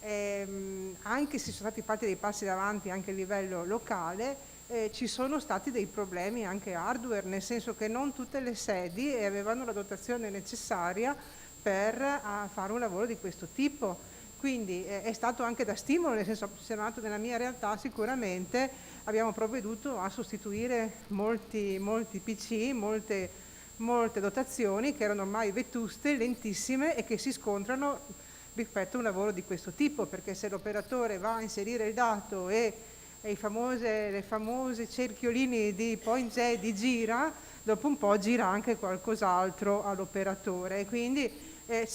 B: Anche se sono stati fatti dei passi avanti anche a livello locale, ci sono stati dei problemi anche hardware, nel senso che non tutte le sedi avevano la dotazione necessaria per fare un lavoro di questo tipo. Quindi è stato anche da stimolo, nel senso, se nato nella mia realtà sicuramente abbiamo provveduto a sostituire molti PC, molte dotazioni che erano ormai vetuste, lentissime e che si scontrano rispetto a un lavoro di questo tipo, perché se l'operatore va a inserire il dato e le famose cerchiolini di PointZ gira, dopo un po' gira anche qualcos'altro all'operatore, e quindi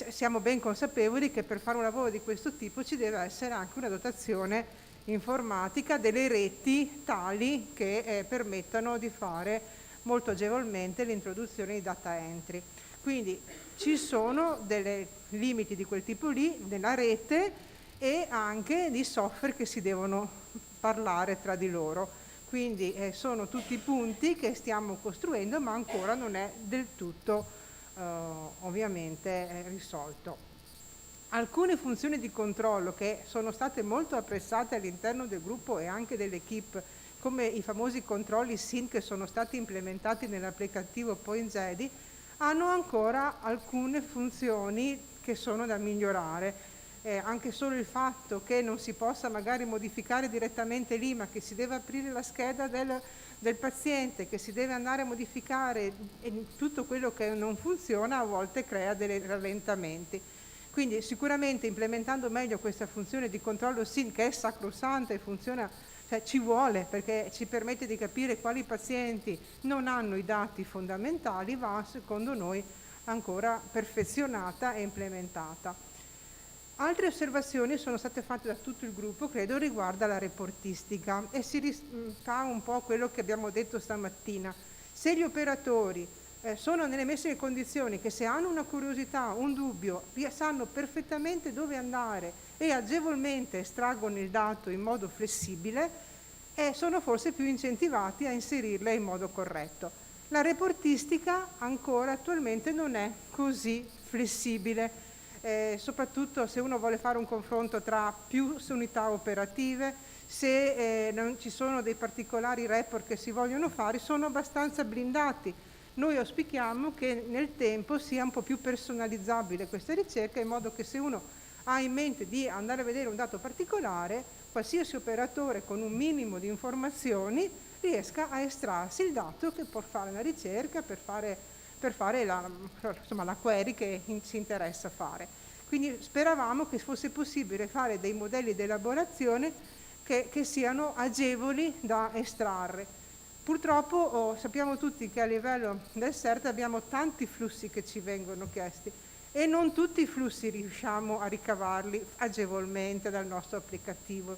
B: siamo ben consapevoli che per fare un lavoro di questo tipo ci deve essere anche una dotazione informatica, delle reti tali che permettano di fare molto agevolmente l'introduzione di data entry. Quindi ci sono dei limiti di quel tipo lì nella rete e anche di software che si devono parlare tra di loro. Quindi sono tutti punti che stiamo costruendo, ma ancora non è del tutto ovviamente risolto. Alcune funzioni di controllo che sono state molto apprezzate all'interno del gruppo e anche dell'equipe, come i famosi controlli SIN che sono stati implementati nell'applicativo PointZ, hanno ancora alcune funzioni che sono da migliorare. Anche solo il fatto che non si possa magari modificare direttamente lì, ma che si deve aprire la scheda del paziente, che si deve andare a modificare, e tutto quello che non funziona a volte crea dei rallentamenti. Quindi sicuramente implementando meglio questa funzione di controllo SIN, che è sacrosanta e funziona, cioè ci vuole, perché ci permette di capire quali pazienti non hanno i dati fondamentali, va secondo noi ancora perfezionata e implementata. Altre osservazioni sono state fatte da tutto il gruppo, credo, riguarda la reportistica, e si rifà un po' quello che abbiamo detto stamattina. Se gli operatori sono nelle messe condizioni che se hanno una curiosità, un dubbio, sanno perfettamente dove andare e agevolmente estraggono il dato in modo flessibile, e sono forse più incentivati a inserirle in modo corretto. La reportistica ancora attualmente non è così flessibile, soprattutto se uno vuole fare un confronto tra più unità operative, se non ci sono dei particolari report che si vogliono fare, sono abbastanza blindati. Noi auspichiamo che nel tempo sia un po' più personalizzabile questa ricerca, in modo che se uno ha in mente di andare a vedere un dato particolare, qualsiasi operatore con un minimo di informazioni riesca a estrarsi il dato che può fare la ricerca per fare la query che si interessa fare. Quindi speravamo che fosse possibile fare dei modelli di elaborazione che siano agevoli da estrarre. Purtroppo sappiamo tutti che a livello del CERT abbiamo tanti flussi che ci vengono chiesti e non tutti i flussi riusciamo a ricavarli agevolmente dal nostro applicativo.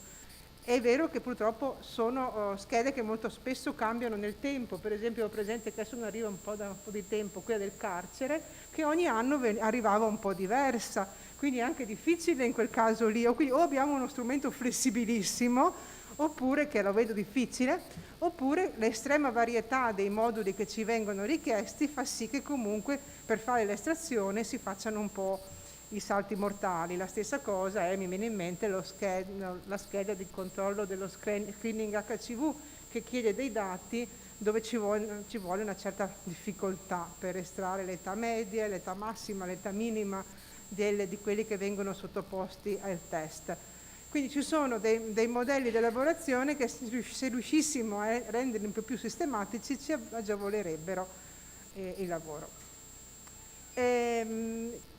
B: È vero che purtroppo sono schede che molto spesso cambiano nel tempo. Per esempio ho presente che adesso non arriva un po' da un po' di tempo quella del carcere, che ogni anno arrivava un po' diversa, quindi è anche difficile in quel caso lì, o abbiamo uno strumento flessibilissimo, oppure, che lo vedo difficile, oppure l'estrema varietà dei moduli che ci vengono richiesti fa sì che comunque per fare l'estrazione si facciano un po' i salti mortali. La stessa cosa mi viene in mente la scheda di controllo dello screening HCV, che chiede dei dati dove ci vuole una certa difficoltà per estrarre l'età media, l'età massima, l'età minima di quelli che vengono sottoposti al test. Quindi ci sono dei modelli di elaborazione che se riuscissimo a renderli un po' più sistematici ci agevolerebbero il lavoro.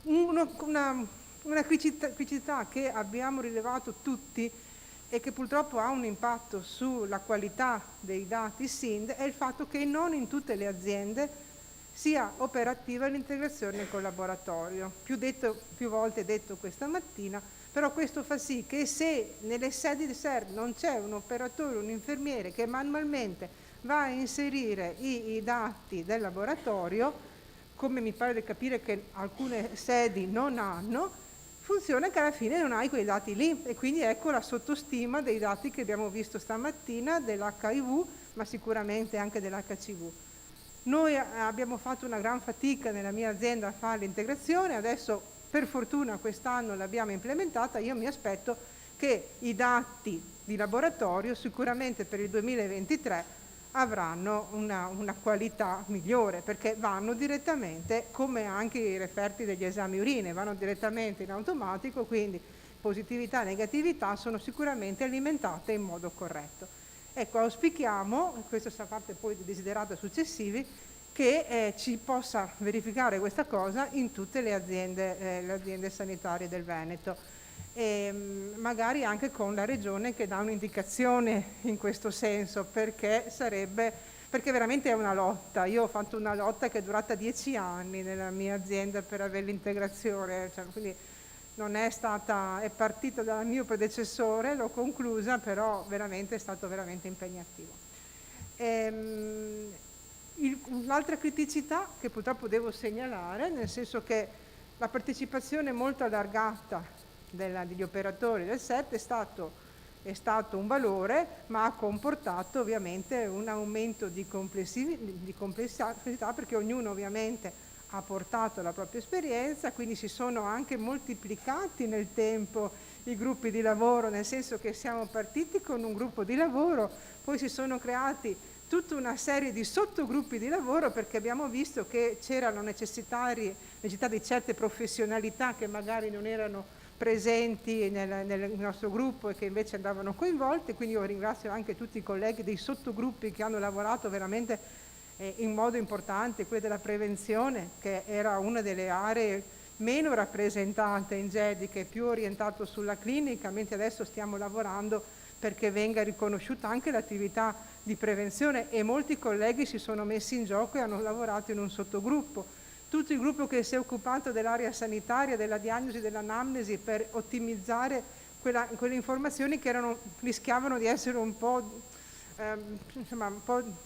B: Una criticità che abbiamo rilevato tutti e che purtroppo ha un impatto sulla qualità dei dati SIND è il fatto che non in tutte le aziende sia operativa l'integrazione col laboratorio. Più volte detto questa mattina, però questo fa sì che se nelle sedi di CERT non c'è un operatore, un infermiere che manualmente va a inserire i dati del laboratorio, come mi pare di capire che alcune sedi non hanno, funziona che alla fine non hai quei dati lì, e quindi ecco la sottostima dei dati che abbiamo visto stamattina dell'HIV, ma sicuramente anche dell'HCV. Noi abbiamo fatto una gran fatica nella mia azienda a fare l'integrazione, adesso per fortuna quest'anno l'abbiamo implementata. Io mi aspetto che i dati di laboratorio sicuramente per il 2023 avranno una qualità migliore, perché vanno direttamente, come anche i referti degli esami urine, vanno direttamente in automatico, quindi positività e negatività sono sicuramente alimentate in modo corretto. Ecco, auspichiamo, questo fa parte poi dei desiderata successivi, che ci possa verificare questa cosa in tutte le aziende sanitarie del Veneto, e magari anche con la Regione che dà un'indicazione in questo senso, perché veramente è una lotta. Io ho fatto una lotta che è durata 10 anni nella mia azienda per avere l'integrazione, quindi non è partita dal mio predecessore, l'ho conclusa, però è stato veramente impegnativo. L'altra criticità che purtroppo devo segnalare, nel senso che la partecipazione molto allargata degli operatori del SET è stato un valore, ma ha comportato ovviamente un aumento di complessità, perché ognuno ovviamente ha portato la propria esperienza, quindi si sono anche moltiplicati nel tempo i gruppi di lavoro, nel senso che siamo partiti con un gruppo di lavoro, poi si sono creati tutta una serie di sottogruppi di lavoro, perché abbiamo visto che c'erano necessità di certe professionalità che magari non erano presenti nel nostro gruppo e che invece andavano coinvolte. Quindi io ringrazio anche tutti i colleghi dei sottogruppi che hanno lavorato veramente in modo importante, quella della prevenzione, che era una delle aree meno rappresentate in GEDI, che è più orientato sulla clinica, mentre adesso stiamo lavorando perché venga riconosciuta anche l'attività di prevenzione, e molti colleghi si sono messi in gioco e hanno lavorato in un sottogruppo. Tutto il gruppo che si è occupato dell'area sanitaria, della diagnosi, dell'anamnesi, per ottimizzare quelle informazioni che rischiavano di essere un po'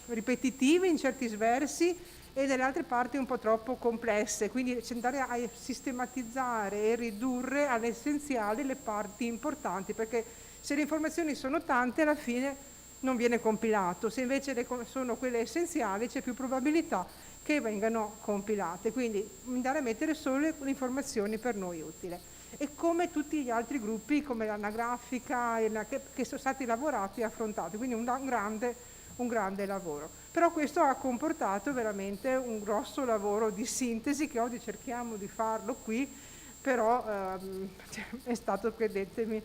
B: ripetitivi in certi versi e dalle altre parti un po' troppo complesse, quindi andare a sistematizzare e ridurre all'essenziale le parti importanti, perché se le informazioni sono tante alla fine non viene compilato. Se invece sono quelle essenziali c'è più probabilità che vengano compilate, quindi andare a mettere solo le informazioni per noi utili. E come tutti gli altri gruppi, come l'anagrafica, che sono stati lavorati e affrontati, quindi un grande lavoro. Però questo ha comportato veramente un grosso lavoro di sintesi che oggi cerchiamo di farlo qui, però è stato, credetemi,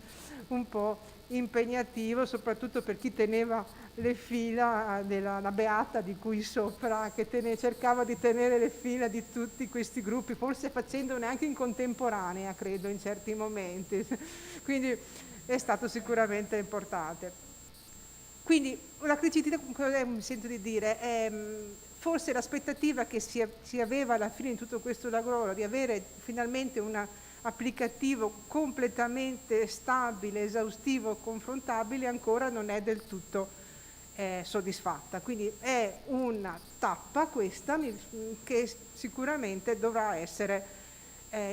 B: un po' impegnativo, soprattutto per chi teneva le fila della beata di cui sopra, che cercava di tenere le fila di tutti questi gruppi, forse facendone anche in contemporanea, credo, in certi momenti. Quindi è stato sicuramente importante. Quindi la criticità, mi sento di dire, è forse l'aspettativa che si aveva alla fine di tutto questo lavoro, di avere finalmente un applicativo completamente stabile, esaustivo, confrontabile, ancora non è del tutto soddisfatta. Quindi è una tappa questa che sicuramente dovrà essere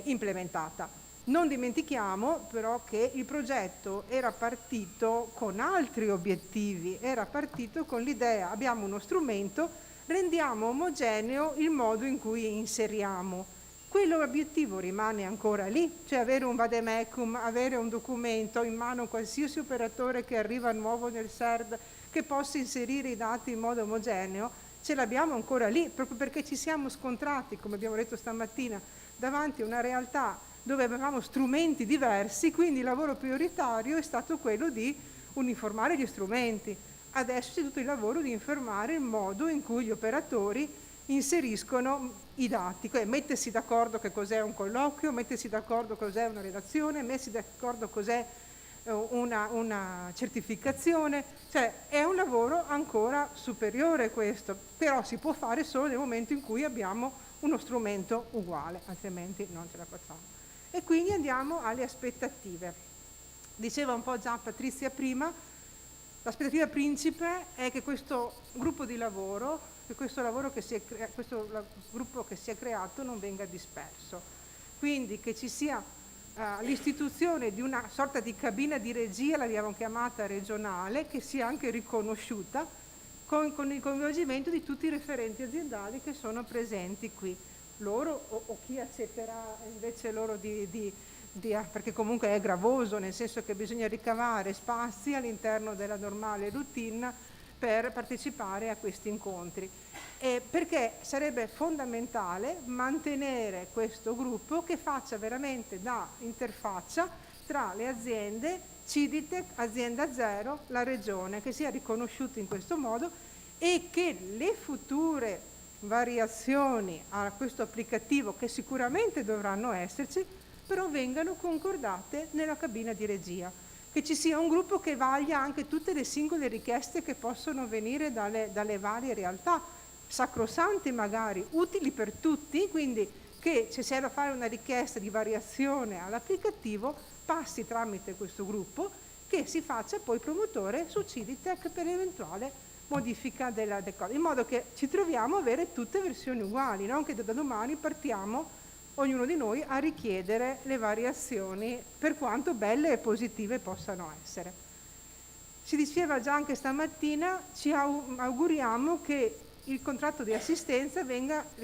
B: implementata. Non dimentichiamo però che il progetto era partito con altri obiettivi, era partito con l'idea: abbiamo uno strumento, rendiamo omogeneo il modo in cui inseriamo. Quell'obiettivo rimane ancora lì, cioè avere un vademecum, avere un documento in mano a qualsiasi operatore che arriva nuovo nel SERD che possa inserire i dati in modo omogeneo, ce l'abbiamo ancora lì, proprio perché ci siamo scontrati, come abbiamo detto stamattina, davanti a una realtà dove avevamo strumenti diversi, quindi il lavoro prioritario è stato quello di uniformare gli strumenti. Adesso c'è tutto il lavoro di informare il modo in cui gli operatori inseriscono i dati, cioè mettersi d'accordo che cos'è un colloquio, mettersi d'accordo cos'è una relazione, mettersi d'accordo cos'è una certificazione, cioè è un lavoro ancora superiore questo, però si può fare solo nel momento in cui abbiamo uno strumento uguale, altrimenti non ce la facciamo. E quindi andiamo alle aspettative. Diceva un po' già Patrizia prima, l'aspettativa principe è che questo gruppo di lavoro, che questo gruppo che si è creato non venga disperso, quindi che ci sia l'istituzione di una sorta di cabina di regia, l'abbiamo chiamata regionale, che sia anche riconosciuta con il coinvolgimento di tutti i referenti aziendali che sono presenti qui, loro o chi accetterà invece loro perché comunque è gravoso, nel senso che bisogna ricavare spazi all'interno della normale routine per partecipare a questi incontri. Perché sarebbe fondamentale mantenere questo gruppo che faccia veramente da interfaccia tra le aziende, Ciditec, Azienda Zero, la Regione, che sia riconosciuto in questo modo e che le future variazioni a questo applicativo, che sicuramente dovranno esserci, però vengano concordate nella cabina di regia, che ci sia un gruppo che vaglia anche tutte le singole richieste che possono venire dalle varie realtà, sacrosanti magari, utili per tutti, quindi che se c'è da fare una richiesta di variazione all'applicativo passi tramite questo gruppo, che si faccia poi promotore su Ciditec per eventuale modifica della decoda, in modo che ci troviamo a avere tutte versioni uguali, non che da domani partiamo ognuno di noi a richiedere le variazioni, per quanto belle e positive possano essere. Si diceva già anche stamattina, ci auguriamo che il contratto di assistenza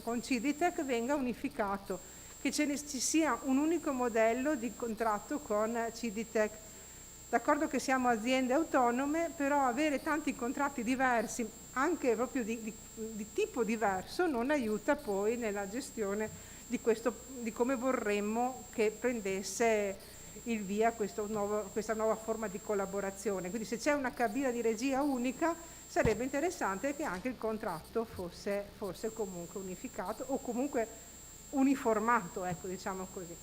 B: con Ciditec venga unificato, che ci sia un unico modello di contratto con Ciditec. D'accordo che siamo aziende autonome, però avere tanti contratti diversi, anche proprio di tipo diverso, non aiuta poi nella gestione di come vorremmo che prendesse il via questa nuova forma di collaborazione. Quindi se c'è una cabina di regia unica sarebbe interessante che anche il contratto fosse comunque unificato o comunque uniformato, ecco, diciamo così.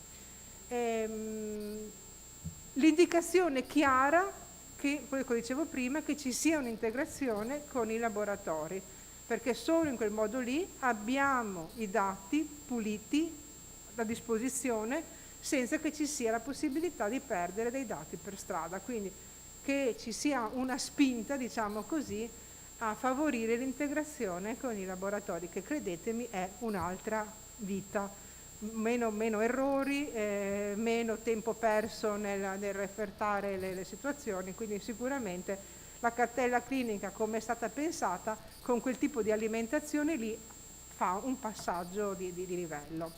B: L'indicazione chiara, che poi come dicevo prima, che ci sia un'integrazione con i laboratori, perché solo in quel modo lì abbiamo i dati puliti a disposizione senza che ci sia la possibilità di perdere dei dati per strada, quindi che ci sia una spinta, diciamo così, a favorire l'integrazione con i laboratori, che credetemi è un'altra vita, meno errori, meno tempo perso nel refertare le situazioni, quindi sicuramente la cartella clinica come è stata pensata, con quel tipo di alimentazione lì fa un passaggio di livello.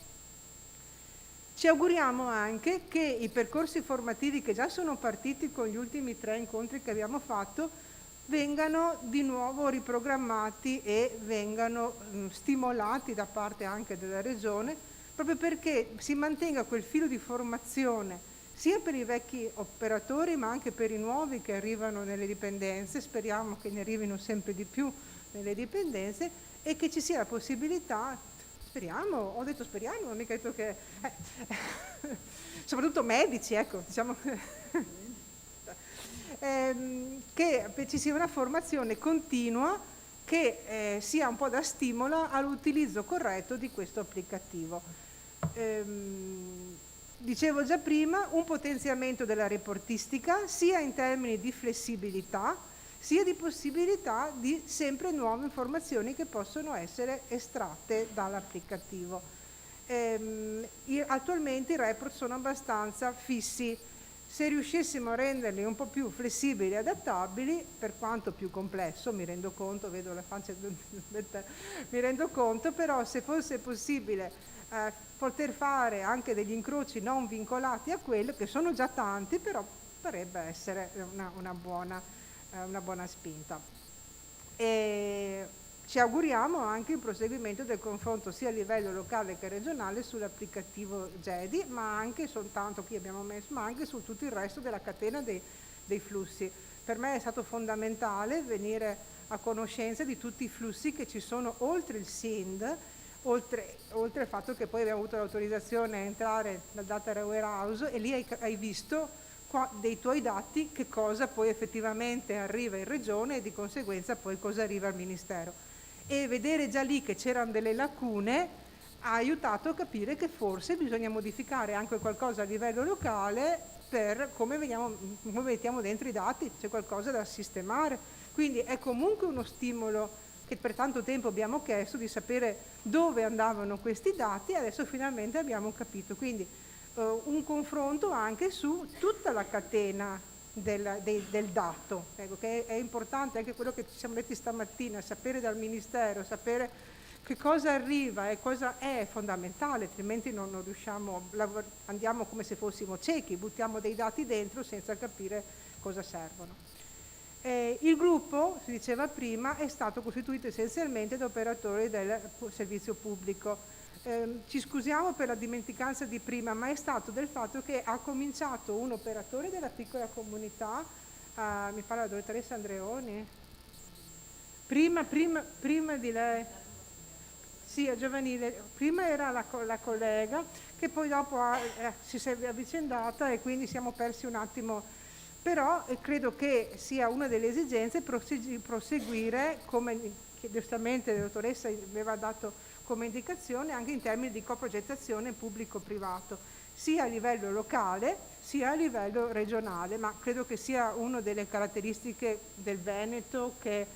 B: Ci auguriamo anche che i percorsi formativi che già sono partiti con gli ultimi 3 incontri che abbiamo fatto vengano di nuovo riprogrammati e vengano stimolati da parte anche della Regione, proprio perché si mantenga quel filo di formazione sia per i vecchi operatori ma anche per i nuovi che arrivano nelle dipendenze, speriamo che ne arrivino sempre di più nelle dipendenze, e che ci sia la possibilità, speriamo, ho detto speriamo, non mica detto che soprattutto medici, ecco, diciamo che ci sia una formazione continua che sia un po' da stimolo all'utilizzo corretto di questo applicativo. Dicevo già prima, un potenziamento della reportistica sia in termini di flessibilità sia di possibilità di sempre nuove informazioni che possono essere estratte dall'applicativo. Attualmente i report sono abbastanza fissi. Se riuscissimo a renderli un po' più flessibili e adattabili, per quanto più complesso, mi rendo conto, vedo la faccia mi rendo conto, però se fosse possibile poter fare anche degli incroci non vincolati a quello, che sono già tanti, però potrebbe essere una buona spinta. E ci auguriamo anche il proseguimento del confronto sia a livello locale che regionale sull'applicativo GEDI, ma anche soltanto qui abbiamo messo, ma anche su tutto il resto della catena dei flussi. Per me è stato fondamentale venire a conoscenza di tutti i flussi che ci sono oltre il SIND, oltre al fatto che poi abbiamo avuto l'autorizzazione a entrare dal data warehouse, e lì hai visto dei tuoi dati che cosa poi effettivamente arriva in regione e di conseguenza poi cosa arriva al Ministero. E vedere già lì che c'erano delle lacune ha aiutato a capire che forse bisogna modificare anche qualcosa a livello locale per come mettiamo dentro i dati, c'è qualcosa da sistemare. Quindi è comunque uno stimolo che per tanto tempo abbiamo chiesto, di sapere dove andavano questi dati, e adesso finalmente abbiamo capito. Quindi un confronto anche su tutta la catena del dato, ecco, che è importante anche quello che ci siamo detti stamattina, sapere dal Ministero, sapere che cosa arriva e cosa è fondamentale, altrimenti non riusciamo, andiamo come se fossimo ciechi, buttiamo dei dati dentro senza capire cosa servono. Il gruppo, si diceva prima, è stato costituito essenzialmente da operatori del servizio pubblico. Ci scusiamo per la dimenticanza di prima, ma è stato del fatto che ha cominciato un operatore della piccola comunità, mi parla la dottoressa Andreoni, prima di lei, sì, a giovanile, prima era la collega, che poi dopo si è avvicendata e quindi siamo persi un attimo, però credo che sia una delle esigenze proseguire, come giustamente la dottoressa aveva dato come indicazione, anche in termini di coprogettazione pubblico-privato, sia a livello locale sia a livello regionale, ma credo che sia una delle caratteristiche del Veneto che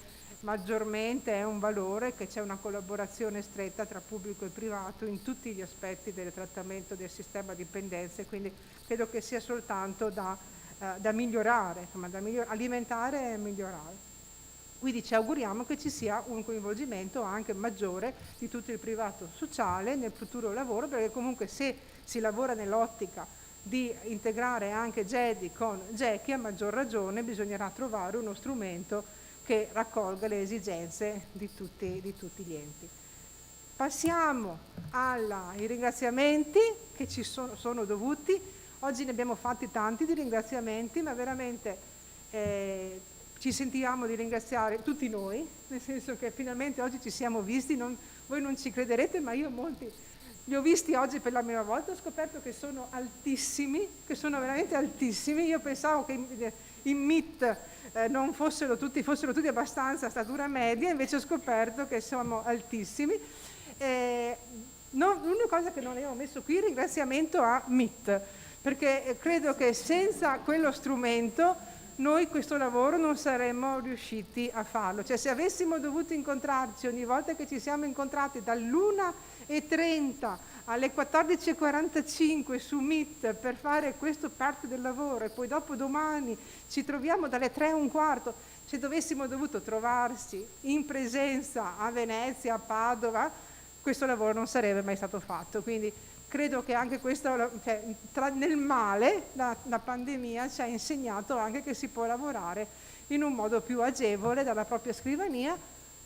B: maggiormente è un valore, che c'è una collaborazione stretta tra pubblico e privato in tutti gli aspetti del trattamento del sistema dipendenze, quindi credo che sia soltanto da migliorare, insomma, alimentare e migliorare. Quindi ci auguriamo che ci sia un coinvolgimento anche maggiore di tutto il privato sociale nel futuro lavoro, perché comunque se si lavora nell'ottica di integrare anche GEDI con GECHI, a maggior ragione bisognerà trovare uno strumento che raccolga le esigenze di tutti gli enti. Passiamo ai ringraziamenti che ci sono dovuti. Oggi ne abbiamo fatti tanti di ringraziamenti, ma veramente ci sentiamo di ringraziare tutti noi, nel senso che finalmente oggi ci siamo visti, voi non ci crederete, ma io molti li ho visti oggi per la prima volta, ho scoperto che sono altissimi, che sono veramente altissimi. Io pensavo che in MIT non fossero tutti abbastanza statura media, invece ho scoperto che sono altissimi. L'unica cosa che non avevo messo qui è il ringraziamento a MIT, perché credo che senza quello strumento noi questo lavoro non saremmo riusciti a farlo. Cioè, se avessimo dovuto incontrarci ogni volta che ci siamo incontrati dall'1 11:30 alle 14:45 su Meet per fare questo parte del lavoro e poi dopo domani ci troviamo dalle 3:15, se dovessimo dovuto trovarsi in presenza a Venezia, a Padova, questo lavoro non sarebbe mai stato fatto. Quindi credo che anche questo, nel male, la pandemia ci ha insegnato anche che si può lavorare in un modo più agevole dalla propria scrivania,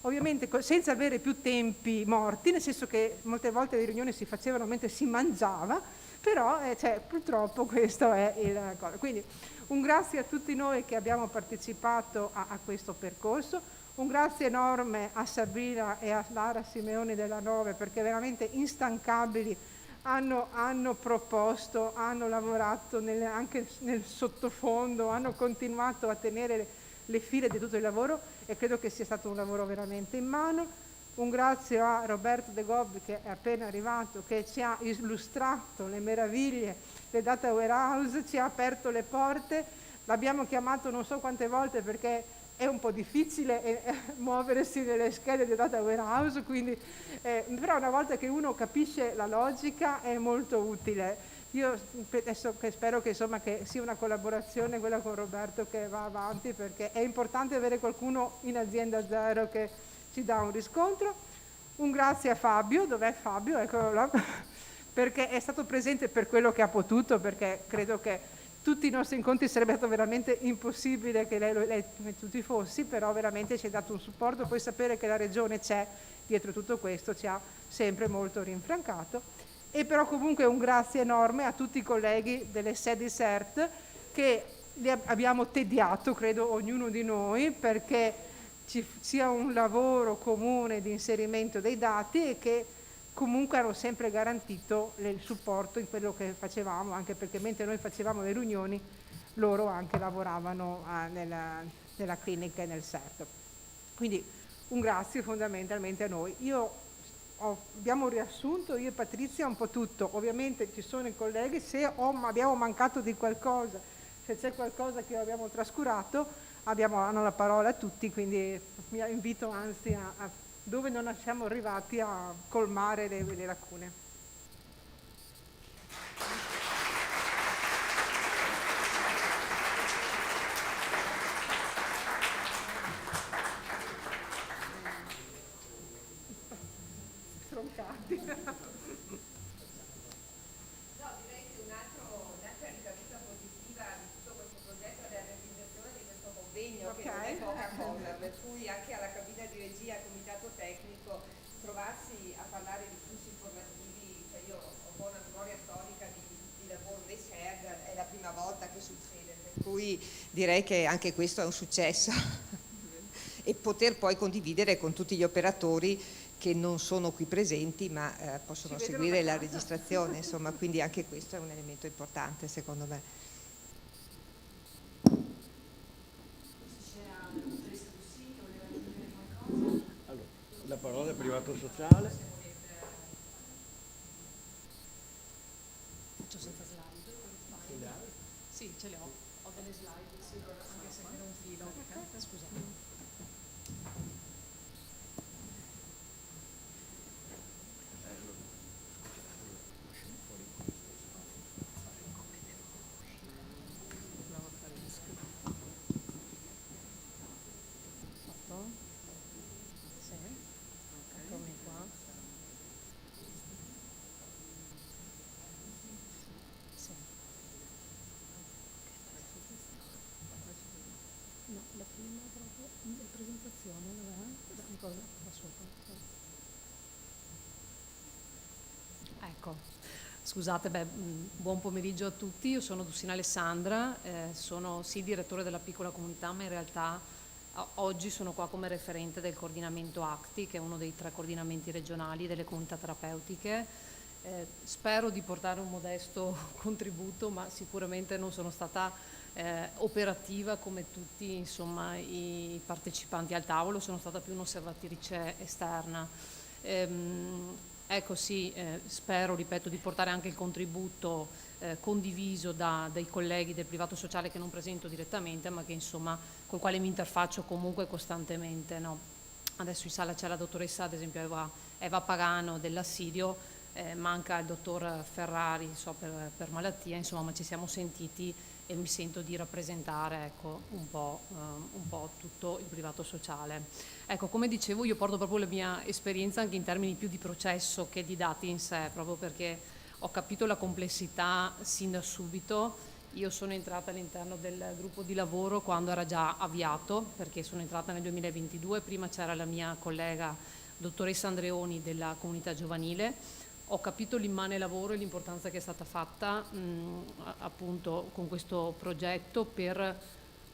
B: ovviamente senza avere più tempi morti, nel senso che molte volte le riunioni si facevano mentre si mangiava, però purtroppo questo è il cosa. Quindi un grazie a tutti noi che abbiamo partecipato a questo percorso, un grazie enorme a Sabrina e a Lara Simeoni della Nove, perché veramente instancabili hanno proposto, hanno lavorato anche nel sottofondo, hanno continuato a tenere le file di tutto il lavoro e credo che sia stato un lavoro veramente in mano. Un grazie a Roberto De Gobbi che è appena arrivato, che ci ha illustrato le meraviglie del Data Warehouse, ci ha aperto le porte, l'abbiamo chiamato non so quante volte perché è un po' difficile muoversi nelle schede del Data Warehouse, quindi, però una volta che uno capisce la logica è molto utile. Io adesso spero che sia una collaborazione quella con Roberto che va avanti, perché è importante avere qualcuno in azienda zero che ci dà un riscontro. Un grazie a Fabio, dov'è Fabio? Eccolo là, perché è stato presente per quello che ha potuto, perché credo che tutti i nostri incontri sarebbe stato veramente impossibile che lei tutti fossi, però veramente ci ha dato un supporto. Poi sapere che la Regione c'è dietro tutto questo ci ha sempre molto rinfrancato. E però comunque un grazie enorme a tutti i colleghi delle sedi CERT che li abbiamo tediato, credo ognuno di noi, perché ci sia un lavoro comune di inserimento dei dati e che comunque hanno sempre garantito il supporto in quello che facevamo, anche perché mentre noi facevamo le riunioni loro anche lavoravano nella clinica e nel CERT. Quindi un grazie fondamentalmente a noi. Abbiamo riassunto io e Patrizia un po' tutto, ovviamente ci sono i colleghi, se abbiamo mancato di qualcosa, se c'è qualcosa che abbiamo trascurato, hanno la parola tutti, quindi mi invito anzi a dove non siamo arrivati a colmare le lacune. Stroncati.
F: No, direi che un'altra ricaduta positiva di tutto questo progetto è la realizzazione di questo convegno, che non è poca cosa, per cui anche alla cabina di regia, al comitato tecnico, trovarsi a parlare di flussi informativi, cioè io ho buona memoria storica di lavoro dei SERD, è la prima volta che succede, per cui direi che anche questo è un successo e poter poi condividere con tutti gli operatori che non sono qui presenti ma possono seguire la registrazione, insomma, quindi anche questo è un elemento importante secondo me.
R: Allora, la parola è privato sociale.
J: Faccio senza slide? Sì, ce le ho delle slide, anche se per un filo. Scusate. No, la prima proprio, la presentazione, dov'è? Cosa? Da sopra. Ecco, scusate, buon pomeriggio a tutti, io sono Dussina Alessandra, sono sì direttore della piccola comunità, ma in realtà oggi sono qua come referente del coordinamento ACTI, che è uno dei 3 coordinamenti regionali delle comunità terapeutiche. Spero di portare un modesto contributo, ma sicuramente non sono stata operativa come tutti insomma, i partecipanti al tavolo, sono stata più un'osservatrice esterna. Ecco sì, spero, ripeto, di portare anche il contributo condiviso dai colleghi del privato sociale che non presento direttamente, ma che insomma col quale mi interfaccio comunque costantemente, no? Adesso in sala c'è la dottoressa, ad esempio
U: Eva Pagano dell'Assidio, manca il dottor Ferrari, so per malattia, insomma, ma ci siamo sentiti e mi sento di rappresentare, ecco, un po' tutto il privato sociale. Ecco, come dicevo, io porto proprio la mia esperienza anche in termini più di processo che di dati in sé, proprio perché ho capito la complessità sin da subito. Io sono entrata all'interno del gruppo di lavoro quando era già avviato, perché sono entrata nel 2022, prima c'era la mia collega dottoressa Andreoni della comunità giovanile. Ho capito l'immane lavoro e l'importanza che è stata fatta appunto con questo progetto per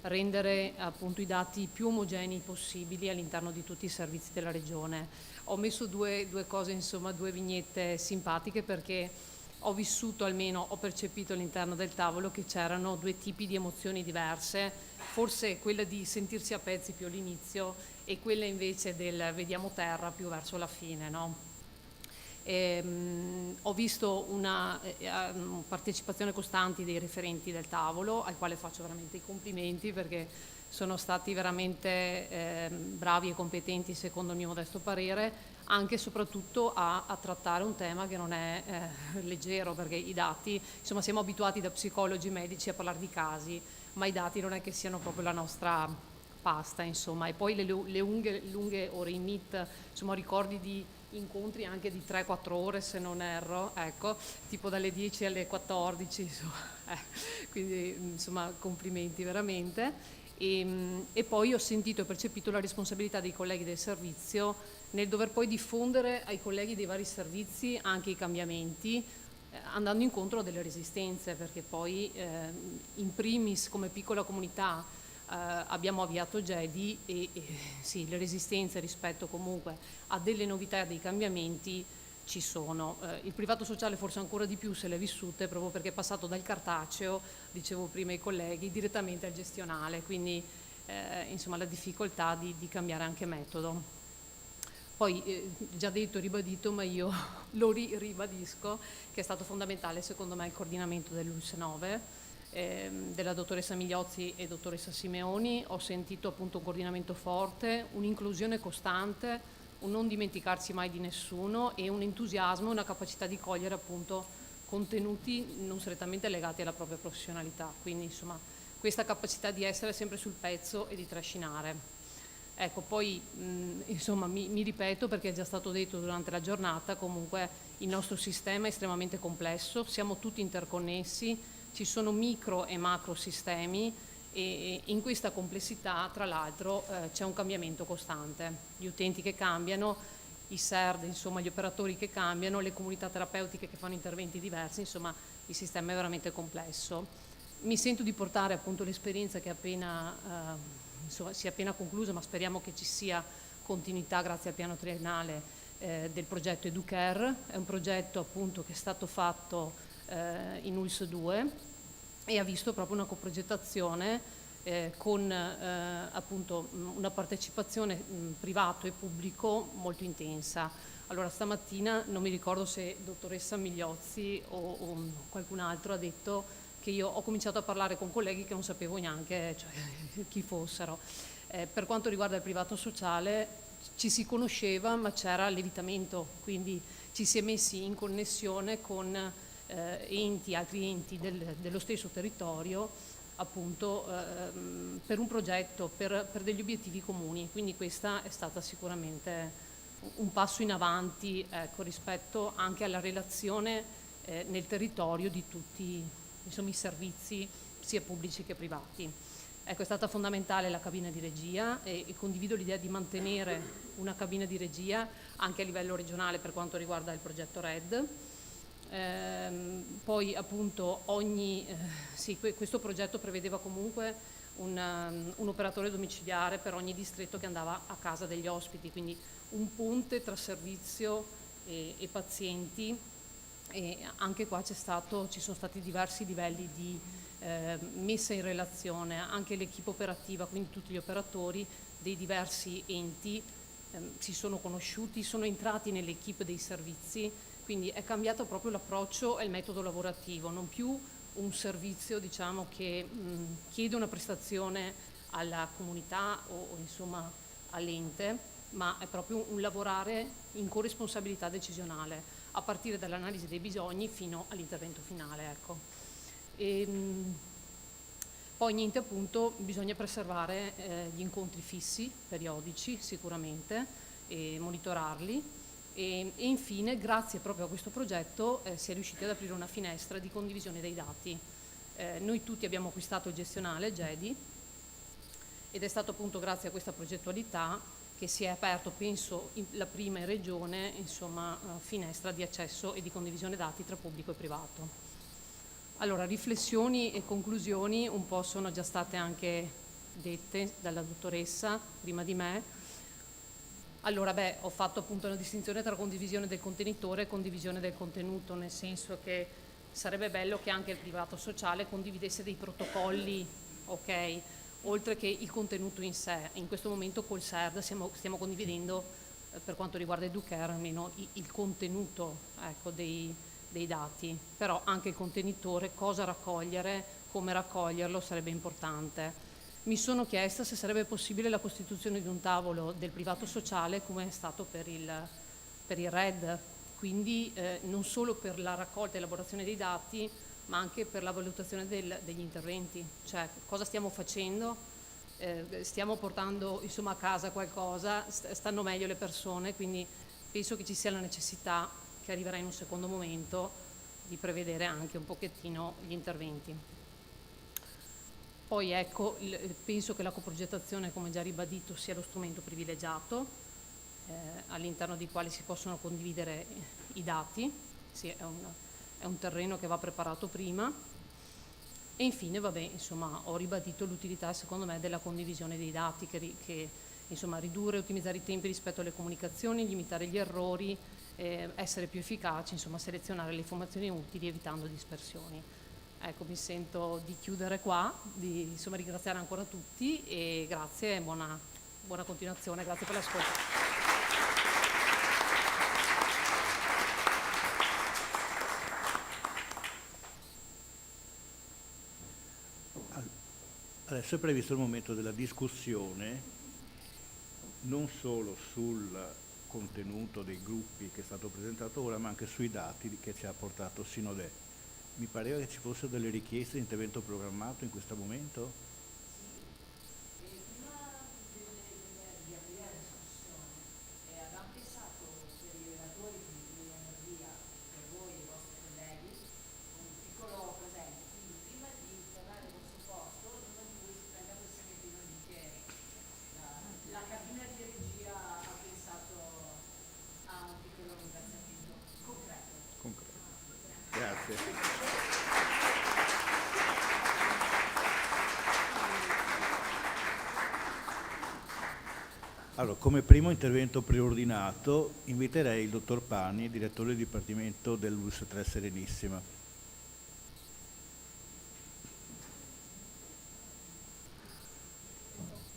U: rendere appunto i dati più omogenei possibili all'interno di tutti i servizi della Regione. Ho messo due cose, insomma, due vignette simpatiche perché ho vissuto, almeno ho percepito all'interno del tavolo, che c'erano due tipi di emozioni diverse, forse quella di sentirsi a pezzi più all'inizio e quella invece del vediamo terra più verso la fine, no? Ho visto una partecipazione costante dei referenti del tavolo, al quale faccio veramente i complimenti perché sono stati veramente bravi e competenti secondo il mio modesto parere, anche e soprattutto a trattare un tema che non è leggero, perché i dati, insomma, siamo abituati da psicologi medici a parlare di casi, ma i dati non è che siano proprio la nostra pasta, insomma. E poi le lunghe ore in meet, insomma, ricordi di incontri anche di 3-4 ore se non erro, ecco, tipo dalle 10 alle 14, insomma, quindi insomma complimenti veramente. E poi ho sentito e percepito la responsabilità dei colleghi del servizio nel dover poi diffondere ai colleghi dei vari servizi anche i cambiamenti, andando incontro a delle resistenze, perché poi in primis come piccola comunità abbiamo avviato GEDI e sì, le resistenze rispetto comunque a delle novità e a dei cambiamenti ci sono. Il privato sociale forse ancora di più se l'è vissute proprio perché è passato dal cartaceo, dicevo prima ai colleghi, direttamente al gestionale, quindi insomma la difficoltà di cambiare anche metodo. Poi già detto e ribadito, ma io lo ribadisco, che è stato fondamentale secondo me il coordinamento dell'ULS 9, della dottoressa Migliozzi e dottoressa Simeoni. Ho sentito appunto un coordinamento forte, un'inclusione costante, un non dimenticarsi mai di nessuno e un entusiasmo, una capacità di cogliere appunto contenuti non strettamente legati alla propria professionalità, quindi insomma questa capacità di essere sempre sul pezzo e di trascinare. Ecco, poi insomma mi ripeto perché è già stato detto durante la giornata, comunque il nostro sistema è estremamente complesso, siamo tutti interconnessi, ci sono micro e macro sistemi e in questa complessità tra l'altro c'è un cambiamento costante, gli utenti che cambiano, i SERD, insomma gli operatori che cambiano, le comunità terapeutiche che fanno interventi diversi, insomma il sistema è veramente complesso. Mi sento di portare appunto l'esperienza che insomma, si è appena conclusa, ma speriamo che ci sia continuità grazie al piano triennale del progetto Educare. È un progetto appunto che è stato fatto in ULS 2 e ha visto proprio una coprogettazione con appunto una partecipazione privato e pubblico molto intensa. Allora stamattina non mi ricordo se dottoressa Migliozzi o qualcun altro ha detto che io ho cominciato a parlare con colleghi che non sapevo neanche chi fossero. Per quanto riguarda il privato sociale ci si conosceva ma c'era levitamento, quindi ci si è messi in connessione con altri enti dello stesso territorio appunto per un progetto, per degli obiettivi comuni, quindi questa è stata sicuramente un passo in avanti rispetto anche alla relazione nel territorio di tutti insomma, i servizi sia pubblici che privati. Ecco, è stata fondamentale la cabina di regia e condivido l'idea di mantenere una cabina di regia anche a livello regionale per quanto riguarda il progetto RED. Poi appunto questo progetto prevedeva comunque un operatore domiciliare per ogni distretto che andava a casa degli ospiti, quindi un ponte tra servizio e pazienti, e anche qua ci sono stati diversi livelli di messa in relazione, anche l'equipe operativa, quindi tutti gli operatori dei diversi enti si sono conosciuti, sono entrati nell'equipe dei servizi, quindi è cambiato proprio l'approccio e il metodo lavorativo, non più un servizio diciamo che chiede una prestazione alla comunità o insomma all'ente, ma è proprio un lavorare in corresponsabilità decisionale, a partire dall'analisi dei bisogni fino all'intervento finale. Ecco. Poi niente, appunto, bisogna preservare gli incontri fissi, periodici sicuramente, e monitorarli. E infine, grazie proprio a questo progetto, si è riusciti ad aprire una finestra di condivisione dei dati. Noi tutti abbiamo acquistato il gestionale GEDI ed è stato appunto grazie a questa progettualità che si è aperto, penso, la prima in regione, insomma, finestra di accesso e di condivisione dati tra pubblico e privato. Allora, riflessioni e conclusioni un po' sono già state anche dette dalla dottoressa prima di me. Allora, ho fatto appunto una distinzione tra condivisione del contenitore e condivisione del contenuto, nel senso che sarebbe bello che anche il privato sociale condividesse dei protocolli, ok? Oltre che il contenuto in sé. In questo momento col CERD stiamo condividendo, per quanto riguarda Educare, almeno il contenuto, ecco, dei dati, però anche il contenitore, cosa raccogliere, come raccoglierlo sarebbe importante. Mi sono chiesta se sarebbe possibile la costituzione di un tavolo del privato sociale come è stato per il RED, quindi non solo per la raccolta e elaborazione dei dati, ma anche per la valutazione degli interventi, cioè cosa stiamo facendo, stiamo portando insomma a casa qualcosa, stanno meglio le persone, quindi penso che ci sia la necessità, che arriverà in un secondo momento, di prevedere anche un pochettino gli interventi. Poi ecco, penso che la coprogettazione, come già ribadito, sia lo strumento privilegiato all'interno di quali si possono condividere i dati, sì, è un terreno che va preparato prima. E infine, insomma, ho ribadito l'utilità, secondo me, della condivisione dei dati, che insomma, ridurre e ottimizzare i tempi rispetto alle comunicazioni, limitare gli errori, essere più efficaci, insomma, selezionare le informazioni utili evitando dispersioni. Ecco, mi sento di chiudere qua, di insomma, ringraziare ancora tutti e grazie e buona continuazione, grazie per l'ascolto.
R: Adesso è previsto il momento della discussione, non solo sul contenuto dei gruppi che è stato presentato ora, ma anche sui dati che ci ha portato Sinodè. Mi pareva che ci fossero delle richieste di intervento programmato in questo momento? Allora, come primo intervento preordinato inviterei il dottor Pani, direttore del Dipartimento dell'ULSS 3 Serenissima.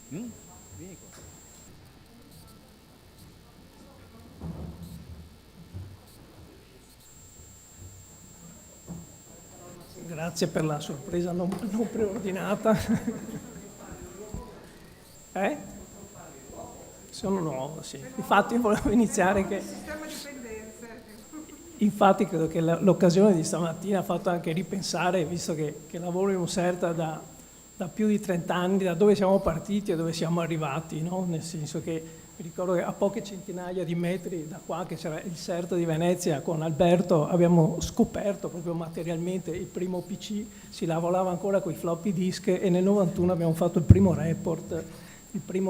R: Vieni qua.
A: Grazie per la sorpresa non preordinata. Sono nuovo, sì. Infatti volevo iniziare che... Infatti credo che l'occasione di stamattina ha fatto anche ripensare, visto che lavoro in Userta da più di 30 anni, da dove siamo partiti e dove siamo arrivati, no? Nel senso che mi ricordo che a poche centinaia di metri da qua, che c'era il CERT di Venezia, con Alberto abbiamo scoperto proprio materialmente il primo PC, si lavorava ancora con i floppy disk e nel 91 abbiamo fatto il primo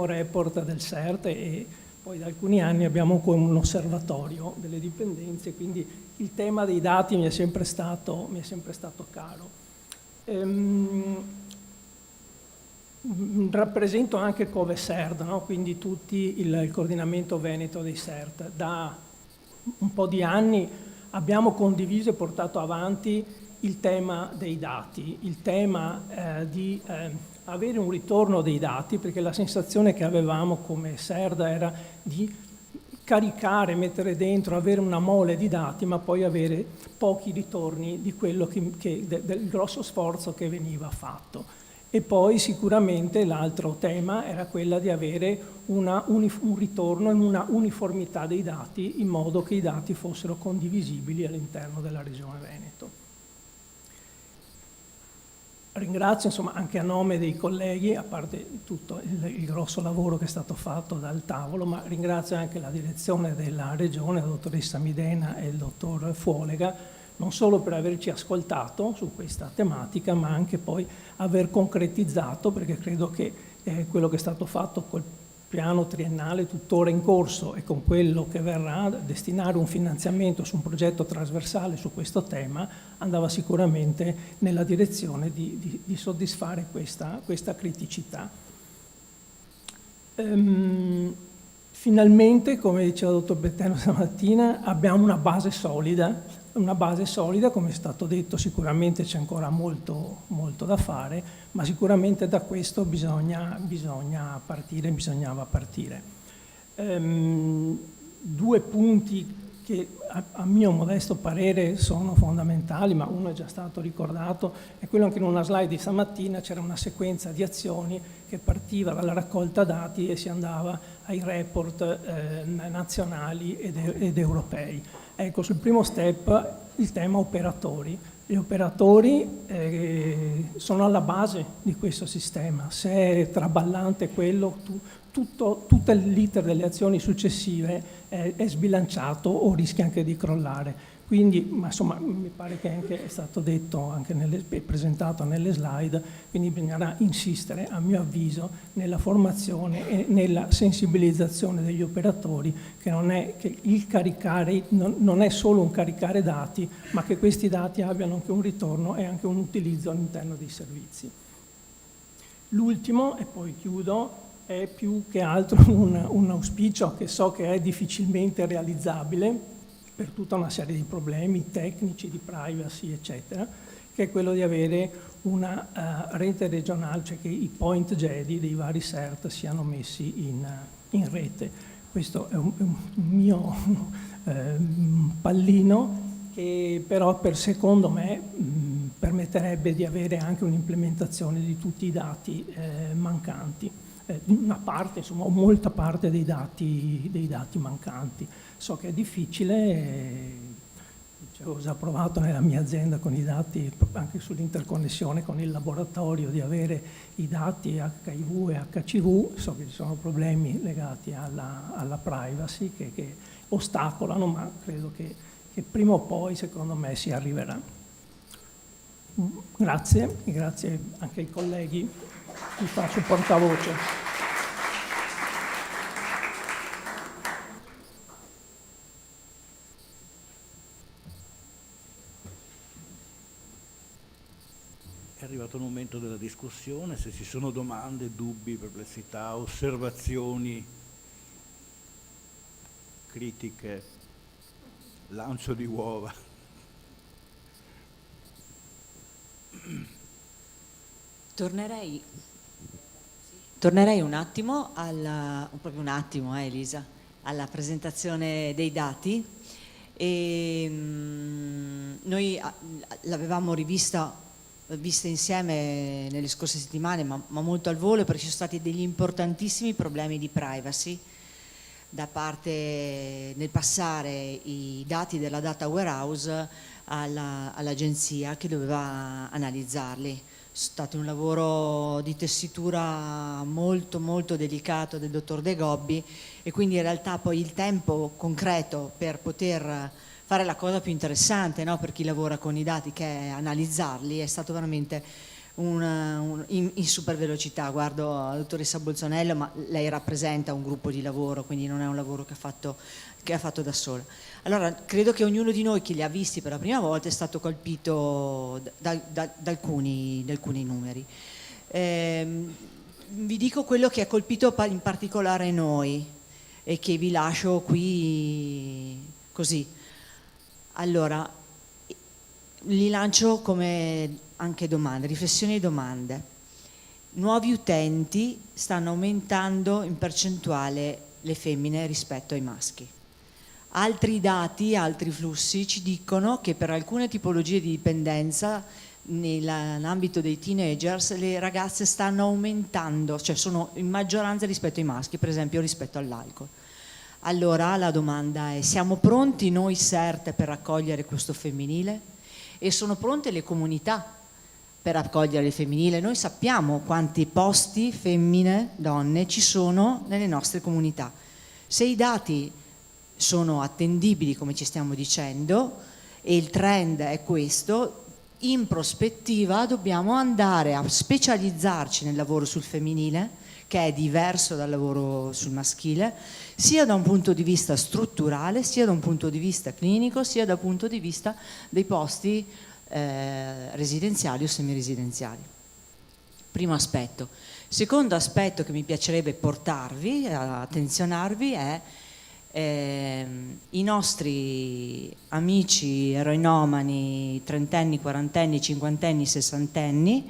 A: report del CERT e poi da alcuni anni abbiamo un osservatorio delle dipendenze, quindi il tema dei dati mi è sempre stato caro. Rappresento anche Cove CERT, no? Quindi tutti il coordinamento veneto dei CERT. Da un po' di anni abbiamo condiviso e portato avanti il tema dei dati, il tema di avere un ritorno dei dati, perché la sensazione che avevamo come CERT era di caricare, mettere dentro, avere una mole di dati, ma poi avere pochi ritorni di quello del grosso sforzo che veniva fatto. E poi sicuramente l'altro tema era quella di avere un ritorno in una uniformità dei dati, in modo che i dati fossero condivisibili all'interno della Regione Veneto. Ringrazio insomma anche a nome dei colleghi, a parte tutto il grosso lavoro che è stato fatto dal tavolo, ma ringrazio anche la direzione della Regione, la dottoressa Midena e il dottor Fuolega, non solo per averci ascoltato su questa tematica, ma anche poi aver concretizzato, perché credo che quello che è stato fatto col piano triennale tuttora in corso e con quello che verrà, destinare un finanziamento su un progetto trasversale su questo tema, andava sicuramente nella direzione di soddisfare questa criticità. Finalmente, come diceva il dottor Betteno stamattina, abbiamo una base solida, come è stato detto. Sicuramente c'è ancora molto da fare, ma sicuramente da questo bisognava partire. Due punti che a mio modesto parere sono fondamentali, ma uno è già stato ricordato, è quello anche in una slide di stamattina, c'era una sequenza di azioni che partiva dalla raccolta dati e si andava ai report nazionali ed europei. Ecco, sul primo step il tema operatori. Gli operatori sono alla base di questo sistema. Se è traballante quello, tutto l'iter delle azioni successive è sbilanciato o rischia anche di crollare. Quindi, ma insomma, mi pare che anche è stato detto, anche presentato nelle slide, quindi bisognerà insistere, a mio avviso, nella formazione e nella sensibilizzazione degli operatori, che il caricare non è solo un caricare dati, ma che questi dati abbiano anche un ritorno e anche un utilizzo all'interno dei servizi. L'ultimo, e poi chiudo, è più che altro un auspicio che so che è difficilmente realizzabile per tutta una serie di problemi tecnici, di privacy, eccetera, che è quello di avere una rete regionale, cioè che i point GEDI dei vari CERT siano messi in rete. Questo è un mio pallino che però secondo me permetterebbe di avere anche un'implementazione di tutti i dati mancanti. Una parte, insomma, o molta parte dei dati mancanti. So che è difficile, ho già provato nella mia azienda con i dati, anche sull'interconnessione con il laboratorio, di avere i dati HIV e HCV, so che ci sono problemi legati alla privacy che ostacolano, ma credo che prima o poi, secondo me, si arriverà. Grazie, e grazie anche ai colleghi che faccio portavoce.
R: È arrivato il momento della discussione, se ci sono domande, dubbi, perplessità, osservazioni, critiche, lancio di uova.
M: Tornerei un attimo, proprio un attimo Elisa, alla presentazione dei dati. Noi l'avevamo vista insieme nelle scorse settimane, ma molto al volo, perché ci sono stati degli importantissimi problemi di privacy da parte nel passare i dati della data warehouse all'agenzia che doveva analizzarli. È stato un lavoro di tessitura molto molto delicato del dottor De Gobbi, e quindi in realtà poi il tempo concreto per poter fare la cosa più interessante, no, per chi lavora con i dati, che è analizzarli, è stato veramente in super velocità. Guardo la dottoressa Bolzonello, ma lei rappresenta un gruppo di lavoro, quindi non è un lavoro che ha fatto da sola. Allora, credo che ognuno di noi che li ha visti per la prima volta è stato colpito da alcuni numeri. Vi dico quello che ha colpito in particolare noi e che vi lascio qui così. Allora, li lancio come anche domande, riflessioni e domande. Nuovi utenti stanno aumentando in percentuale le femmine rispetto ai maschi. Altri dati, altri flussi ci dicono che per alcune tipologie di dipendenza nell'ambito dei teenagers le ragazze stanno aumentando, cioè sono in maggioranza rispetto ai maschi, per esempio rispetto all'alcol. Allora la domanda è: siamo pronti noi CERT per accogliere questo femminile? E sono pronte le comunità per accogliere il femminile? Noi sappiamo quanti posti femmine, donne ci sono nelle nostre comunità. Se i dati sono attendibili, come ci stiamo dicendo, e il trend è questo, in prospettiva dobbiamo andare a specializzarci nel lavoro sul femminile, che è diverso dal lavoro sul maschile, sia da un punto di vista strutturale, sia da un punto di vista clinico, sia da un punto di vista dei posti residenziali o semiresidenziali. Primo aspetto. Secondo aspetto che mi piacerebbe portarvi, attenzionarvi, è i nostri amici eroinomani, trentenni, quarantenni, cinquantenni, sessantenni,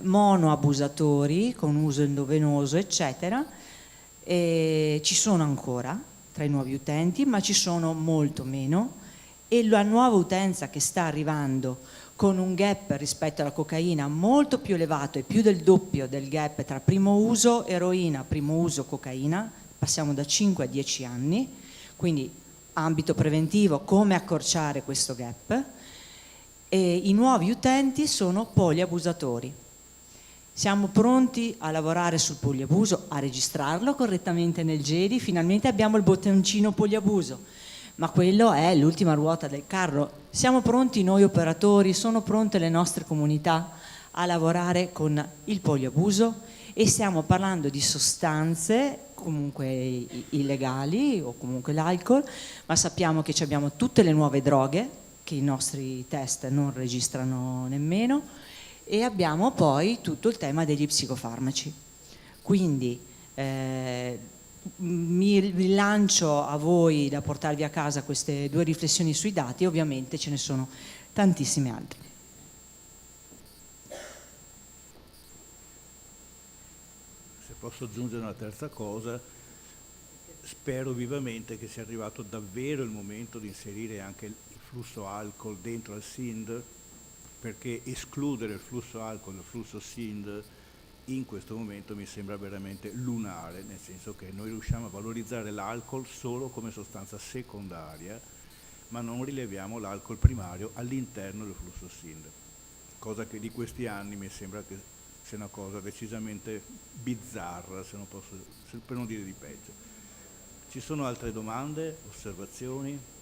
M: monoabusatori con uso endovenoso, eccetera, ci sono ancora tra i nuovi utenti, ma ci sono molto meno, e la nuova utenza che sta arrivando con un gap rispetto alla cocaina molto più elevato e più del doppio del gap tra primo uso eroina, primo uso cocaina, passiamo da 5 a 10 anni, quindi ambito preventivo, come accorciare questo gap, e i nuovi utenti sono poliabusatori. Siamo pronti a lavorare sul poliabuso, a registrarlo correttamente nel GEDI, finalmente abbiamo il bottoncino poliabuso, ma quello è l'ultima ruota del carro. Siamo pronti noi operatori, sono pronte le nostre comunità a lavorare con il poliabuso? E stiamo parlando di sostanze comunque illegali o comunque l'alcol, ma sappiamo che abbiamo tutte le nuove droghe che i nostri test non registrano nemmeno, e abbiamo poi tutto il tema degli psicofarmaci. Quindi mi rilancio a voi da portarvi a casa queste due riflessioni sui dati, e ovviamente ce ne sono tantissime altre.
R: Se posso aggiungere una terza cosa, spero vivamente che sia arrivato davvero il momento di inserire anche il flusso alcol dentro al SIND, perché escludere il flusso alcol dal flusso SIND in questo momento mi sembra veramente lunare, nel senso che noi riusciamo a valorizzare l'alcol solo come sostanza secondaria, ma non rileviamo l'alcol primario all'interno del flusso SIND, cosa che di questi anni mi sembra che sia una cosa decisamente bizzarra, per non dire di peggio. Ci sono altre domande, osservazioni?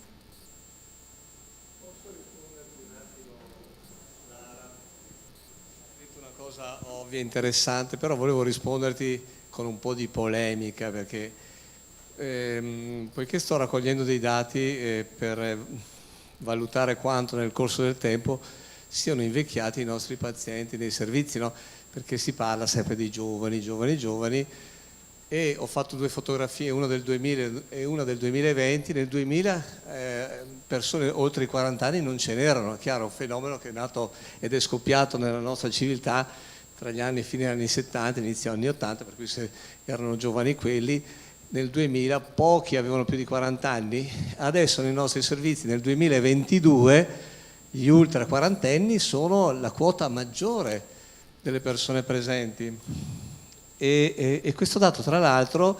P: Cosa ovvia e interessante, però volevo risponderti con un po' di polemica, perché poiché sto raccogliendo dei dati per valutare quanto nel corso del tempo siano invecchiati i nostri pazienti nei servizi, no? Perché si parla sempre di giovani, e ho fatto due fotografie, una del 2000 e una del 2020. Nel 2000 persone oltre i 40 anni non ce n'erano, è chiaro, un fenomeno che è nato ed è scoppiato nella nostra civiltà tra gli anni, fine anni 70 e inizio anni 80, per cui se erano giovani quelli. Nel 2000 pochi avevano più di 40 anni, adesso nei nostri servizi nel 2022 gli ultra quarantenni sono la quota maggiore delle persone presenti. E questo dato, tra l'altro,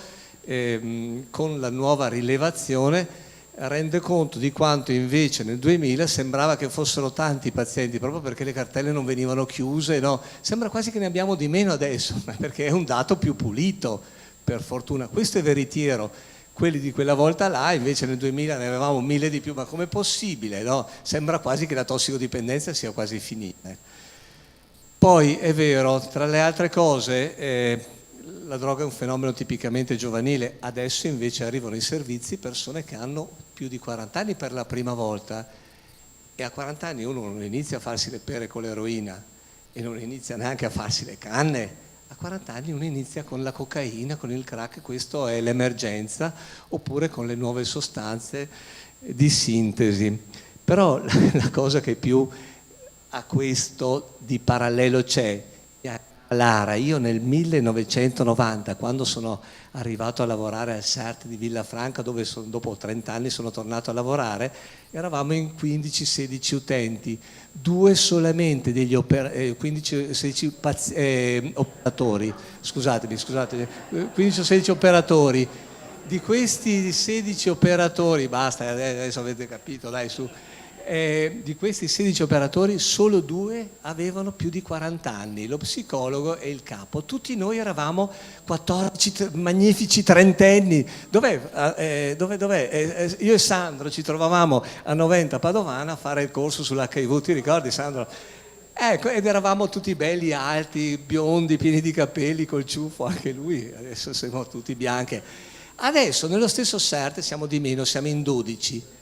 P: con la nuova rilevazione rende conto di quanto invece nel 2000 sembrava che fossero tanti i pazienti, proprio perché le cartelle non venivano chiuse, no? Sembra quasi che ne abbiamo di meno adesso, perché è un dato più pulito, per fortuna. Questo è veritiero. Quelli di quella volta là, invece nel 2000 ne avevamo 1000 di più, ma com'è possibile, no? Sembra quasi che la tossicodipendenza sia quasi finita. Poi è vero, tra le altre cose, la droga è un fenomeno tipicamente giovanile, adesso invece arrivano in servizi persone che hanno più di 40 anni per la prima volta, e a 40 anni uno non inizia a farsi le pere con l'eroina e non inizia neanche a farsi le canne, a 40 anni uno inizia con la cocaina, con il crack, questo è l'emergenza, oppure con le nuove sostanze di sintesi. Però la cosa che più a questo di parallelo c'è,
C: Lara, io nel 1990, quando sono arrivato a lavorare al CERT di Villafranca, dove dopo 30 anni sono tornato a lavorare, eravamo in 15-16 utenti, 2 solamente degli 15-16 operatori, scusatemi, 15-16 operatori. Di questi 16 operatori, basta, adesso avete capito, dai su. Di questi 16 operatori solo 2 avevano più di 40 anni, lo psicologo e il capo. Tutti noi eravamo 14 magnifici trentenni. Dov'è? Io e Sandro ci trovavamo a Noventa Padovana a fare il corso sull'HIV, ti ricordi Sandro? Ecco, ed eravamo tutti belli, alti, biondi, pieni di capelli, col ciuffo, anche lui, adesso siamo tutti bianchi. Adesso nello stesso CERT siamo di meno, siamo in 12.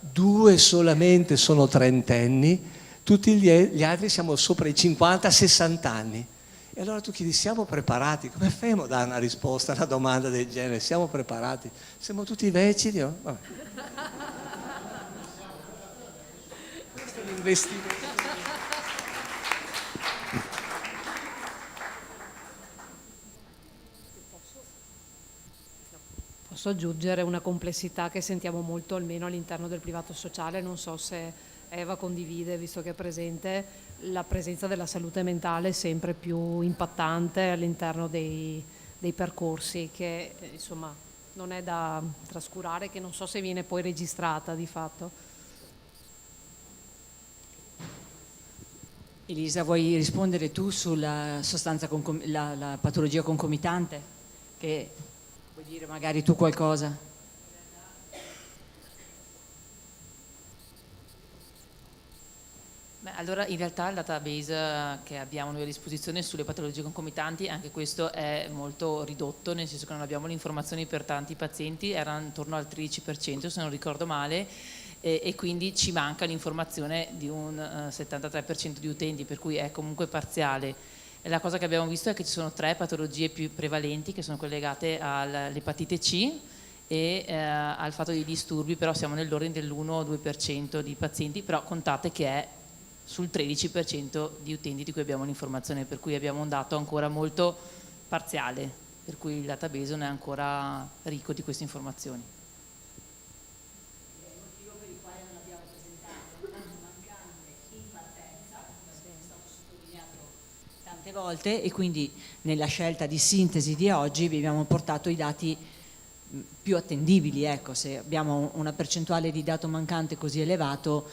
C: 2 solamente sono trentenni, tutti gli altri siamo sopra i 50-60 anni. E allora tu chiedi, siamo preparati? Come fai a dare una risposta a una domanda del genere? Siamo preparati? Siamo tutti vecchi? No? Vabbè. Questo è l'investimento.
U: Posso aggiungere una complessità che sentiamo molto, almeno all'interno del privato sociale, non so se Eva condivide, visto che è presente, la presenza della salute mentale sempre più impattante all'interno dei percorsi, che insomma non è da trascurare, che non so se viene poi registrata di fatto.
M: Elisa, vuoi rispondere tu sulla sostanza la patologia concomitante? Che vuoi dire magari tu qualcosa?
J: Beh, allora in realtà il database che abbiamo noi a disposizione sulle patologie concomitanti, anche questo è molto ridotto, nel senso che non abbiamo le informazioni per tanti pazienti, era intorno al 13% se non ricordo male, e quindi ci manca l'informazione di un 73% di utenti, per cui è comunque parziale. E la cosa che abbiamo visto è che ci sono 3 patologie più prevalenti, che sono collegate all'epatite C e al fatto dei disturbi, però siamo nell'ordine dell'1-2% di pazienti, però contate che è sul 13% di utenti di cui abbiamo l'informazione, per cui abbiamo un dato ancora molto parziale, per cui il database non è ancora ricco di queste informazioni.
M: Volte, e quindi nella scelta di sintesi di oggi vi abbiamo portato i dati più attendibili. Ecco, se abbiamo una percentuale di dato mancante così elevato,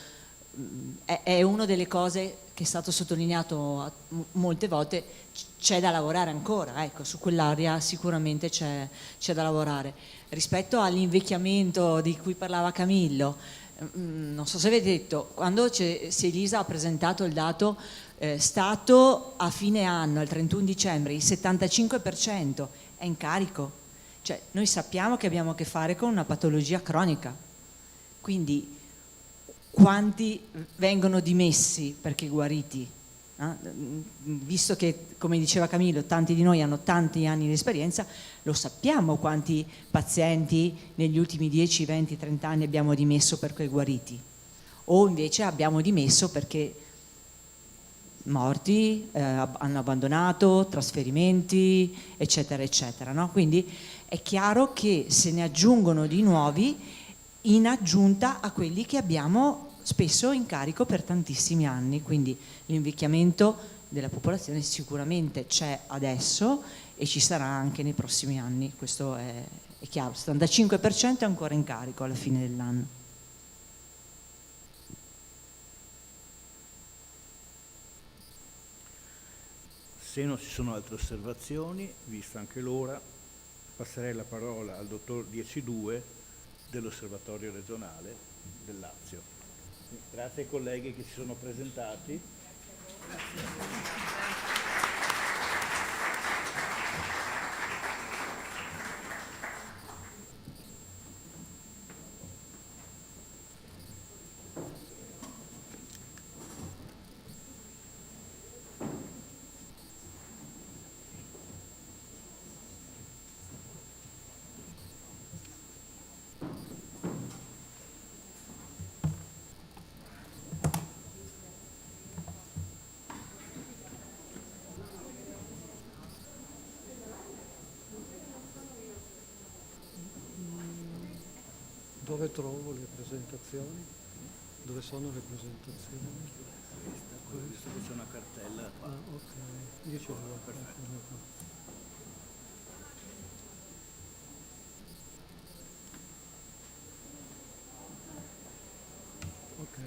M: è una delle cose che è stato sottolineato molte volte, c'è da lavorare ancora, ecco, su quell'area sicuramente c'è da lavorare. Rispetto all'invecchiamento di cui parlava Camillo, non so se avete detto, quando Elisa ha presentato il dato stato a fine anno, al 31 dicembre, il 75% è in carico. Cioè, noi sappiamo che abbiamo a che fare con una patologia cronica, quindi quanti vengono dimessi perché guariti? Visto che, come diceva Camillo, tanti di noi hanno tanti anni di esperienza, lo sappiamo quanti pazienti negli ultimi 10, 20, 30 anni abbiamo dimesso perché guariti, o invece abbiamo dimesso perché morti, hanno abbandonato, trasferimenti, eccetera, eccetera, no? Quindi è chiaro che se ne aggiungono di nuovi in aggiunta a quelli che abbiamo spesso in carico per tantissimi anni, quindi l'invecchiamento della popolazione sicuramente c'è adesso e ci sarà anche nei prossimi anni, questo è chiaro. Il 75% è ancora in carico alla fine dell'anno.
R: Se non ci sono altre osservazioni, vista anche l'ora, passerei la parola al dottor Dieci-Due dell'Osservatorio regionale del Lazio. Grazie ai colleghi che si sono presentati.
Q: Dove trovo le presentazioni? Dove sono le presentazioni?
R: Questa c'è una cartella.
Q: Ah, ok. 10
R: perfetto.
Q: Ok.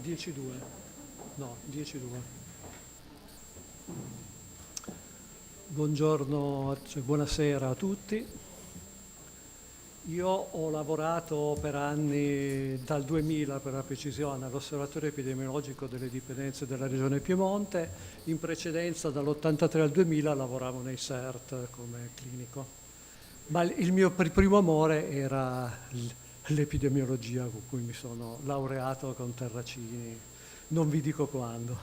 Q: 10-2. No, 10-2. Buongiorno, cioè, buonasera a tutti. Io ho lavorato per anni, dal 2000 per la precisione, all'Osservatorio Epidemiologico delle Dipendenze della Regione Piemonte. In precedenza, dall'83 al 2000, lavoravo nei CERT come clinico. Ma il mio primo amore era l'epidemiologia, con cui mi sono laureato con Terracini, non vi dico quando.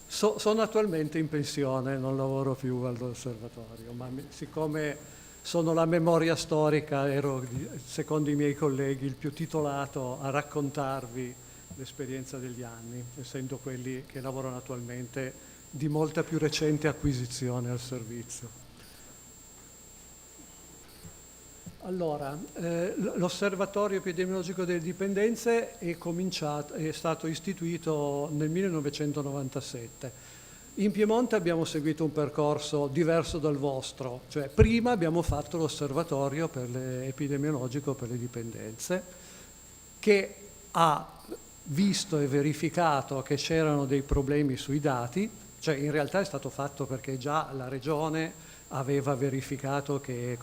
Q: Sono attualmente in pensione, non lavoro più all'osservatorio, ma siccome sono la memoria storica, ero, secondo i miei colleghi, il più titolato a raccontarvi l'esperienza degli anni, essendo quelli che lavorano attualmente di molta più recente acquisizione al servizio. Allora, l'Osservatorio Epidemiologico delle Dipendenze è stato istituito nel 1997. In Piemonte abbiamo seguito un percorso diverso dal vostro, cioè prima abbiamo fatto l'Osservatorio Epidemiologico per le Dipendenze, che ha visto e verificato che c'erano dei problemi sui dati, cioè in realtà è stato fatto perché già la Regione aveva verificato che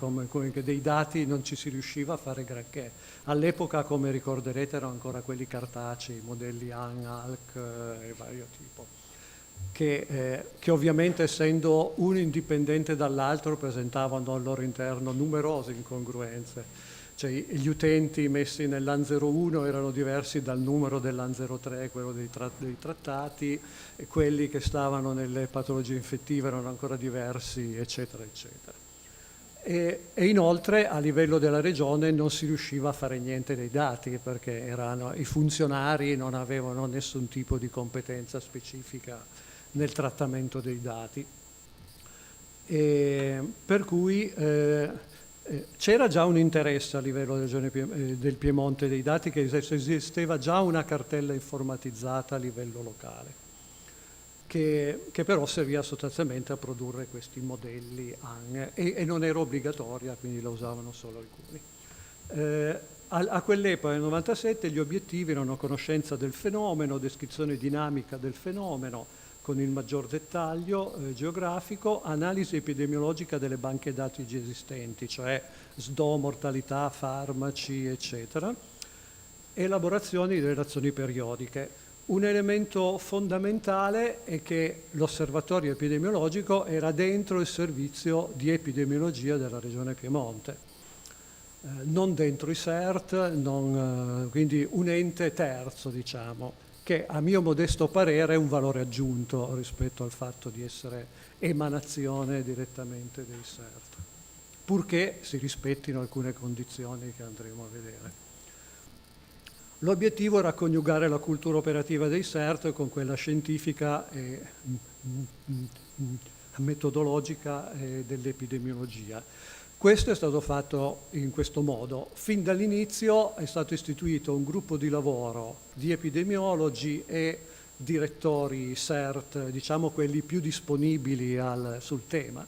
Q: dei dati non ci si riusciva a fare granché. All'epoca, come ricorderete, erano ancora quelli cartacei, modelli ANALC e vario tipo, che ovviamente, essendo uno indipendente dall'altro, presentavano al loro interno numerose incongruenze. Cioè, gli utenti messi nell'AN 01 erano diversi dal numero dell'AN 03, quello dei trattati, e quelli che stavano nelle patologie infettive erano ancora diversi, eccetera, eccetera. E inoltre a livello della regione non si riusciva a fare niente dei dati, perché i funzionari non avevano nessun tipo di competenza specifica nel trattamento dei dati. Per cui c'era già un interesse a livello del Piemonte dei dati, che esisteva già una cartella informatizzata a livello locale, che però serviva sostanzialmente a produrre questi modelli AN e non era obbligatoria, quindi la usavano solo alcuni. A quell'epoca, nel 97, gli obiettivi erano conoscenza del fenomeno, descrizione dinamica del fenomeno, con il maggior dettaglio geografico, analisi epidemiologica delle banche dati già esistenti, cioè SDO, mortalità, farmaci, eccetera, elaborazioni di relazioni periodiche. Un elemento fondamentale è che l'osservatorio epidemiologico era dentro il servizio di epidemiologia della Regione Piemonte, non dentro i CERT, quindi un ente terzo, diciamo, che a mio modesto parere è un valore aggiunto rispetto al fatto di essere emanazione direttamente dei CERT, purché si rispettino alcune condizioni che andremo a vedere. L'obiettivo era coniugare la cultura operativa dei CERT con quella scientifica e metodologica dell'epidemiologia. Questo è stato fatto in questo modo. Fin dall'inizio è stato istituito un gruppo di lavoro di epidemiologi e direttori CERT, diciamo quelli più disponibili sul tema.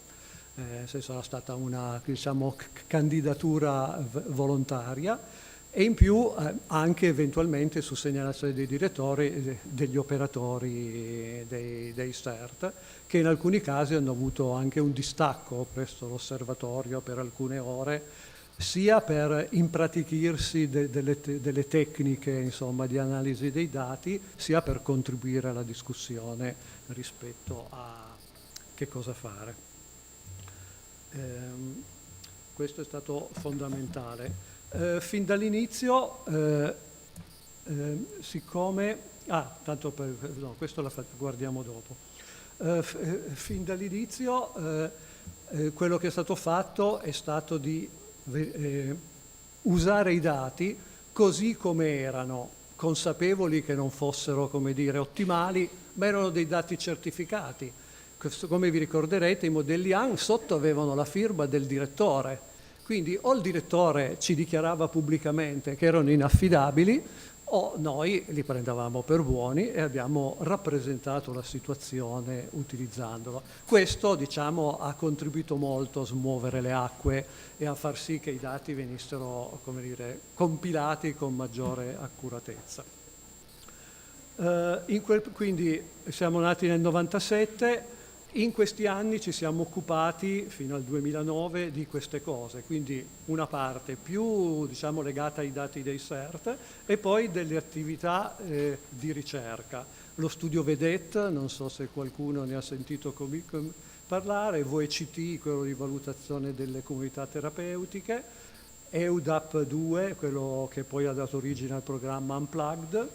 Q: Nel senso, era stata una, diciamo, candidatura volontaria, e in più anche eventualmente su segnalazione dei direttori e degli operatori dei CERT, che in alcuni casi hanno avuto anche un distacco presso l'osservatorio per alcune ore, sia per impratichirsi delle tecniche, insomma, di analisi dei dati, sia per contribuire alla discussione rispetto a che cosa fare. Questo è stato fondamentale. Fin dall'inizio, siccome... no, questo lo guardiamo dopo. Fin dall'inizio quello che è stato fatto è stato di usare i dati così come erano, consapevoli che non fossero, come dire, ottimali, ma erano dei dati certificati. Come vi ricorderete, i modelli AN sotto avevano la firma del direttore, Quindi o il direttore ci dichiarava pubblicamente che erano inaffidabili o noi li prendevamo per buoni e abbiamo rappresentato la situazione utilizzandolo. Questo, diciamo, ha contribuito molto a smuovere le acque e a far sì che i dati venissero, come dire, compilati con maggiore accuratezza. Quindi siamo nati nel 97, in questi anni ci siamo occupati fino al 2009 di queste cose, quindi una parte più, diciamo, legata ai dati dei CERT e poi delle attività di ricerca. Lo studio VEDET, non so se qualcuno ne ha sentito parlare, VECT, quello di valutazione delle comunità terapeutiche, EUDAP 2, quello che poi ha dato origine al programma Unplugged,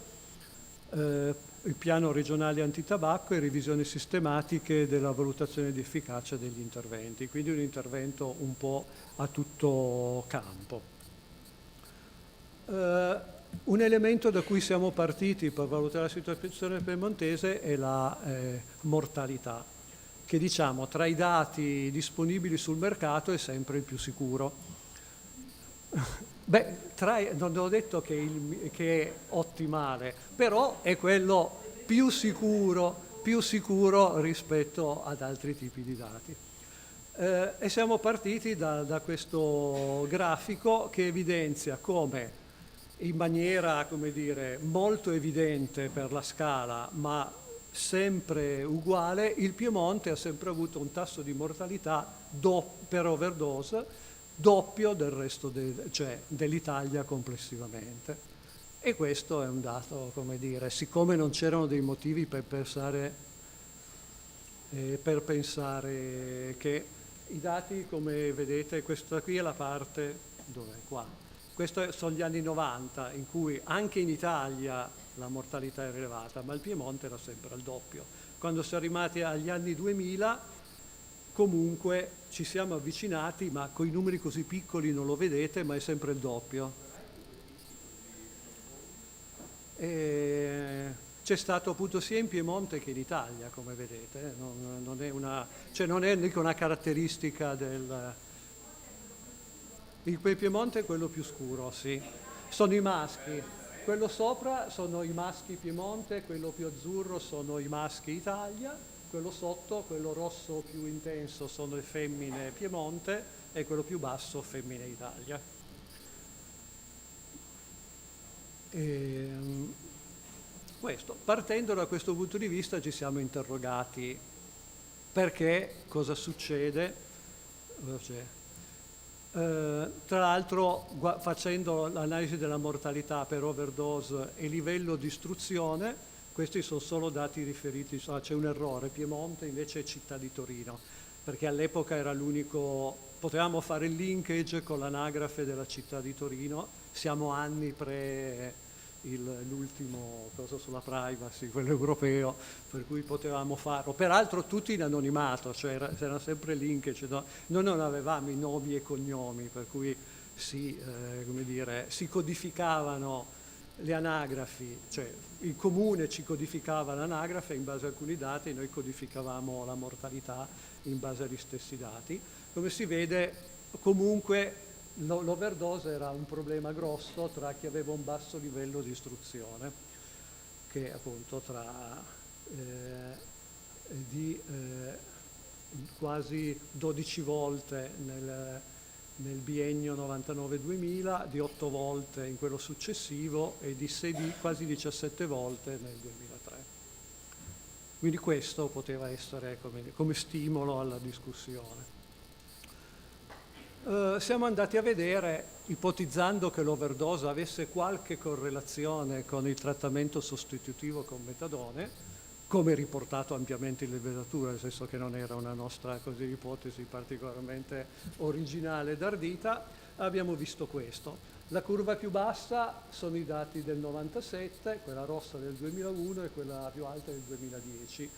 Q: il piano regionale antitabacco e revisioni sistematiche della valutazione di efficacia degli interventi, quindi un intervento un po' a tutto campo. Un elemento da cui siamo partiti per valutare la situazione piemontese è la mortalità, che, diciamo, tra i dati disponibili sul mercato è sempre il più sicuro. Beh, non ho detto che è ottimale, però è quello più sicuro rispetto ad altri tipi di dati. E siamo partiti da questo grafico che evidenzia come, in maniera, come dire, molto evidente per la scala, ma sempre uguale, il Piemonte ha sempre avuto un tasso di mortalità per overdose doppio del resto dell'Italia complessivamente. E questo è un dato, come dire, siccome non c'erano dei motivi per pensare che i dati, come vedete, questa qui è la parte, dov'è qua? Questi sono gli anni 90, in cui anche in Italia la mortalità era elevata, ma il Piemonte era sempre al doppio. Quando siamo arrivati agli anni 2000, comunque ci siamo avvicinati, ma con i numeri così piccoli non lo vedete, ma è sempre il doppio. C'è stato appunto sia in Piemonte che in Italia, come vedete, non è mica una caratteristica del... Il Piemonte è quello più scuro, sì. Sono i maschi. Quello sopra sono i maschi Piemonte, quello più azzurro sono i maschi Italia, quello sotto, quello rosso più intenso, sono le femmine Piemonte e quello più basso femmine Italia. Partendo da questo punto di vista ci siamo interrogati perché, cosa succede. Tra l'altro, facendo l'analisi della mortalità per overdose e livello di istruzione, questi sono solo dati riferiti, c'è un errore, Piemonte invece è città di Torino, perché all'epoca era l'unico, potevamo fare il linkage con l'anagrafe della città di Torino, siamo anni pre l'ultimo cosa sulla privacy, quello europeo, per cui potevamo farlo. Peraltro tutti in anonimato, cioè c'era sempre il linkage, no? Noi non avevamo i nomi e cognomi, per cui si codificavano le anagrafi, cioè il comune ci codificava l'anagrafe in base a alcuni dati e noi codificavamo la mortalità in base agli stessi dati. Come si vede, comunque l'overdose era un problema grosso tra chi aveva un basso livello di istruzione, che appunto quasi 12 volte nel biennio 99-2000, di 8 volte in quello successivo e di quasi 17 volte nel 2003. Quindi questo poteva essere come stimolo alla discussione. Siamo andati a vedere, ipotizzando che l'overdose avesse qualche correlazione con il trattamento sostitutivo con metadone, come riportato ampiamente in letteratura, nel senso che non era una nostra ipotesi particolarmente originale ed ardita, abbiamo visto questo. La curva più bassa sono i dati del 97, quella rossa del 2001 e quella più alta del 2010.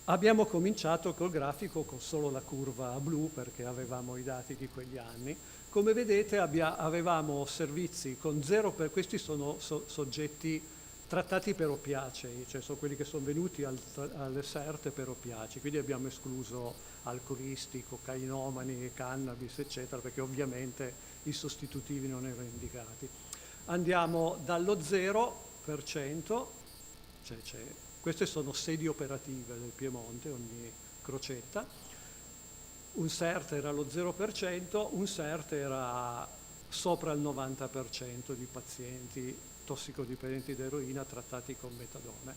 Q: Abbiamo cominciato col grafico con solo la curva blu perché avevamo i dati di quegli anni. Come vedete avevamo servizi con zero, questi sono soggetti trattati per oppiacei, cioè sono quelli che sono venuti alle SERT per oppiacei, quindi abbiamo escluso alcolisti, cocainomani, cannabis, eccetera, perché ovviamente i sostitutivi non erano indicati. Andiamo dallo 0%, queste sono sedi operative del Piemonte, ogni crocetta, un SERT era lo 0%, un SERT era sopra il 90% di pazienti tossicodipendenti da eroina trattati con metadone.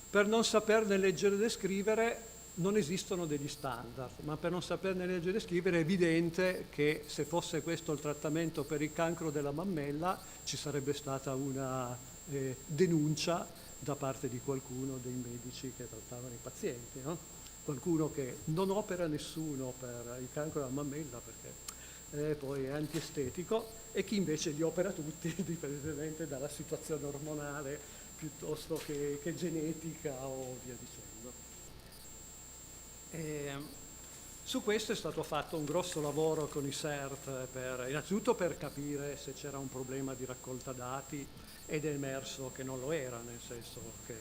Q: Per non saperne leggere e scrivere non esistono degli standard, ma per non saperne leggere e scrivere è evidente che se fosse questo il trattamento per il cancro della mammella ci sarebbe stata una denuncia da parte di qualcuno dei medici che trattavano i pazienti, no? Qualcuno che non opera nessuno per il cancro della mammella perché poi è antiestetico, e chi invece li opera tutti dipendentemente dalla situazione ormonale piuttosto che genetica o via dicendo. Su questo è stato fatto un grosso lavoro con i SERT, innanzitutto per capire se c'era un problema di raccolta dati, ed è emerso che non lo era, nel senso che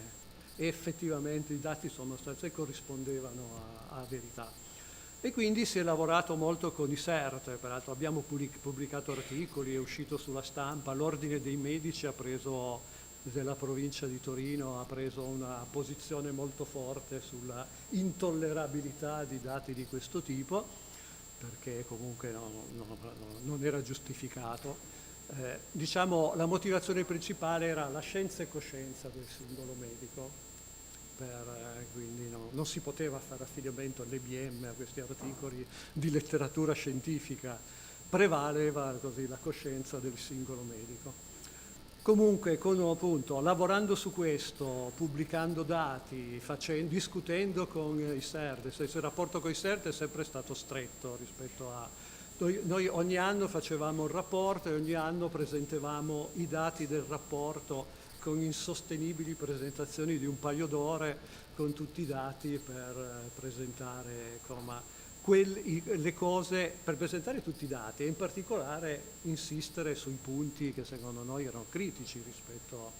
Q: effettivamente i dati sono stati e corrispondevano a verità. E quindi si è lavorato molto con i SERT, peraltro abbiamo pubblicato articoli, è uscito sulla stampa, l'Ordine dei Medici della provincia di Torino ha preso una posizione molto forte sulla intollerabilità di dati di questo tipo, perché comunque non era giustificato. Diciamo la motivazione principale era la scienza e coscienza del singolo medico, quindi non si poteva fare affidamento all'EBM, a questi articoli di letteratura scientifica, prevaleva così la coscienza del singolo medico. Comunque, appunto, lavorando su questo, pubblicando dati, discutendo con i SERT, il rapporto con i SERT è sempre stato stretto rispetto a... Noi ogni anno facevamo un rapporto e ogni anno presentavamo i dati del rapporto con insostenibili presentazioni di un paio d'ore con tutti i dati per presentare le cose, per presentare tutti i dati e in particolare insistere sui punti che secondo noi erano critici rispetto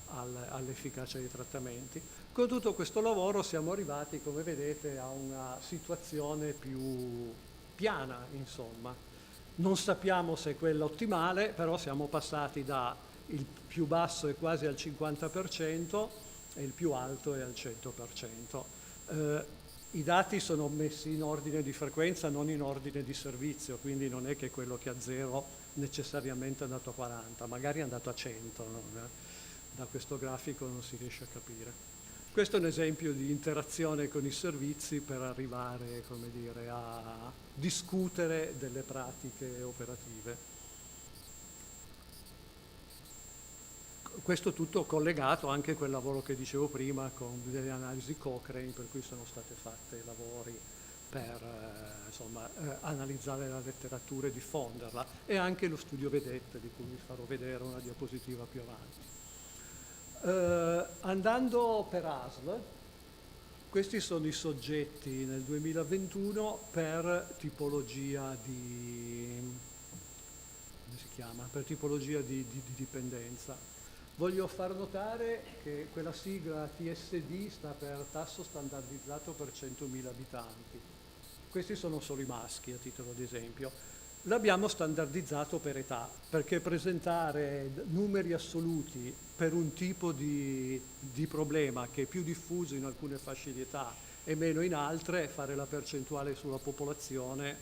Q: all'efficacia dei trattamenti. Con tutto questo lavoro siamo arrivati, come vedete, a una situazione più piana, insomma. Non sappiamo se è quella ottimale, però siamo passati da il più basso è quasi al 50% e il più alto è al 100%. I dati sono messi in ordine di frequenza, non in ordine di servizio, quindi non è che quello che ha 0 necessariamente è andato a 40, magari è andato a 100, no? Da questo grafico non si riesce a capire. Questo è un esempio di interazione con i servizi per arrivare, come dire, a discutere delle pratiche operative. Questo tutto collegato anche a quel lavoro che dicevo prima con delle analisi Cochrane, per cui sono state fatte lavori per analizzare la letteratura e diffonderla, e anche lo studio Vedette, di cui vi farò vedere una diapositiva più avanti. Andando per ASL, questi sono i soggetti nel 2021 per tipologia di dipendenza. Voglio far notare che quella sigla TSD sta per tasso standardizzato per 100.000 abitanti. Questi sono solo i maschi, a titolo di esempio. L'abbiamo standardizzato per età, perché presentare numeri assoluti per un tipo di problema che è più diffuso in alcune fasce di età e meno in altre, fare la percentuale sulla popolazione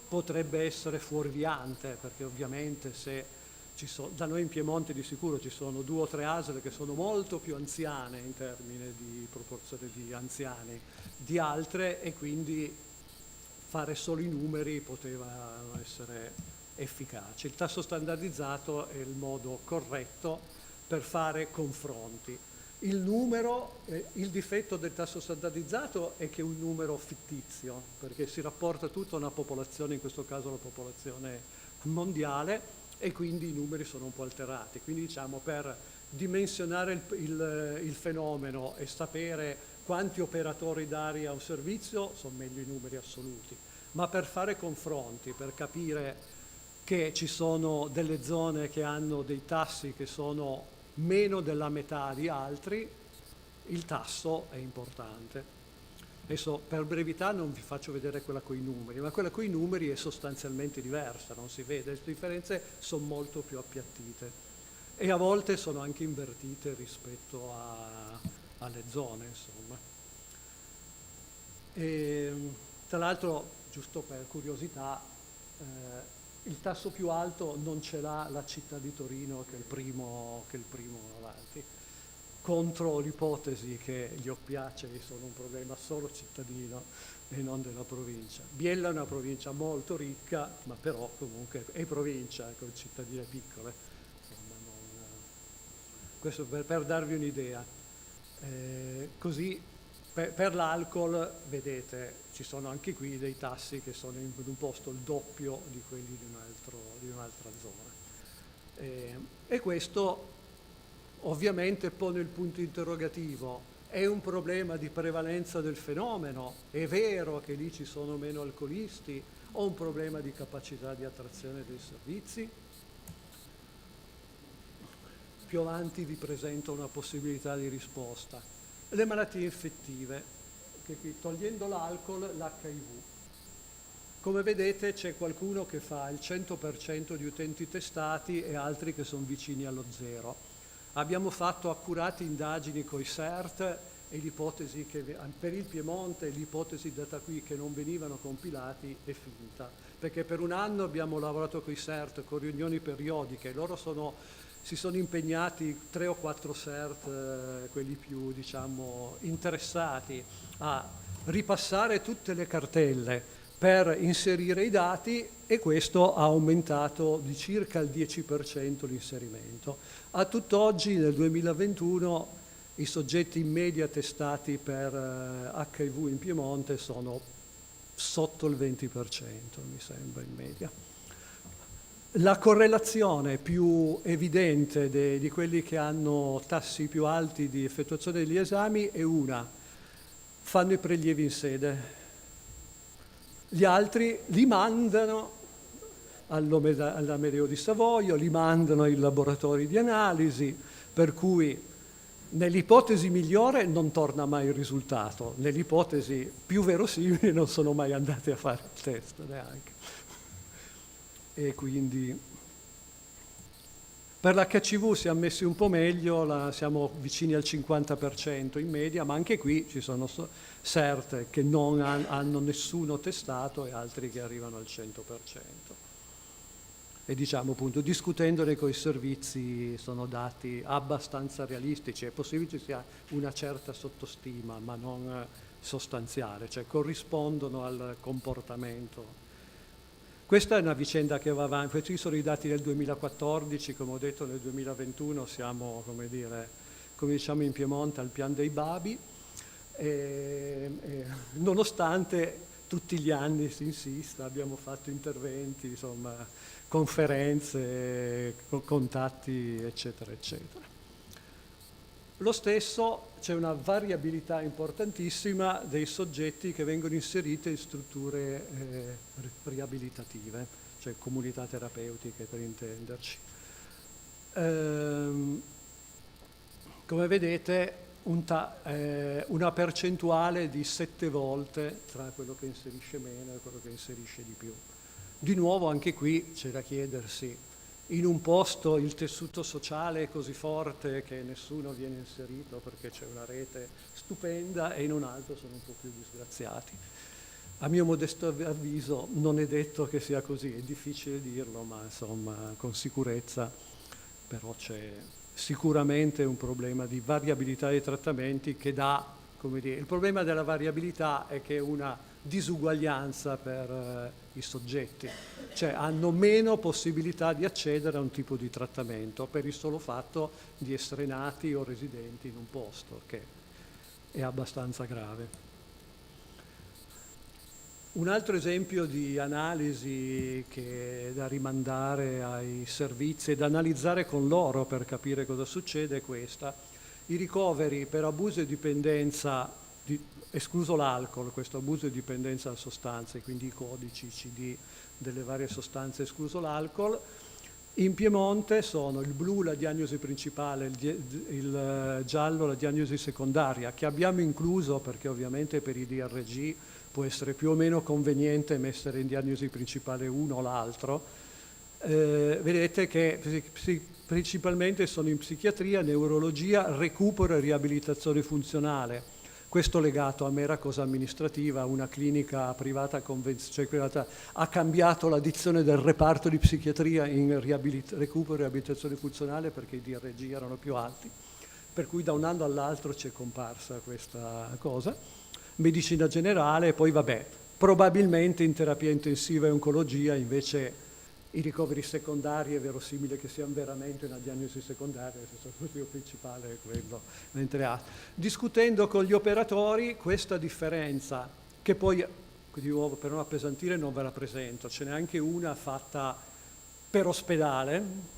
Q: potrebbe essere fuorviante, perché ovviamente se da noi in Piemonte di sicuro ci sono 2 o 3 ASL che sono molto più anziane in termini di proporzione di anziani di altre, e quindi fare solo i numeri poteva essere efficace. Il tasso standardizzato è il modo corretto per fare confronti. Il difetto del tasso standardizzato è che è un numero fittizio, perché si rapporta tutto a una popolazione, in questo caso la popolazione mondiale, e quindi i numeri sono un po' alterati. Quindi diciamo, per dimensionare il fenomeno e sapere quanti operatori dare a un servizio sono meglio i numeri assoluti, ma per fare confronti, per capire che ci sono delle zone che hanno dei tassi che sono
D: meno della metà di altri, il tasso è importante. Adesso per brevità non vi faccio vedere quella con i numeri, ma quella con i numeri è sostanzialmente diversa, non si vede, le differenze sono molto più appiattite e a volte sono anche invertite rispetto alle zone, insomma. E, tra l'altro, giusto per curiosità, il tasso più alto non ce l'ha la città di Torino, che è il primo avanti, contro l'ipotesi che gli oppiacei sono un problema solo cittadino e non della provincia. Biella è una provincia molto ricca, ma però comunque è provincia, con cittadine piccole. Insomma, questo per darvi un'idea. Così per l'alcol, vedete, ci sono anche qui dei tassi che sono in un posto il doppio di quelli di un'altra zona. E questo ovviamente pone il punto interrogativo. È un problema di prevalenza del fenomeno? È vero che lì ci sono meno alcolisti? O un problema di capacità di attrazione dei servizi? Più avanti vi presento una possibilità di risposta. Le malattie infettive, che qui togliendo l'alcol, l'HIV. Come vedete c'è qualcuno che fa il 100% di utenti testati e altri che sono vicini allo zero. Abbiamo fatto accurate indagini con i CERT e l'ipotesi che per il Piemonte l'ipotesi data qui che non venivano compilati è finta, perché per un anno abbiamo lavorato con i CERT con riunioni periodiche, loro si sono impegnati 3 o 4 CERT, quelli più diciamo interessati, a ripassare tutte le cartelle per inserire i dati e questo ha aumentato di circa il 10% l'inserimento. A tutt'oggi, nel 2021, i soggetti in media testati per HIV in Piemonte sono sotto il 20%, mi sembra, in media. La correlazione più evidente di quelli che hanno tassi più alti di effettuazione degli esami è una: fanno i prelievi in sede. Gli altri li mandano all'Amedeo di Savoio, li mandano ai laboratori di analisi, per cui nell'ipotesi migliore non torna mai il risultato, nell'ipotesi più verosimile non sono mai andati a fare il test neanche. E quindi per l'HCV siamo messi un po' meglio, siamo vicini al 50% in media, ma anche qui ci sono CERT che non hanno nessuno testato e altri che arrivano al 100%. E diciamo appunto, discutendone con i servizi, sono dati abbastanza realistici. È possibile che ci sia una certa sottostima, ma non sostanziale, cioè corrispondono al comportamento. Questa è una vicenda che va avanti, questi sono i dati del 2014, come ho detto nel 2021 siamo, come diciamo in Piemonte, al pian dei babi, nonostante tutti gli anni si insista, abbiamo fatto interventi, insomma, conferenze, contatti, eccetera, eccetera. Lo stesso, c'è una variabilità importantissima dei soggetti che vengono inseriti in strutture riabilitative, cioè comunità terapeutiche per intenderci. Come vedete una percentuale di 7 volte tra quello che inserisce meno e quello che inserisce di più. Di nuovo anche qui c'è da chiedersi: in un posto il tessuto sociale è così forte che nessuno viene inserito perché c'è una rete stupenda e in un altro sono un po' più disgraziati. A mio modesto avviso non è detto che sia così, è difficile dirlo, ma insomma con sicurezza però c'è sicuramente un problema di variabilità dei trattamenti che dà, come dire, il problema della variabilità è che è una disuguaglianza per i soggetti, cioè hanno meno possibilità di accedere a un tipo di trattamento per il solo fatto di essere nati o residenti in un posto, che è abbastanza grave. Un altro esempio di analisi che è da rimandare ai servizi e da analizzare con loro per capire cosa succede è questa. I ricoveri per abuso e dipendenza, escluso l'alcol, questo abuso e dipendenza da sostanze, quindi i codici CD delle varie sostanze escluso l'alcol, In Piemonte sono il blu la diagnosi principale, il giallo la diagnosi secondaria, che abbiamo incluso perché ovviamente per i DRG può essere più o meno conveniente mettere in diagnosi principale uno o l'altro. Vedete che principalmente sono in psichiatria, neurologia, recupero e riabilitazione funzionale. Questo legato a mera cosa amministrativa, una clinica privata, ha cambiato la dizione del reparto di psichiatria in recupero e riabilitazione funzionale perché i DRG erano più alti, per cui da un anno all'altro c'è comparsa questa cosa. Medicina generale, poi vabbè, probabilmente in terapia intensiva e oncologia invece i ricoveri secondari è verosimile che siano veramente una diagnosi secondaria, il motivo principale è quello. Mentre discutendo con gli operatori questa differenza, che poi di nuovo per non appesantire non ve la presento, ce n'è anche una fatta per ospedale,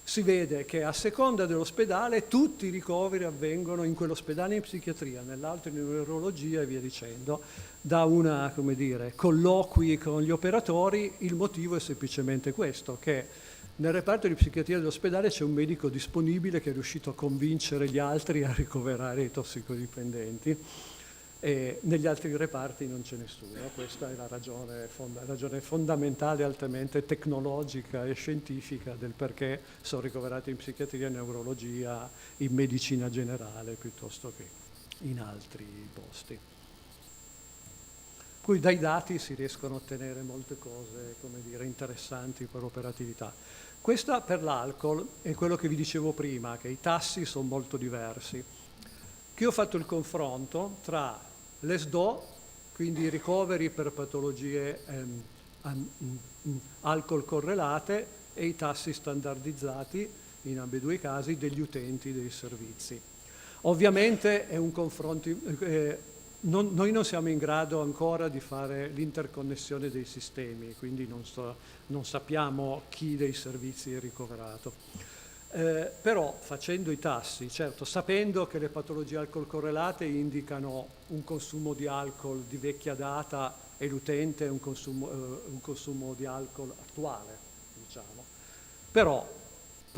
D: si vede che a seconda dell'ospedale tutti i ricoveri avvengono in quell'ospedale in psichiatria, nell'altro in neurologia e via dicendo. Da una, come dire, colloqui con gli operatori, il motivo è semplicemente questo, che nel reparto di psichiatria dell'ospedale c'è un medico disponibile che è riuscito a convincere gli altri a ricoverare i tossicodipendenti e negli altri reparti non c'è nessuno. Questa è la ragione fondamentale, altamente tecnologica e scientifica del perché sono ricoverati in psichiatria, in neurologia, in medicina generale piuttosto che in altri posti. Poi dai dati si riescono a ottenere molte cose, come dire, interessanti per operatività. Questa per l'alcol è quello che vi dicevo prima, che i tassi sono molto diversi. Qui ho fatto il confronto tra l'ESDO, quindi i ricoveri per patologie alcol correlate, e i tassi standardizzati, in ambedue i casi, degli utenti dei servizi. Ovviamente è un confronto... noi non siamo in grado ancora di fare l'interconnessione dei sistemi, quindi non sappiamo chi dei servizi è ricoverato. Però facendo i tassi, certo, sapendo che le patologie alcol correlate indicano un consumo di alcol di vecchia data e l'utente un consumo di alcol attuale, diciamo. Però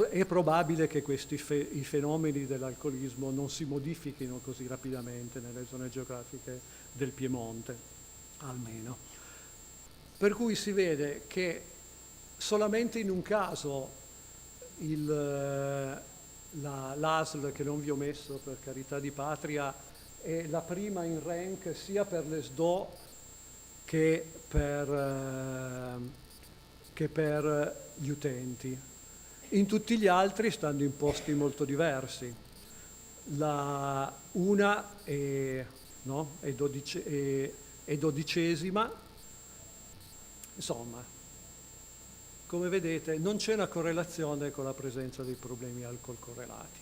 D: è probabile che i fenomeni dell'alcolismo non si modifichino così rapidamente nelle zone geografiche del Piemonte, almeno. Per cui si vede che solamente in un caso l'ASL, che non vi ho messo per carità di patria, è la prima in rank sia per le SDO che per gli utenti. In tutti gli altri stanno in posti molto diversi. Una è dodicesima, insomma, come vedete non c'è una correlazione con la presenza dei problemi alcol correlati.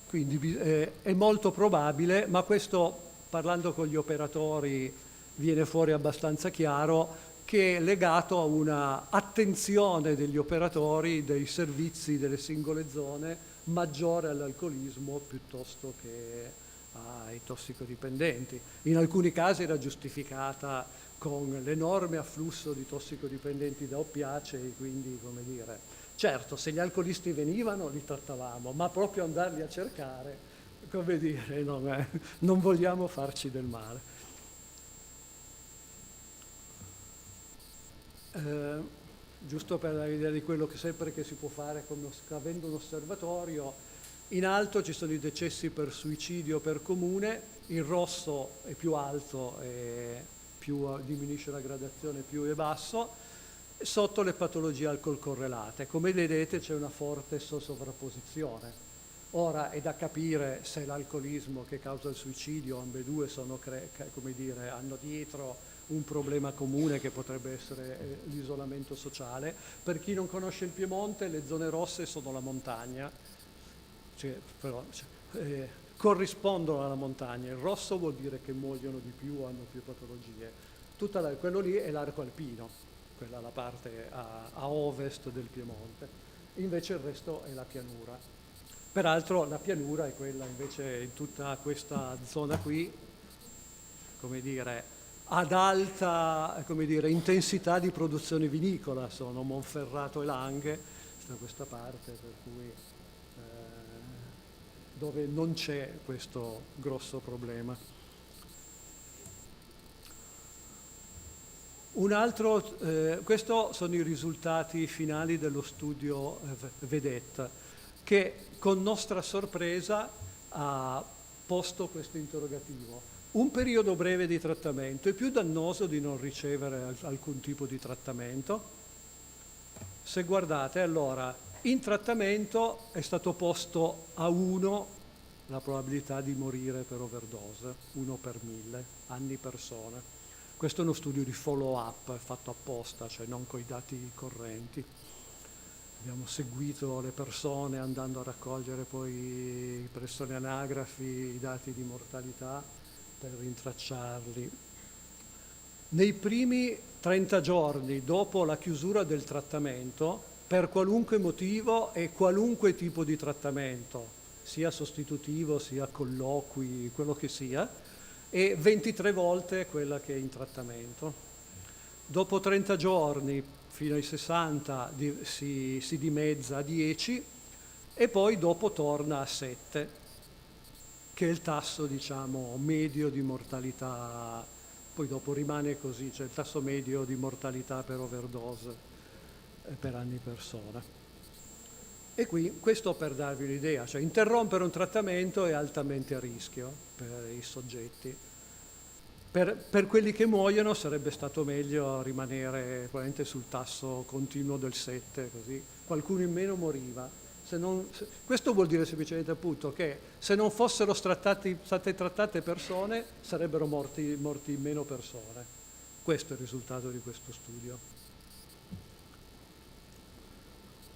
D: Quindi è molto probabile, ma questo parlando con gli operatori viene fuori abbastanza chiaro, che è legato a una attenzione degli operatori dei servizi delle singole zone maggiore all'alcolismo piuttosto che ai tossicodipendenti. In alcuni casi era giustificata con l'enorme afflusso di tossicodipendenti da oppiacei, quindi, come dire, certo, se gli alcolisti venivano li trattavamo, ma proprio andarli a cercare, come dire, non vogliamo farci del male. Giusto per dare l'idea di quello che sempre che si può fare avendo un osservatorio, in alto ci sono i decessi per suicidio per comune, il rosso è più alto e più diminuisce la gradazione, più è basso, sotto le patologie alcol correlate. Come vedete c'è una forte sovrapposizione. Ora è da capire se l'alcolismo che causa il suicidio, ambedue sono, come dire, hanno dietro un problema comune che potrebbe essere l'isolamento sociale. Per chi non conosce il Piemonte, le zone rosse sono la montagna, corrispondono alla montagna. Il rosso vuol dire che muoiono di più, hanno più patologie. Quello lì è l'arco alpino, quella la parte a ovest del Piemonte. Invece il resto è la pianura. Peraltro la pianura è quella invece in tutta questa zona qui, come dire, ad alta, come dire, intensità di produzione vinicola, sono Monferrato e Langhe, da questa parte, per cui dove non c'è questo grosso problema. Un altro, questi sono i risultati finali dello studio Vedette, che con nostra sorpresa ha posto questo interrogativo. Un periodo breve di trattamento è più dannoso di non ricevere alcun tipo di trattamento? Se guardate, allora, in trattamento è stato posto a 1 la probabilità di morire per overdose, 1 per 1000, anni persona. Questo è uno studio di follow-up fatto apposta, cioè non coi dati correnti. Abbiamo seguito le persone andando a raccogliere poi presso le anagrafi i dati di mortalità per rintracciarli. Nei primi 30 giorni dopo la chiusura del trattamento, per qualunque motivo e qualunque tipo di trattamento, sia sostitutivo, sia colloqui, quello che sia, e 23 volte quella che è in trattamento. Dopo 30 giorni, fino ai 60, si dimezza a 10 e poi dopo torna a 7, che è il tasso, diciamo, medio di mortalità, poi dopo rimane così, cioè il tasso medio di mortalità per overdose per anni persona. E qui, questo per darvi un'idea, cioè interrompere un trattamento è altamente a rischio per i soggetti. Per quelli che muoiono sarebbe stato meglio rimanere probabilmente sul tasso continuo del 7, così qualcuno in meno moriva. Questo vuol dire semplicemente appunto che se non fossero state trattate persone sarebbero morti meno persone. Questo è il risultato di questo studio.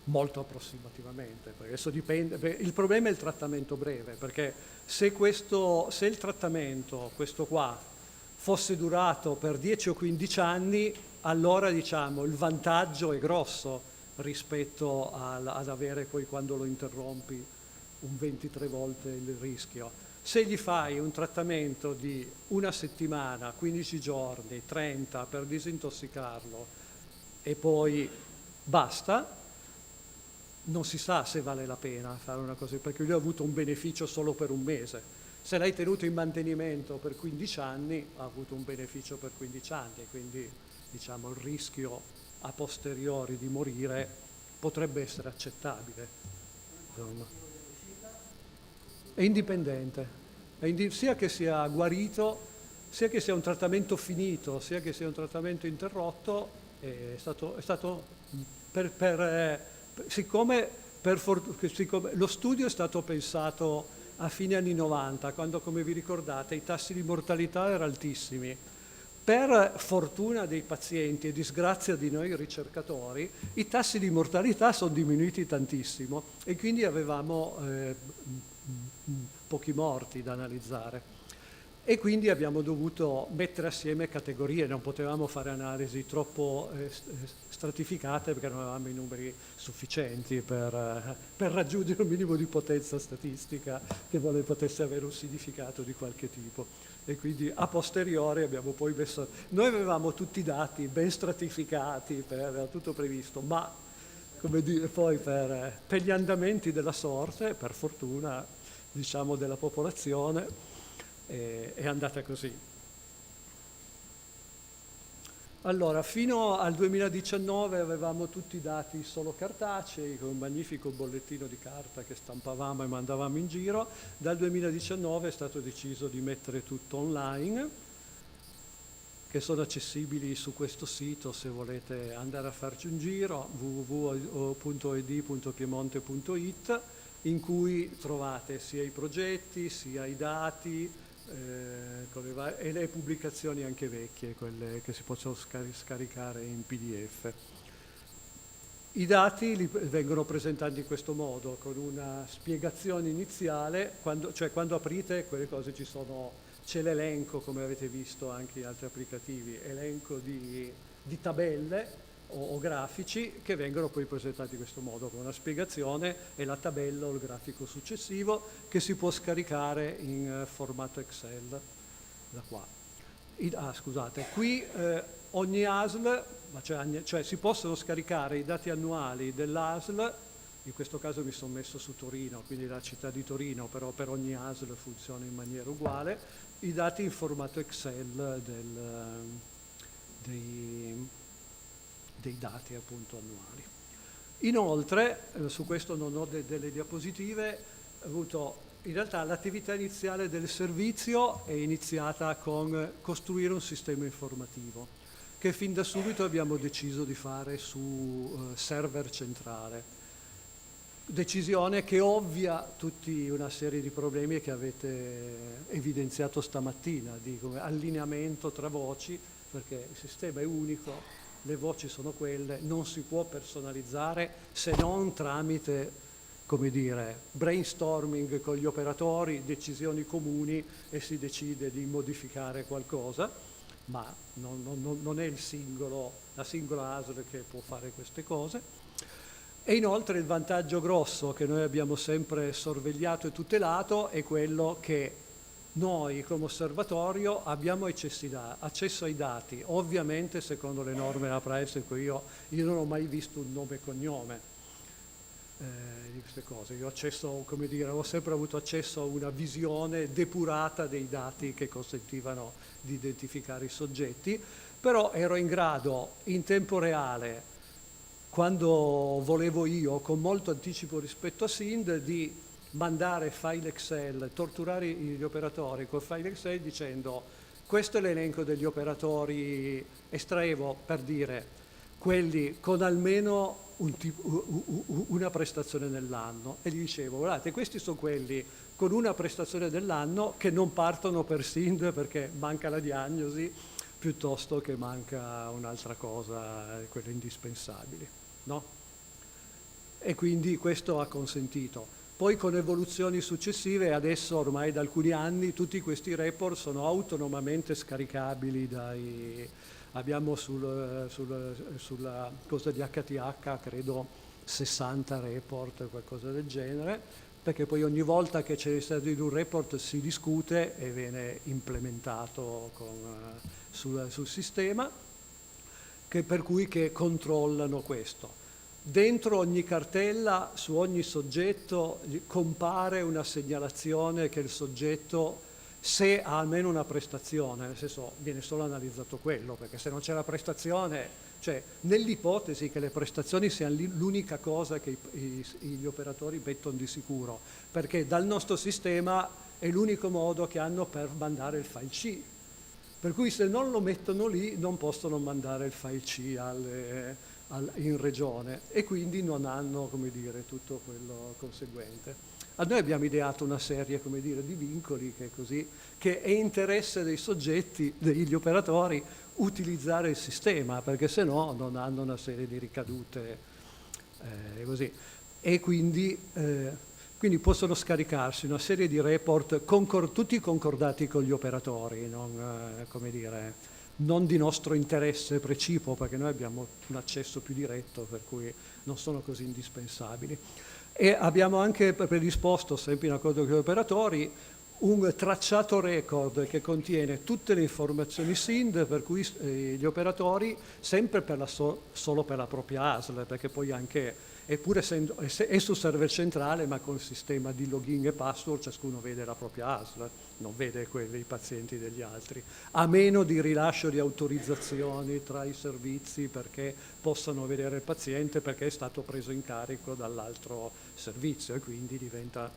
D: Molto approssimativamente, perché adesso dipende, il problema è il trattamento breve, perché se il trattamento, questo qua, fosse durato per 10 o 15 anni, allora diciamo il vantaggio è grosso rispetto ad avere poi quando lo interrompi un 23 volte il rischio. Se gli fai un trattamento di 1 settimana, 15 giorni, 30 per disintossicarlo e poi basta, non si sa se vale la pena fare una cosa, perché lui ha avuto un beneficio solo per un mese. Se l'hai tenuto in mantenimento per 15 anni, ha avuto un beneficio per 15 anni, quindi diciamo il rischio a posteriori di morire potrebbe essere accettabile. Insomma. È indipendente, sia che sia guarito, sia che sia un trattamento finito, sia che sia un trattamento interrotto, è stato siccome lo studio è stato pensato a fine anni 90, quando, come vi ricordate, i tassi di mortalità erano altissimi. Per fortuna dei pazienti e disgrazia di noi ricercatori, i tassi di mortalità sono diminuiti tantissimo e quindi avevamo pochi morti da analizzare. E quindi abbiamo dovuto mettere assieme categorie, non potevamo fare analisi troppo stratificate perché non avevamo i numeri sufficienti per raggiungere un minimo di potenza statistica che potesse avere un significato di qualche tipo. E quindi a posteriori abbiamo poi messo... Noi avevamo tutti i dati ben stratificati, era tutto previsto, ma come dire, poi per gli andamenti della sorte, per fortuna, diciamo, della popolazione, è andata così. Allora, fino al 2019 avevamo tutti i dati solo cartacei, con un magnifico bollettino di carta che stampavamo e mandavamo in giro. Dal 2019 è stato deciso di mettere tutto online, che sono accessibili su questo sito se volete andare a farci un giro, www.ed.piemonte.it, in cui trovate sia i progetti, sia i dati, e le pubblicazioni anche vecchie, quelle che si possono scaricare in PDF. I dati vengono presentati in questo modo, con una spiegazione iniziale, quando aprite quelle cose c'è l'elenco, come avete visto anche in altri applicativi, elenco di tabelle o grafici che vengono poi presentati in questo modo, con una spiegazione e la tabella o il grafico successivo che si può scaricare in formato Excel da qua. Qui ogni ASL, cioè si possono scaricare i dati annuali dell'ASL, in questo caso mi sono messo su Torino, quindi la città di Torino, però per ogni ASL funziona in maniera uguale, i dati in formato Excel dei dati appunto annuali. Inoltre, su questo non ho delle diapositive, in realtà l'attività iniziale del servizio è iniziata con costruire un sistema informativo che fin da subito abbiamo deciso di fare su server centrale. Decisione che ovvia tutta una serie di problemi che avete evidenziato stamattina, di allineamento tra voci, perché il sistema è unico, le voci sono quelle, non si può personalizzare se non tramite, come dire, brainstorming con gli operatori, decisioni comuni e si decide di modificare qualcosa, ma non è la singola ASL che può fare queste cose. E inoltre il vantaggio grosso che noi abbiamo sempre sorvegliato e tutelato è quello che noi come osservatorio abbiamo accesso ai dati, ovviamente secondo le norme della privacy, io non ho mai visto un nome e cognome di queste cose, io ho sempre avuto accesso a una visione depurata dei dati che consentivano di identificare i soggetti, però ero in grado in tempo reale, quando volevo io, con molto anticipo rispetto a SIND, di mandare file Excel, torturare gli operatori con file Excel dicendo questo è l'elenco degli operatori, estraevo per dire quelli con almeno una prestazione nell'anno e gli dicevo guardate questi sono quelli con una prestazione dell'anno che non partono per SIND perché manca la diagnosi piuttosto che manca un'altra cosa, quelle indispensabili, no? E quindi questo ha consentito. Poi con evoluzioni successive, adesso ormai da alcuni anni, tutti questi report sono autonomamente scaricabili abbiamo sulla cosa di HTH, credo 60 report, qualcosa del genere, perché poi ogni volta che c'è stato di un report si discute e viene implementato sul sistema, per cui che controllano questo. Dentro ogni cartella, su ogni soggetto, compare una segnalazione che il soggetto, se ha almeno una prestazione, nel senso viene solo analizzato quello, perché se non c'è la prestazione, cioè nell'ipotesi che le prestazioni siano l'unica cosa che gli operatori mettono di sicuro, perché dal nostro sistema è l'unico modo che hanno per mandare il file C. Per cui se non lo mettono lì non possono mandare il file C in regione e quindi non hanno, come dire, tutto quello conseguente. Noi abbiamo ideato una serie, come dire, di vincoli che è interesse dei soggetti, degli operatori, utilizzare il sistema, perché se no non hanno una serie di ricadute così. E quindi possono scaricarsi una serie di report tutti concordati con gli operatori, non di nostro interesse precipuo, perché noi abbiamo un accesso più diretto, per cui non sono così indispensabili. E abbiamo anche predisposto, sempre in accordo con gli operatori, un tracciato record che contiene tutte le informazioni SIND, per cui gli operatori, sempre solo per la propria ASL, perché poi anche, eppure è su server centrale, ma con sistema di login e password, ciascuno vede la propria ASL, non vede i pazienti degli altri, a meno di rilascio di autorizzazioni tra i servizi perché possano vedere il paziente perché è stato preso in carico dall'altro servizio e quindi diventa...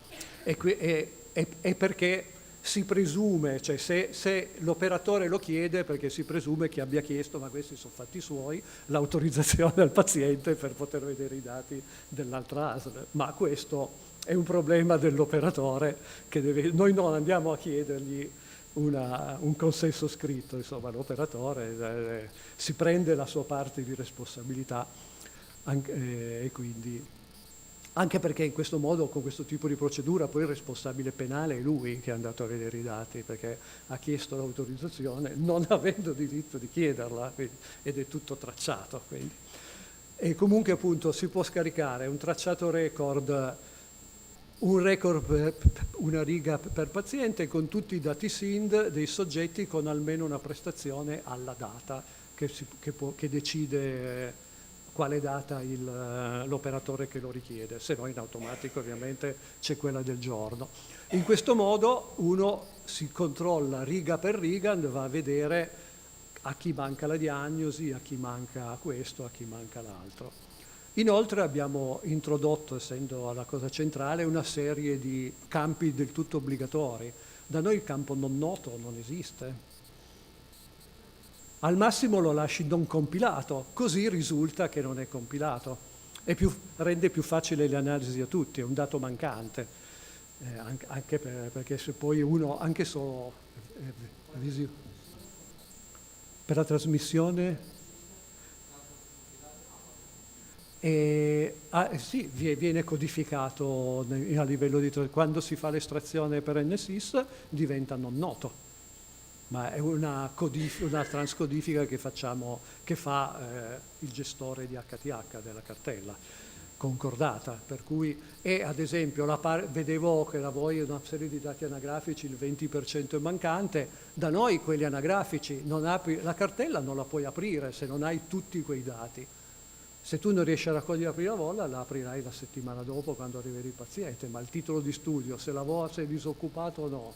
D: E perché si presume, cioè se l'operatore lo chiede perché si presume che abbia chiesto, ma questi sono fatti suoi, l'autorizzazione al paziente per poter vedere i dati dell'altra ASL, ma questo è un problema dell'operatore che noi non andiamo a chiedergli un consenso scritto, insomma l'operatore si prende la sua parte di responsabilità e quindi... Anche perché in questo modo, con questo tipo di procedura, poi il responsabile penale è lui che è andato a vedere i dati, perché ha chiesto l'autorizzazione non avendo diritto di chiederla, ed è tutto tracciato. Quindi. E comunque appunto si può scaricare un tracciato record un record una riga per paziente con tutti i dati SIND dei soggetti con almeno una prestazione alla data che decide quale data l'operatore che lo richiede, se no in automatico ovviamente c'è quella del giorno. In questo modo uno si controlla riga per riga, va a vedere a chi manca la diagnosi, a chi manca questo, a chi manca l'altro. Inoltre abbiamo introdotto, essendo la cosa centrale, una serie di campi del tutto obbligatori. Da noi il campo non noto non esiste. Al massimo lo lasci non compilato, così risulta che non è compilato. Rende più facile le analisi a tutti, è un dato mancante. Anche perché se poi uno, anche solo per la trasmissione... sì, viene codificato a livello di... Quando si fa l'estrazione per NSYS diventa non noto, ma è una transcodifica che fa il gestore di HTH della cartella, concordata, per cui ad esempio vedevo che da voi una serie di dati anagrafici il 20% è mancante, da noi quelli anagrafici la cartella non la puoi aprire se non hai tutti quei dati. Se tu non riesci a raccogliere la prima volta, la aprirai la settimana dopo quando arriverà il paziente, ma il titolo di studio, se è disoccupato o no,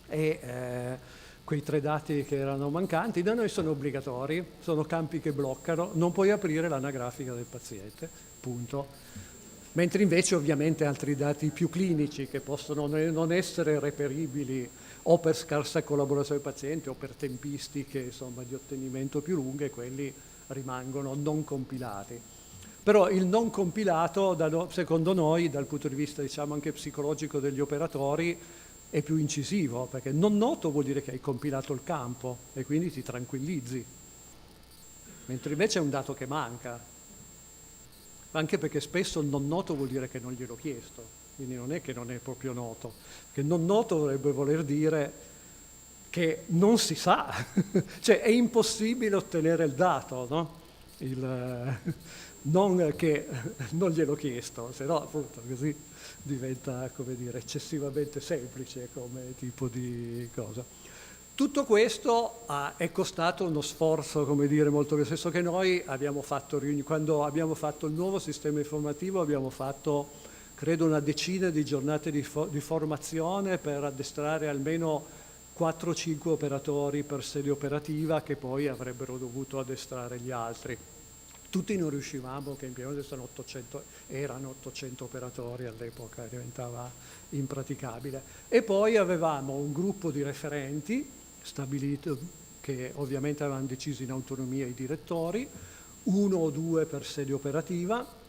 D: e quei 3 dati che erano mancanti, da noi sono obbligatori, sono campi che bloccano, non puoi aprire l'anagrafica del paziente, punto. Mentre invece ovviamente altri dati più clinici che possono non essere reperibili o per scarsa collaborazione del paziente o per tempistiche insomma, di ottenimento più lunghe, quelli rimangono non compilati. Però il non compilato, secondo noi, dal punto di vista diciamo anche psicologico degli operatori, è più incisivo, perché non noto vuol dire che hai compilato il campo e quindi ti tranquillizzi, mentre invece è un dato che manca, anche perché spesso il non noto vuol dire che non gliel'ho chiesto, quindi non è che non è proprio noto, perché non noto dovrebbe voler dire che non si sa, cioè è impossibile ottenere il dato, no? Non che non gliel'ho chiesto, se no appunto così diventa, come dire, eccessivamente semplice come tipo di cosa. Tutto questo è costato uno sforzo, come dire, molto nel senso che noi abbiamo fatto, quando abbiamo fatto il nuovo sistema informativo, abbiamo fatto, credo, una decina di giornate di formazione per addestrare almeno 4-5 operatori per sede operativa che poi avrebbero dovuto addestrare gli altri. Tutti non riuscivamo, che in Piemonte erano 800 operatori all'epoca, diventava impraticabile. E poi avevamo un gruppo di referenti stabilito, che ovviamente avevano deciso in autonomia i direttori, 1 o 2 per sede operativa,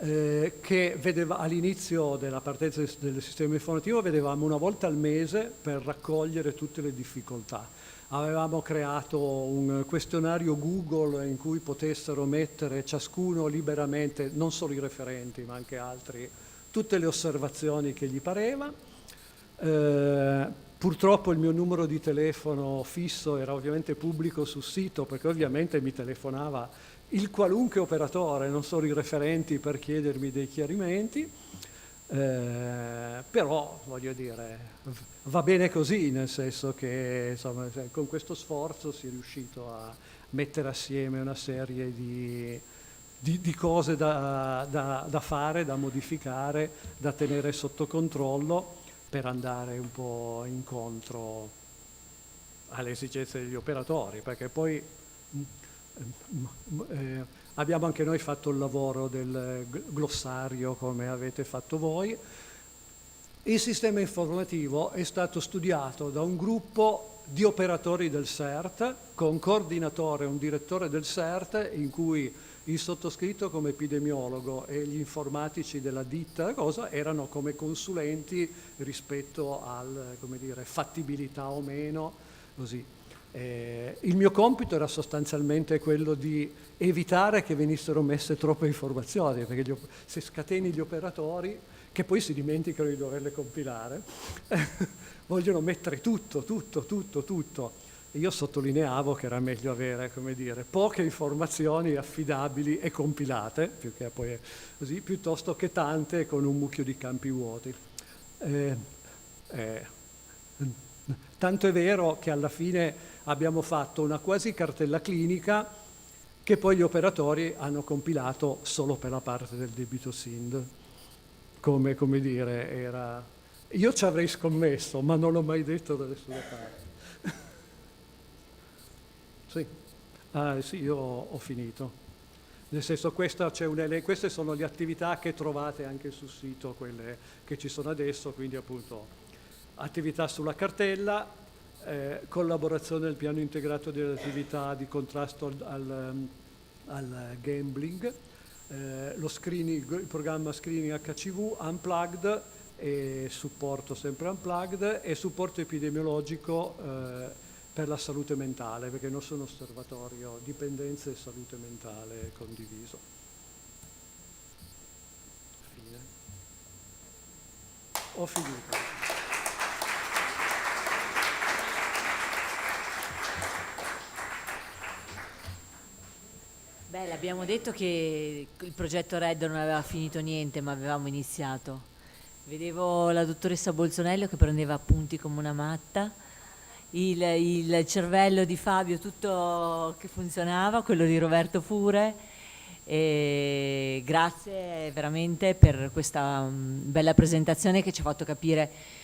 D: che vedeva all'inizio della partenza del sistema informativo vedevamo una volta al mese per raccogliere tutte le difficoltà. Avevamo creato un questionario Google in cui potessero mettere ciascuno liberamente, non solo i referenti ma anche altri, tutte le osservazioni che gli pareva. Purtroppo il mio numero di telefono fisso era ovviamente pubblico sul sito, perché ovviamente mi telefonava il qualunque operatore, non solo i referenti, per chiedermi dei chiarimenti, però voglio dire, va bene così, nel senso che insomma, con questo sforzo si è riuscito a mettere assieme una serie di cose da fare, da modificare, da tenere sotto controllo per andare un po' incontro alle esigenze degli operatori, perché poi abbiamo anche noi fatto il lavoro del glossario come avete fatto voi. Il sistema informativo è stato studiato da un gruppo di operatori del CERT con coordinatore, un direttore del CERT, in cui il sottoscritto come epidemiologo e gli informatici della ditta erano come consulenti rispetto al, come dire, fattibilità o meno, così. Il mio compito era sostanzialmente quello di evitare che venissero messe troppe informazioni, perché se scateni gli operatori, che poi si dimenticano di doverle compilare, vogliono mettere tutto. Io sottolineavo che era meglio avere, come dire, poche informazioni affidabili e compilate, più che poi così, piuttosto che tante con un mucchio di campi vuoti. Tanto è vero che alla fine abbiamo fatto una quasi cartella clinica che poi gli operatori hanno compilato solo per la parte del debito SIND. Come dire, era... Io ci avrei scommesso, ma non l'ho mai detto da nessuna parte. Sì. Sì, io ho finito. Nel senso, queste sono le attività che trovate anche sul sito, quelle che ci sono adesso, quindi appunto attività sulla cartella, collaborazione del piano integrato delle attività di contrasto al gambling, lo screening, il programma screening HCV, Unplugged e supporto sempre Unplugged e supporto epidemiologico per la salute mentale, perché non sono osservatorio dipendenze e salute mentale condiviso. Fine. Ho finito.
M: Beh, l'abbiamo detto che il progetto RED non aveva finito niente, ma avevamo iniziato. Vedevo la dottoressa Bolzonello che prendeva appunti come una matta, il cervello di Fabio tutto che funzionava, quello di Roberto pure. E grazie veramente per questa bella presentazione che ci ha fatto capire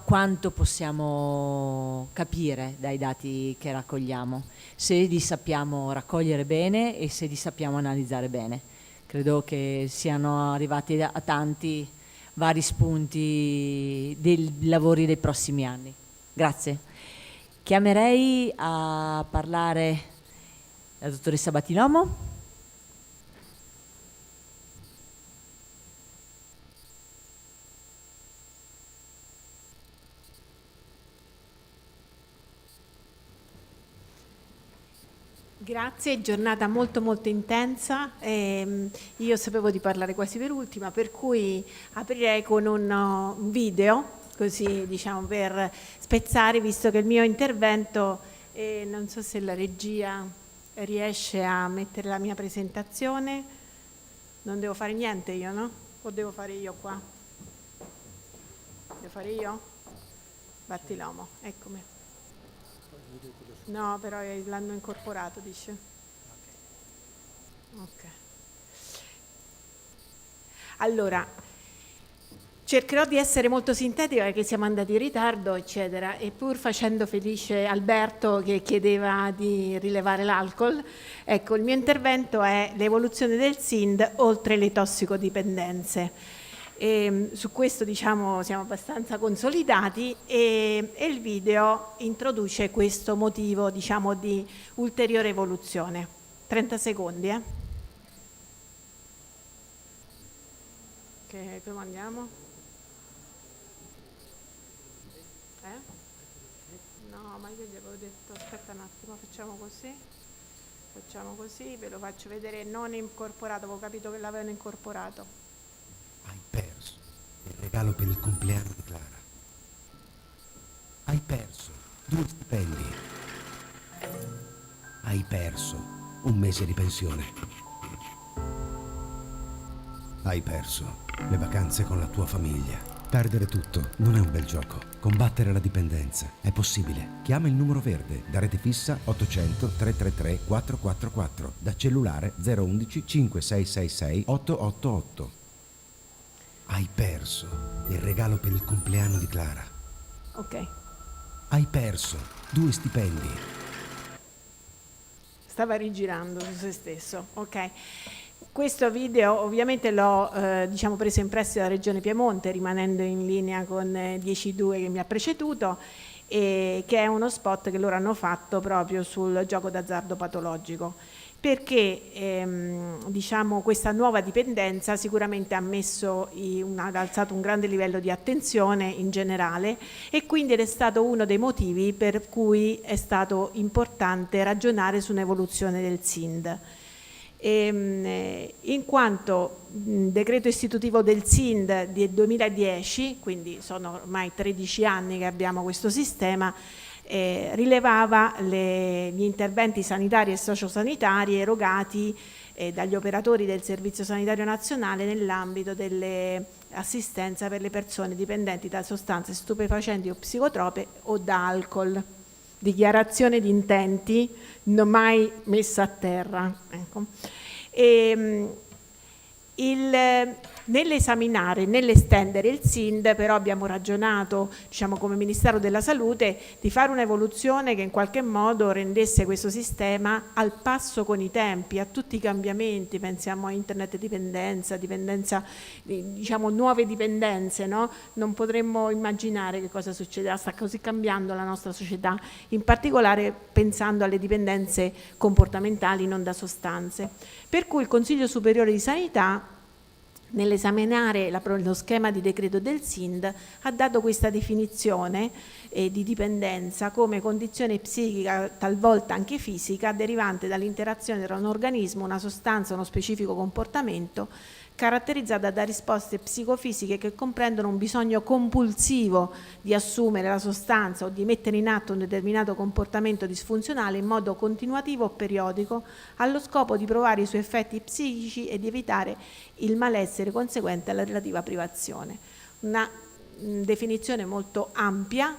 M: quanto possiamo capire dai dati che raccogliamo, se li sappiamo raccogliere bene e se li sappiamo analizzare bene. Credo che siano arrivati a tanti vari spunti dei lavori dei prossimi anni. Grazie. Chiamerei a parlare la dottoressa Battilomo.
E: Grazie, giornata molto molto intensa. Io sapevo di parlare quasi per ultima, per cui aprirei con un video, così diciamo per spezzare, visto che il mio intervento, non so se la regia riesce a mettere la mia presentazione, non devo fare niente io, no? O devo fare io qua? Devo fare io? Battilomo, eccomi. No, però l'hanno incorporato, dice. Ok. Allora, cercherò di essere molto sintetica perché siamo andati in ritardo, eccetera, e pur facendo felice Alberto che chiedeva di rilevare l'alcol, ecco, il mio intervento è l'evoluzione del SIND oltre le tossicodipendenze. Su questo diciamo siamo abbastanza consolidati e il video introduce questo motivo diciamo di ulteriore evoluzione. 30 secondi. Ok, prima andiamo. No, ma io gli avevo detto aspetta un attimo, facciamo così, ve lo faccio vedere non incorporato, avevo capito che l'avevano incorporato.
G: Hai perso il regalo per il compleanno di Clara. Hai perso 2 stipendi. Hai perso un mese di pensione. Hai perso le vacanze con la tua famiglia. Perdere tutto non è un bel gioco. Combattere la dipendenza è possibile. Chiama il numero verde da rete fissa 800 333 444, da cellulare 011 5666 888. Hai perso il regalo per il compleanno di Clara.
E: Ok.
G: Hai perso 2 stipendi.
E: Stava rigirando su se stesso. Ok. Questo video ovviamente l'ho diciamo preso in prestito dalla Regione Piemonte, rimanendo in linea con 10.2 che mi ha preceduto, e che è uno spot che loro hanno fatto proprio sul gioco d'azzardo patologico. Perché diciamo, questa nuova dipendenza sicuramente ha alzato un grande livello di attenzione in generale e quindi è stato uno dei motivi per cui è stato importante ragionare su un'evoluzione del SIND. In quanto decreto istitutivo del SIND del 2010, quindi sono ormai 13 anni che abbiamo questo sistema, rilevava gli interventi sanitari e sociosanitari erogati dagli operatori del Servizio Sanitario Nazionale nell'ambito dell'assistenza per le persone dipendenti da sostanze stupefacenti o psicotrope o da alcol. Dichiarazione di intenti non mai messa a terra. Ecco. Nell'esaminare, nell'estendere il SIND, però abbiamo ragionato, diciamo, come Ministero della Salute, di fare un'evoluzione che in qualche modo rendesse questo sistema al passo con i tempi, a tutti i cambiamenti. Pensiamo a internet dipendenza, diciamo nuove dipendenze, no? Non potremmo immaginare che cosa succederà, sta così cambiando la nostra società, in particolare pensando alle dipendenze comportamentali non da sostanze. Per cui il Consiglio Superiore di Sanità, nell'esaminare lo schema di decreto del SIND, ha dato questa definizione di dipendenza come condizione psichica, talvolta anche fisica, derivante dall'interazione tra un organismo, una sostanza, uno specifico comportamento, caratterizzata da risposte psicofisiche che comprendono un bisogno compulsivo di assumere la sostanza o di mettere in atto un determinato comportamento disfunzionale in modo continuativo o periodico, allo scopo di provare i suoi effetti psichici e di evitare il malessere conseguente alla relativa privazione. Una definizione molto ampia,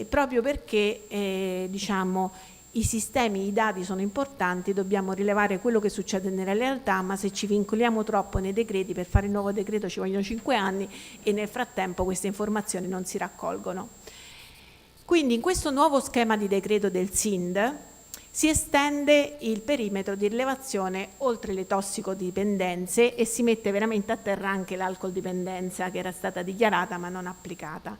E: proprio perché diciamo, i sistemi, i dati sono importanti, dobbiamo rilevare quello che succede nella realtà, ma se ci vincoliamo troppo nei decreti, per fare il nuovo decreto ci vogliono 5 anni e nel frattempo queste informazioni non si raccolgono. Quindi in questo nuovo schema di decreto del SIND si estende il perimetro di rilevazione oltre le tossicodipendenze e si mette veramente a terra anche l'alcol dipendenza, che era stata dichiarata ma non applicata.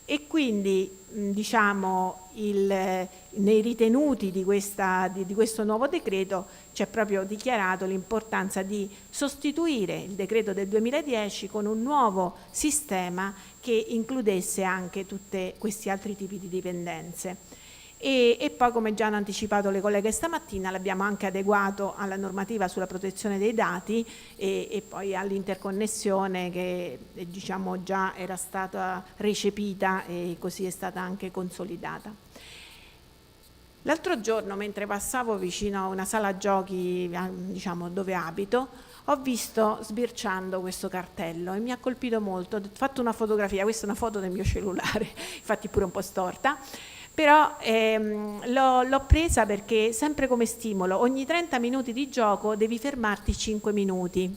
E: E quindi diciamo nei ritenuti di questo nuovo decreto c'è proprio dichiarato l'importanza di sostituire il decreto del 2010 con un nuovo sistema che includesse anche tutti questi altri tipi di dipendenze. E poi, come già hanno anticipato le colleghe stamattina, l'abbiamo anche adeguato alla normativa sulla protezione dei dati e poi all'interconnessione che diciamo già era stata recepita e così è stata anche consolidata. L'altro giorno, mentre passavo vicino a una sala giochi, diciamo, dove abito, ho visto sbirciando questo cartello e mi ha colpito molto. Ho fatto una fotografia, questa è una foto del mio cellulare, infatti pure un po' storta. Però l'ho presa perché sempre come stimolo, ogni 30 minuti di gioco devi fermarti 5 minuti.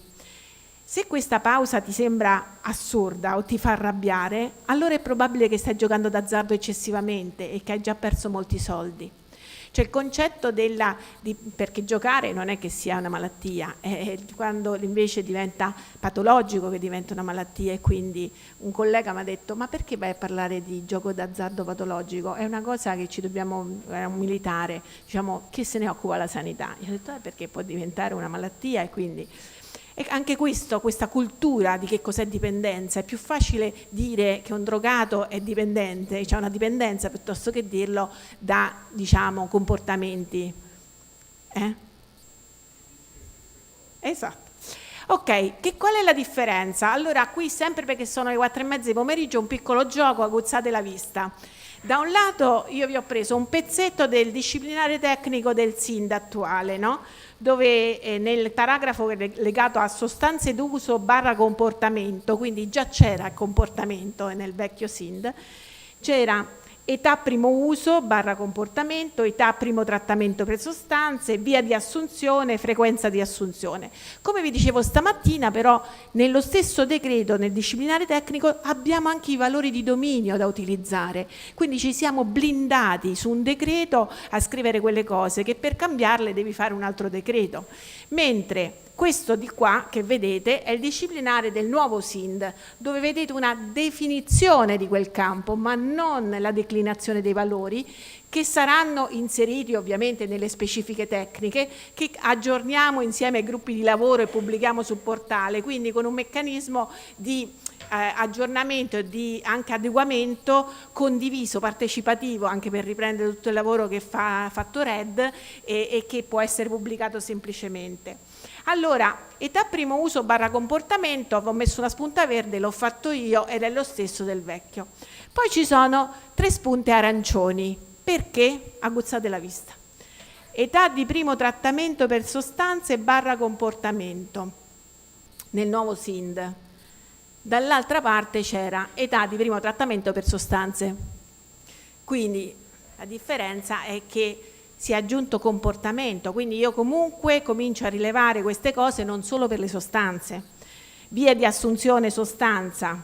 E: Se questa pausa ti sembra assurda o ti fa arrabbiare, allora è probabile che stai giocando d'azzardo eccessivamente e che hai già perso molti soldi. Cioè il concetto perché giocare non è che sia una malattia, è quando invece diventa patologico che diventa una malattia, e quindi un collega mi ha detto: ma perché vai a parlare di gioco d'azzardo patologico? È una cosa che ci dobbiamo, era un militare, diciamo, che se ne occupa la sanità. Io ho detto perché può diventare una malattia, e quindi... E anche questa cultura di che cos'è dipendenza, è più facile dire che un drogato è dipendente, c'è una dipendenza, piuttosto che dirlo da, diciamo, comportamenti. Esatto. Ok, qual è la differenza? Allora, qui sempre perché sono le 4:30 di pomeriggio, un piccolo gioco, aguzzate la vista. Da un lato io vi ho preso un pezzetto del disciplinare tecnico del SIND attuale, no? Dove nel paragrafo legato a sostanze d'uso / comportamento, quindi già c'era il comportamento nel vecchio SIND, c'era età primo uso / comportamento, età primo trattamento per sostanze, via di assunzione, frequenza di assunzione. Come vi dicevo stamattina, però, nello stesso decreto, nel disciplinare tecnico, abbiamo anche i valori di dominio da utilizzare, quindi ci siamo blindati su un decreto a scrivere quelle cose che per cambiarle devi fare un altro decreto, mentre questo di qua che vedete è il disciplinare del nuovo SIND, dove vedete una definizione di quel campo, ma non la declinazione dei valori, che saranno inseriti ovviamente nelle specifiche tecniche, che aggiorniamo insieme ai gruppi di lavoro e pubblichiamo sul portale, quindi con un meccanismo di aggiornamento e di anche adeguamento condiviso, partecipativo, anche per riprendere tutto il lavoro che ha fatto Red e che può essere pubblicato semplicemente. Allora, età primo uso / comportamento, avevo messo una spunta verde, l'ho fatto io ed è lo stesso del vecchio. Poi ci sono 3 spunte arancioni. Perché? Aguzzate la vista. Età di primo trattamento per sostanze / comportamento nel nuovo SIND. Dall'altra parte c'era età di primo trattamento per sostanze. Quindi la differenza è che si è aggiunto comportamento, quindi io comunque comincio a rilevare queste cose non solo per le sostanze. Via di assunzione sostanza,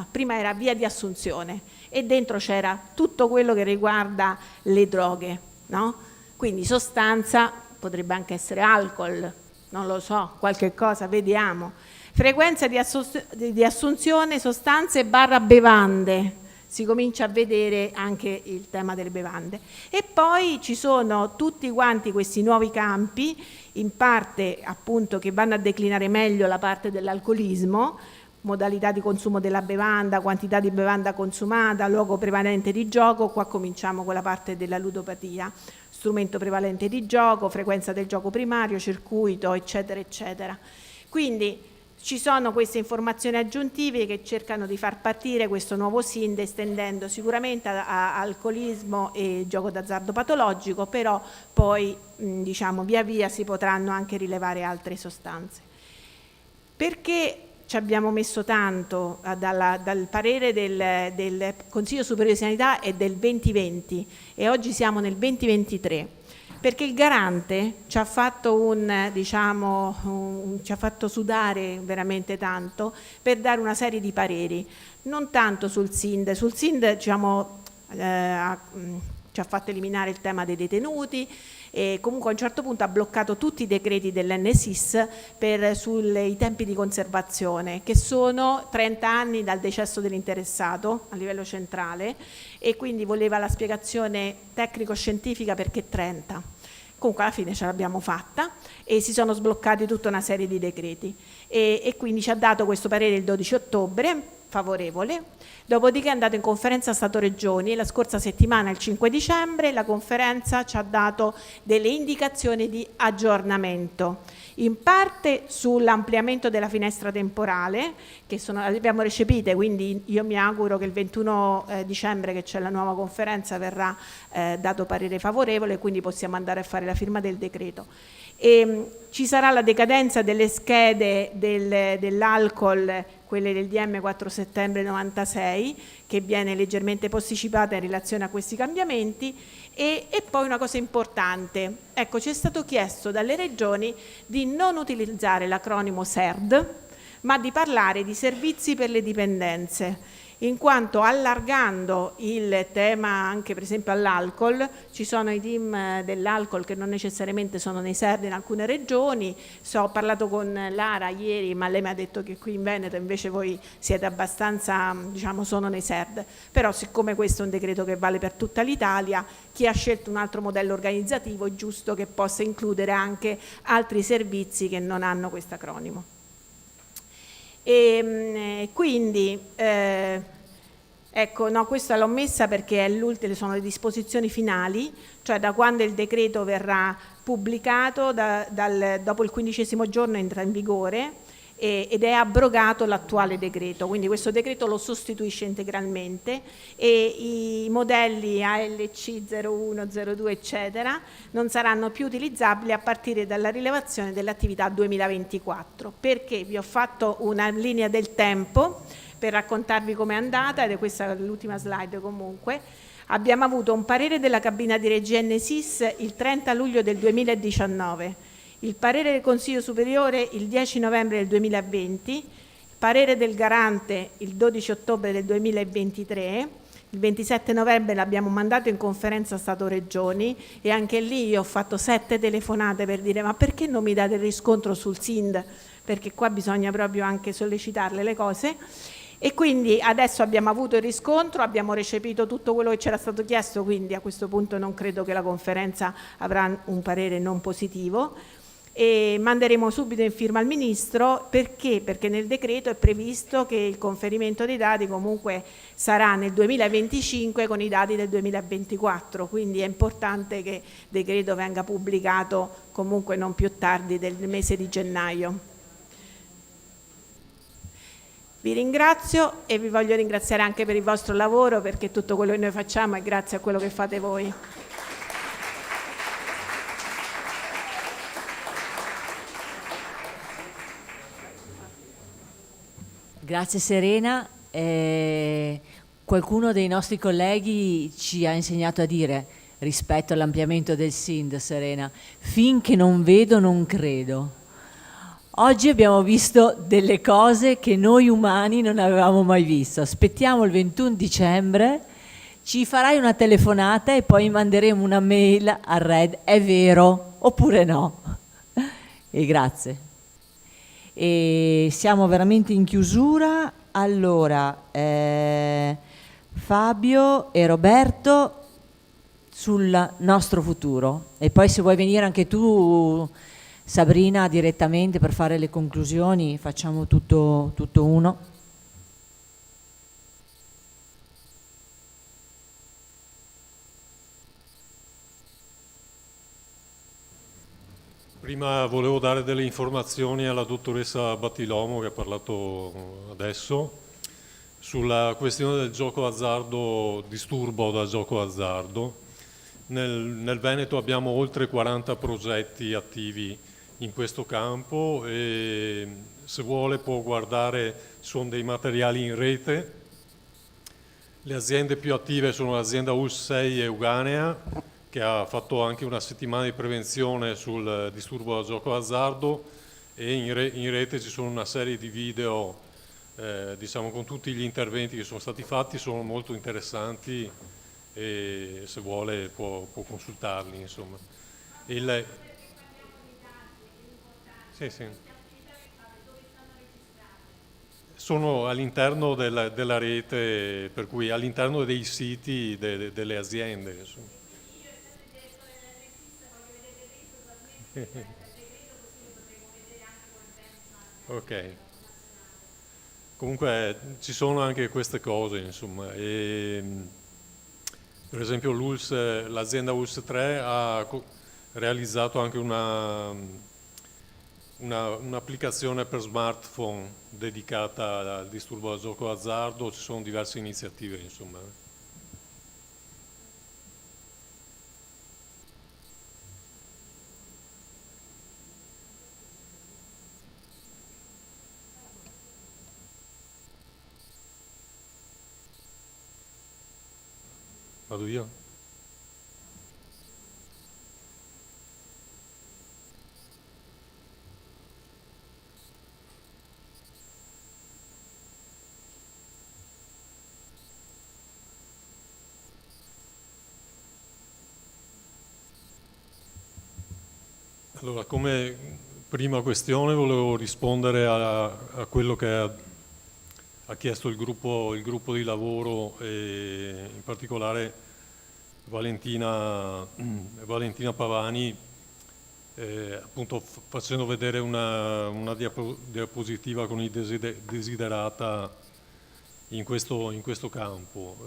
E: prima era via di assunzione e dentro c'era tutto quello che riguarda le droghe, no? Quindi sostanza potrebbe anche essere alcol, non lo so, qualche cosa, vediamo. Frequenza di assunzione sostanze / bevande. Si comincia a vedere anche il tema delle bevande. E poi ci sono tutti quanti questi nuovi campi, in parte appunto che vanno a declinare meglio la parte dell'alcolismo, modalità di consumo della bevanda, quantità di bevanda consumata, luogo prevalente di gioco, qua cominciamo con la parte della ludopatia, strumento prevalente di gioco, frequenza del gioco primario, circuito, eccetera, eccetera. Quindi ci sono queste informazioni aggiuntive che cercano di far partire questo nuovo SIND estendendo sicuramente a alcolismo e gioco d'azzardo patologico, però poi diciamo via via si potranno anche rilevare altre sostanze. Perché ci abbiamo messo tanto dal parere del Consiglio Superiore di Sanità è del 2020 e oggi siamo nel 2023? Perché il garante ci ha fatto ci ha fatto sudare veramente tanto per dare una serie di pareri, non tanto sul SIND. Sul SIND diciamo, ci ha fatto eliminare il tema dei detenuti e comunque a un certo punto ha bloccato tutti i decreti dell'NSIS sui tempi di conservazione, che sono 30 anni dal decesso dell'interessato a livello centrale, e quindi voleva la spiegazione tecnico-scientifica perché 30. Comunque alla fine ce l'abbiamo fatta e si sono sbloccati tutta una serie di decreti e quindi ci ha dato questo parere il 12 ottobre favorevole, dopodiché è andato in conferenza Stato-Regioni e la scorsa settimana, il 5 dicembre, la conferenza ci ha dato delle indicazioni di aggiornamento, in parte sull'ampliamento della finestra temporale, che le abbiamo recepite, quindi io mi auguro che il 21 dicembre, che c'è la nuova conferenza, verrà dato parere favorevole, quindi possiamo andare a fare la firma del decreto. Ci sarà la decadenza delle schede dell'alcol, quelle del DM 4 settembre 96, che viene leggermente posticipata in relazione a questi cambiamenti. E poi una cosa importante, ecco, ci è stato chiesto dalle regioni di non utilizzare l'acronimo SERD, ma di parlare di servizi per le dipendenze, in quanto allargando il tema anche per esempio all'alcol, ci sono i team dell'alcol che non necessariamente sono nei SERD in alcune regioni. Ho parlato con Lara ieri, ma lei mi ha detto che qui in Veneto invece voi siete abbastanza, diciamo, sono nei SERD, però siccome questo è un decreto che vale per tutta l'Italia, chi ha scelto un altro modello organizzativo è giusto che possa includere anche altri servizi che non hanno questo acronimo. E quindi ecco, no, questa l'ho messa perché sono le disposizioni finali, cioè da quando il decreto verrà pubblicato, dopo il 15° giorno entra in vigore ed è abrogato l'attuale decreto, quindi questo decreto lo sostituisce integralmente e i modelli ALC 01, 02 eccetera non saranno più utilizzabili a partire dalla rilevazione dell'attività 2024. Perché vi ho fatto una linea del tempo per raccontarvi com'è andata, ed è questa l'ultima slide comunque. Abbiamo avuto un parere della cabina di regia NSIS il 30 luglio del 2019, il parere del Consiglio Superiore il 10 novembre del 2020, il parere del Garante il 12 ottobre del 2023, il 27 novembre l'abbiamo mandato in conferenza Stato-Regioni e anche lì io ho fatto 7 telefonate per dire ma perché non mi date il riscontro sul SIND, perché qua bisogna proprio anche sollecitarle le cose. E quindi adesso abbiamo avuto il riscontro, abbiamo recepito tutto quello che c'era stato chiesto, quindi a questo punto non credo che la conferenza avrà un parere non positivo e manderemo subito in firma al Ministro. Perché? Perché nel decreto è previsto che il conferimento dei dati comunque sarà nel 2025 con i dati del 2024, quindi è importante che il decreto venga pubblicato comunque non più tardi del mese di gennaio. Vi ringrazio e vi voglio ringraziare anche per il vostro lavoro, perché tutto quello che noi facciamo è grazie a quello che fate voi.
K: Grazie Serena. Qualcuno dei nostri colleghi ci ha insegnato a dire, rispetto all'ampliamento del SIND, Serena, finché non vedo non credo. Oggi abbiamo visto delle cose che noi umani non avevamo mai visto. Aspettiamo il 21 dicembre, ci farai una telefonata e poi manderemo una mail a Red, è vero oppure no? E grazie. E siamo veramente in chiusura. Allora, Fabio e Roberto sul nostro futuro, e poi se vuoi venire anche tu, Sabrina, direttamente per fare le conclusioni, facciamo tutto uno.
V: Prima volevo dare delle informazioni alla dottoressa Battilomo, che ha parlato adesso, sulla questione del gioco azzardo, disturbo da gioco azzardo. Nel Veneto abbiamo oltre 40 progetti attivi in questo campo e se vuole può guardare, sono dei materiali in rete. Le aziende più attive sono l'azienda US6 Euganea, che ha fatto anche una settimana di prevenzione sul disturbo da gioco azzardo, e in rete ci sono una serie di video diciamo con tutti gli interventi che sono stati fatti, sono molto interessanti e se vuole può consultarli, insomma. Sì. Sono all'interno della rete, per cui all'interno dei siti delle aziende, insomma. Ok. Comunque ci sono anche queste cose, insomma. Per esempio l'azienda ULS 3 ha realizzato anche un'applicazione per smartphone dedicata al disturbo da gioco azzardo, ci sono diverse iniziative, insomma. Vado io? Allora, come prima questione volevo rispondere a quello che ha chiesto il gruppo di lavoro e in particolare Valentina Pavani, appunto facendo vedere una diapositiva con i desiderata in questo campo.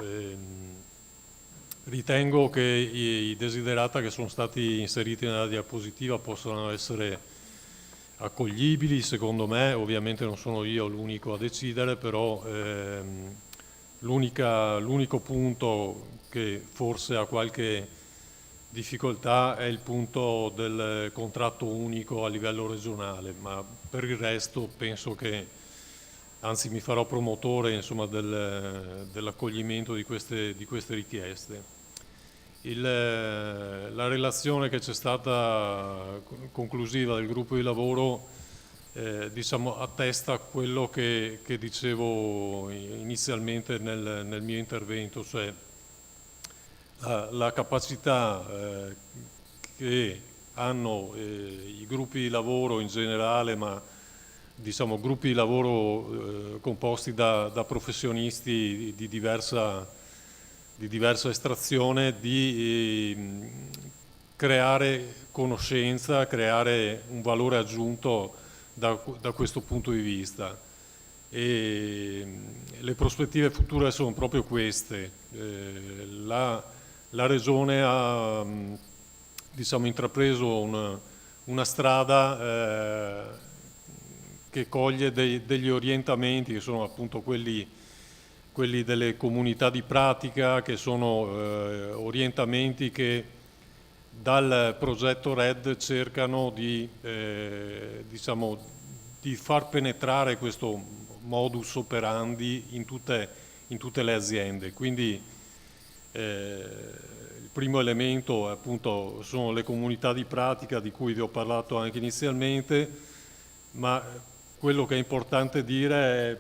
V: Ritengo che i desiderata che sono stati inseriti nella diapositiva possano essere accoglibili, secondo me. Ovviamente non sono io l'unico a decidere, però l'unico punto che forse ha qualche difficoltà è il punto del contratto unico a livello regionale, ma per il resto penso che, anzi mi farò promotore, insomma, dell'accoglimento di queste richieste. La relazione che c'è stata conclusiva del gruppo di lavoro diciamo, attesta quello che dicevo inizialmente nel mio intervento, cioè la capacità che hanno i gruppi di lavoro in generale, ma diciamo gruppi di lavoro composti da professionisti di diversa estrazione, di creare conoscenza, creare un valore aggiunto da questo punto di vista. E le prospettive future sono proprio queste. La Regione ha diciamo, intrapreso una strada che coglie degli orientamenti che sono appunto quelli delle comunità di pratica, che sono orientamenti che dal progetto RED cercano di far penetrare questo modus operandi in tutte le aziende. Quindi il primo elemento appunto sono le comunità di pratica di cui vi ho parlato anche inizialmente, ma quello che è importante dire è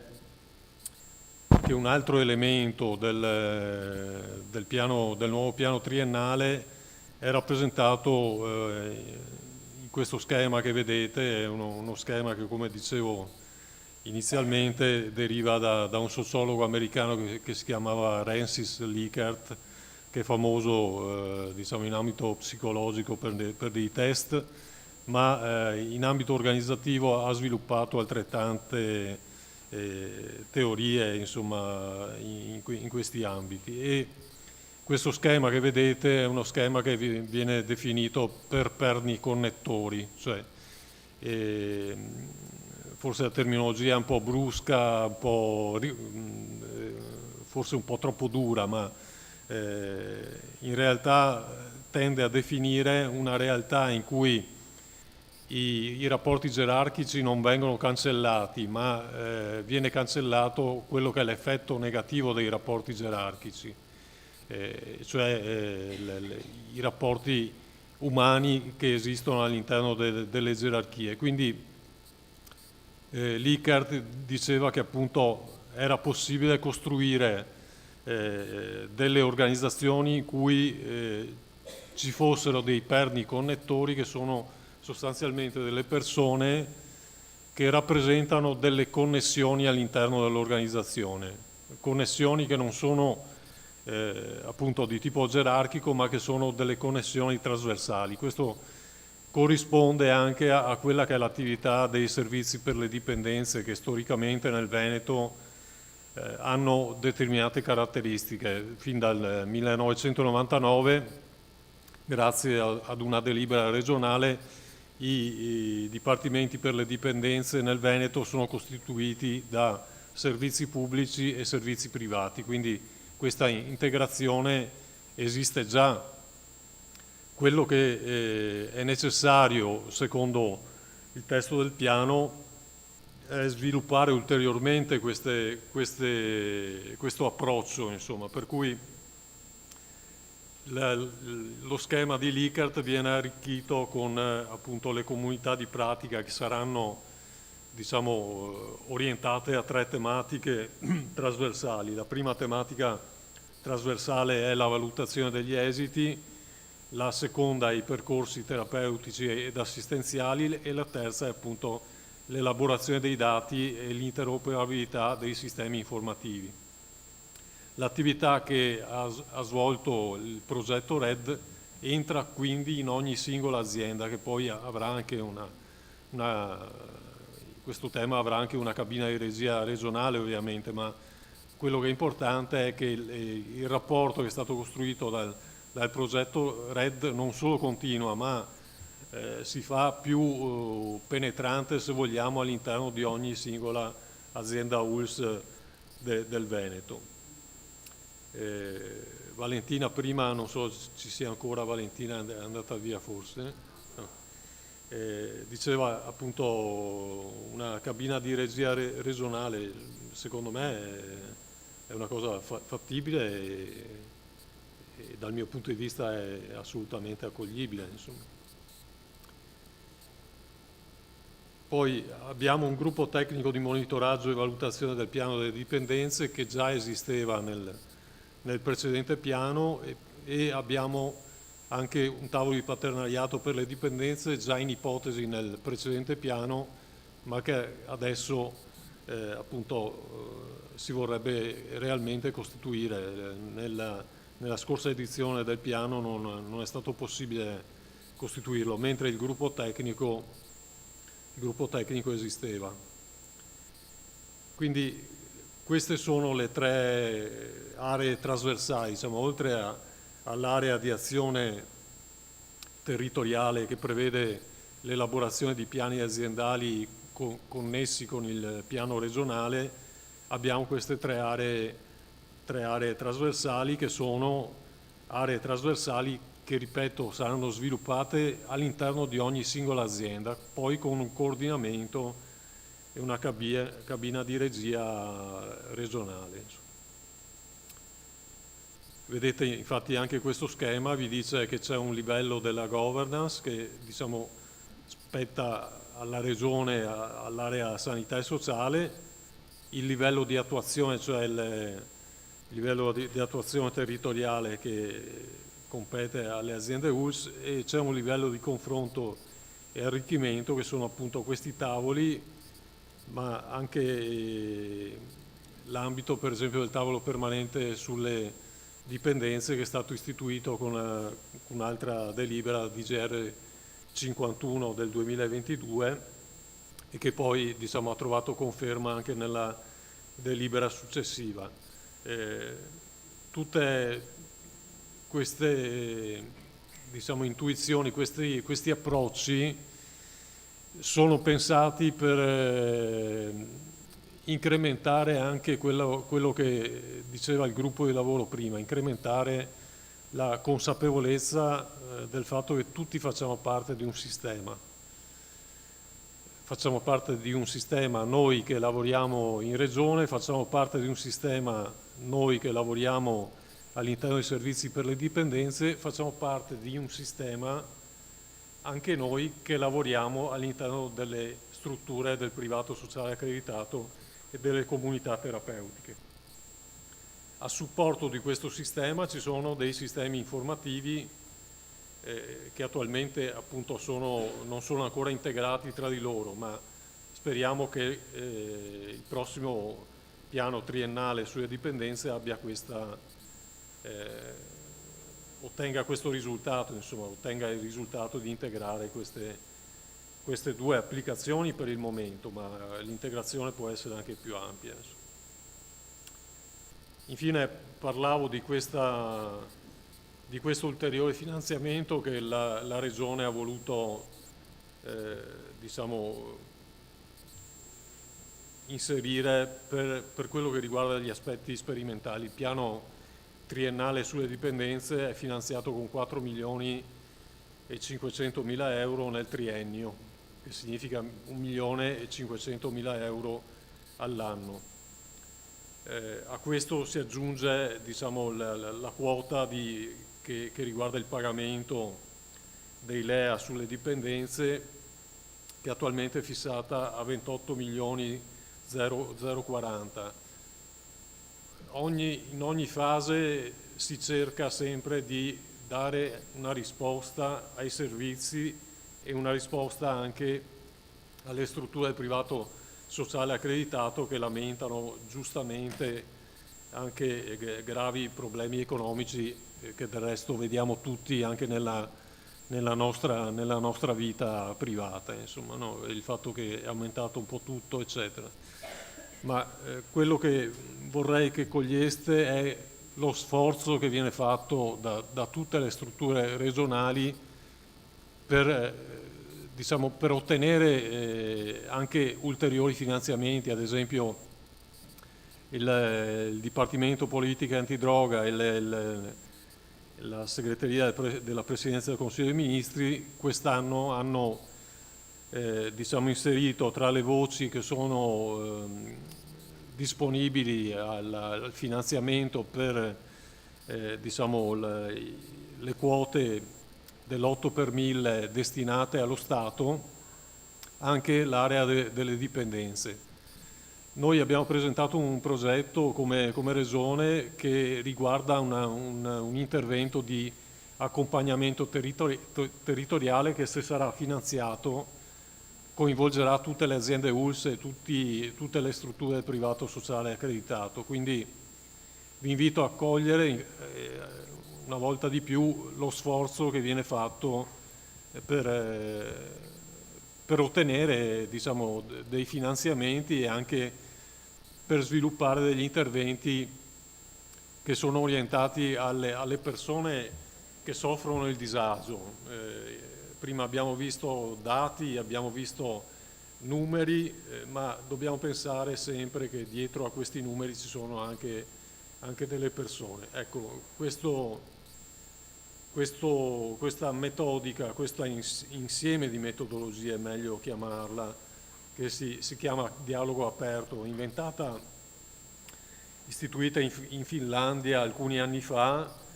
V: che un altro elemento del nuovo piano triennale è rappresentato in questo schema che vedete. È uno schema che, come dicevo inizialmente, deriva da un sociologo americano che si chiamava Francis Likert, che è famoso in ambito psicologico per dei test, ma in ambito organizzativo ha sviluppato altrettante teorie in questi ambiti. E questo schema che vedete è uno schema che viene definito per perni connettori, cioè forse la terminologia è un po' brusca, forse un po' troppo dura, ma in realtà tende a definire una realtà in cui i rapporti gerarchici non vengono cancellati, ma viene cancellato quello che è l'effetto negativo dei rapporti gerarchici, cioè i rapporti umani che esistono all'interno delle gerarchie. Quindi Likert diceva che appunto era possibile costruire delle organizzazioni in cui ci fossero dei perni connettori che sono sostanzialmente delle persone che rappresentano delle connessioni all'interno dell'organizzazione, connessioni che non sono appunto di tipo gerarchico, ma che sono delle connessioni trasversali. Questo corrisponde anche a quella che è l'attività dei servizi per le dipendenze, che storicamente nel Veneto hanno determinate caratteristiche. Fin dal 1999, grazie ad una delibera regionale, i dipartimenti per le dipendenze nel Veneto sono costituiti da servizi pubblici e servizi privati, quindi questa integrazione esiste già. Quello che è necessario, secondo il testo del piano, è sviluppare ulteriormente questo approccio, per cui lo schema di Likert viene arricchito con appunto le comunità di pratica che saranno orientate a 3 tematiche trasversali. La prima tematica trasversale è la valutazione degli esiti, la seconda i percorsi terapeutici ed assistenziali e la terza è appunto l'elaborazione dei dati e l'interoperabilità dei sistemi informativi. L'attività che ha svolto il progetto RED entra quindi in ogni singola azienda, che poi avrà anche questo tema avrà anche una cabina di regia regionale ovviamente, ma quello che è importante è che il rapporto che è stato costruito dal progetto RED non solo continua, ma si fa più penetrante, se vogliamo, all'interno di ogni singola azienda ULSS del Veneto. Valentina prima, non so se ci sia ancora, Valentina è andata via forse, no. Diceva appunto una cabina di regia regionale, secondo me è una cosa fattibile e dal mio punto di vista è assolutamente accoglibile, Poi abbiamo un gruppo tecnico di monitoraggio e valutazione del piano delle dipendenze che già esisteva nel precedente piano e abbiamo anche un tavolo di partenariato per le dipendenze già in ipotesi nel precedente piano, ma che adesso appunto si vorrebbe realmente costituire. Nella scorsa edizione del piano non è stato possibile costituirlo, mentre il gruppo tecnico esisteva. Quindi queste sono le 3 aree trasversali, oltre all'area di azione territoriale che prevede l'elaborazione di piani aziendali connessi con il piano regionale, abbiamo queste tre aree trasversali, che sono aree trasversali che, ripeto, saranno sviluppate all'interno di ogni singola azienda, poi con un coordinamento e una cabina di regia regionale. Vedete infatti anche questo schema vi dice che c'è un livello della governance che, diciamo, spetta alla regione, all'area sanità e sociale, il livello di attuazione, cioè il livello di attuazione territoriale che compete alle aziende ULSS, e c'è un livello di confronto e arricchimento che sono appunto questi tavoli, ma anche l'ambito per esempio del tavolo permanente sulle dipendenze, che è stato istituito con un'altra delibera, DGR 51 del 2022, e che poi, diciamo, ha trovato conferma anche nella delibera successiva. Tutte queste, diciamo, intuizioni, questi approcci sono pensati per incrementare anche quello che diceva il gruppo di lavoro prima, incrementare la consapevolezza del fatto che tutti facciamo parte di un sistema. Facciamo parte di un sistema noi che lavoriamo in regione, facciamo parte di un sistema noi che lavoriamo all'interno dei servizi per le dipendenze, facciamo parte di un sistema anche noi che lavoriamo all'interno delle strutture del privato sociale accreditato e delle comunità terapeutiche. A supporto di questo sistema ci sono dei sistemi informativi che attualmente appunto non sono ancora integrati tra di loro, ma speriamo che il prossimo piano triennale sulle dipendenze abbia ottenga questo risultato, insomma, ottenga il risultato di integrare queste due applicazioni per il momento, ma l'integrazione può essere anche più ampia. Infine parlavo di questo ulteriore finanziamento che la Regione ha voluto diciamo, inserire per quello che riguarda gli aspetti sperimentali. Il piano triennale sulle dipendenze è finanziato con 4.500.000 euro nel triennio, che significa 1.500.000 euro all'anno. A questo si aggiunge, diciamo, la quota che riguarda il pagamento dei LEA sulle dipendenze, che attualmente è fissata a 28.040. In ogni fase si cerca sempre di dare una risposta ai servizi e una risposta anche alle strutture del privato sociale accreditato, che lamentano giustamente anche gravi problemi economici che del resto vediamo tutti anche nella nostra vita privata, insomma, no? Il fatto che è aumentato un po' tutto, eccetera. Ma quello che vorrei che coglieste è lo sforzo che viene fatto da tutte le strutture regionali per ottenere anche ulteriori finanziamenti, ad esempio il Dipartimento Politica Antidroga e la segreteria della Presidenza del Consiglio dei Ministri quest'anno hanno inserito tra le voci che sono disponibili al finanziamento per le quote dell'8 per 1000 destinate allo Stato, anche l'area delle dipendenze. Noi abbiamo presentato un progetto come Regione che riguarda un intervento di accompagnamento territoriale che, se sarà finanziato, coinvolgerà tutte le aziende ULSS e tutte le strutture del privato sociale accreditato. Quindi vi invito a cogliere una volta di più lo sforzo che viene fatto per ottenere, diciamo, dei finanziamenti e anche per sviluppare degli interventi che sono orientati alle persone che soffrono il disagio. Prima abbiamo visto dati, abbiamo visto numeri, ma dobbiamo pensare sempre che dietro a questi numeri ci sono anche delle persone. Ecco, questa metodica, questo insieme di metodologie, è meglio chiamarla, che si chiama dialogo aperto, istituita in Finlandia alcuni anni fa,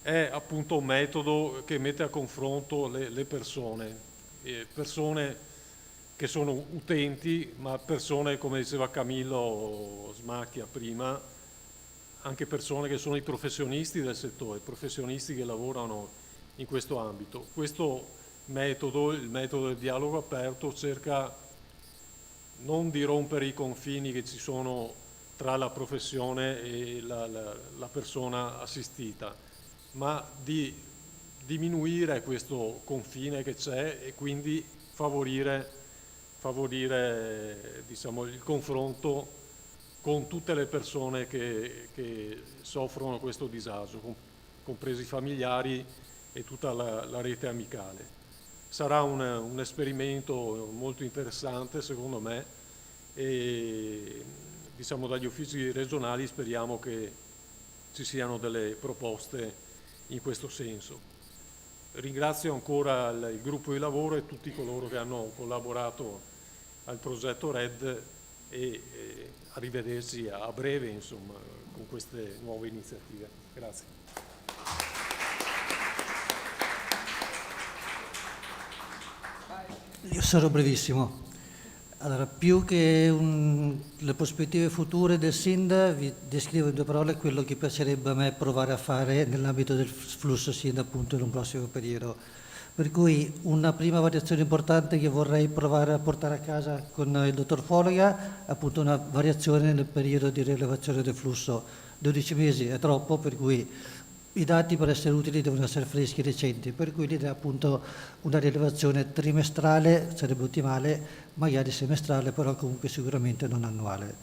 V: è appunto un metodo che mette a confronto le persone che sono utenti, ma persone, come diceva Camillo Smacchia prima, anche persone che sono i professionisti del settore, professionisti che lavorano in questo ambito. Questo metodo, il metodo del dialogo aperto, cerca non di rompere i confini che ci sono tra la professione e la persona assistita, ma di diminuire questo confine che c'è e quindi favorire diciamo, il confronto con tutte le persone che soffrono questo disagio, compresi i familiari e tutta la rete amicale. Sarà un esperimento molto interessante secondo me e diciamo dagli uffici regionali speriamo che ci siano delle proposte in questo senso. Ringrazio ancora il gruppo di lavoro e tutti coloro che hanno collaborato al progetto RED e arrivederci a breve insomma, con queste nuove iniziative. Grazie.
Q: Io sarò brevissimo. Allora, più che le prospettive future del SIND, vi descrivo in 2 parole quello che piacerebbe a me provare a fare nell'ambito del flusso SIND appunto in un prossimo periodo. Per cui una prima variazione importante che vorrei provare a portare a casa con il dottor Folega è appunto una variazione nel periodo di rilevazione del flusso. 12 mesi è troppo, per cui i dati per essere utili devono essere freschi e recenti, per cui l'idea è appunto una rilevazione trimestrale, sarebbe ottimale, magari semestrale, però comunque sicuramente non annuale.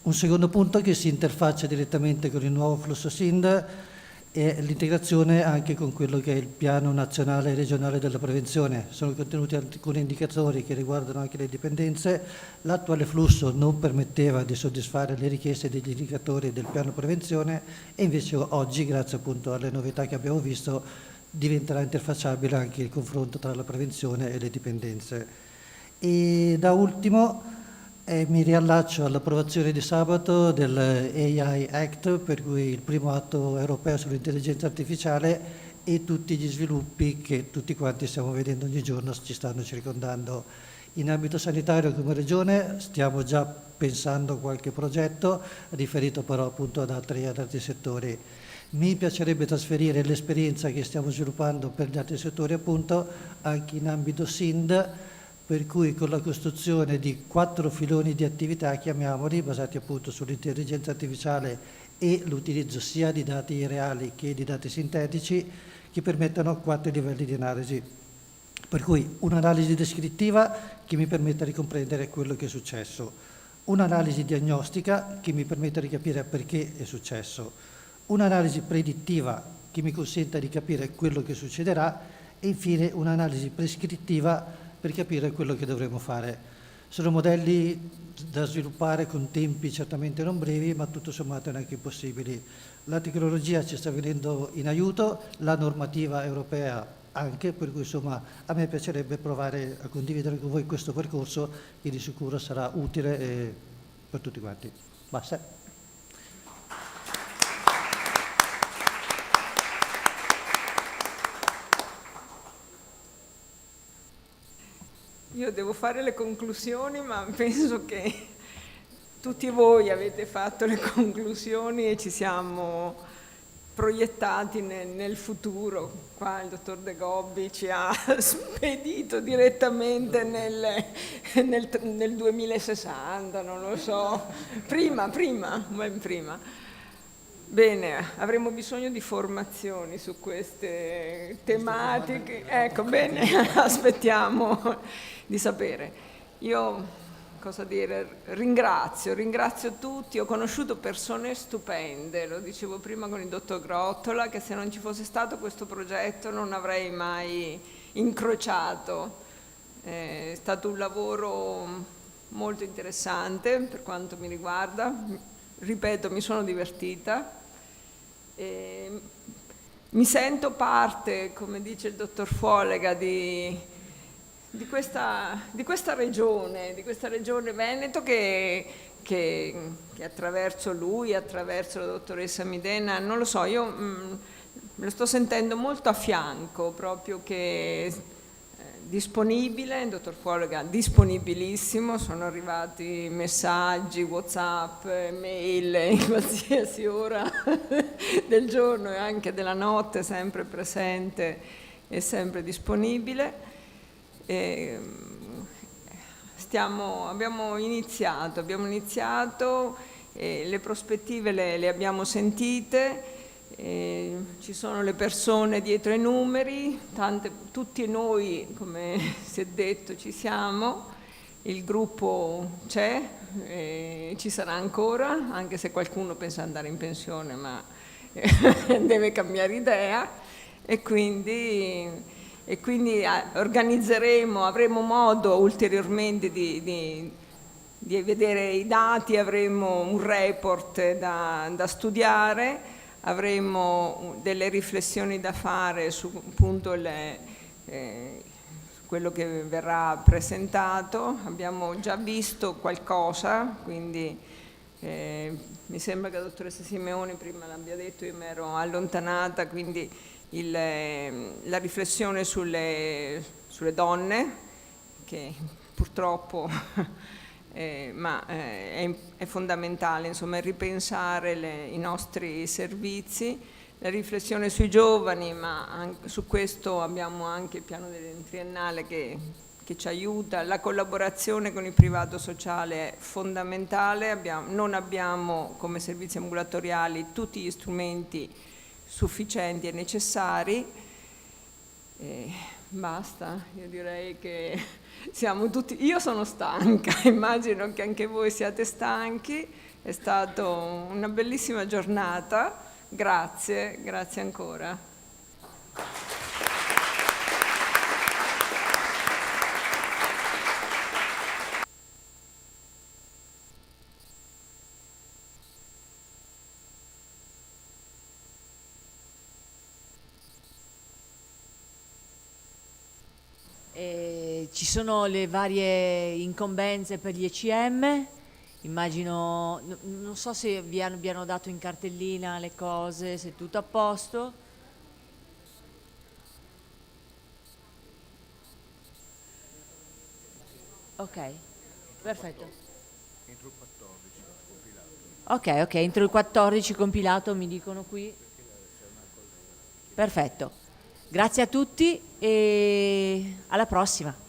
Q: Un secondo punto che si interfaccia direttamente con il nuovo flusso SIND è l'integrazione anche con quello che è il piano nazionale e regionale della prevenzione. Sono contenuti alcuni indicatori che riguardano anche le dipendenze. L'attuale flusso non permetteva di soddisfare le richieste degli indicatori del piano prevenzione e invece oggi, grazie appunto alle novità che abbiamo visto, diventerà interfacciabile anche il confronto tra la prevenzione e le dipendenze. E da ultimo mi riallaccio all'approvazione di sabato del AI Act, per cui il primo atto europeo sull'intelligenza artificiale e tutti gli sviluppi che tutti quanti stiamo vedendo ogni giorno ci stanno circondando. In ambito sanitario come Regione stiamo già pensando a qualche progetto, riferito però appunto ad altri settori. Mi piacerebbe trasferire l'esperienza che stiamo sviluppando per gli altri settori appunto anche in ambito SIND, per cui con la costruzione di 4 filoni di attività, chiamiamoli, basati appunto sull'intelligenza artificiale e l'utilizzo sia di dati reali che di dati sintetici, che permettano 4 livelli di analisi. Per cui un'analisi descrittiva che mi permetta di comprendere quello che è successo, un'analisi diagnostica che mi permetta di capire perché è successo, un'analisi predittiva che mi consenta di capire quello che succederà e infine un'analisi prescrittiva per capire quello che dovremo fare. Sono modelli da sviluppare con tempi certamente non brevi, ma tutto sommato neanche impossibili. La tecnologia ci sta venendo in aiuto, la normativa europea anche, per cui insomma a me piacerebbe provare a condividere con voi questo percorso che di sicuro sarà utile per tutti quanti. Basta.
F: Io devo fare le conclusioni, ma penso che tutti voi avete fatto le conclusioni e ci siamo proiettati nel futuro. Qua il dottor De Gobbi ci ha spedito direttamente nel 2060, non lo so, ben prima. Bene, avremo bisogno di formazioni su queste tematiche. Ecco, bene, aspettiamo di sapere. Io, cosa dire, ringrazio tutti. Ho conosciuto persone stupende, lo dicevo prima con il dottor Grottola, che se non ci fosse stato questo progetto non avrei mai incrociato È stato un lavoro molto interessante per quanto mi riguarda, ripeto, mi sono divertita. Mi sento parte, come dice il dottor Fuolega, di questa regione Veneto che attraverso lui, attraverso la dottoressa Midena, non lo so, io me lo sto sentendo molto a fianco, proprio che disponibile, il dottor Fuolega disponibilissimo, sono arrivati messaggi, WhatsApp, mail in qualsiasi ora del giorno e anche della notte, sempre presente e sempre disponibile. Abbiamo iniziato, le prospettive le abbiamo sentite. Ci sono le persone dietro ai numeri, tutti noi, come si è detto, ci siamo, il gruppo c'è, ci sarà ancora, anche se qualcuno pensa di andare in pensione, ma deve cambiare idea, e quindi organizzeremo, avremo modo ulteriormente di vedere i dati, avremo un report da studiare, avremo delle riflessioni da fare su appunto quello che verrà presentato. Abbiamo già visto qualcosa, quindi mi sembra che la dottoressa Simeoni prima l'abbia detto, io mi ero allontanata, quindi la riflessione sulle donne, che purtroppo ma è fondamentale, insomma, ripensare i nostri servizi, la riflessione sui giovani, ma anche su questo abbiamo anche il piano triennale che ci aiuta, la collaborazione con il privato sociale è fondamentale, non abbiamo come servizi ambulatoriali tutti gli strumenti sufficienti e necessari. Basta, io direi che siamo tutti, io sono stanca, immagino che anche voi siate stanchi, è stata una bellissima giornata, grazie ancora.
K: Ci sono le varie incombenze per gli ECM, immagino, non so se vi abbiano dato in cartellina le cose, se è tutto a posto. Ok, perfetto.
R: Entro il 14 compilato.
K: Ok, entro il 14 compilato mi dicono qui. Perfetto. Grazie a tutti e alla prossima.